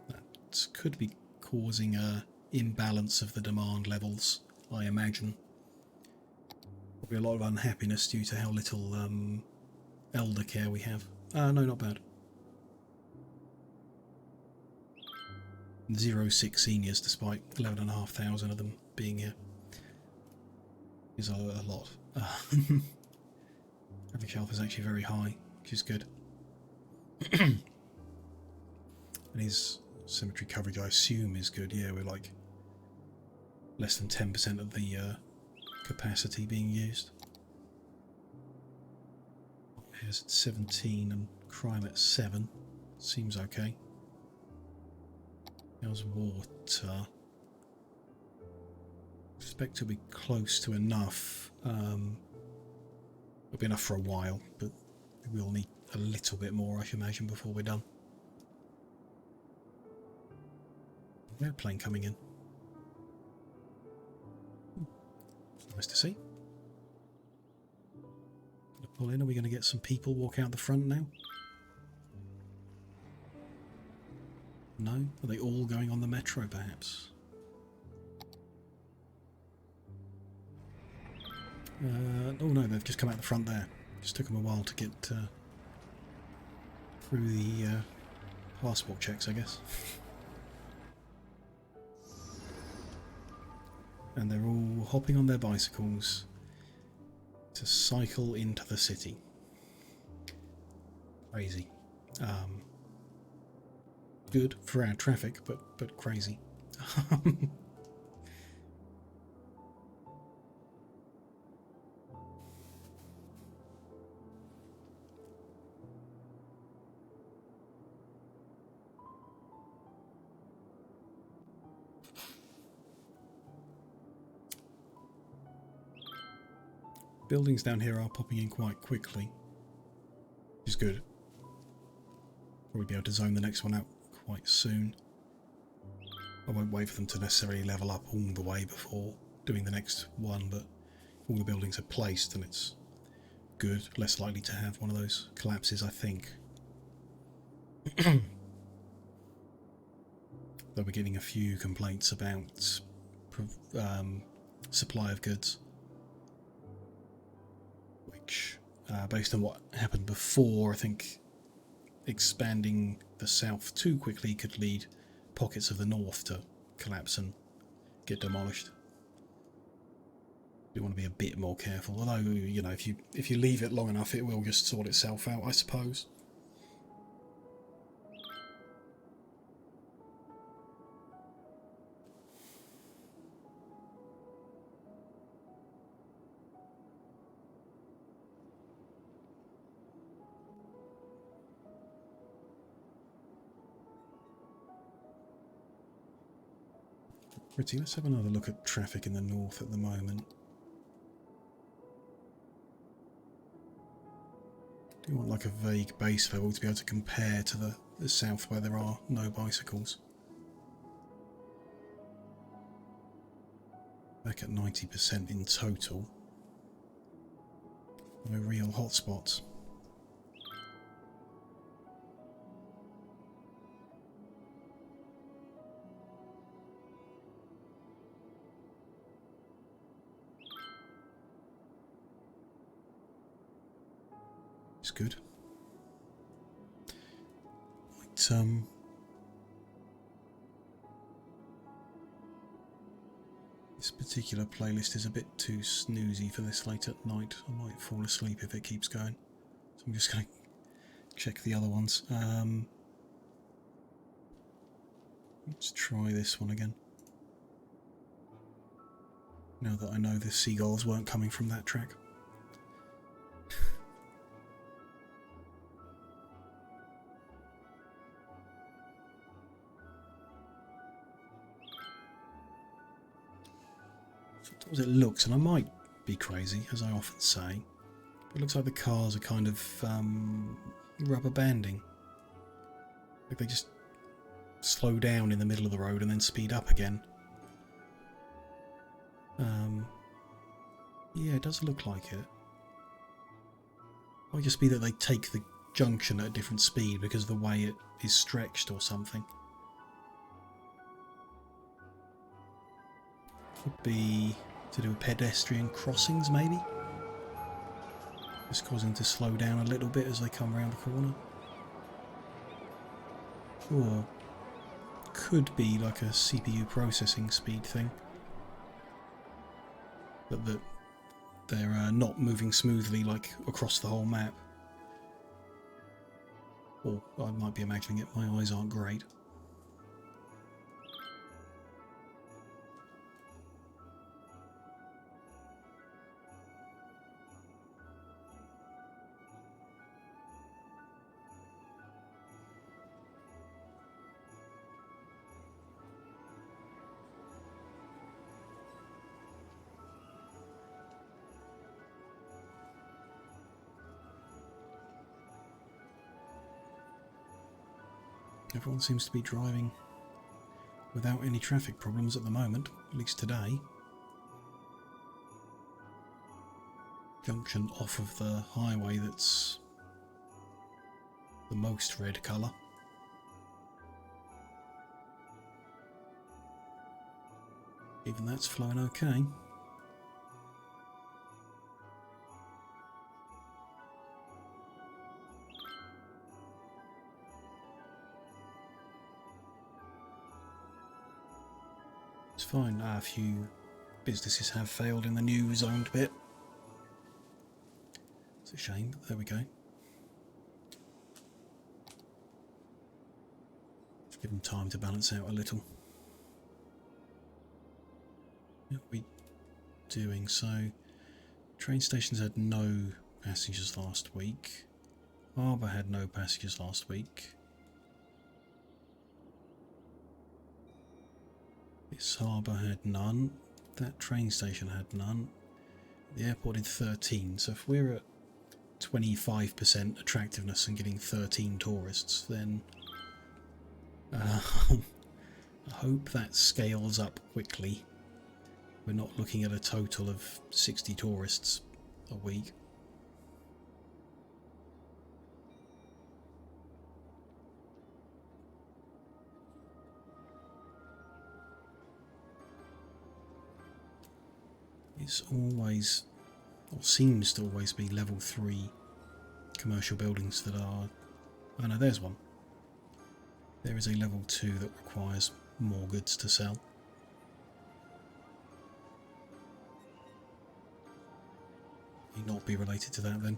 That could be causing a imbalance of the demand levels, I imagine. Probably a lot of unhappiness due to how little elder care we have. No, not bad. 0.6 seniors despite 11,500 of them being here. Is a lot. Average health is actually very high, which is good. And his Symmetry coverage, I assume, is good. Yeah, we're like less than 10% of the capacity being used. Here's at 17 and crime at 7. Seems okay. How's water? Expect to be close to enough. It'll be enough for a while, but we'll need a little bit more, I should imagine, before we're done. Airplane coming in. Nice to see. Gonna pull in. Are we going to get some people walk out the front now? No? Are they all going on the metro, perhaps? Oh no, they've just come out the front there. Just took them a while to get through the passport checks, I guess. And they're all hopping on their bicycles to cycle into the city. Crazy. Good for our traffic, but crazy. Buildings down here are popping in quite quickly, which is good. Probably be able to zone the next one out quite soon. I won't wait for them to necessarily level up all the way before doing the next one, but all the buildings are placed and it's good. Less likely to have one of those collapses, I think. Though we're getting a few complaints about supply of goods. Which, based on what happened before, I think expanding the south too quickly could lead pockets of the north to collapse and get demolished. You want to be a bit more careful, although, you know, if you leave it long enough, it will just sort itself out, I suppose. Pretty. Let's have another look at traffic in the north at the moment. Do you want like a vague base level to be able to compare to the south where there are no bicycles? Back at 90% in total. No real hotspots. It's good. Right, this particular playlist is a bit too snoozy for this late at night. I might fall asleep if it keeps going. So I'm just going to check the other ones. Let's try this one again. Now that I know the seagulls weren't coming from that track. Sometimes it looks, and I might be crazy, as I often say, but it looks like the cars are kind of rubber banding. Like they just slow down in the middle of the road and then speed up again. Yeah, it does look like it. Might just be that they take the junction at a different speed because of the way it is stretched or something. Could be to do with pedestrian crossings, maybe? Just causing them to slow down a little bit as they come around the corner. Or could be like a CPU processing speed thing. But that they're not moving smoothly like across the whole map. Or I might be imagining it, my eyes aren't great. Everyone seems to be driving without any traffic problems at the moment, at least today. Junction off of the highway that's the most red colour. Even that's flowing okay. It's fine. A few businesses have failed in the new zoned bit. It's a shame, but there we go. Give them time to balance out a little. What are we doing? So, train stations had no passengers last week. Harbour had no passengers last week. This harbour had none. That train station had none. The airport did 13. So if we're at 25% attractiveness and getting 13 tourists, then I hope that scales up quickly. We're not looking at a total of 60 tourists a week. It's always, or seems to always be, level 3 commercial buildings that are... Oh no, there's one. There is a level 2 that requires more goods to sell. May not be related to that then.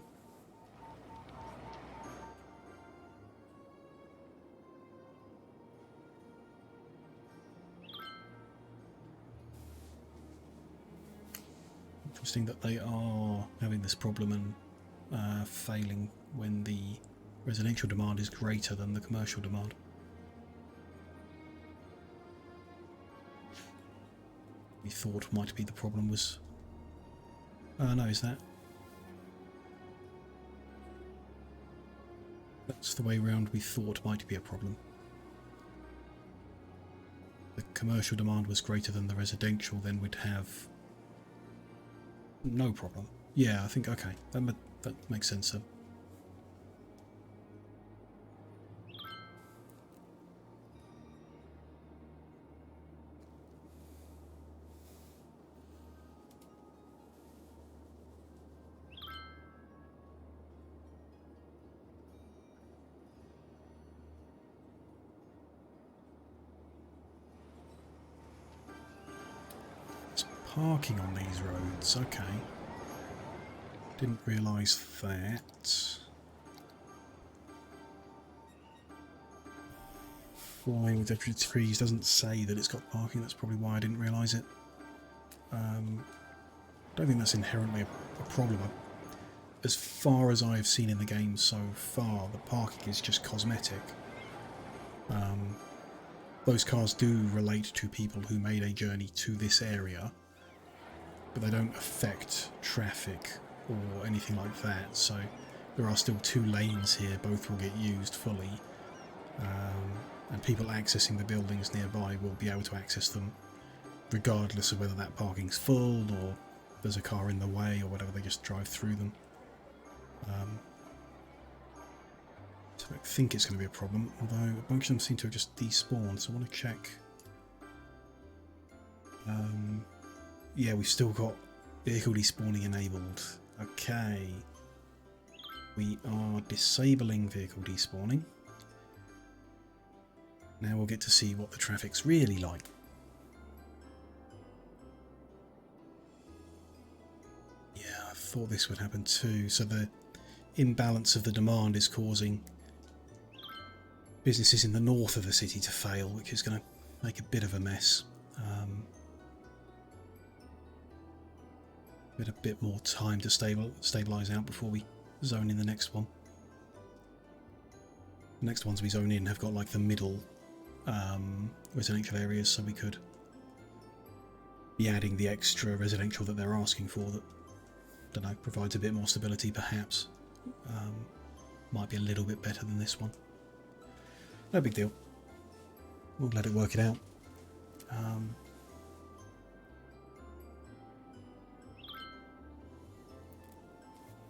Interesting that they are having this problem and failing when the residential demand is greater than the commercial demand. We thought might be the problem was... no, is that? That's the way round we thought might be a problem. The commercial demand was greater than the residential, then we'd have no problem. Yeah, I think, okay, that makes sense then. Parking on these roads, okay. Didn't realise that. Flying with extra trees doesn't say that it's got parking, that's probably why I didn't realise it. Don't think that's inherently a problem. As far as I've seen in the game so far, the parking is just cosmetic. Those cars do relate to people who made a journey to this area, but they don't affect traffic or anything like that, so there are still 2 lanes here, both will get used fully, and people accessing the buildings nearby will be able to access them regardless of whether that parking's full or there's a car in the way or whatever, they just drive through them. So I don't think it's going to be a problem, although a bunch of them seem to have just despawned, so I want to check. Yeah, we've still got vehicle despawning enabled. Okay. We are disabling vehicle despawning. Now we'll get to see what the traffic's really like. Yeah, I thought this would happen too. So the imbalance of the demand is causing businesses in the north of the city to fail, which is going to make a bit of a mess. A bit more time to stabilise out before we zone in the next one. The next ones we zone in have got like the middle residential areas, so we could be adding the extra residential that they're asking for that, don't know, provides a bit more stability perhaps. Might be a little bit better than this one. No big deal. we'll let it work it out.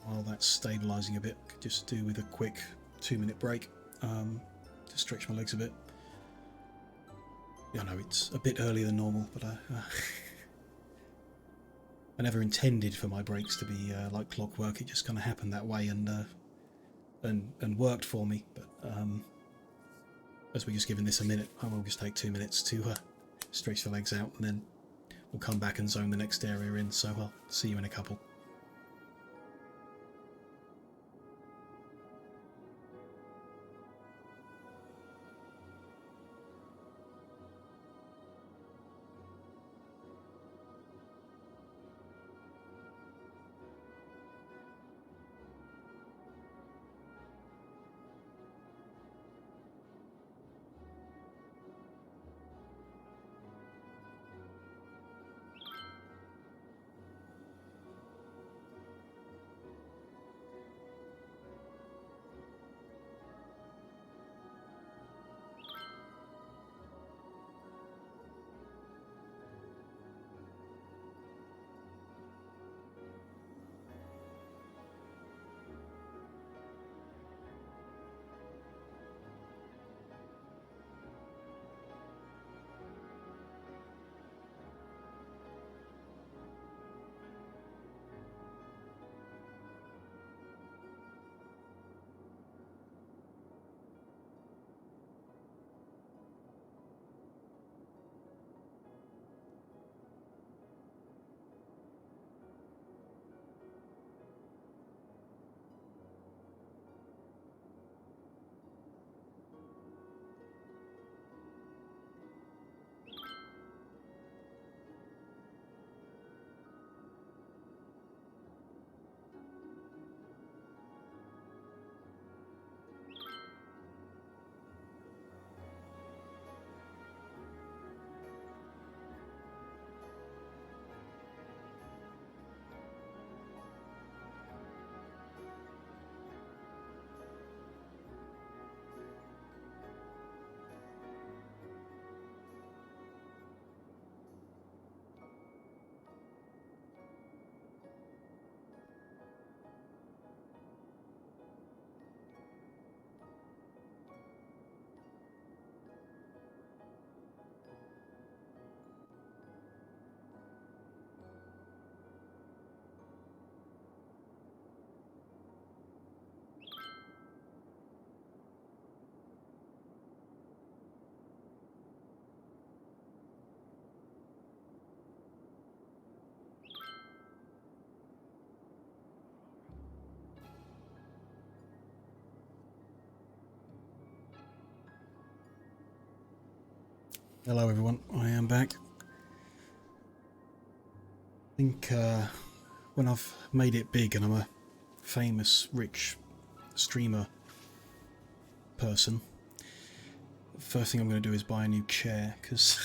While that's stabilising a bit, could just do with a quick 2-minute break to stretch my legs a bit. I know it's a bit earlier than normal, but I never intended for my breaks to be like clockwork. It just kind of happened that way and worked for me. But as we're just giving this a minute, I will just take 2 minutes to stretch the legs out, and then we'll come back and zone the next area in. So I'll see you in a couple. Hello everyone, I am back. I think when I've made it big and I'm a famous, rich streamer person, the first thing I'm going to do is buy a new chair, because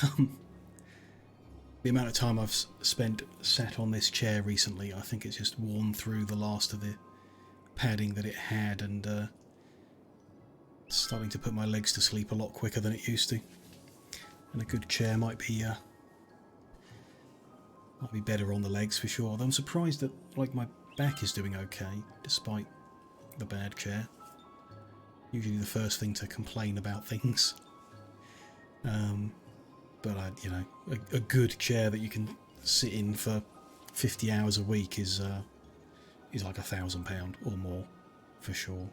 the amount of time I've spent sat on this chair recently, I think it's just worn through the last of the padding that it had, and it's starting to put my legs to sleep a lot quicker than it used to. And a good chair might be better on the legs for sure. Though I'm surprised that like my back is doing okay despite the bad chair. Usually the first thing to complain about things. But a good chair that you can sit in for 50 hours a week is like £1,000 or more for sure.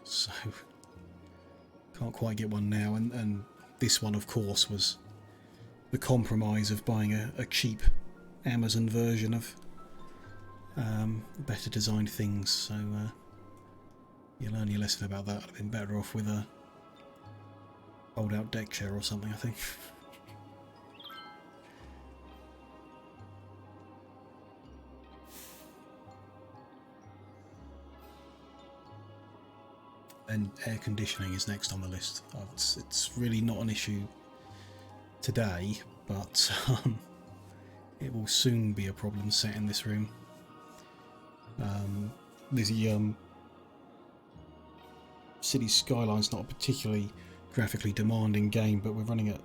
So can't quite get one now, and this one, of course, was the compromise of buying a cheap Amazon version of better designed things. So you learn your lesson about that. I'd have been better off with a fold out deck chair or something, I think. And air conditioning is next on the list. It's really not an issue today, but it will soon be a problem set in this room. The City Skylines not a particularly graphically demanding game, but we're running at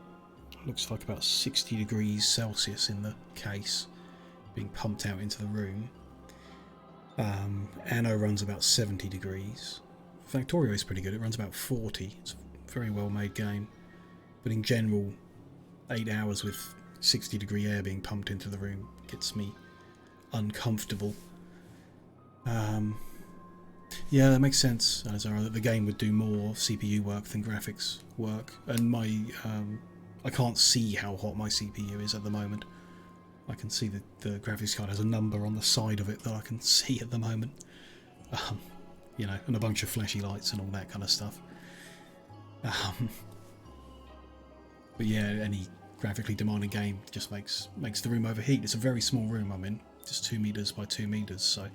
looks like about 60 degrees Celsius in the case being pumped out into the room. Anno runs about 70 degrees. Factorio is pretty good, it runs about 40. It's a very well made game. But in general, 8 hours with 60 degree air being pumped into the room gets me uncomfortable. Yeah, that makes sense, Alizara, that the game would do more CPU work than graphics work. And I can't see how hot my CPU is at the moment. I can see that the graphics card has a number on the side of it that I can see at the moment. You know, and a bunch of flashy lights and all that kind of stuff. But yeah, any graphically demanding game just makes the room overheat. It's a very small room I'm in, just 2 meters by 2 meters, so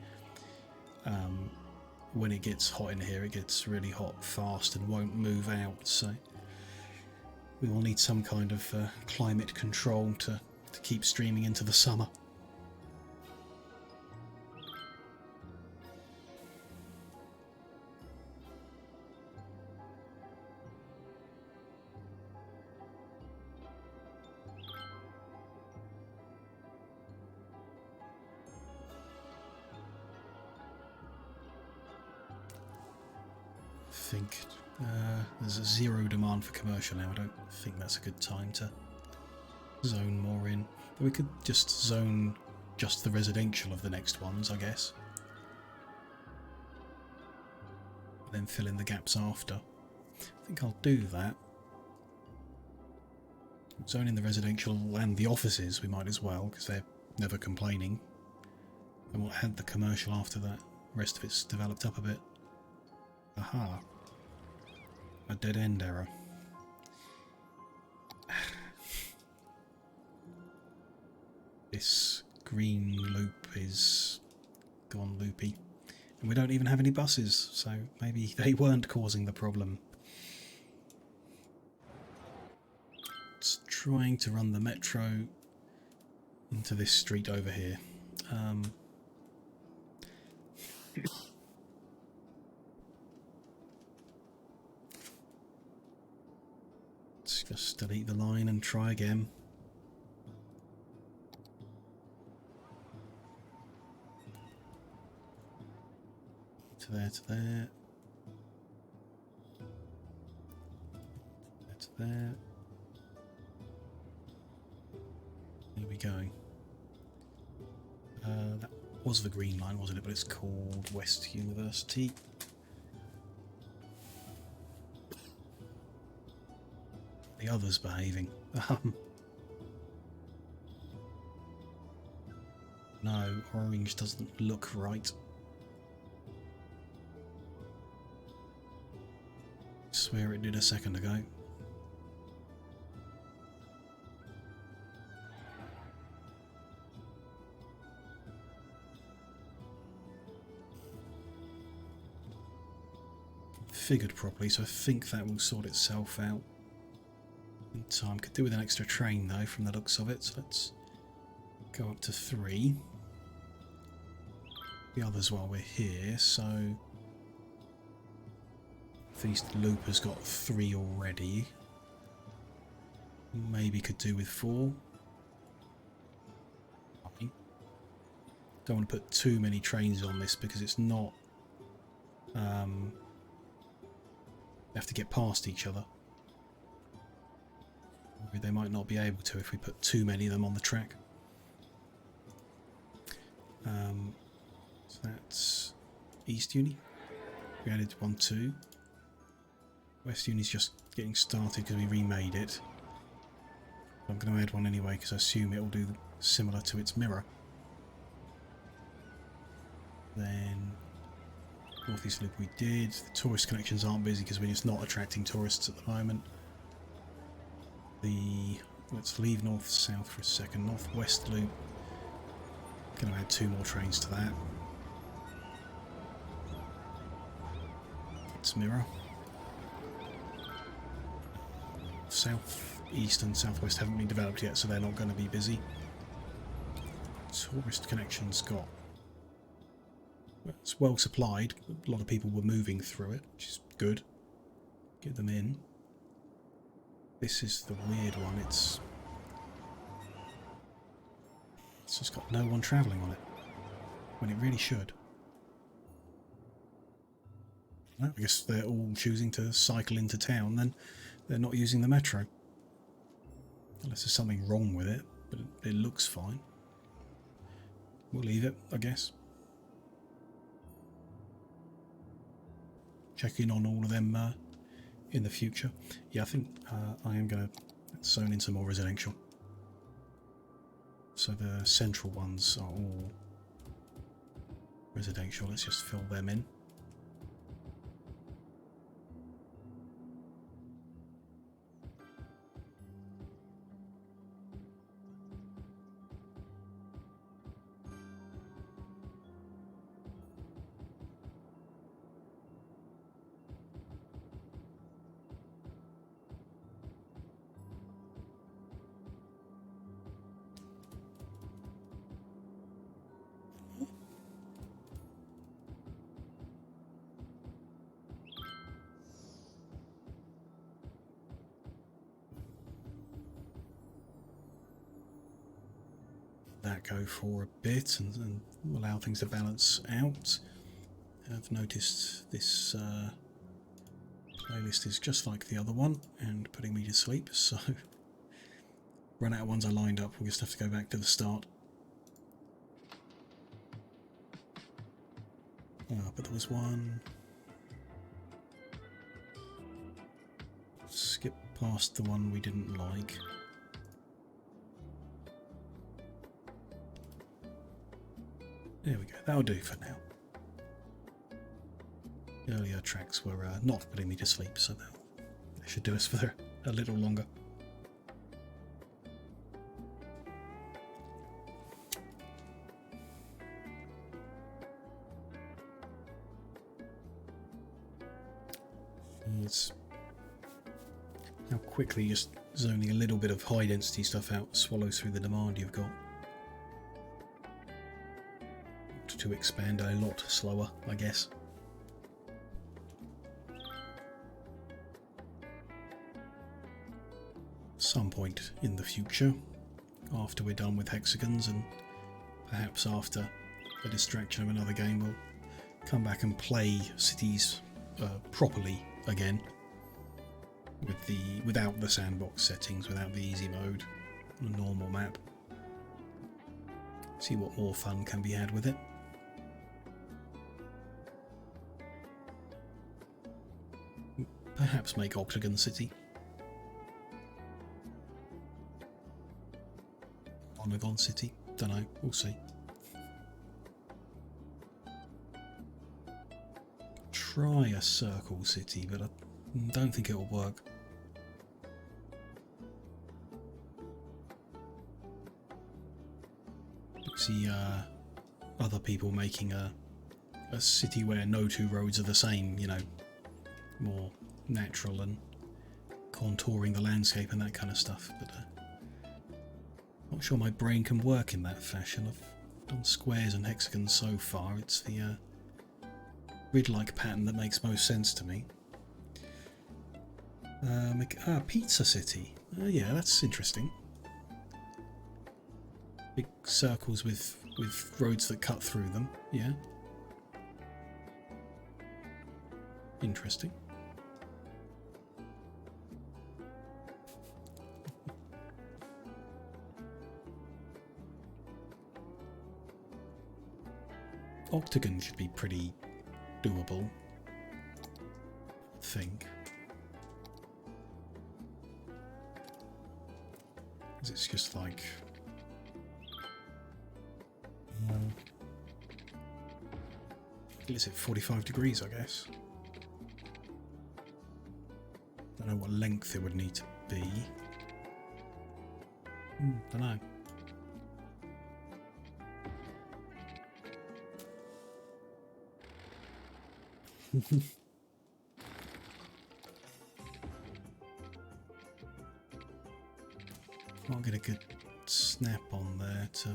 when it gets hot in here, it gets really hot fast and won't move out, so we will need some kind of climate control to keep streaming into the summer. I think there's a 0 demand for commercial now. I don't think that's a good time to zone more in. But we could just zone just the residential of the next ones, I guess. And then fill in the gaps after. I think I'll do that. Zone in the residential and the offices, we might as well, because they're never complaining. And we'll add the commercial after that. The rest of it's developed up a bit. Aha. A dead end error. This green loop is gone loopy. And we don't even have any buses, so maybe they weren't causing the problem. It's trying to run the metro into this street over here. Let's just delete the line and try again. To there, to there. There to there. There we go. That was the green line, wasn't it? But it's called West University. The others behaving. No, orange doesn't look right. I swear it did a second ago. Figured properly, so I think that will sort itself out in time. Could do with an extra train though from the looks of it, so let's go up to 3. The others while we're here, so the East Loop has got 3 already. Maybe could do with 4. Don't want to put too many trains on this because it's not they have to get past each other. They might not be able to if we put too many of them on the track. So that's East Uni. We added 1, 2. West Uni's just getting started because we remade it. I'm going to add one anyway because I assume it will do similar to its mirror. Then Northeast Loop we did. The tourist connections aren't busy because we're just not attracting tourists at the moment. Let's leave north-south for a second. Northwest Loop. Going to add 2 more trains to that. It's mirror. South, east and southwest haven't been developed yet, so they're not going to be busy. Tourist connections got... It's well supplied. A lot of people were moving through it, which is good. Get them in. This is the weird one. It's just got no one travelling on it, when it really should. Well, I guess they're all choosing to cycle into town, then they're not using the metro. Unless there's something wrong with it, but it looks fine. We'll leave it, I guess. Check in on all of them in the future. Yeah, I think I am going to zone in some more residential. So the central ones are all residential. Let's just fill them in. That go for a bit and allow things to balance out. I've noticed this playlist is just like the other one and putting me to sleep, so run out of ones I lined up. We'll just have to go back to the start. But there was one. Skip past the one we didn't like. There we go, that'll do for now. Earlier tracks were not putting me to sleep, so they should do us for a little longer. It's how quickly just zoning a little bit of high density stuff out swallows through the demand you've got. To expand a lot slower, I guess. Some point in the future, after we're done with hexagons and perhaps after a distraction of another game, we'll come back and play cities properly again without the sandbox settings, without the easy mode on a normal map. See what more fun can be had with it. Perhaps make Octagon City. Polygon City? Dunno, we'll see. Try a Circle City, but I don't think it'll work. See other people making a city where no two roads are the same, you know, more natural and contouring the landscape and that kind of stuff, but not sure my brain can work in that fashion. I've done squares and hexagons so far. It's the grid-like pattern that makes most sense to me. Pizza City. Yeah, that's interesting. Big circles with roads that cut through them. Yeah. Interesting. Octagon should be pretty doable, I think. Because it's just like... is it 45 degrees, I guess? Don't know what length it would need to be. Don't know. Can't get a good snap on there to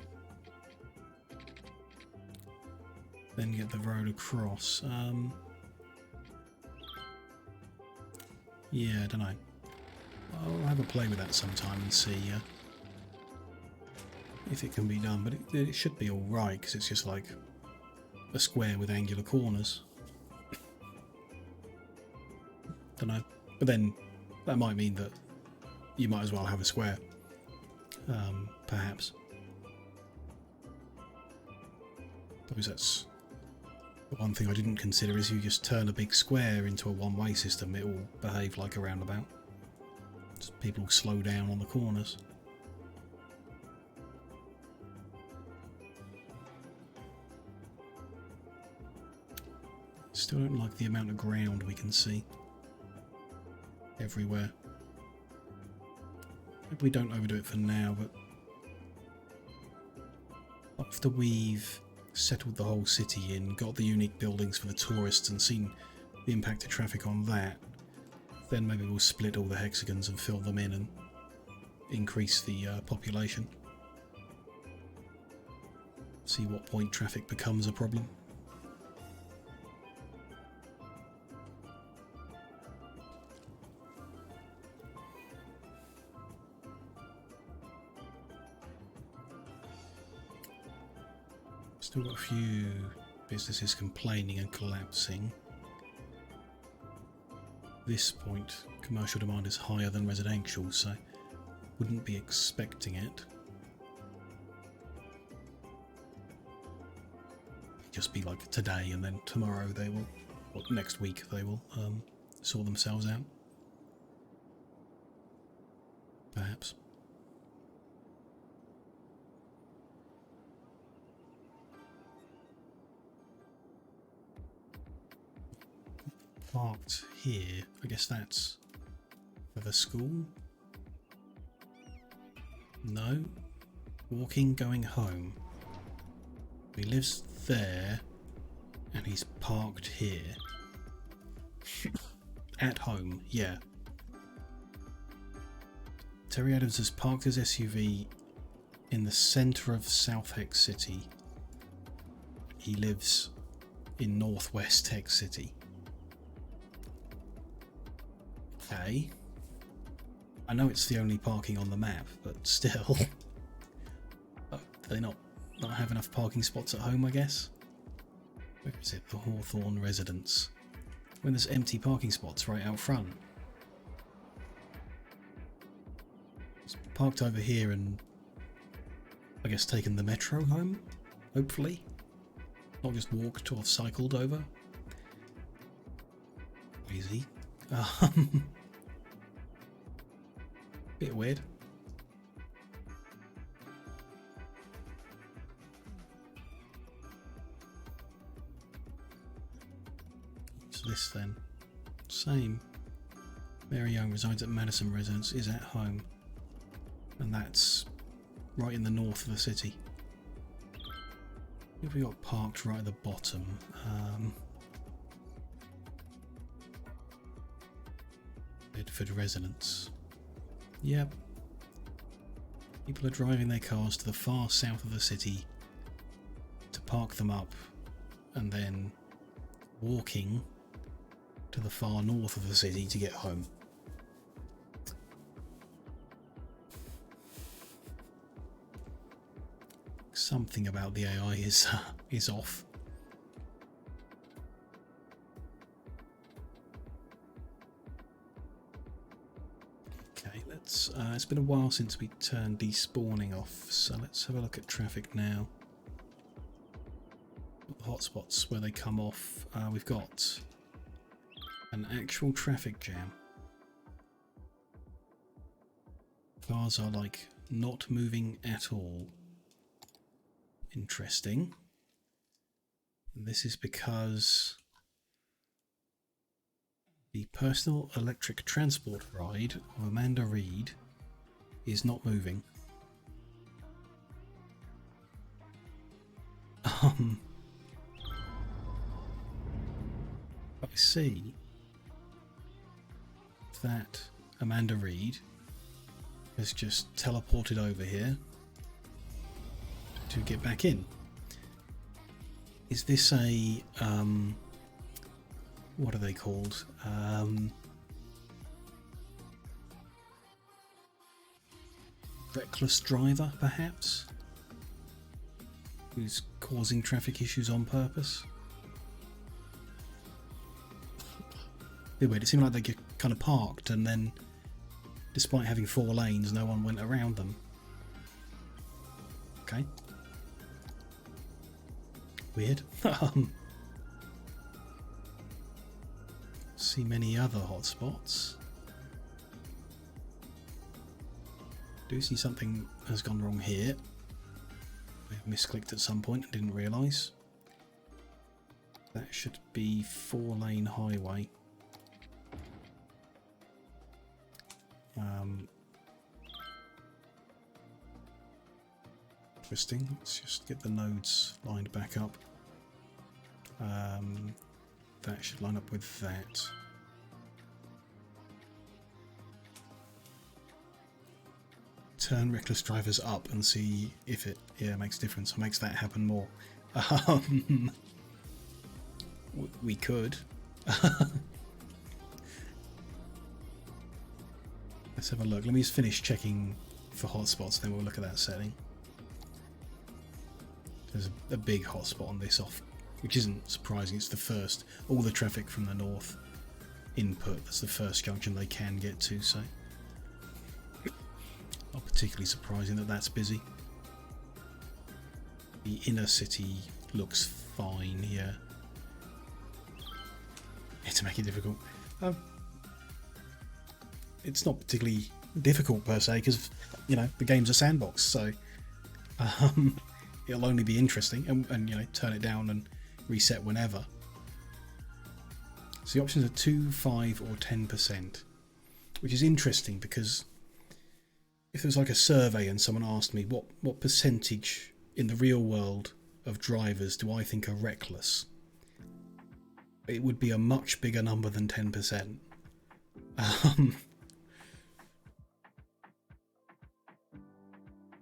then get the road across. Yeah, I don't know. I'll have a play with that sometime and see if it can be done, but it should be alright because it's just like a square with angular corners. Don't know, but then that might mean that you might as well have a square, perhaps. Suppose that's the one thing I didn't consider is you just turn a big square into a one-way system, it will behave like a roundabout. Just people will slow down on the corners. Still don't like the amount of ground we can see everywhere. Maybe we don't overdo it for now, but after we've settled the whole city in, got the unique buildings for the tourists and seen the impact of traffic on that, then maybe we'll split all the hexagons and fill them in and increase the population. See what point traffic becomes a problem. Still got a few businesses complaining and collapsing. At this point, commercial demand is higher than residential, so wouldn't be expecting it. It'd just be like today, and then tomorrow they will, or next week they will sort themselves out. Perhaps. Parked here, I guess that's for the school? No. Walking, going home. He lives there and he's parked here. At home, yeah. Terry Adams has parked his SUV in the centre of South Hex City. He lives in Northwest Hex City. Okay. I know it's the only parking on the map, but still. Do they not have enough parking spots at home, I guess? Where is it? The Hawthorne residence. When there's empty parking spots right out front. It's parked over here and I guess taken the metro home, hopefully. Not just walked or cycled over. Crazy. Bit weird. So this then. Same. Mary Young resides at Madison Residence, is at home. And that's right in the north of the city. If we got parked right at the bottom. Bedford Residence. Yep. People are driving their cars to the far south of the city to park them up and then walking to the far north of the city to get home. Something about the AI is off. It's been a while since we turned despawning off, so let's have a look at traffic now. The hotspots where they come off, we've got an actual traffic jam. Cars are like not moving at all. Interesting. This is because the personal electric transport ride of Amanda Reed is not moving. I see that Amanda Reed has just teleported over here to get back in. Is this a what are they called? reckless driver, perhaps, who's causing traffic issues on purpose. Bit weird. It seemed like they get kind of parked, and then, despite having 4 lanes, no one went around them. Okay. Weird. See many other hotspots. Do see something has gone wrong here. I've misclicked at some point and didn't realise. That should be 4-lane highway. Interesting. Let's just get the nodes lined back up. That should line up with that. Turn reckless drivers up and see if it makes a difference or makes that happen more. We could. Let's have a look. Let me just finish checking for hotspots, then we'll look at that setting. There's a big hotspot on this off, which isn't surprising. It's the first. All the traffic from the north input, that's the first junction they can get to, so not particularly surprising that that's busy. The inner city looks fine here. Yeah, to make it difficult. It's not particularly difficult per se, because the game's a sandbox, so it'll only be interesting, and turn it down and reset whenever. So the options are 2, 5 or 10%, which is interesting because if there was like a survey and someone asked me what percentage in the real world of drivers do I think are reckless, it would be a much bigger number than 10%.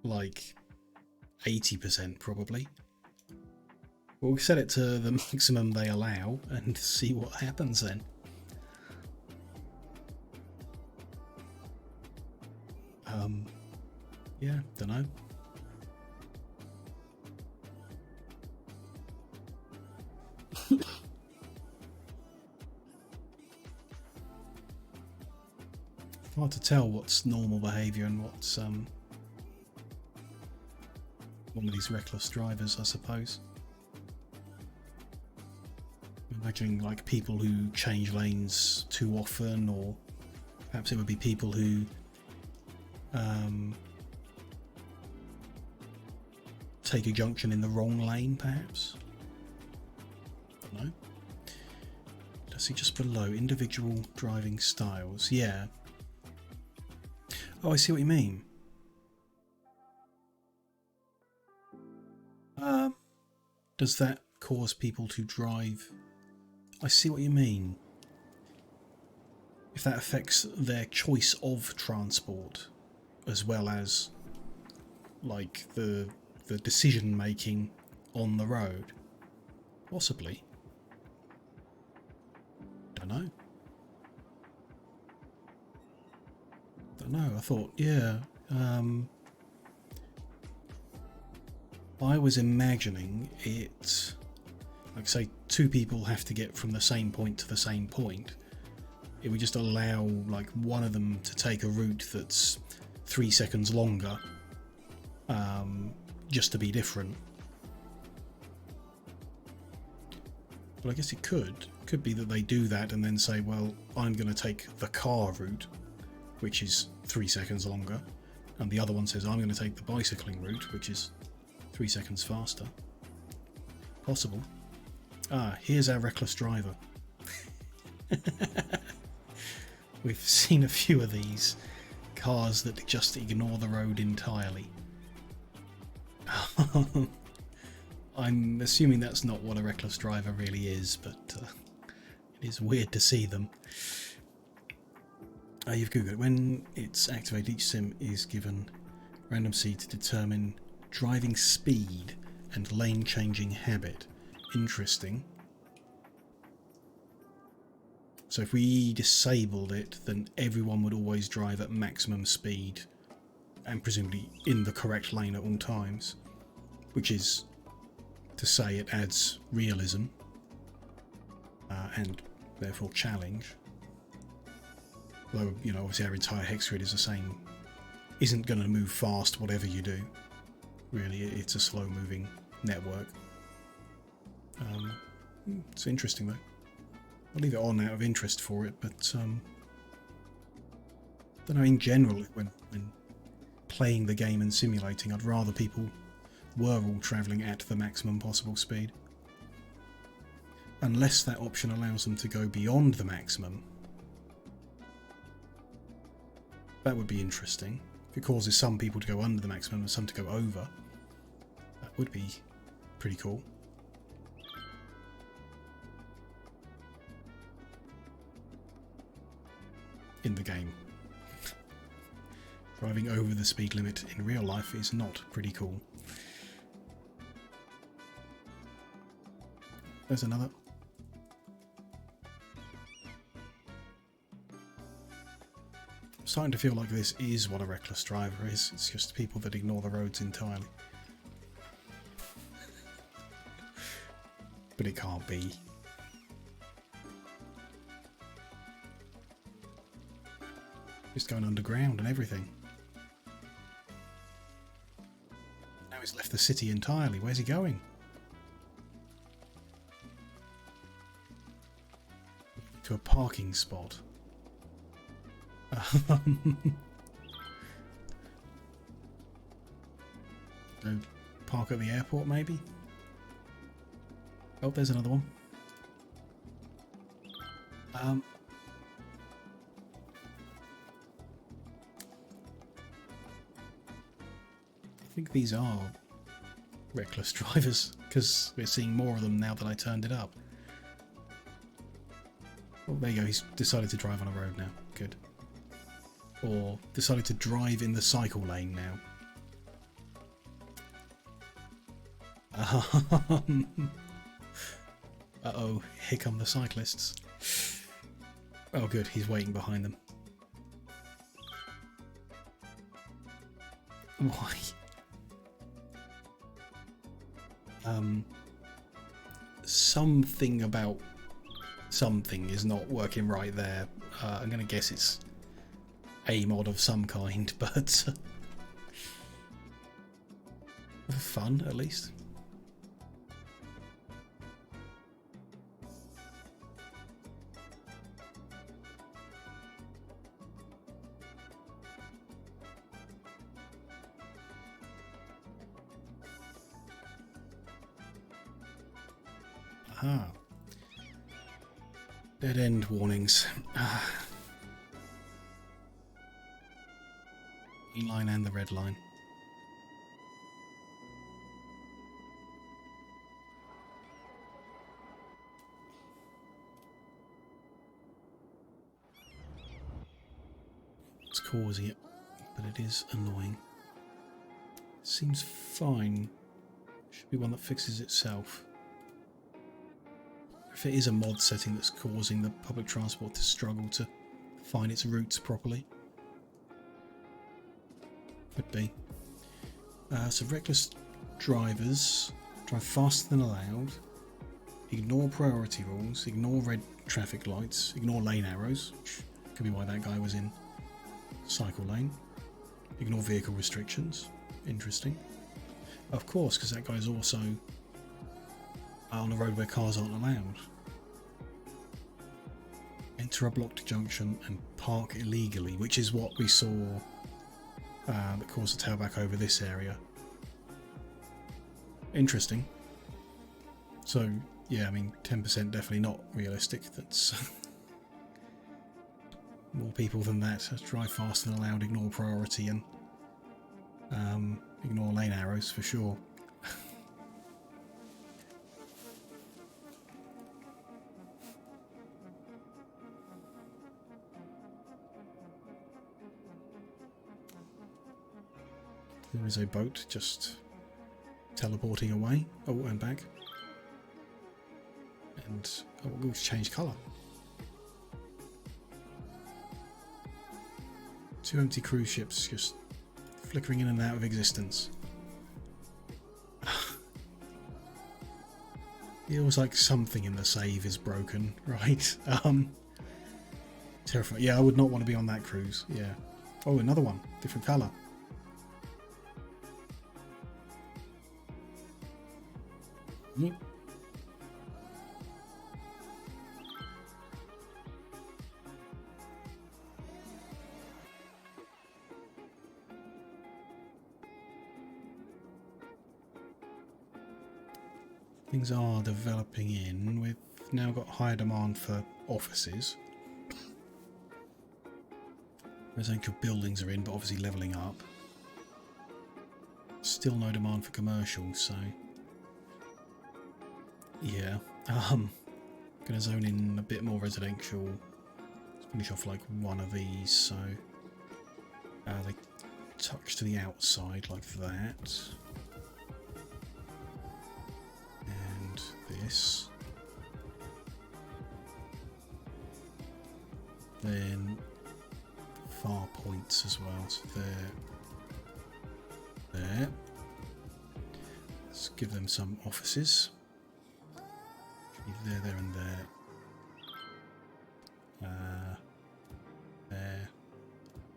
Like 80% probably. We'll set it to the maximum they allow and see what happens then. Yeah, don't know. Hard to tell what's normal behaviour and what's one of these reckless drivers, I suppose. I'm imagining like people who change lanes too often, or perhaps it would be people who take a junction in the wrong lane, perhaps. I don't know. Let's see just below individual driving styles. Yeah. Oh, I see what you mean. Does that cause people to drive? I see what you mean. If that affects their choice of transport, as well as like the decision making on the road, possibly. Don't know. I thought, yeah. I was imagining it, like say 2 people have to get from the same point to the same point. It would just allow like one of them to take a route that's 3 seconds longer, just to be different. But I guess it could be that they do that and then say, well, I'm going to take the car route, which is 3 seconds longer, and the other one says I'm going to take the bicycling route, which is 3 seconds faster. Possible. Ah, here's our reckless driver. We've seen a few of these cars that just ignore the road entirely. I'm assuming that's not what a reckless driver really is, but it is weird to see them. You've googled it. When it's activated, each sim is given random seed to determine driving speed and lane changing habit. Interesting. So if we disabled it, then everyone would always drive at maximum speed and presumably in the correct lane at all times, which is to say it adds realism and therefore challenge. Though, you know, obviously our entire hex grid is the same, isn't going to move fast whatever you do. Really, it's a slow moving network. It's interesting though. I'll leave it on out of interest for it, but I don't know, in general, when playing the game and simulating, I'd rather people were all travelling at the maximum possible speed. Unless that option allows them to go beyond the maximum. That would be interesting. If it causes some people to go under the maximum and some to go over, that would be pretty cool. In the game. Driving over the speed limit in real life is not pretty cool. There's another. I'm starting to feel like this is what a reckless driver is. It's just people that ignore the roads entirely. But it can't be. Just going underground and everything. Now he's left the city entirely. Where's he going? To a parking spot. Go park at the airport, maybe? Oh, there's another one. I think these are reckless drivers, because we're seeing more of them now that I turned it up. Oh, there you go, he's decided to drive on a road now. Good. Or decided to drive in the cycle lane now. Uh-oh, here come the cyclists. Oh good, he's waiting behind them. Why? Something about something is not working right there. I'm going to guess it's a mod of some kind, but fun at least. Aha. Dead end warnings. Green line and the red line. It's causing it, but it is annoying. Seems fine. Should be one that fixes itself. If it is a mod setting that's causing the public transport to struggle to find its routes properly. Could be. So reckless drivers drive faster than allowed, ignore priority rules, ignore red traffic lights, ignore lane arrows, which could be why that guy was in cycle lane, ignore vehicle restrictions, interesting. Of course, because that guy's also on a road where cars aren't allowed. Enter a blocked junction and park illegally, which is what we saw that caused a tailback over this area. Interesting. So, yeah, I mean, 10% definitely not realistic. That's more people than that. Drive faster than allowed, ignore priority, and ignore lane arrows for sure. There is a boat just teleporting away. Oh, and back. And oh, we'll change colour. 2 empty cruise ships just flickering in and out of existence. Feels like something in the save is broken, right? Terrifying. Yeah, I would not want to be on that cruise. Yeah. Oh, another one. Different colour. Mm. Things are developing in. We've now got higher demand for offices. Residential buildings are in, but obviously levelling up. Still no demand for commercial, so yeah. Gonna zone in a bit more residential. Let's finish off like one of these, so they touch to the outside like that. And this. Then far points as well, so there. Let's give them some offices. There, and there.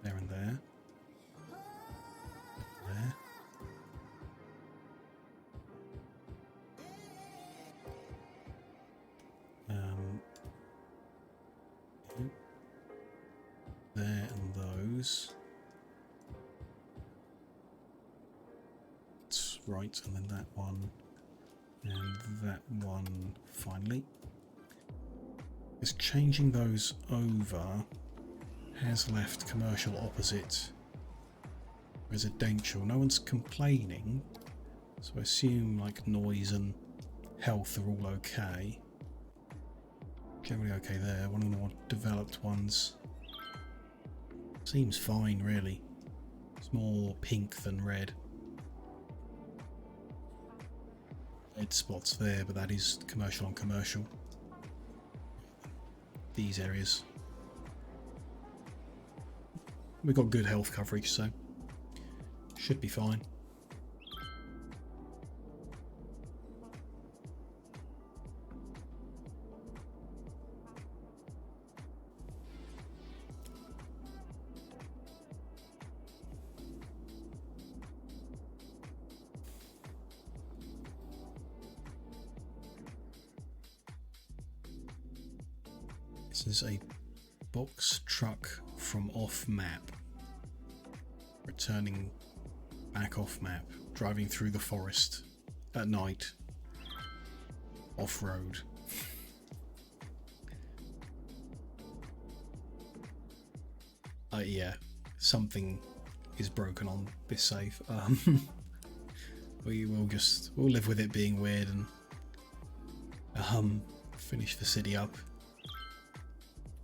There and there. There. There and those. That's right, and then that one. And that one finally. Is changing those over has left commercial opposite residential. No one's complaining, so I assume like noise and health are all okay. Generally okay there. One of the more developed ones seems fine really. It's more pink than red. Red spots there, but that is commercial on commercial. These areas. We've got good health coverage, so should be fine. This is a box truck from off map. Returning back off map. Driving through the forest at night. Off road. Yeah, something is broken on this save. We'll live with it being weird and finish the city up.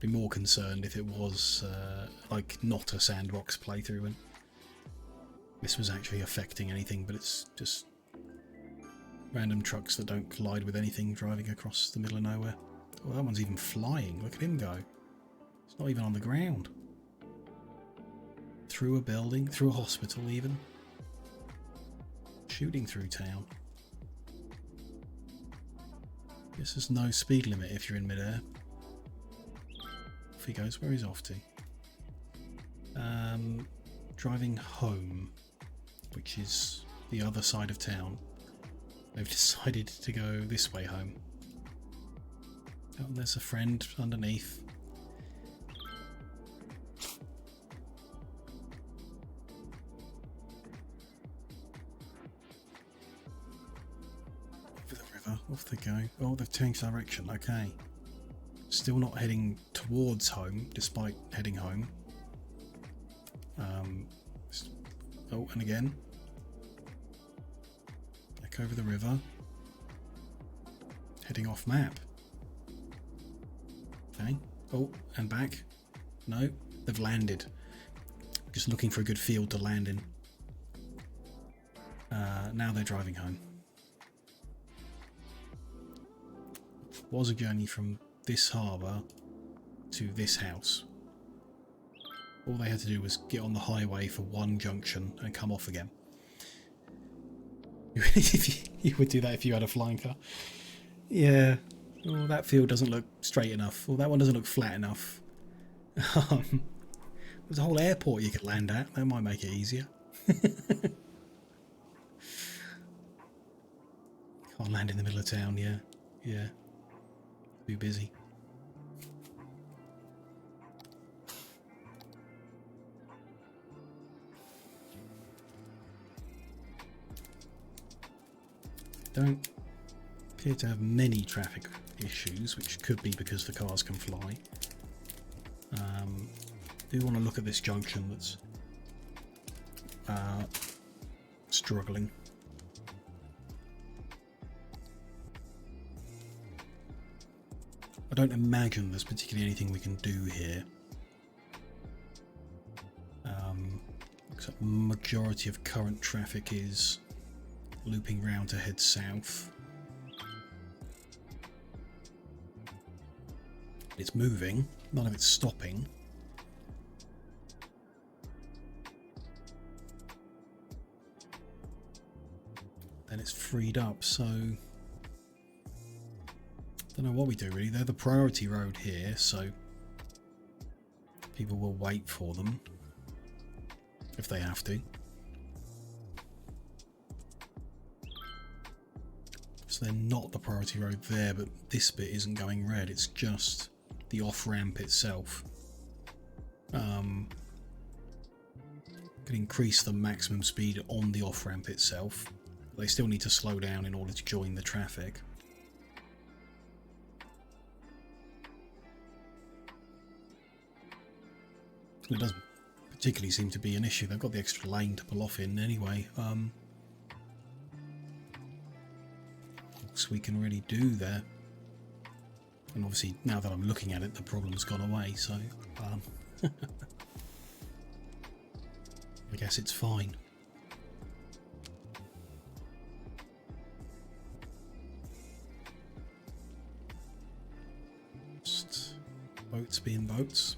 Be more concerned if it was like not a sandbox playthrough and this was actually affecting anything, but it's just random trucks that don't collide with anything driving across the middle of nowhere. Oh, that one's even flying. Look at him go. It's not even on the ground. Through a building, through a hospital even. Shooting through town. Guess there's no speed limit if you're in midair. Off he goes. Where he's off to? Driving home, which is the other side of town. They've decided to go this way home. Oh, there's a friend underneath. Over the river, off they go. Oh, they've changed direction, okay. Still not heading towards home, despite heading home. Oh, and again. Back over the river. Heading off map. Okay. Oh, and back. No, they've landed. Just looking for a good field to land in. Now they're driving home. Was a journey from this harbour to this house. All they had to do was get on the highway for one junction and come off again. You would do that if you had a flying car. Yeah. Oh, that field doesn't look straight enough. Or that one doesn't look flat enough. There's a whole airport you could land at. That might make it easier. Can't land in the middle of town, yeah. Yeah. Too busy. Don't appear to have many traffic issues, which could be because the cars can fly. Do want to look at this junction that's struggling. I don't imagine there's particularly anything we can do here. Except majority of current traffic is looping round to head south. It's moving, none of it's stopping. Then it's freed up, so don't know what we do really. They're the priority road here, so people will wait for them if they have to. So they're not the priority road there, but this bit isn't going red, it's just the off-ramp itself. Could increase the maximum speed on the off-ramp itself. They still need to slow down in order to join the traffic. It doesn't particularly seem to be an issue. They've got the extra lane to pull off in anyway. So we can really do there. And obviously now that I'm looking at it, the problem's gone away, so I guess it's fine. Just boats being boats.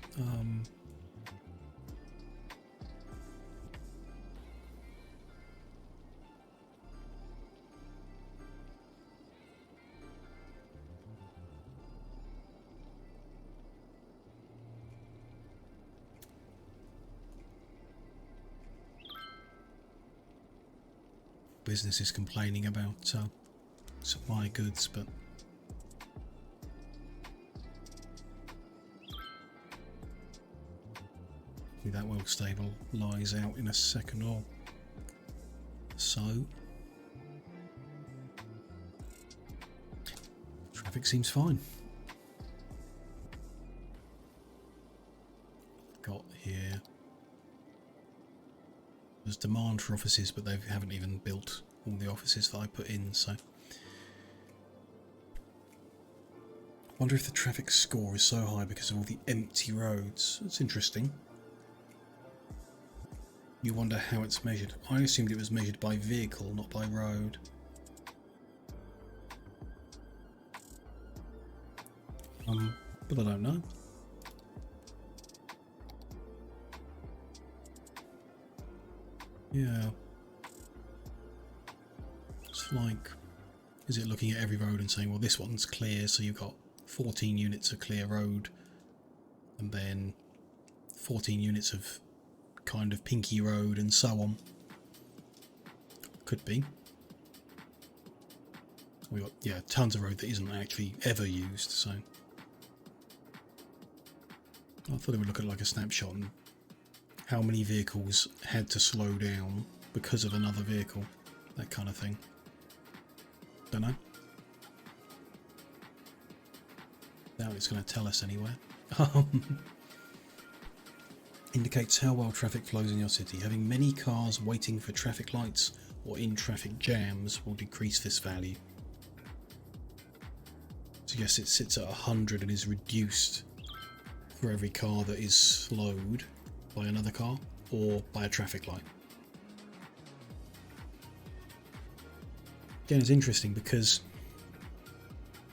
Business is complaining about supply goods, but that will stabilise out in a second or so. Traffic seems fine. Got here. There's demand for offices, but they haven't even built all the offices that I put in, so. I wonder if the traffic score is so high because of all the empty roads. It's interesting. You wonder how it's measured. I assumed it was measured by vehicle, not by road. But I don't know. Yeah. It's like, is it looking at every road and saying, well, this one's clear, so you've got 14 units of clear road, and then 14 units of kind of pinky road, and so on. Could be. We got, yeah, tons of road that isn't actually ever used, so. I thought it would look at like a snapshot and how many vehicles had to slow down because of another vehicle, that kind of thing. Don't know. Now it's going to tell us anyway. Indicates how well traffic flows in your city. Having many cars waiting for traffic lights or in traffic jams will decrease this value. So yes, it sits at 100 and is reduced for every car that is slowed by another car or by a traffic light. Again, it's interesting because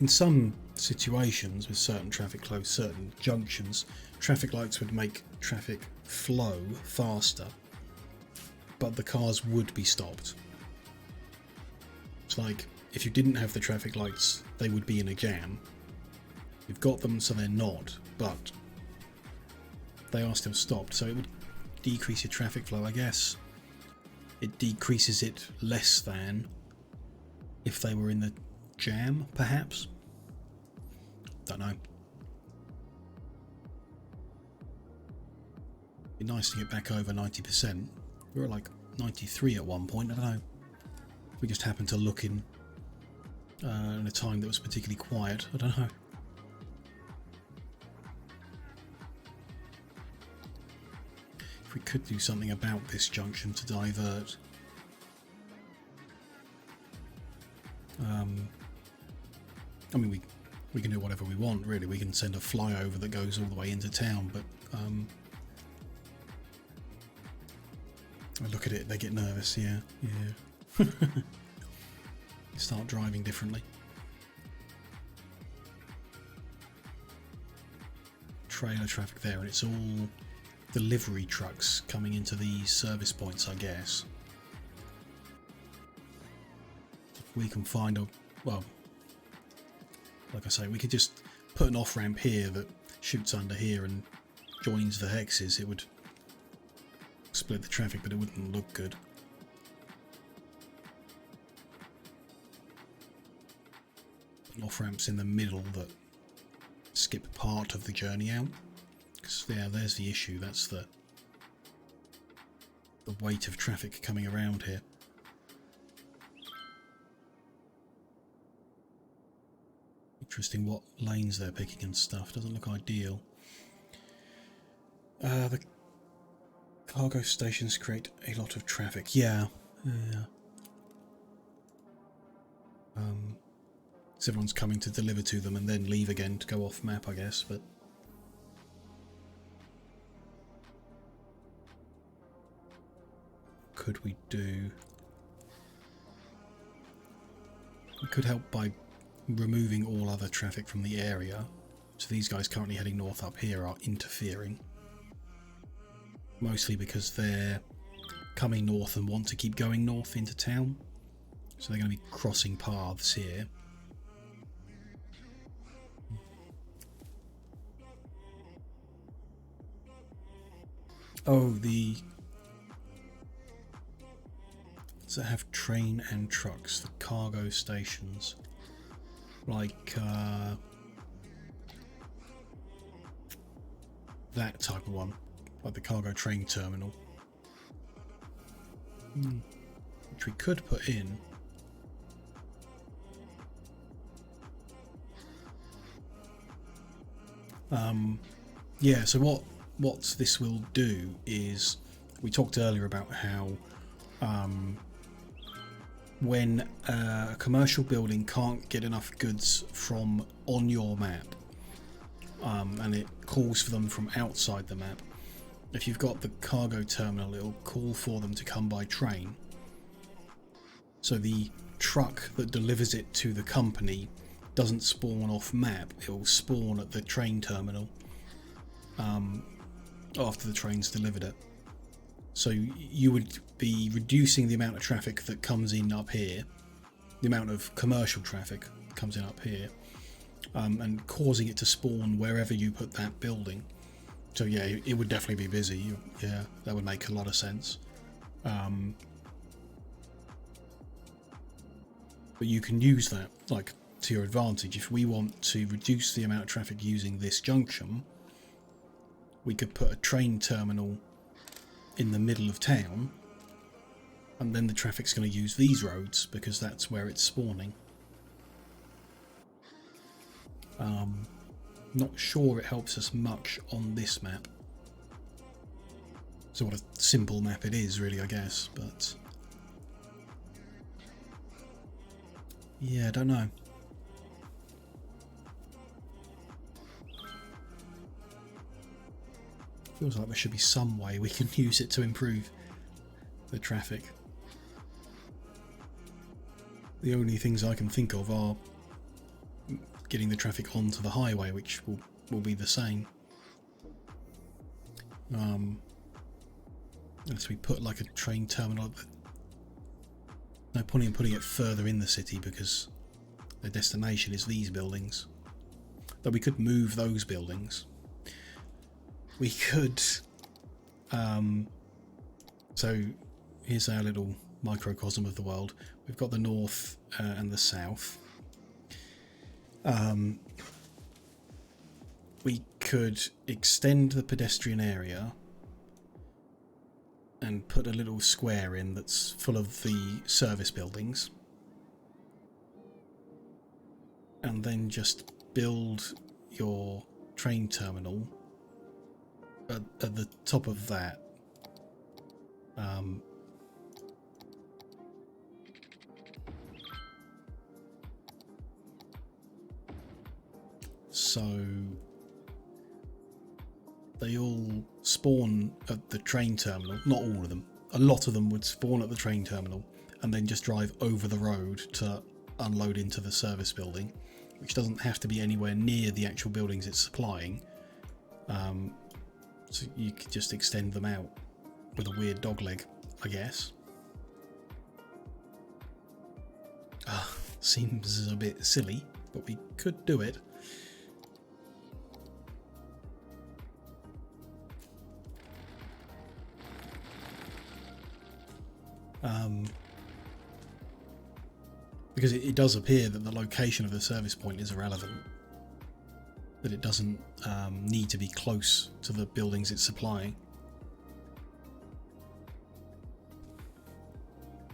in some situations with certain traffic flows, certain junctions, traffic lights would make traffic flow faster, but the cars would be stopped. It's like, if you didn't have the traffic lights, they would be in a jam. You've got them so they're not, but they are still stopped, so it would decrease your traffic flow, I guess. It decreases it less than if they were in the jam, perhaps? Don't know. Be nice to get back over 90%. We were like 93 at one point, I don't know. We just happened to look in a time that was particularly quiet, I don't know. If we could do something about this junction to divert. I mean, we can do whatever we want, really. We can send a flyover that goes all the way into town, but I look at it, they get nervous, yeah. Start driving differently. Trailer traffic there, and it's all delivery trucks coming into these service points, I guess. We can find a, well, like I say, we could just put an off-ramp here that shoots under here and joins the hexes. It would split the traffic, but it wouldn't look good. Off-ramps in the middle that skip part of the journey out. Because there's the issue. That's the weight of traffic coming around here. Interesting what lanes they're picking and stuff. Doesn't look ideal. The cargo stations create a lot of traffic. Yeah. So everyone's coming to deliver to them and then leave again to go off map, I guess, but what could we do? We could help by removing all other traffic from the area. So these guys currently heading north up here are interfering. Mostly because they're coming north and want to keep going north into town. So they're going to be crossing paths here. Oh, does it have train and trucks? The cargo stations. Like, that type of one. Like the cargo train terminal. Which we could put in. Yeah, so what this will do is, we talked earlier about how when a commercial building can't get enough goods from on your map, and it calls for them from outside the map, if you've got the cargo terminal, it'll call for them to come by train. So the truck that delivers it to the company doesn't spawn off map, it will spawn at the train terminal after the train's delivered it. So you would be reducing the amount of traffic that comes in up here, the amount of commercial traffic that comes in up here, and causing it to spawn wherever you put that building. So yeah, it would definitely be busy. Yeah, that would make a lot of sense. But you can use that like to your advantage. If we want to reduce the amount of traffic using this junction, we could put a train terminal in the middle of town, and then the traffic's going to use these roads because that's where it's spawning. Not sure it helps us much on this map. So what a simple map it is, really, I guess, but yeah, I don't know. Feels like there should be some way we can use it to improve the traffic. The only things I can think of are getting the traffic onto the highway, which will be the same. Unless we put like a train terminal. No point in putting it further in the city because the destination is these buildings. Though we could move those buildings. We could. So here's our little microcosm of the world. We've got the north and the south. We could extend the pedestrian area and put a little square in that's full of the service buildings, and then just build your train terminal at the top of that. So they all spawn at the train terminal. Not all of them. A lot of them would spawn at the train terminal and then just drive over the road to unload into the service building, which doesn't have to be anywhere near the actual buildings it's supplying. So you could just extend them out with a weird dog leg, I guess. Seems a bit silly, but we could do it. Because it does appear that the location of the service point is irrelevant. That it doesn't need to be close to the buildings it's supplying.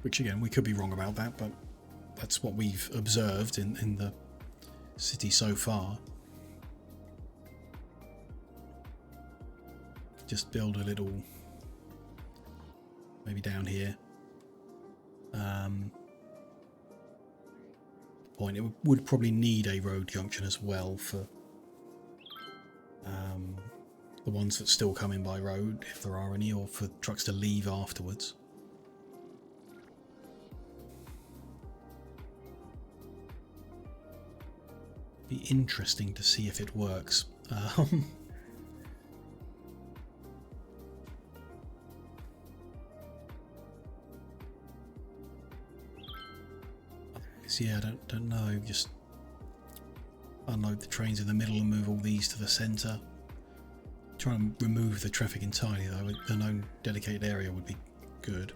Which again, we could be wrong about that, but that's what we've observed in the city so far. Just build a little, maybe down here. Point. It would probably need a road junction as well for the ones that still come in by road, if there are any, or for trucks to leave afterwards. Be interesting to see if it works. Yeah, I don't know. Just unload the trains in the middle and move all these to the centre. Try and remove the traffic entirely, though. An own dedicated area would be good.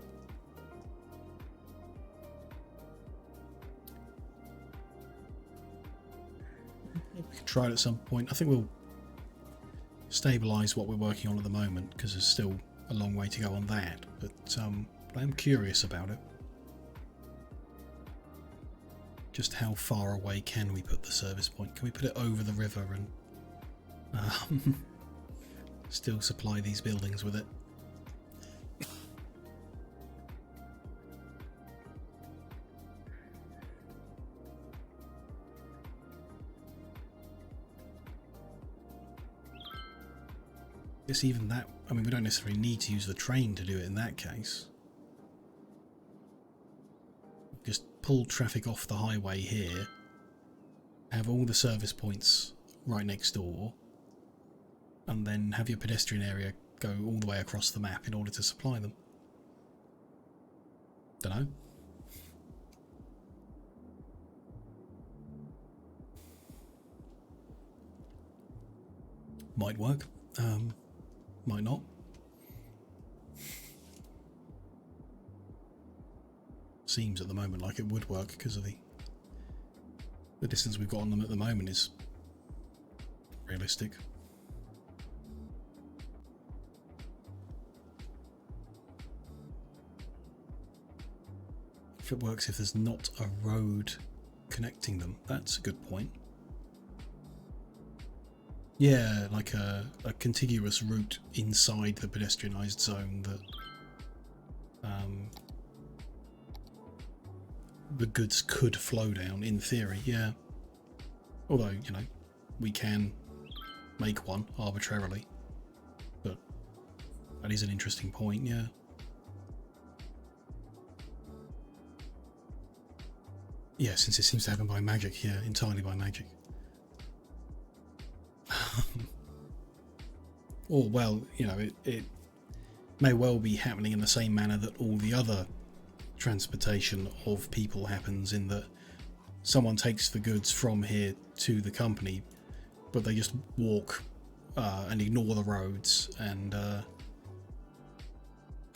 We could try it at some point. I think we'll stabilise what we're working on at the moment, because there's still a long way to go on that. But I'm curious about it. Just how far away can we put the service point? Can we put it over the river and still supply these buildings with it? I guess even that, I mean, we don't necessarily need to use the train to do it in that case. Just pull traffic off the highway here, have all the service points right next door, and then have your pedestrian area go all the way across the map in order to supply them. Dunno. Might work, might not. Seems at the moment like it would work because of the distance we've got on them at the moment is realistic. If it works if there's not a road connecting them, that's a good point. Yeah, like a contiguous route inside the pedestrianised zone that the goods could flow down, in theory, yeah. Although, you know, we can make one arbitrarily. But that is an interesting point, yeah. Yeah, since it seems to happen by magic, yeah, entirely by magic. Or, well, you know, it may well be happening in the same manner that all the other transportation of people happens, in that someone takes the goods from here to the company, but they just walk and ignore the roads and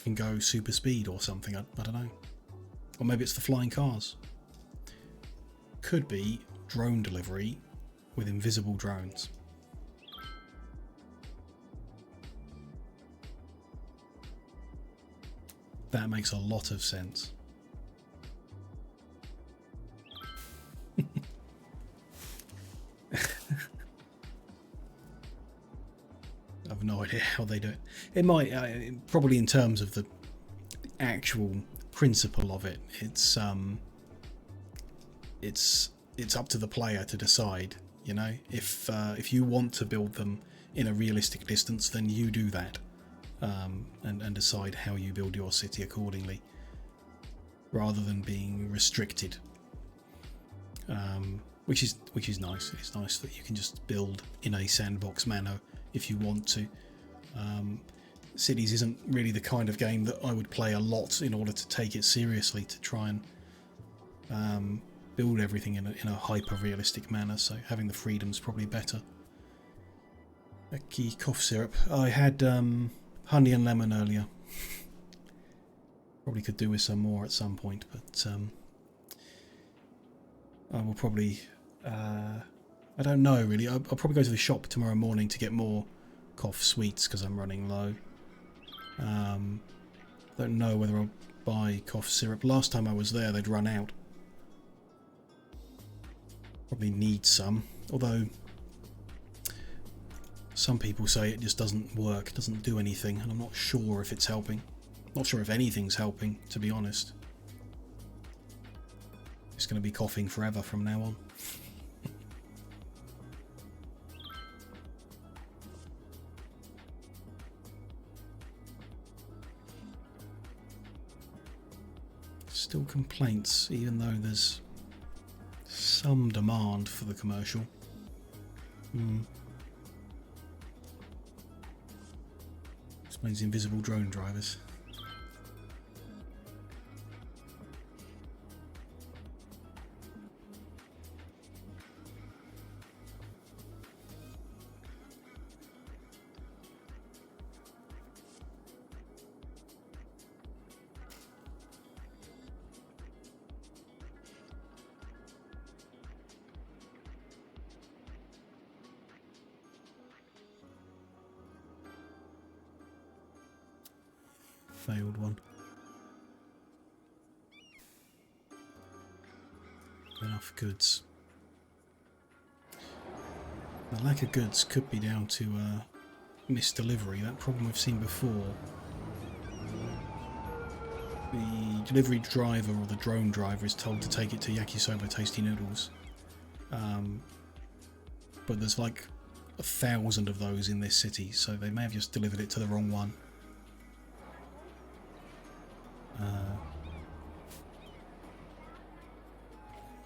can go super speed or something. I don't know. Or maybe it's the flying cars. Could be drone delivery with invisible drones. That makes a lot of sense. I have no idea how they do it. It might, probably in terms of the actual principle of it, it's up to the player to decide. You know, if you want to build them in a realistic distance, then you do that, and decide how you build your city accordingly, rather than being restricted. Which is nice. It's nice that you can just build in a sandbox manner if you want to. Cities isn't really the kind of game that I would play a lot in order to take it seriously, to try and build everything in a hyper-realistic manner, so having the freedom's probably better. A key cough syrup. I had honey and lemon earlier. Probably could do with some more at some point, but I will probably... I don't know really. I'll probably go to the shop tomorrow morning to get more cough sweets because I'm running low. Don't know whether I'll buy cough syrup. Last time I was there they'd run out. Probably need some, although some people say it just doesn't work, doesn't do anything, and I'm not sure if it's helping. Not sure if anything's helping, to be honest. Just going to be coughing forever from now on. Still complaints, even though there's some demand for the commercial. Explains invisible drone drivers. Failed one. Enough goods. The lack of goods could be down to missed delivery, that problem we've seen before. The delivery driver or the drone driver is told to take it to Yakisoba Tasty Noodles. But there's like 1,000 of those in this city, so they may have just delivered it to the wrong one.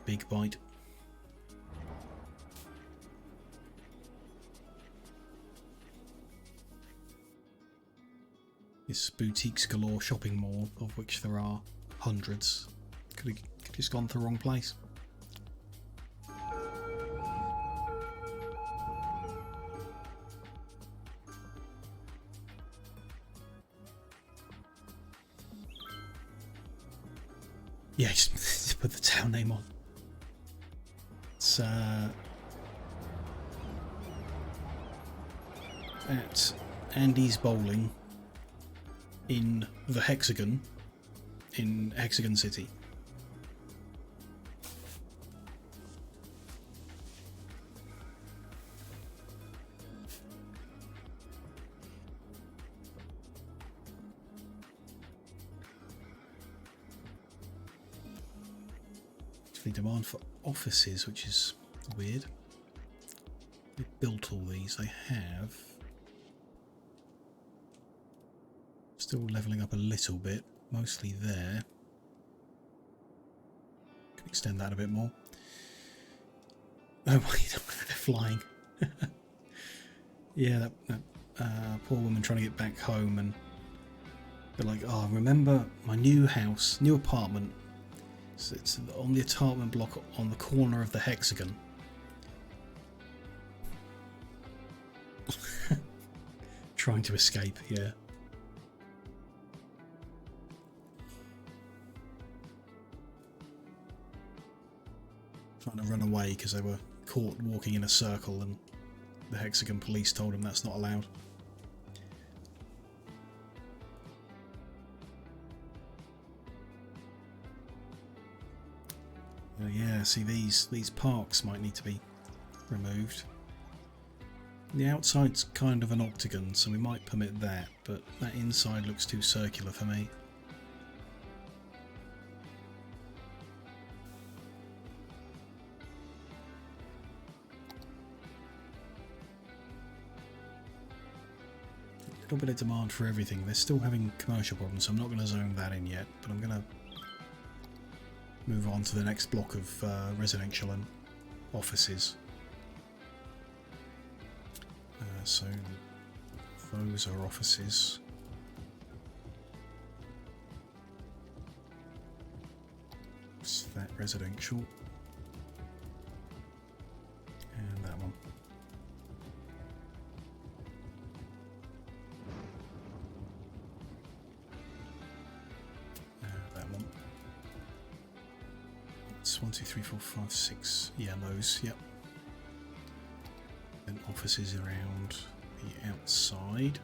Big bite. This boutiques galore shopping mall, of which there are hundreds, could have just gone to the wrong place. Yeah, just put the town name on. It's at Andy's Bowling in the Hexagon, in Hexagon City. Demand for offices, which is weird. They built all these, they have. Still levelling up a little bit, mostly there. Can extend that a bit more. Oh wait, they're flying. Yeah, poor woman trying to get back home, and they're like, "Oh, remember my new house, new apartment? So it's on the apartment block on the corner of the hexagon." Trying to escape, yeah. Trying to run away because they were caught walking in a circle, and the hexagon police told them that's not allowed. Yeah, see, these parks might need to be removed. The outside's kind of an octagon, so we might permit that, but that inside looks too circular for me. A little bit of demand for everything. They're still having commercial problems, so I'm not going to zone that in yet, but I'm going to move on to the next block of residential and offices. So those are offices. Is that residential? And that one. That one. It's 1, 2, 3, 4, 5, 6. Yeah, those. Yep. And offices around the outside.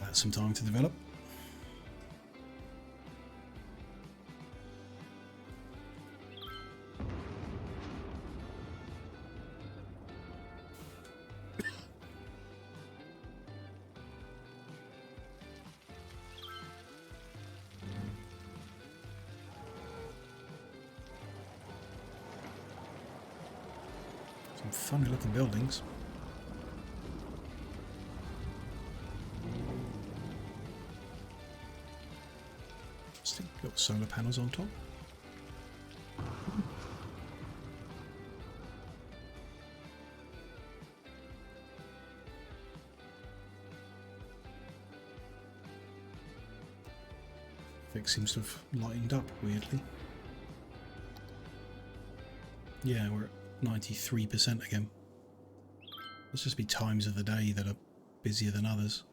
That's some time to develop. Some funny looking buildings. Still got solar panels on top. It seems to have lightened up weirdly. Yeah, we're at 93% again. Must just be times of the day that are busier than others.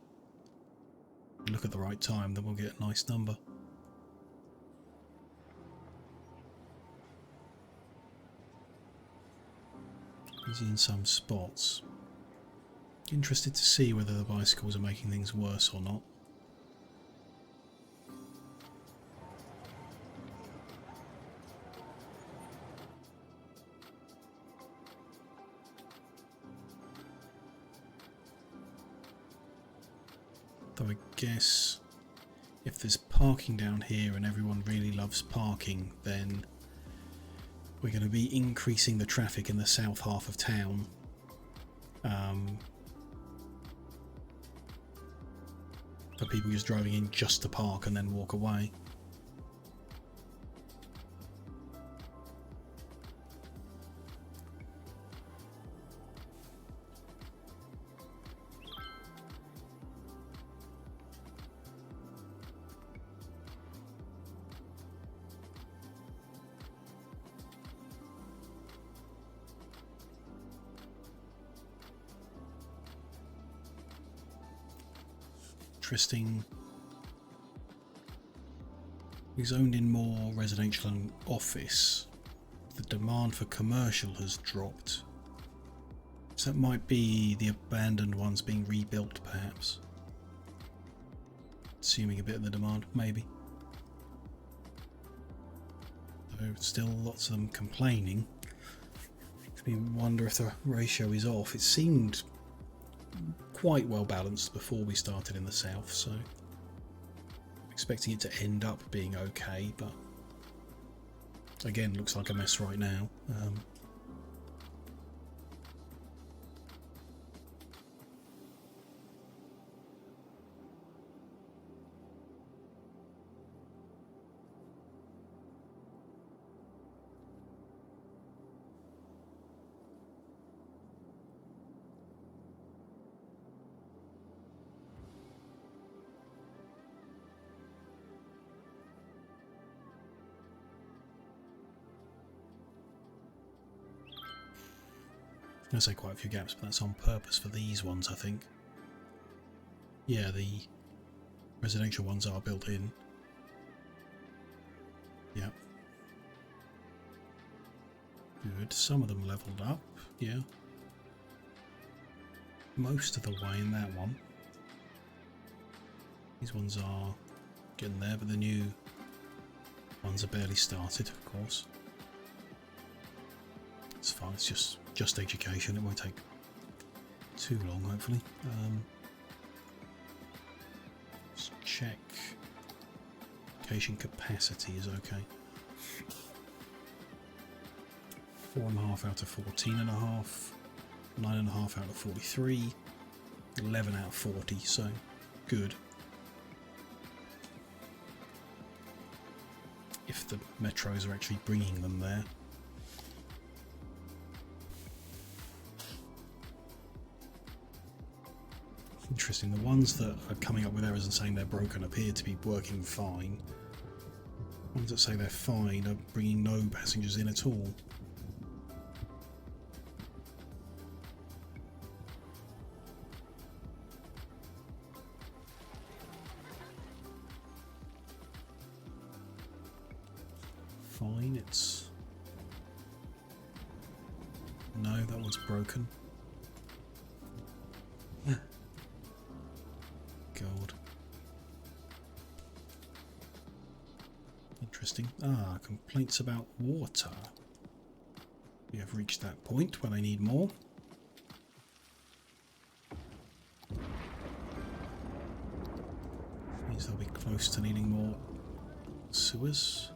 If we look at the right time, then we'll get a nice number. Busy in some spots. Interested to see whether the bicycles are making things worse or not. Though I guess if there's parking down here and everyone really loves parking, then we're going to be increasing the traffic in the south half of town. For people just driving in just to park and then walk away. Interesting. We zoned in more residential and office. The demand for commercial has dropped. So that might be the abandoned ones being rebuilt, perhaps. Assuming a bit of the demand, maybe. Though still lots of them complaining. Makes me wonder if the ratio is off. It seemed quite well balanced before we started in the south, so I'm expecting it to end up being okay, but again, looks like a mess right now. I say quite a few gaps, but that's on purpose for these ones, I think. Yeah, the residential ones are built in. Yep. Good. Some of them leveled up, yeah. Most of the way in that one. These ones are getting there, but the new ones are barely started, of course. It's fine, it's just education, it won't take too long, hopefully. Let's check. Education capacity is okay. 4.5 out of 14.5, 9.5 out of 43, 11 out of 40, so good. If the metros are actually bringing them there. Interesting, the ones that are coming up with errors and saying they're broken appear to be working fine. The ones that say they're fine are bringing no passengers in at all. Fine, it's... No, that one's broken. God. Interesting. Ah, complaints about water. We have reached that point where they need more. Means they'll be close to needing more sewers.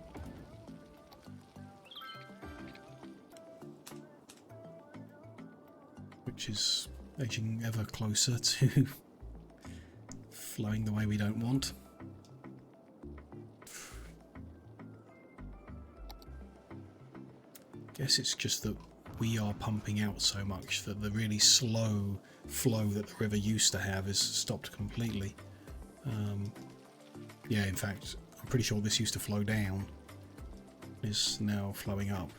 Which is edging ever closer to flowing the way we don't want. Guess it's just that we are pumping out so much that the really slow flow that the river used to have is stopped completely. Yeah, in fact, I'm pretty sure this used to flow down. Is now flowing up.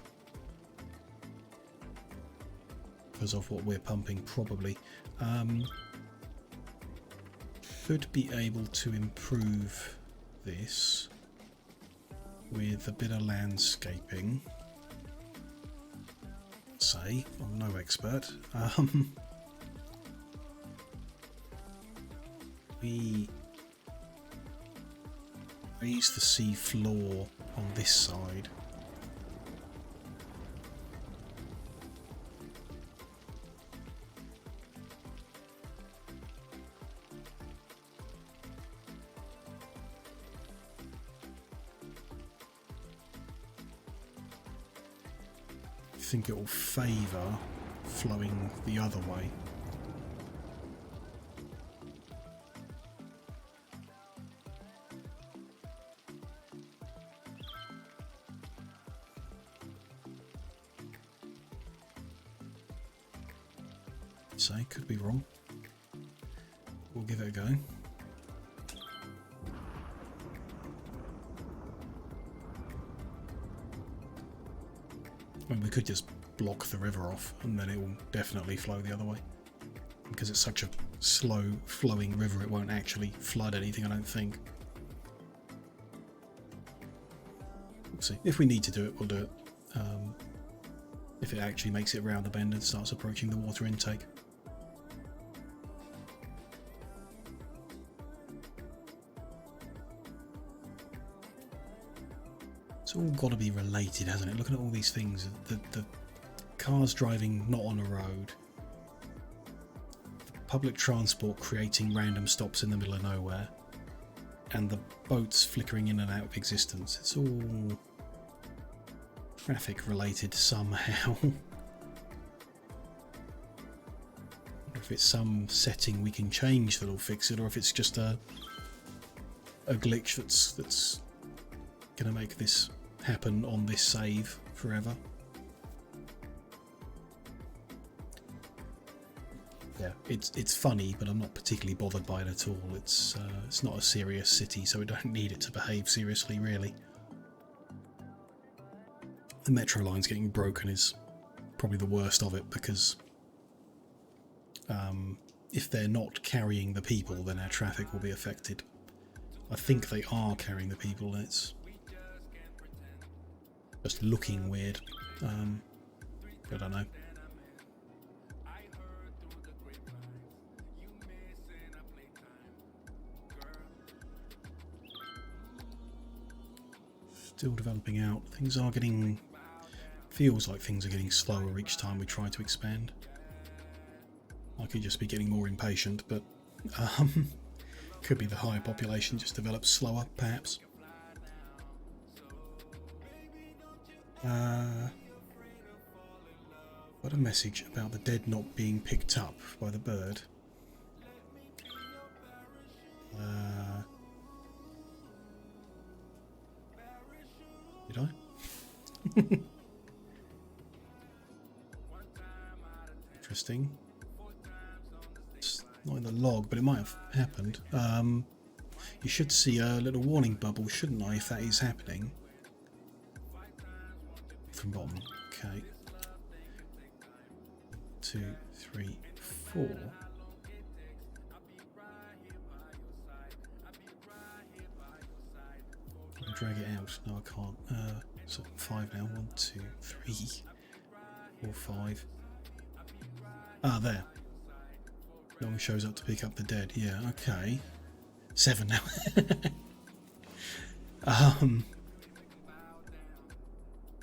Because of what we're pumping, probably. Should be able to improve this with a bit of landscaping. Say, I'm no expert. We raise the sea floor on this side. I think it will favour flowing the other way. So, could be wrong. We'll give it a go. I mean, we could just block the river off and then it will definitely flow the other way. Because it's such a slow flowing river, it won't actually flood anything, I don't think. We'll see. If we need to do it, we'll do it. If it actually makes it round the bend and starts approaching the water intake. It's all got to be related, hasn't it? Looking at all these things, the cars driving not on a road, the public transport creating random stops in the middle of nowhere, and the boats flickering in and out of existence. It's all traffic related somehow. If it's some setting we can change that'll fix it, or if it's just a glitch that's going to make this happen on this save forever. Yeah, it's funny, but I'm not particularly bothered by it at all. It's not a serious city, so we don't need it to behave seriously, really. The metro line's getting broken is probably the worst of it, because if they're not carrying the people, then our traffic will be affected. I think they are carrying the people. It's just looking weird. I don't know. Still developing out. Things are getting... Feels like things are getting slower each time we try to expand. I could just be getting more impatient, but could be the higher population just develops slower, perhaps. Got a message about the dead not being picked up by the bird. Did I? Interesting. It's not in the log, but it might have happened. You should see a little warning bubble, shouldn't I, if that is happening? From bottom. Okay. 2, 3, 4. Can I drag it out? No, I can't. So 5 now. 1, 2, 3, 4, 5. Ah, there. No one shows up to pick up the dead. Yeah, okay. 7 now.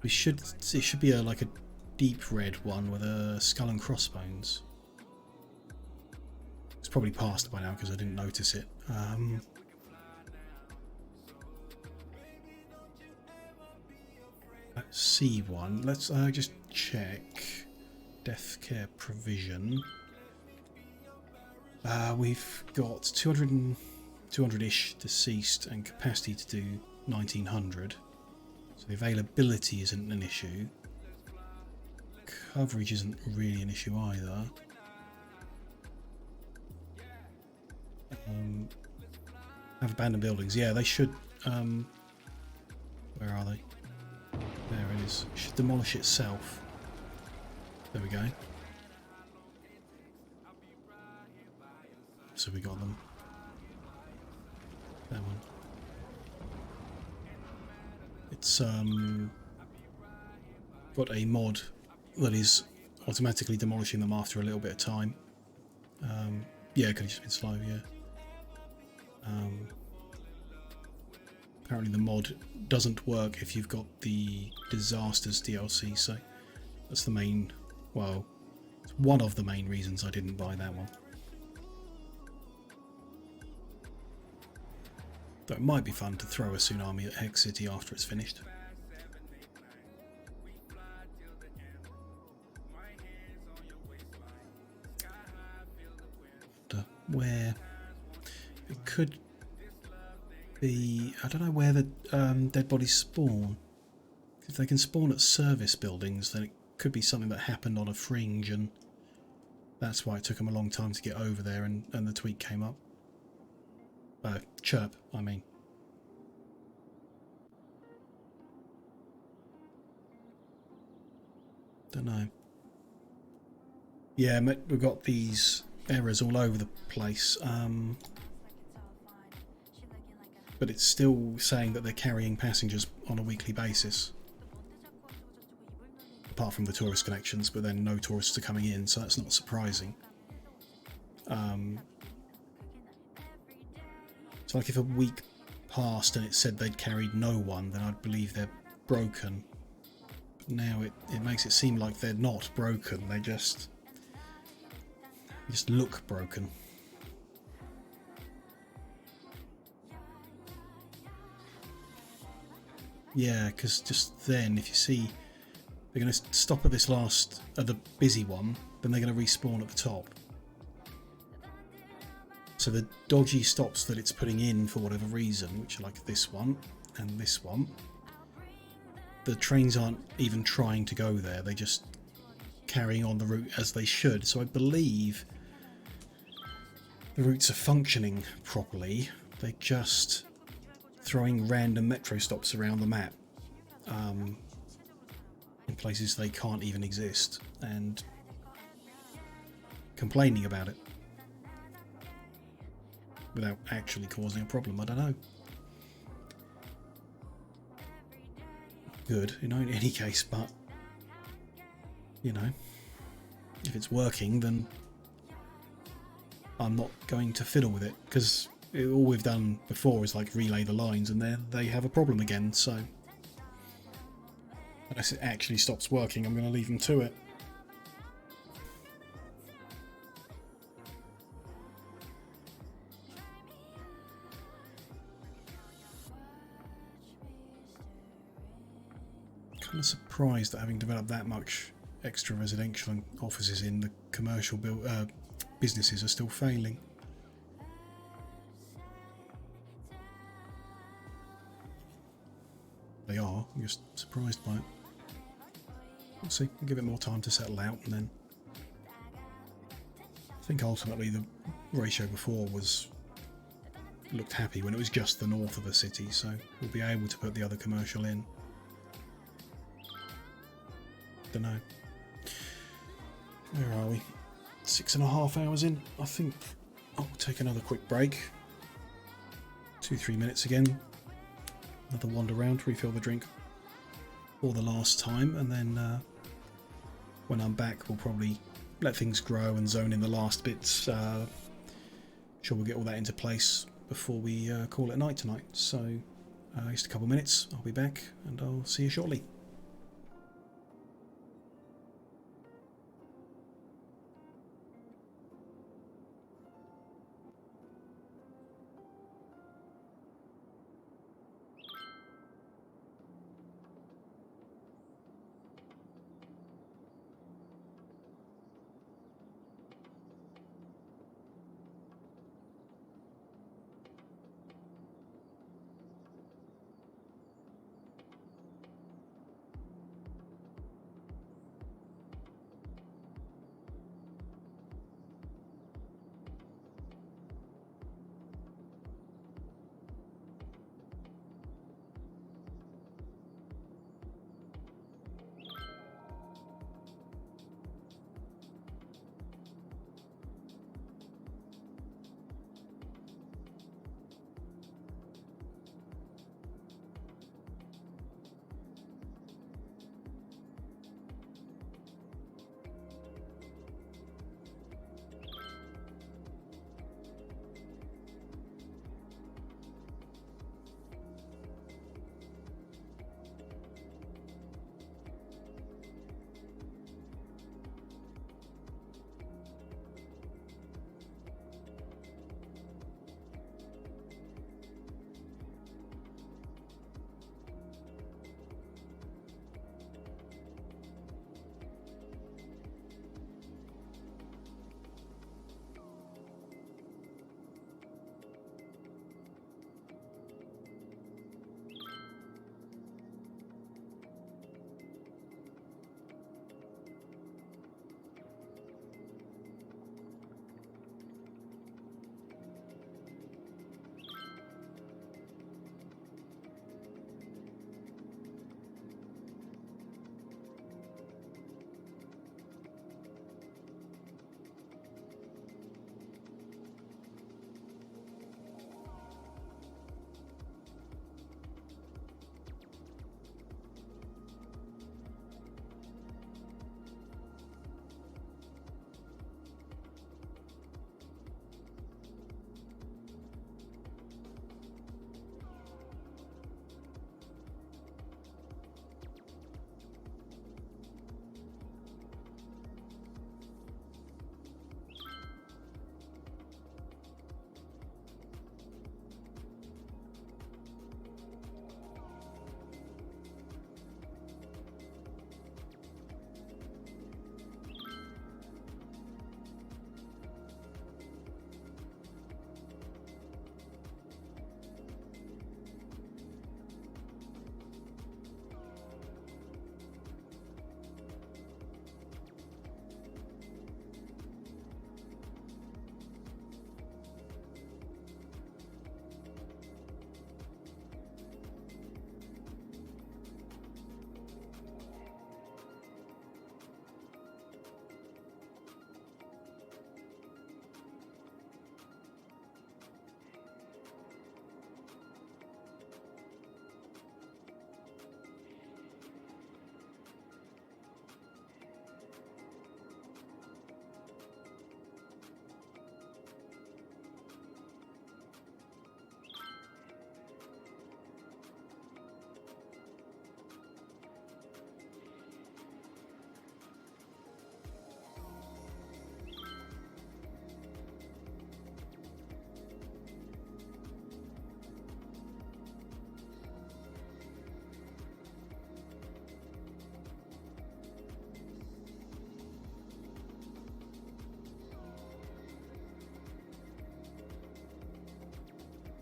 It should be like a deep red one with a skull and crossbones. It's probably passed by now because I didn't notice it. C1. Let's just check. Death care provision. We've got 200-ish deceased and capacity to do 1900. So the availability isn't an issue. Coverage isn't really an issue either. Have abandoned buildings. Yeah, they should... where are they? There it is. Should demolish itself. There we go. So we got them. That one. It's got a mod that is automatically demolishing them after a little bit of time. Yeah, it could have just been slow, yeah. Apparently the mod doesn't work if you've got the Disasters DLC, so that's the main, well, it's one of the main reasons I didn't buy that one. Though it might be fun to throw a tsunami at Hex City after it's finished. Where it could be, I don't know where the dead bodies spawn. If they can spawn at service buildings, then it could be something that happened on a fringe, and that's why it took them a long time to get over there, and the tweet came up. Chirp, I mean. Don't know. Yeah, we've got these errors all over the place, but it's still saying that they're carrying passengers on a weekly basis, apart from the tourist connections, but then no tourists are coming in, so that's not surprising. It's like if a week passed and it said they'd carried no one, then I'd believe they're broken. But now it makes it seem like they're not broken, they just look broken. Yeah, because just then, if you see, they're going to stop at the busy one, then they're going to respawn at the top. So the dodgy stops that it's putting in for whatever reason, which are like this one and this one, the trains aren't even trying to go there, they're just carrying on the route as they should. So I believe the routes are functioning properly, they're just throwing random metro stops around the map in places they can't even exist, and complaining about it without actually causing a problem. I don't know. Good, in any case, but you know, if it's working, then I'm not going to fiddle with it, because all we've done before is like relay the lines and then they have a problem again. So unless it actually stops working, I'm going to leave them to it. Kind of surprised that having developed that much extra residential and offices in, the commercial businesses are still failing. They are. I'm just surprised by it. We'll see. We'll give it more time to settle out, and then I think ultimately the ratio before looked happy when it was just the north of a city, so we'll be able to put the other commercial in. Don't know. Where are we? 6.5 hours in. I think I'll take another quick break. 2-3 minutes again. Another wander around, refill the drink for the last time, and then when I'm back we'll probably let things grow and zone in the last bits. Sure, we'll get all that into place before we call it a night tonight. So just a couple of minutes, I'll be back and I'll see you shortly.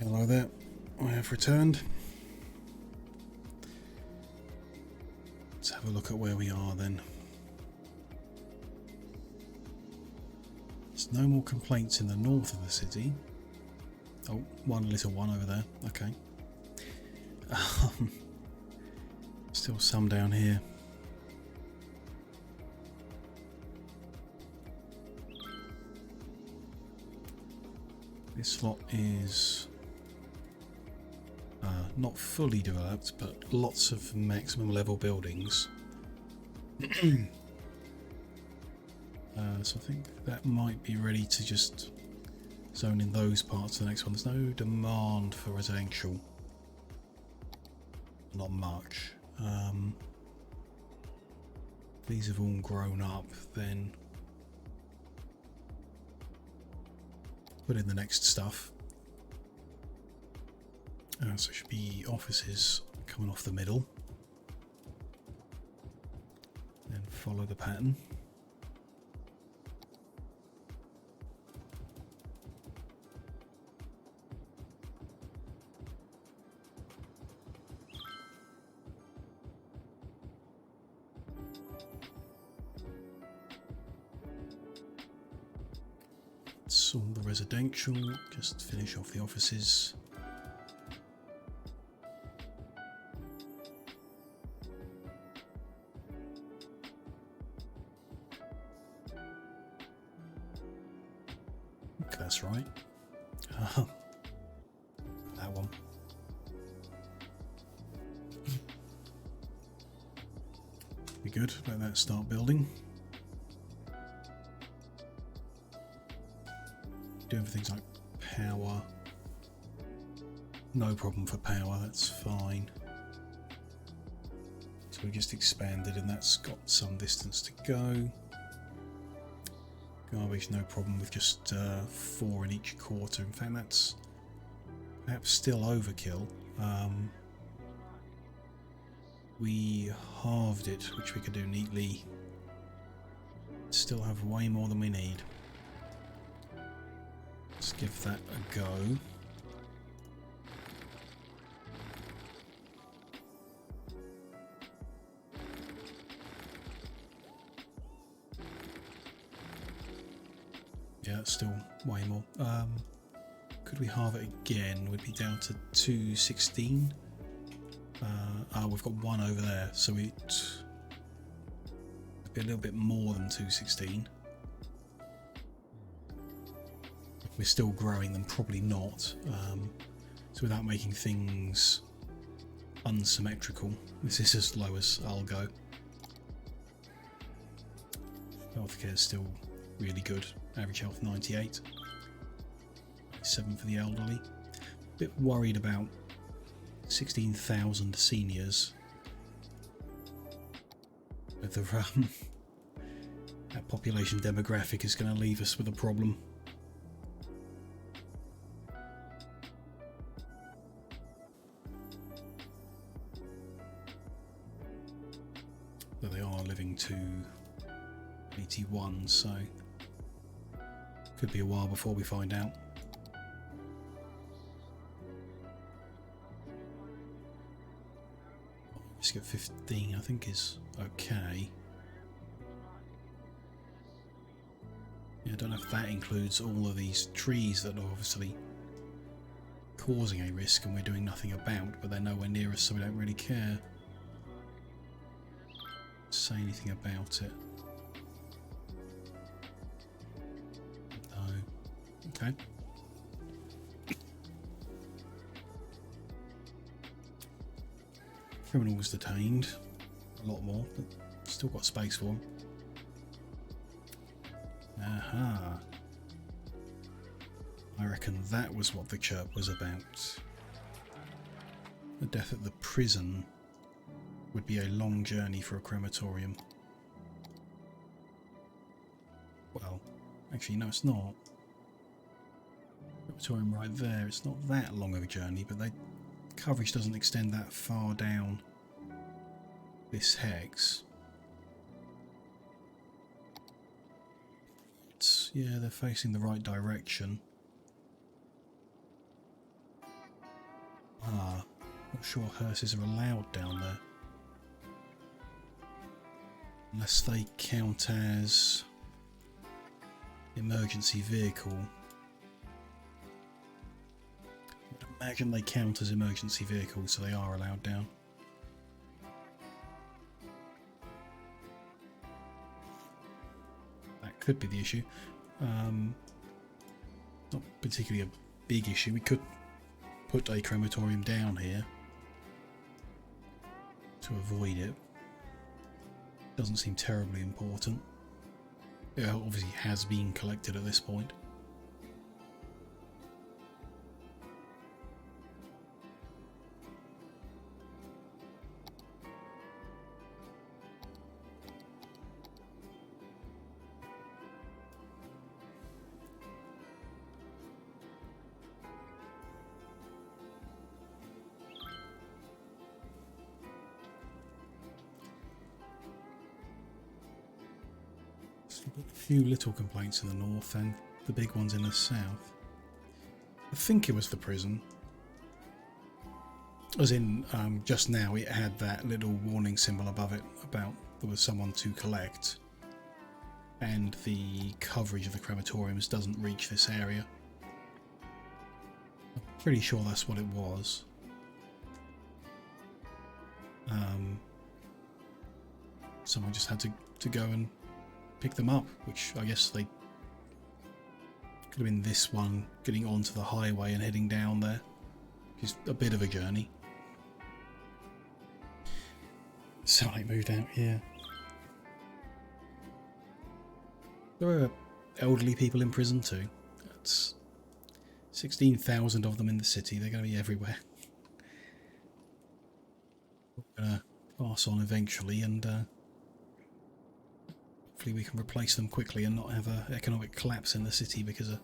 Hello there, I have returned. Let's have a look at where we are then. There's no more complaints in the north of the city. Oh, one little one over there, okay. Still some down here. This lot is not fully developed, but lots of maximum level buildings. So I think that might be ready to just zone in those parts of the next one. There's no demand for residential. Not much. These have all grown up, then put in the next stuff. So it should be offices coming off the middle. Then follow the pattern. That's all the residential, just finish off the offices. That's right. That one. Be good, let that start building. Doing for things like power. No problem for power, that's fine. So we just expanded and that's got some distance to go. Garbage, no problem with just 4 in each quarter. In fact, that's perhaps still overkill. We halved it, which we could do neatly. Still have way more than we need. Let's give that a go. Yeah, it's still way more. Could we halve it again? We'd be down to 216. We've got one over there, so it'd be a little bit more than 216. If we're still growing, then probably not. So without making things unsymmetrical, this is as low as I'll go. Healthcare is still really good. Average health 98. 7 for the elderly. Bit worried about 16,000 seniors. Whether that population demographic is going to leave us with a problem. But they are living to 81, so could be a while before we find out. Let's get 15, I think is okay. Yeah, I don't know if that includes all of these trees that are obviously causing a risk and we're doing nothing about, but they're nowhere near us, so we don't really care. Say anything about it. No. Okay. Criminals detained. A lot more, but still got space for them. Aha. I reckon that was what the chirp was about. The death at the prison would be a long journey for a crematorium. Well, actually no, it's not. Crematorium right there, it's not that long of a journey, but coverage doesn't extend that far down this hex. Yeah, they're facing the right direction. Not sure hearses are allowed down there. Unless they count as emergency vehicle. I imagine they count as emergency vehicles, so they are allowed down. That could be the issue. Not particularly a big issue. We could put a crematorium down here to avoid it. Doesn't seem terribly important. It obviously has been collected at this point. A few little complaints in the north and the big ones in the south. I think it was the prison. As in, just now it had that little warning symbol above it about there was someone to collect. And the coverage of the crematoriums doesn't reach this area. I'm pretty sure that's what it was. Someone just had to go and pick them up, which I guess they could have been this one getting onto the highway and heading down there, which is a bit of a journey. So I moved out here. There are elderly people in prison too. That's 16,000 of them in the city. They're going to be everywhere. We're going to pass on eventually, and hopefully we can replace them quickly and not have an economic collapse in the city because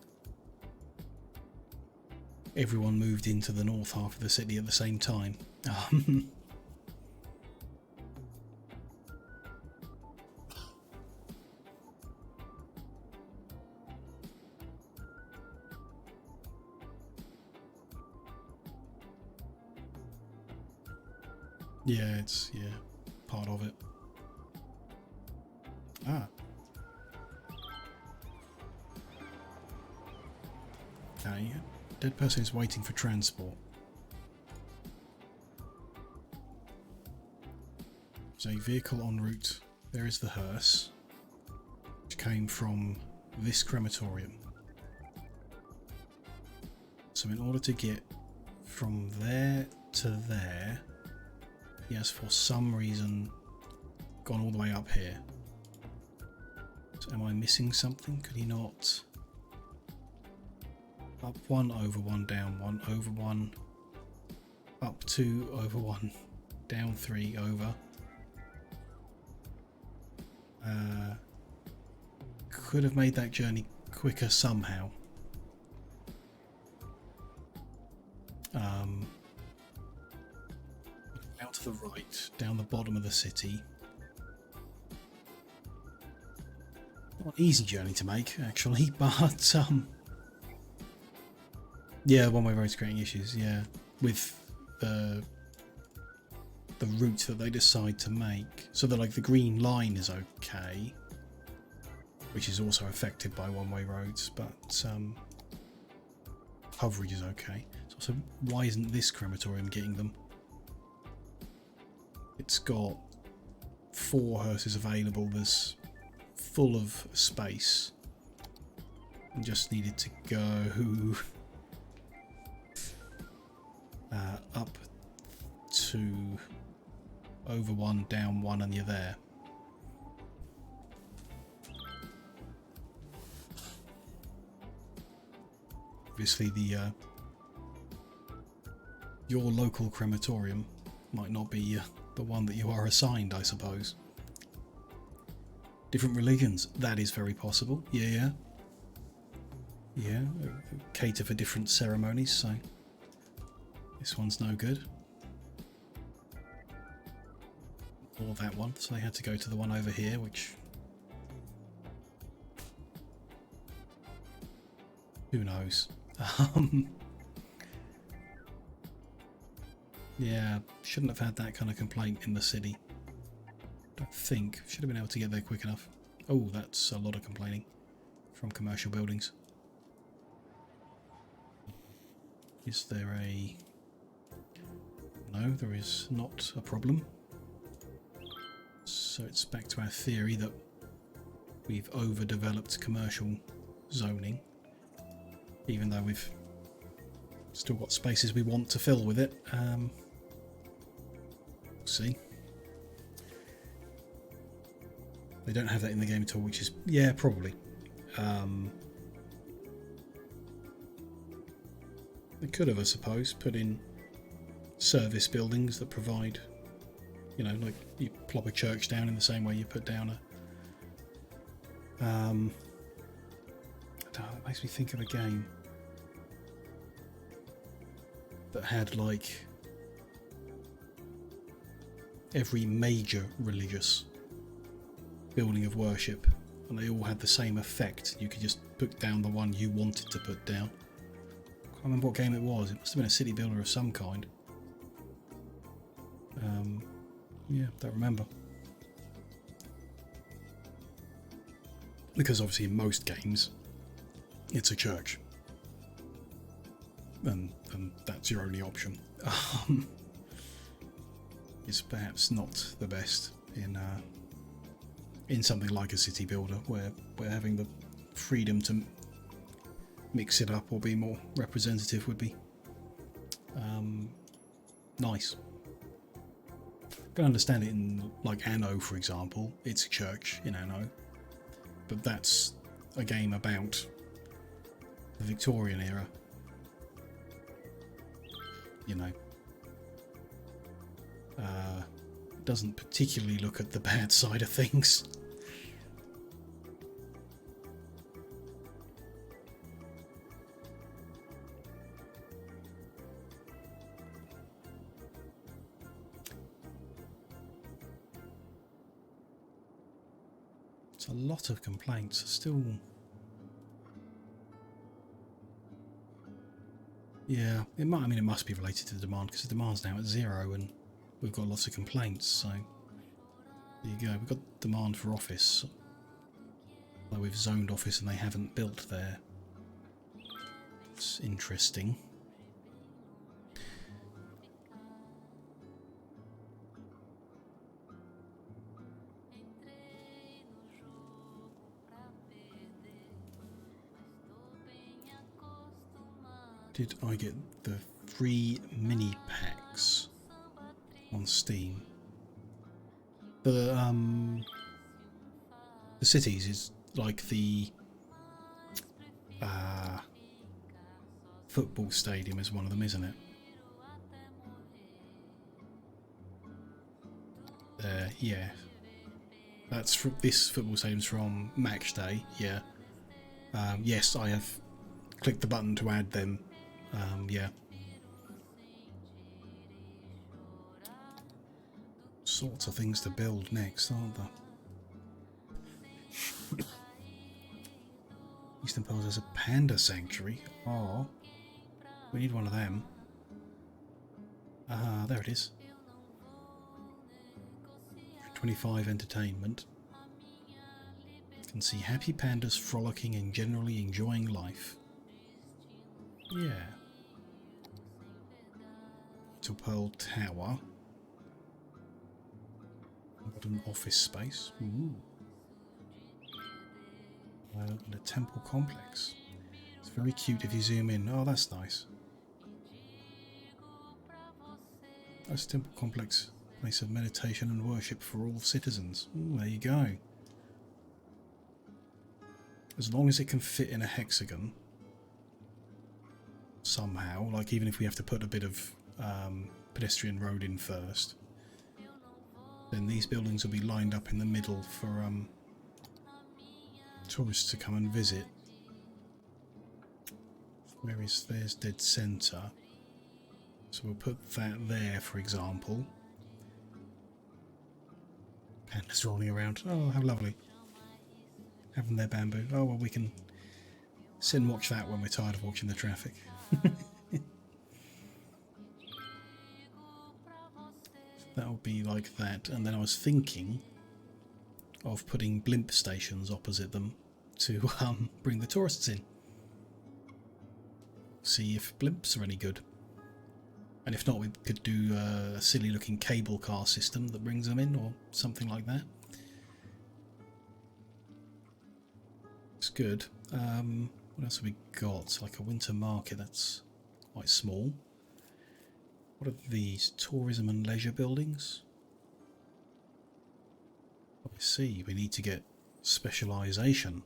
everyone moved into the north half of the city at the same time. Yeah, it's part of it. Okay, dead person is waiting for transport. There's a vehicle en route. There is the hearse, which came from this crematorium. So in order to get from there to there, he has for some reason gone all the way up here. So am I missing something? Could he not? Up 1, over 1, down 1, over 1, up 2, over 1, down 3, over. Could have made that journey quicker somehow. Out to the right, down the bottom of the city. Not an easy journey to make, actually, but yeah, one-way roads creating issues. Yeah, with the route that they decide to make. So that, like, the green line is okay, which is also affected by one-way roads, but coverage is okay. So why isn't this crematorium getting them? It's got 4 hearses available. There's full of space. And just needed to go up 2, over 1, down 1, and you're there. Obviously, your local crematorium might not be the one that you are assigned, I suppose. Different religions, that is very possible. Yeah. Cater for different ceremonies, so this one's no good. Or that one, so they had to go to the one over here, which... who knows? Yeah, shouldn't have had that kind of complaint in the city. Don't think. Should have been able to get there quick enough. Oh, that's a lot of complaining from commercial buildings. Is there a... No, there is not a problem. So it's back to our theory that we've overdeveloped commercial zoning, even though we've still got spaces we want to fill with it. We'll see. They don't have that in the game at all, which is, yeah, probably. They could have, I suppose, put in service buildings that provide, you know, like you plop a church down in the same way you put down a... that makes me think of a game that had like every major religious building of worship, and they all had the same effect. You could just put down the one you wanted to put down. I can't remember what game it was. It must have been a city builder of some kind. Yeah, don't remember. Because obviously in most games it's a church, and that's your only option. It's perhaps not the best in something like a city builder, where having the freedom to mix it up or be more representative would be nice. I can understand it in like Anno, for example. It's a church in Anno, but that's a game about the Victorian era. You know, doesn't particularly look at the bad side of things. It's a lot of complaints. Still, yeah, it might. I mean, it must be related to the demand, because the demand's now at 0, and we've got lots of complaints. So there you go. We've got demand for office, although we've zoned office and they haven't built there. It's interesting. Did I get the free mini packs on Steam? The cities is like the football stadium is one of them, isn't it? Yeah. That's from this football stadium's from Match Day. Yeah. Yes, I have clicked the button to add them. Yeah. Sorts of things to build next, aren't there? Eastern Pearls has a panda sanctuary. Oh, we need one of them. There it is. 25 entertainment. You can see happy pandas frolicking and generally enjoying life. Yeah. Little Pearl Tower. Modern office space. Ooh. And a temple complex. It's very cute if you zoom in. Oh, that's nice. That's a temple complex. Place of meditation and worship for all citizens. Ooh, there you go. As long as it can fit in a hexagon somehow, like even if we have to put a bit of pedestrian road in first, then these buildings will be lined up in the middle for tourists to come and visit. There's dead centre. So we'll put that there, for example. Pandas rolling around. Oh, how lovely. Having their bamboo. Oh, well, we can sit and watch that when we're tired of watching the traffic. that would be like that. And then I was thinking of putting blimp stations opposite them to bring the tourists in. See if blimps are any good. And if not, we could do a silly looking cable car system that brings them in, or something like that. It's good. What else have we got? Like a winter market, that's quite small. What are these? Tourism and leisure buildings? I see, we need to get specialisation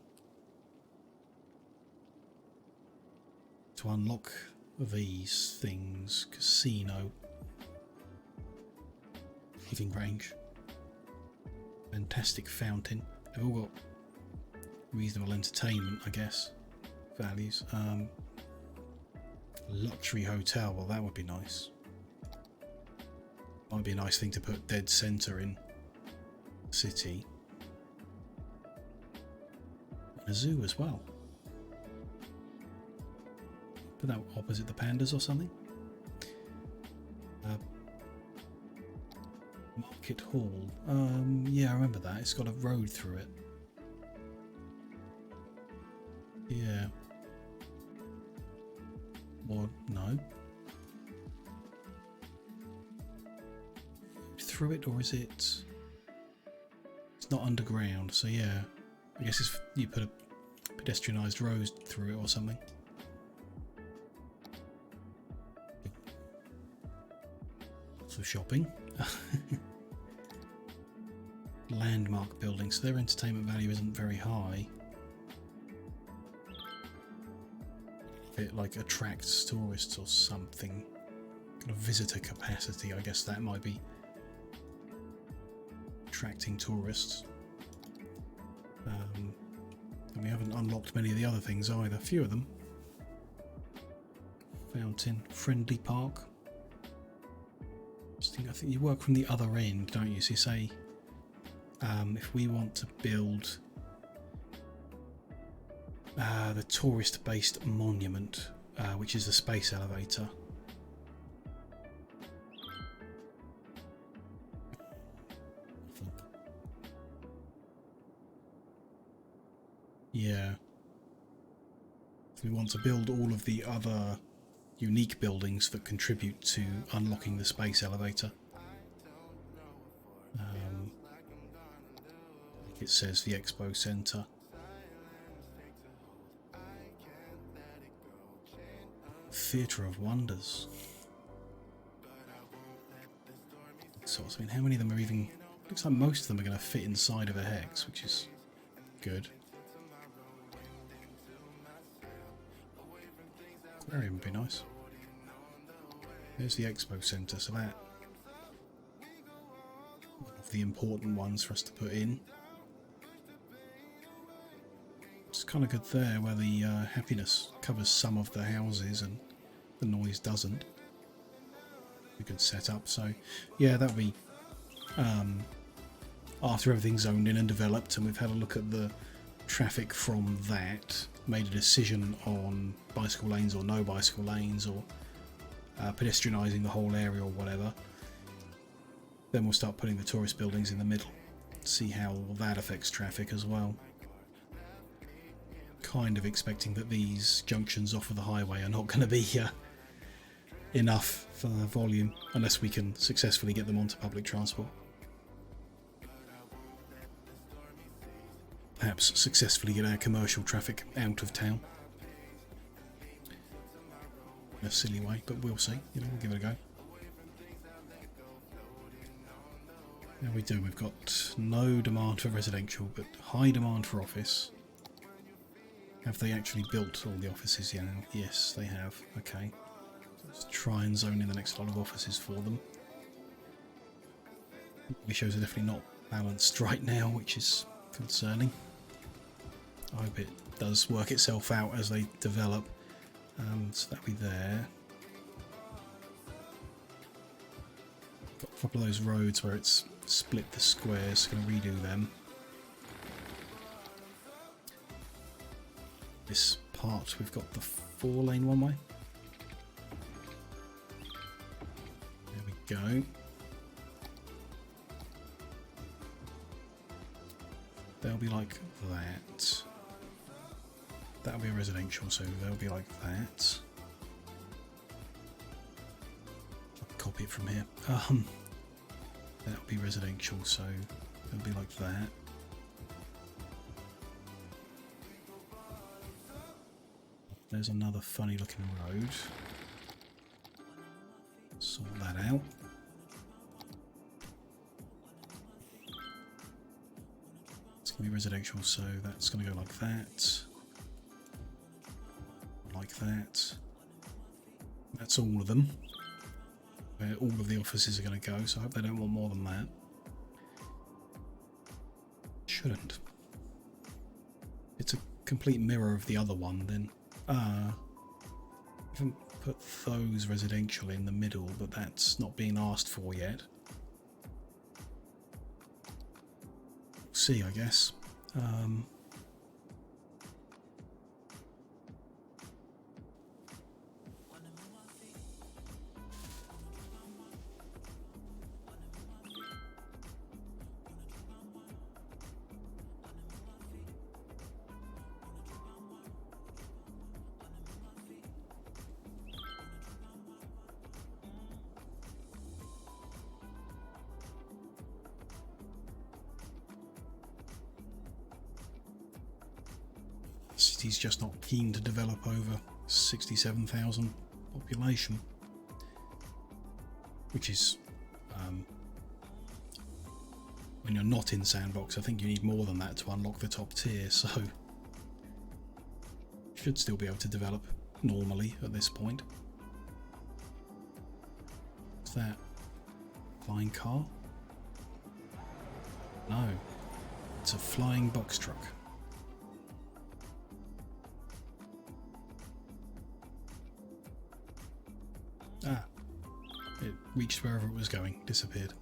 to unlock these things. Casino, living range, fantastic fountain. They've all got reasonable entertainment, I guess, values. Luxury hotel, well that would be nice. Might be a nice thing to put dead centre in city. And a zoo as well. Put that opposite the pandas or something. Market hall. Yeah, I remember that. It's got a road through it. Yeah. Or no. Through it, or is it? It's not underground, so yeah. I guess it's, you put a pedestrianised road through it or something. Lots of shopping. Landmark buildings, so their entertainment value isn't very high. It like attracts tourists or something. Kind of visitor capacity, I guess that might be attracting tourists. And we haven't unlocked many of the other things either. A few of them. Fountain, friendly park. I think you work from the other end, don't you? So you say, if we want to build the tourist-based monument, which is the space elevator. Yeah. If we want to build all of the other unique buildings that contribute to unlocking the space elevator. Like it says, the Expo Centre. Theatre of Wonders. So, I mean, how many of them are even... Looks like most of them are going to fit inside of a hex, which is good. Very would be nice. There's the Expo Centre, so that one of the important ones for us to put in. It's kind of good there, where the happiness covers some of the houses and the noise doesn't. A good setup. So yeah, that'll be after everything's zoned in and developed, and we've had a look at the traffic from that, made a decision on bicycle lanes or no bicycle lanes, or pedestrianising the whole area or whatever. Then we'll start putting the tourist buildings in the middle, see how that affects traffic as well. Kind of expecting that these junctions off of the highway are not going to be enough for the volume unless we can successfully get them onto public transport. Perhaps successfully get our commercial traffic out of town. In a silly way, but we'll see. You know, we'll give it a go. Now we do. We've got no demand for residential, but high demand for office. Have they actually built all the offices? Yeah, yes, they have. Okay. Let's try and zone in the next lot of offices for them. Ratios are definitely not balanced right now, which is concerning. I hope it does work itself out as they develop. So that'll be there. Got a couple of those roads where it's split the squares, going to redo them. This part, we've got the 4-lane one way. There we go. they'll be like that. That'll be a residential, so they'll be like that. I'll copy it from here. That'll be residential, so they'll be like that. There's another funny looking road. Sort that out. It's going to be residential, so that's going to go like that. Like that. That's all of them. Where all of the offices are going to go, so I hope they don't want more than that. Shouldn't. It's a complete mirror of the other one, then. Haven't put those residential in the middle, but that's not being asked for yet. We'll see, I guess. City's just not keen to develop over 67,000 population, which is when you're not in Sandbox, I think you need more than that to unlock the top tier, so should still be able to develop normally at this point. What's that? Flying car? No, it's a flying box truck. Ah, it reached wherever it was going, disappeared.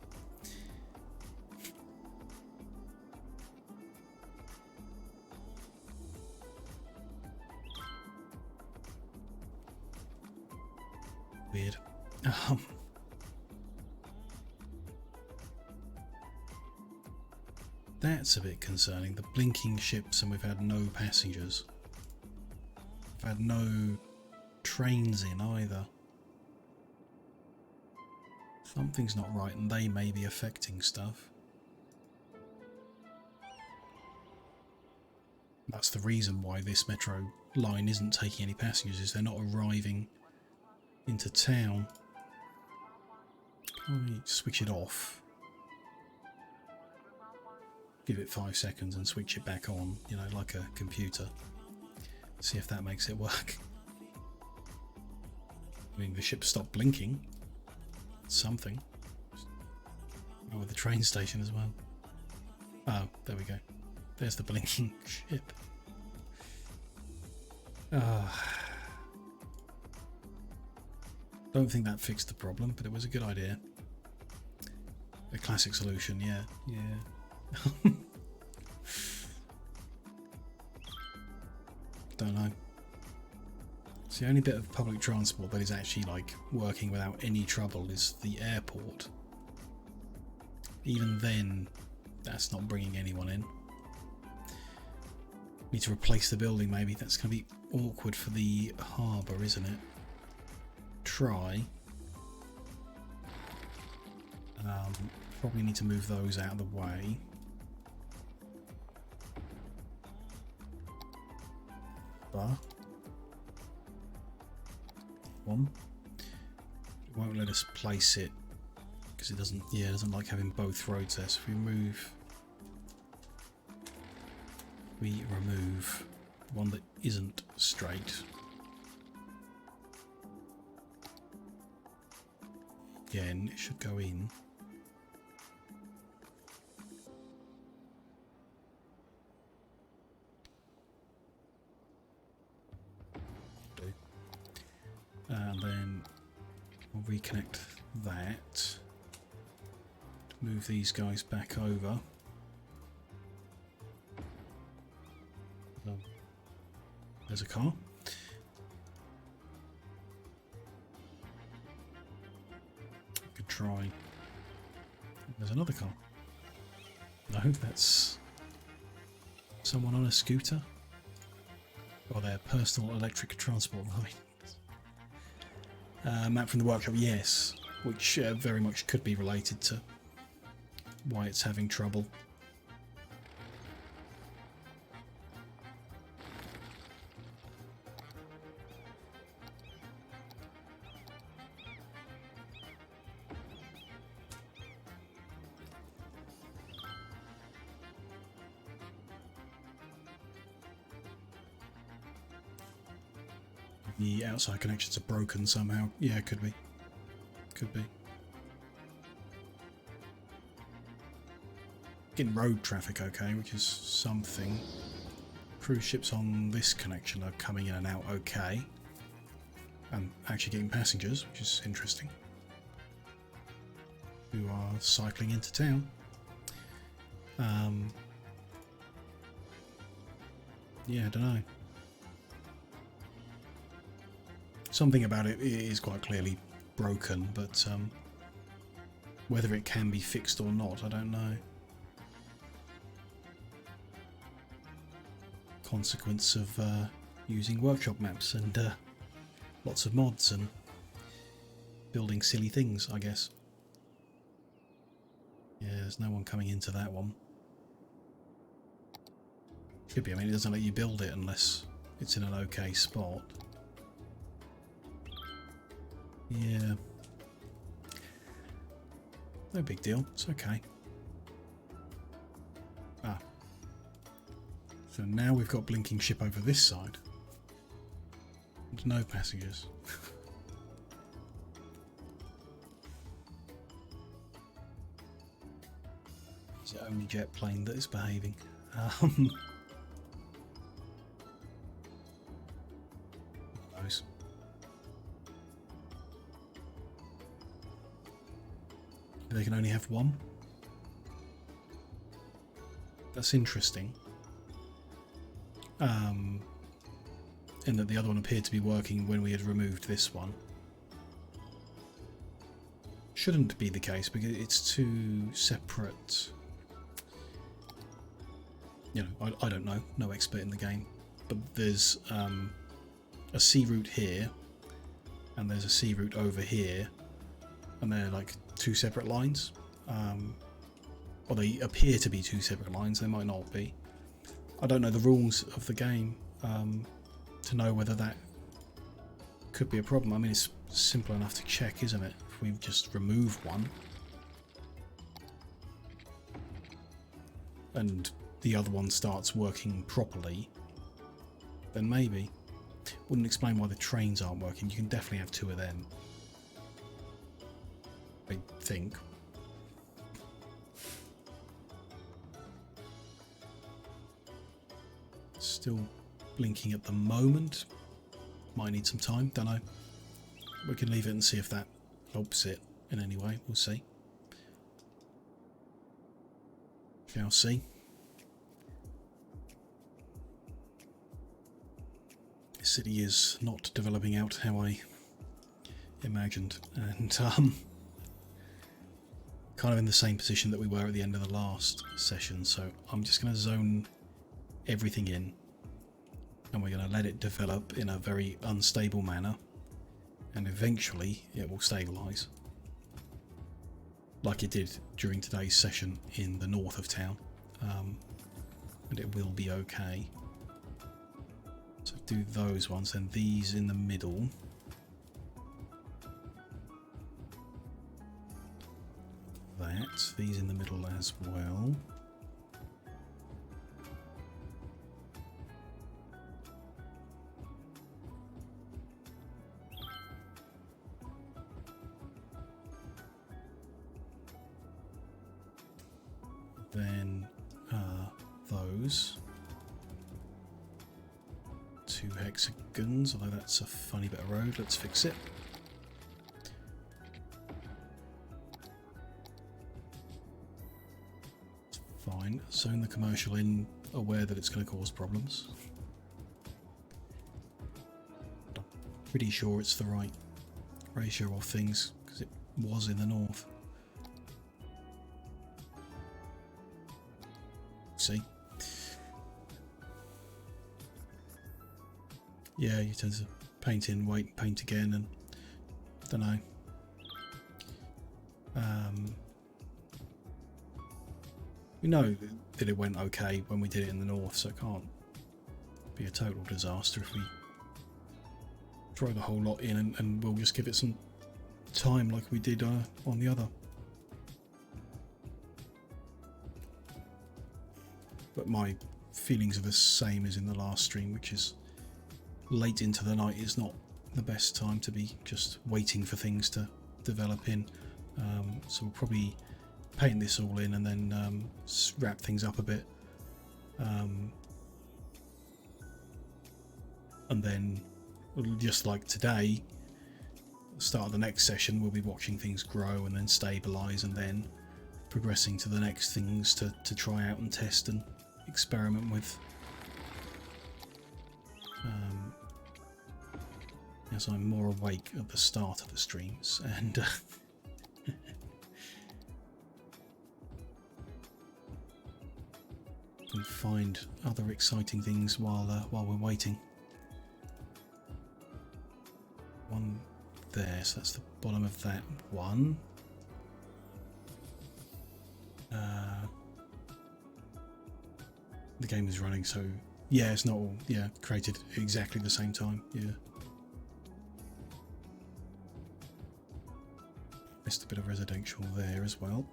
Weird. That's a bit concerning. The blinking ships, and we've had no passengers. We've had no trains in either. Something's not right, and they may be affecting stuff. That's the reason why this metro line isn't taking any passengers, is they're not arriving into town. Can we switch it off? Give it 5 seconds and switch it back on, you know, like a computer. See if that makes it work. I mean, the ship stopped blinking. Something. Oh, with the train station as well. Oh, there we go. There's the blinking ship. Don't think that fixed the problem, but it was a good idea. A classic solution, yeah. Yeah. Don't know. It's the only bit of public transport that is actually like working without any trouble is the airport. Even then, that's not bringing anyone in. Need to replace the building maybe. That's going to be awkward for the harbour, isn't it? Try. Probably need to move those out of the way. But one. It won't let us place it because it doesn't. Yeah, it doesn't like having both roads there. So if we remove one that isn't straight. Again, it should go in. And then we'll reconnect that. Move these guys back over. There's a car. Could try. There's another car. No, that's Someone on a scooter? Or their personal electric transport line? Map from the workshop, yes. Which very much could be related to why it's having trouble. The outside connections are broken somehow. Yeah, could be. Could be. Getting road traffic okay, which is something. Cruise ships on this connection are coming in and out okay. And actually getting passengers, which is interesting. Who are cycling into town. Yeah, I don't know. Something about it is quite clearly broken, but whether it can be fixed or not, I don't know. Consequence of using workshop maps and lots of mods and building silly things, I guess. Yeah, there's no one coming into that one. Could be, I mean, it doesn't let you build it unless it's in an okay spot. Yeah. No big deal, it's okay. Ah. So now we've got blinking ship over this side. And no passengers. Is it only jet plane that is behaving? Who knows? They can only have one? That's interesting. In that the other one appeared to be working when we had removed this one. Shouldn't be the case because it's two separate... You know, I don't know, no expert in the game. But there's a sea route here, and there's a sea route over here, and they're like two separate lines. Or they appear to be two separate lines, they might not be. I don't know the rules of the game to know whether that could be a problem. I mean, it's simple enough to check, isn't it? If we just remove one and the other one starts working properly, then maybe. Wouldn't explain why the trains aren't working. You can definitely have two of them, I think. Still blinking at the moment. Might need some time, don't know. We can leave it and see if that helps it in any way. We'll see. Shall see. The city is not developing out how I imagined, and kind of in the same position that we were at the end of the last session, so I'm just going to zone everything in and we're going to let it develop in a very unstable manner, and eventually it will stabilise like it did during today's session in the north of town, and it will be okay. So do those ones, and these in the middle. These in the middle as well. Then those two hexagons, although that's a funny bit of road, let's fix it. Fine, zone the commercial in, aware that it's going to cause problems. But I'm pretty sure it's the right ratio of things because it was in the north. See? yeah, you tend to paint in, wait, paint again, and don't know. We know that it went okay when we did it in the north, so it can't be a total disaster if we throw the whole lot in, and we'll just give it some time like we did on the other. But my feelings are the same as in the last stream, which is late into the night is not the best time to be just waiting for things to develop in. So we'll probably paint this all in and then wrap things up a bit. And then, just like today, at the start of the next session, we'll be watching things grow and then stabilise, and then progressing to the next things to try out and test and experiment with. As I'm more awake at the start of the streams, and can find other exciting things while we're waiting. One there, so that's the bottom of that one. The game is running, so yeah, it's not all created exactly the same time. Yeah, missed a bit of residential there as well.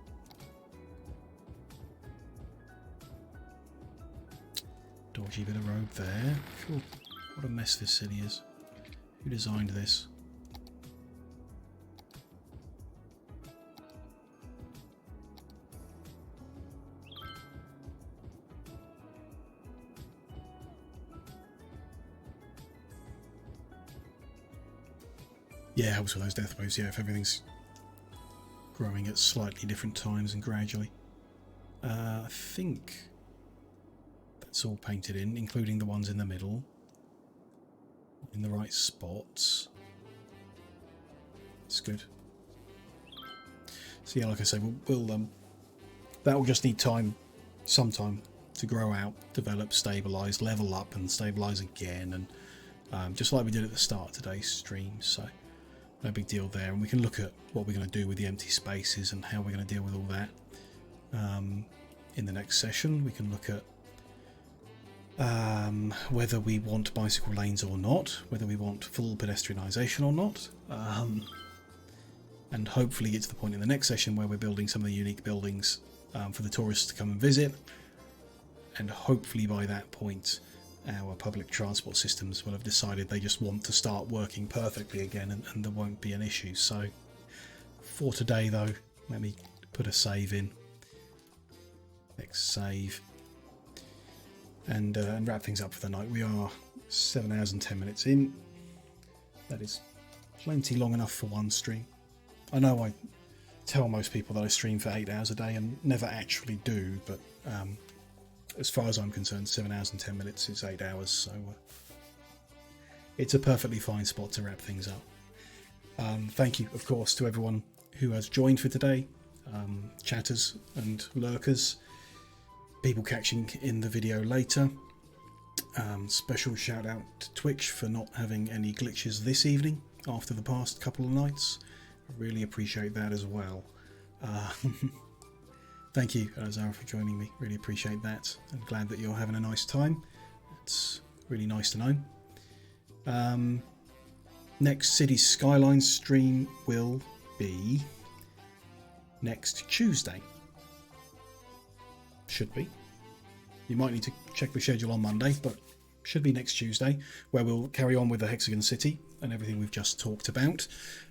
Dodgy bit of road there. Sure. What a mess this city is. Who designed this? Yeah, it helps with those death waves, yeah, if everything's growing at slightly different times and gradually. I think that's all painted in, including the ones in the middle. In the right spots. It's good. So yeah, like I say, we'll that will just need time, some time, to grow out, develop, stabilise, level up and stabilise again, and just like we did at the start of today's stream, so no big deal there. And we can look at what we're going to do with the empty spaces and how we're going to deal with all that in the next session. We can look at whether we want bicycle lanes or not, whether we want full pedestrianisation or not, and hopefully get to the point in the next session where we're building some of the unique buildings for the tourists to come and visit, and hopefully by that point our public transport systems will have decided they just want to start working perfectly again, and there won't be an issue. So for today though, let me put a save in, next save, and wrap things up for the night. We are 7 hours and 10 minutes in. That is plenty long enough for one stream. I know I tell most people that I stream for 8 hours a day and never actually do, but as far as I'm concerned, 7 hours and 10 minutes is 8 hours, so it's a perfectly fine spot to wrap things up. Thank you, of course, to everyone who has joined for today, chatters and lurkers, people catching in the video later. Special shout out to Twitch for not having any glitches this evening after the past couple of nights. I really appreciate that as well. Thank you, Zara, for joining me. Really appreciate that. I'm glad that you're having a nice time. It's really nice to know. Next City Skylines stream will be next Tuesday. Should be. You might need to check the schedule on Monday, but should be next Tuesday, where we'll carry on with the Hexagon City and everything we've just talked about.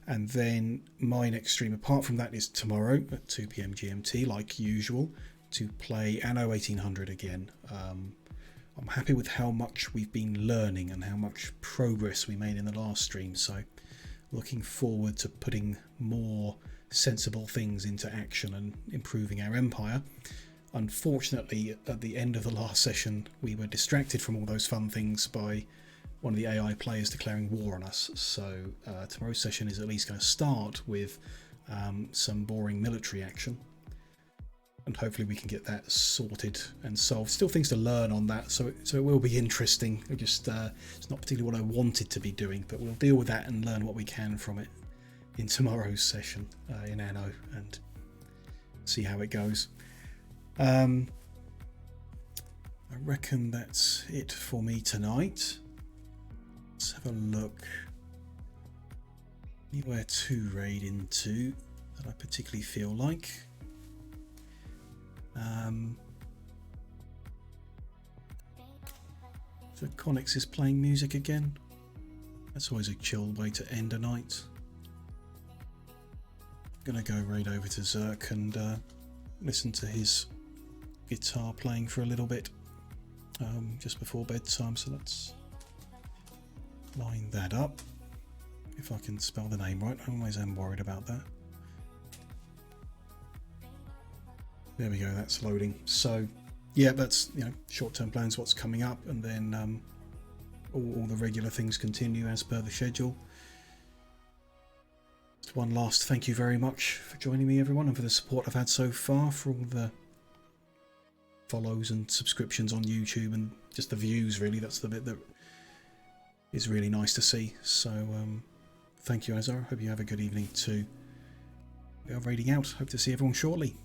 And then my next stream, apart from that, is tomorrow at 2 PM GMT, like usual, to play Anno 1800 again. I'm happy with how much we've been learning and how much progress we made in the last stream, so looking forward to putting more sensible things into action and improving our empire. Unfortunately, at the end of the last session, we were distracted from all those fun things by one of the AI players declaring war on us. So tomorrow's session is at least going to start with some boring military action. and hopefully we can get that sorted and solved. Still things to learn on that, so it will be interesting. It's not particularly what I wanted to be doing, but we'll deal with that and learn what we can from it in tomorrow's session in Anno and see how it goes. I reckon that's it for me tonight. Let's have a look. Anywhere to raid into that I particularly feel like. So Connix is playing music again. That's always a chill way to end a night. I'm gonna go raid over to Zerk and listen to his guitar playing for a little bit just before bedtime. So let's line that up. If I can spell the name right, I always am worried about that. There we go, that's loading. So yeah, that's, you know, short-term plans, what's coming up, and then all the regular things continue as per the schedule. Just one last thank you very much for joining me, everyone, and for the support I've had so far, for all the follows and subscriptions on YouTube and just the views, really. That's the bit that is really nice to see. So thank you, Azar. Hope you have a good evening too. We are raiding out. Hope to see everyone shortly.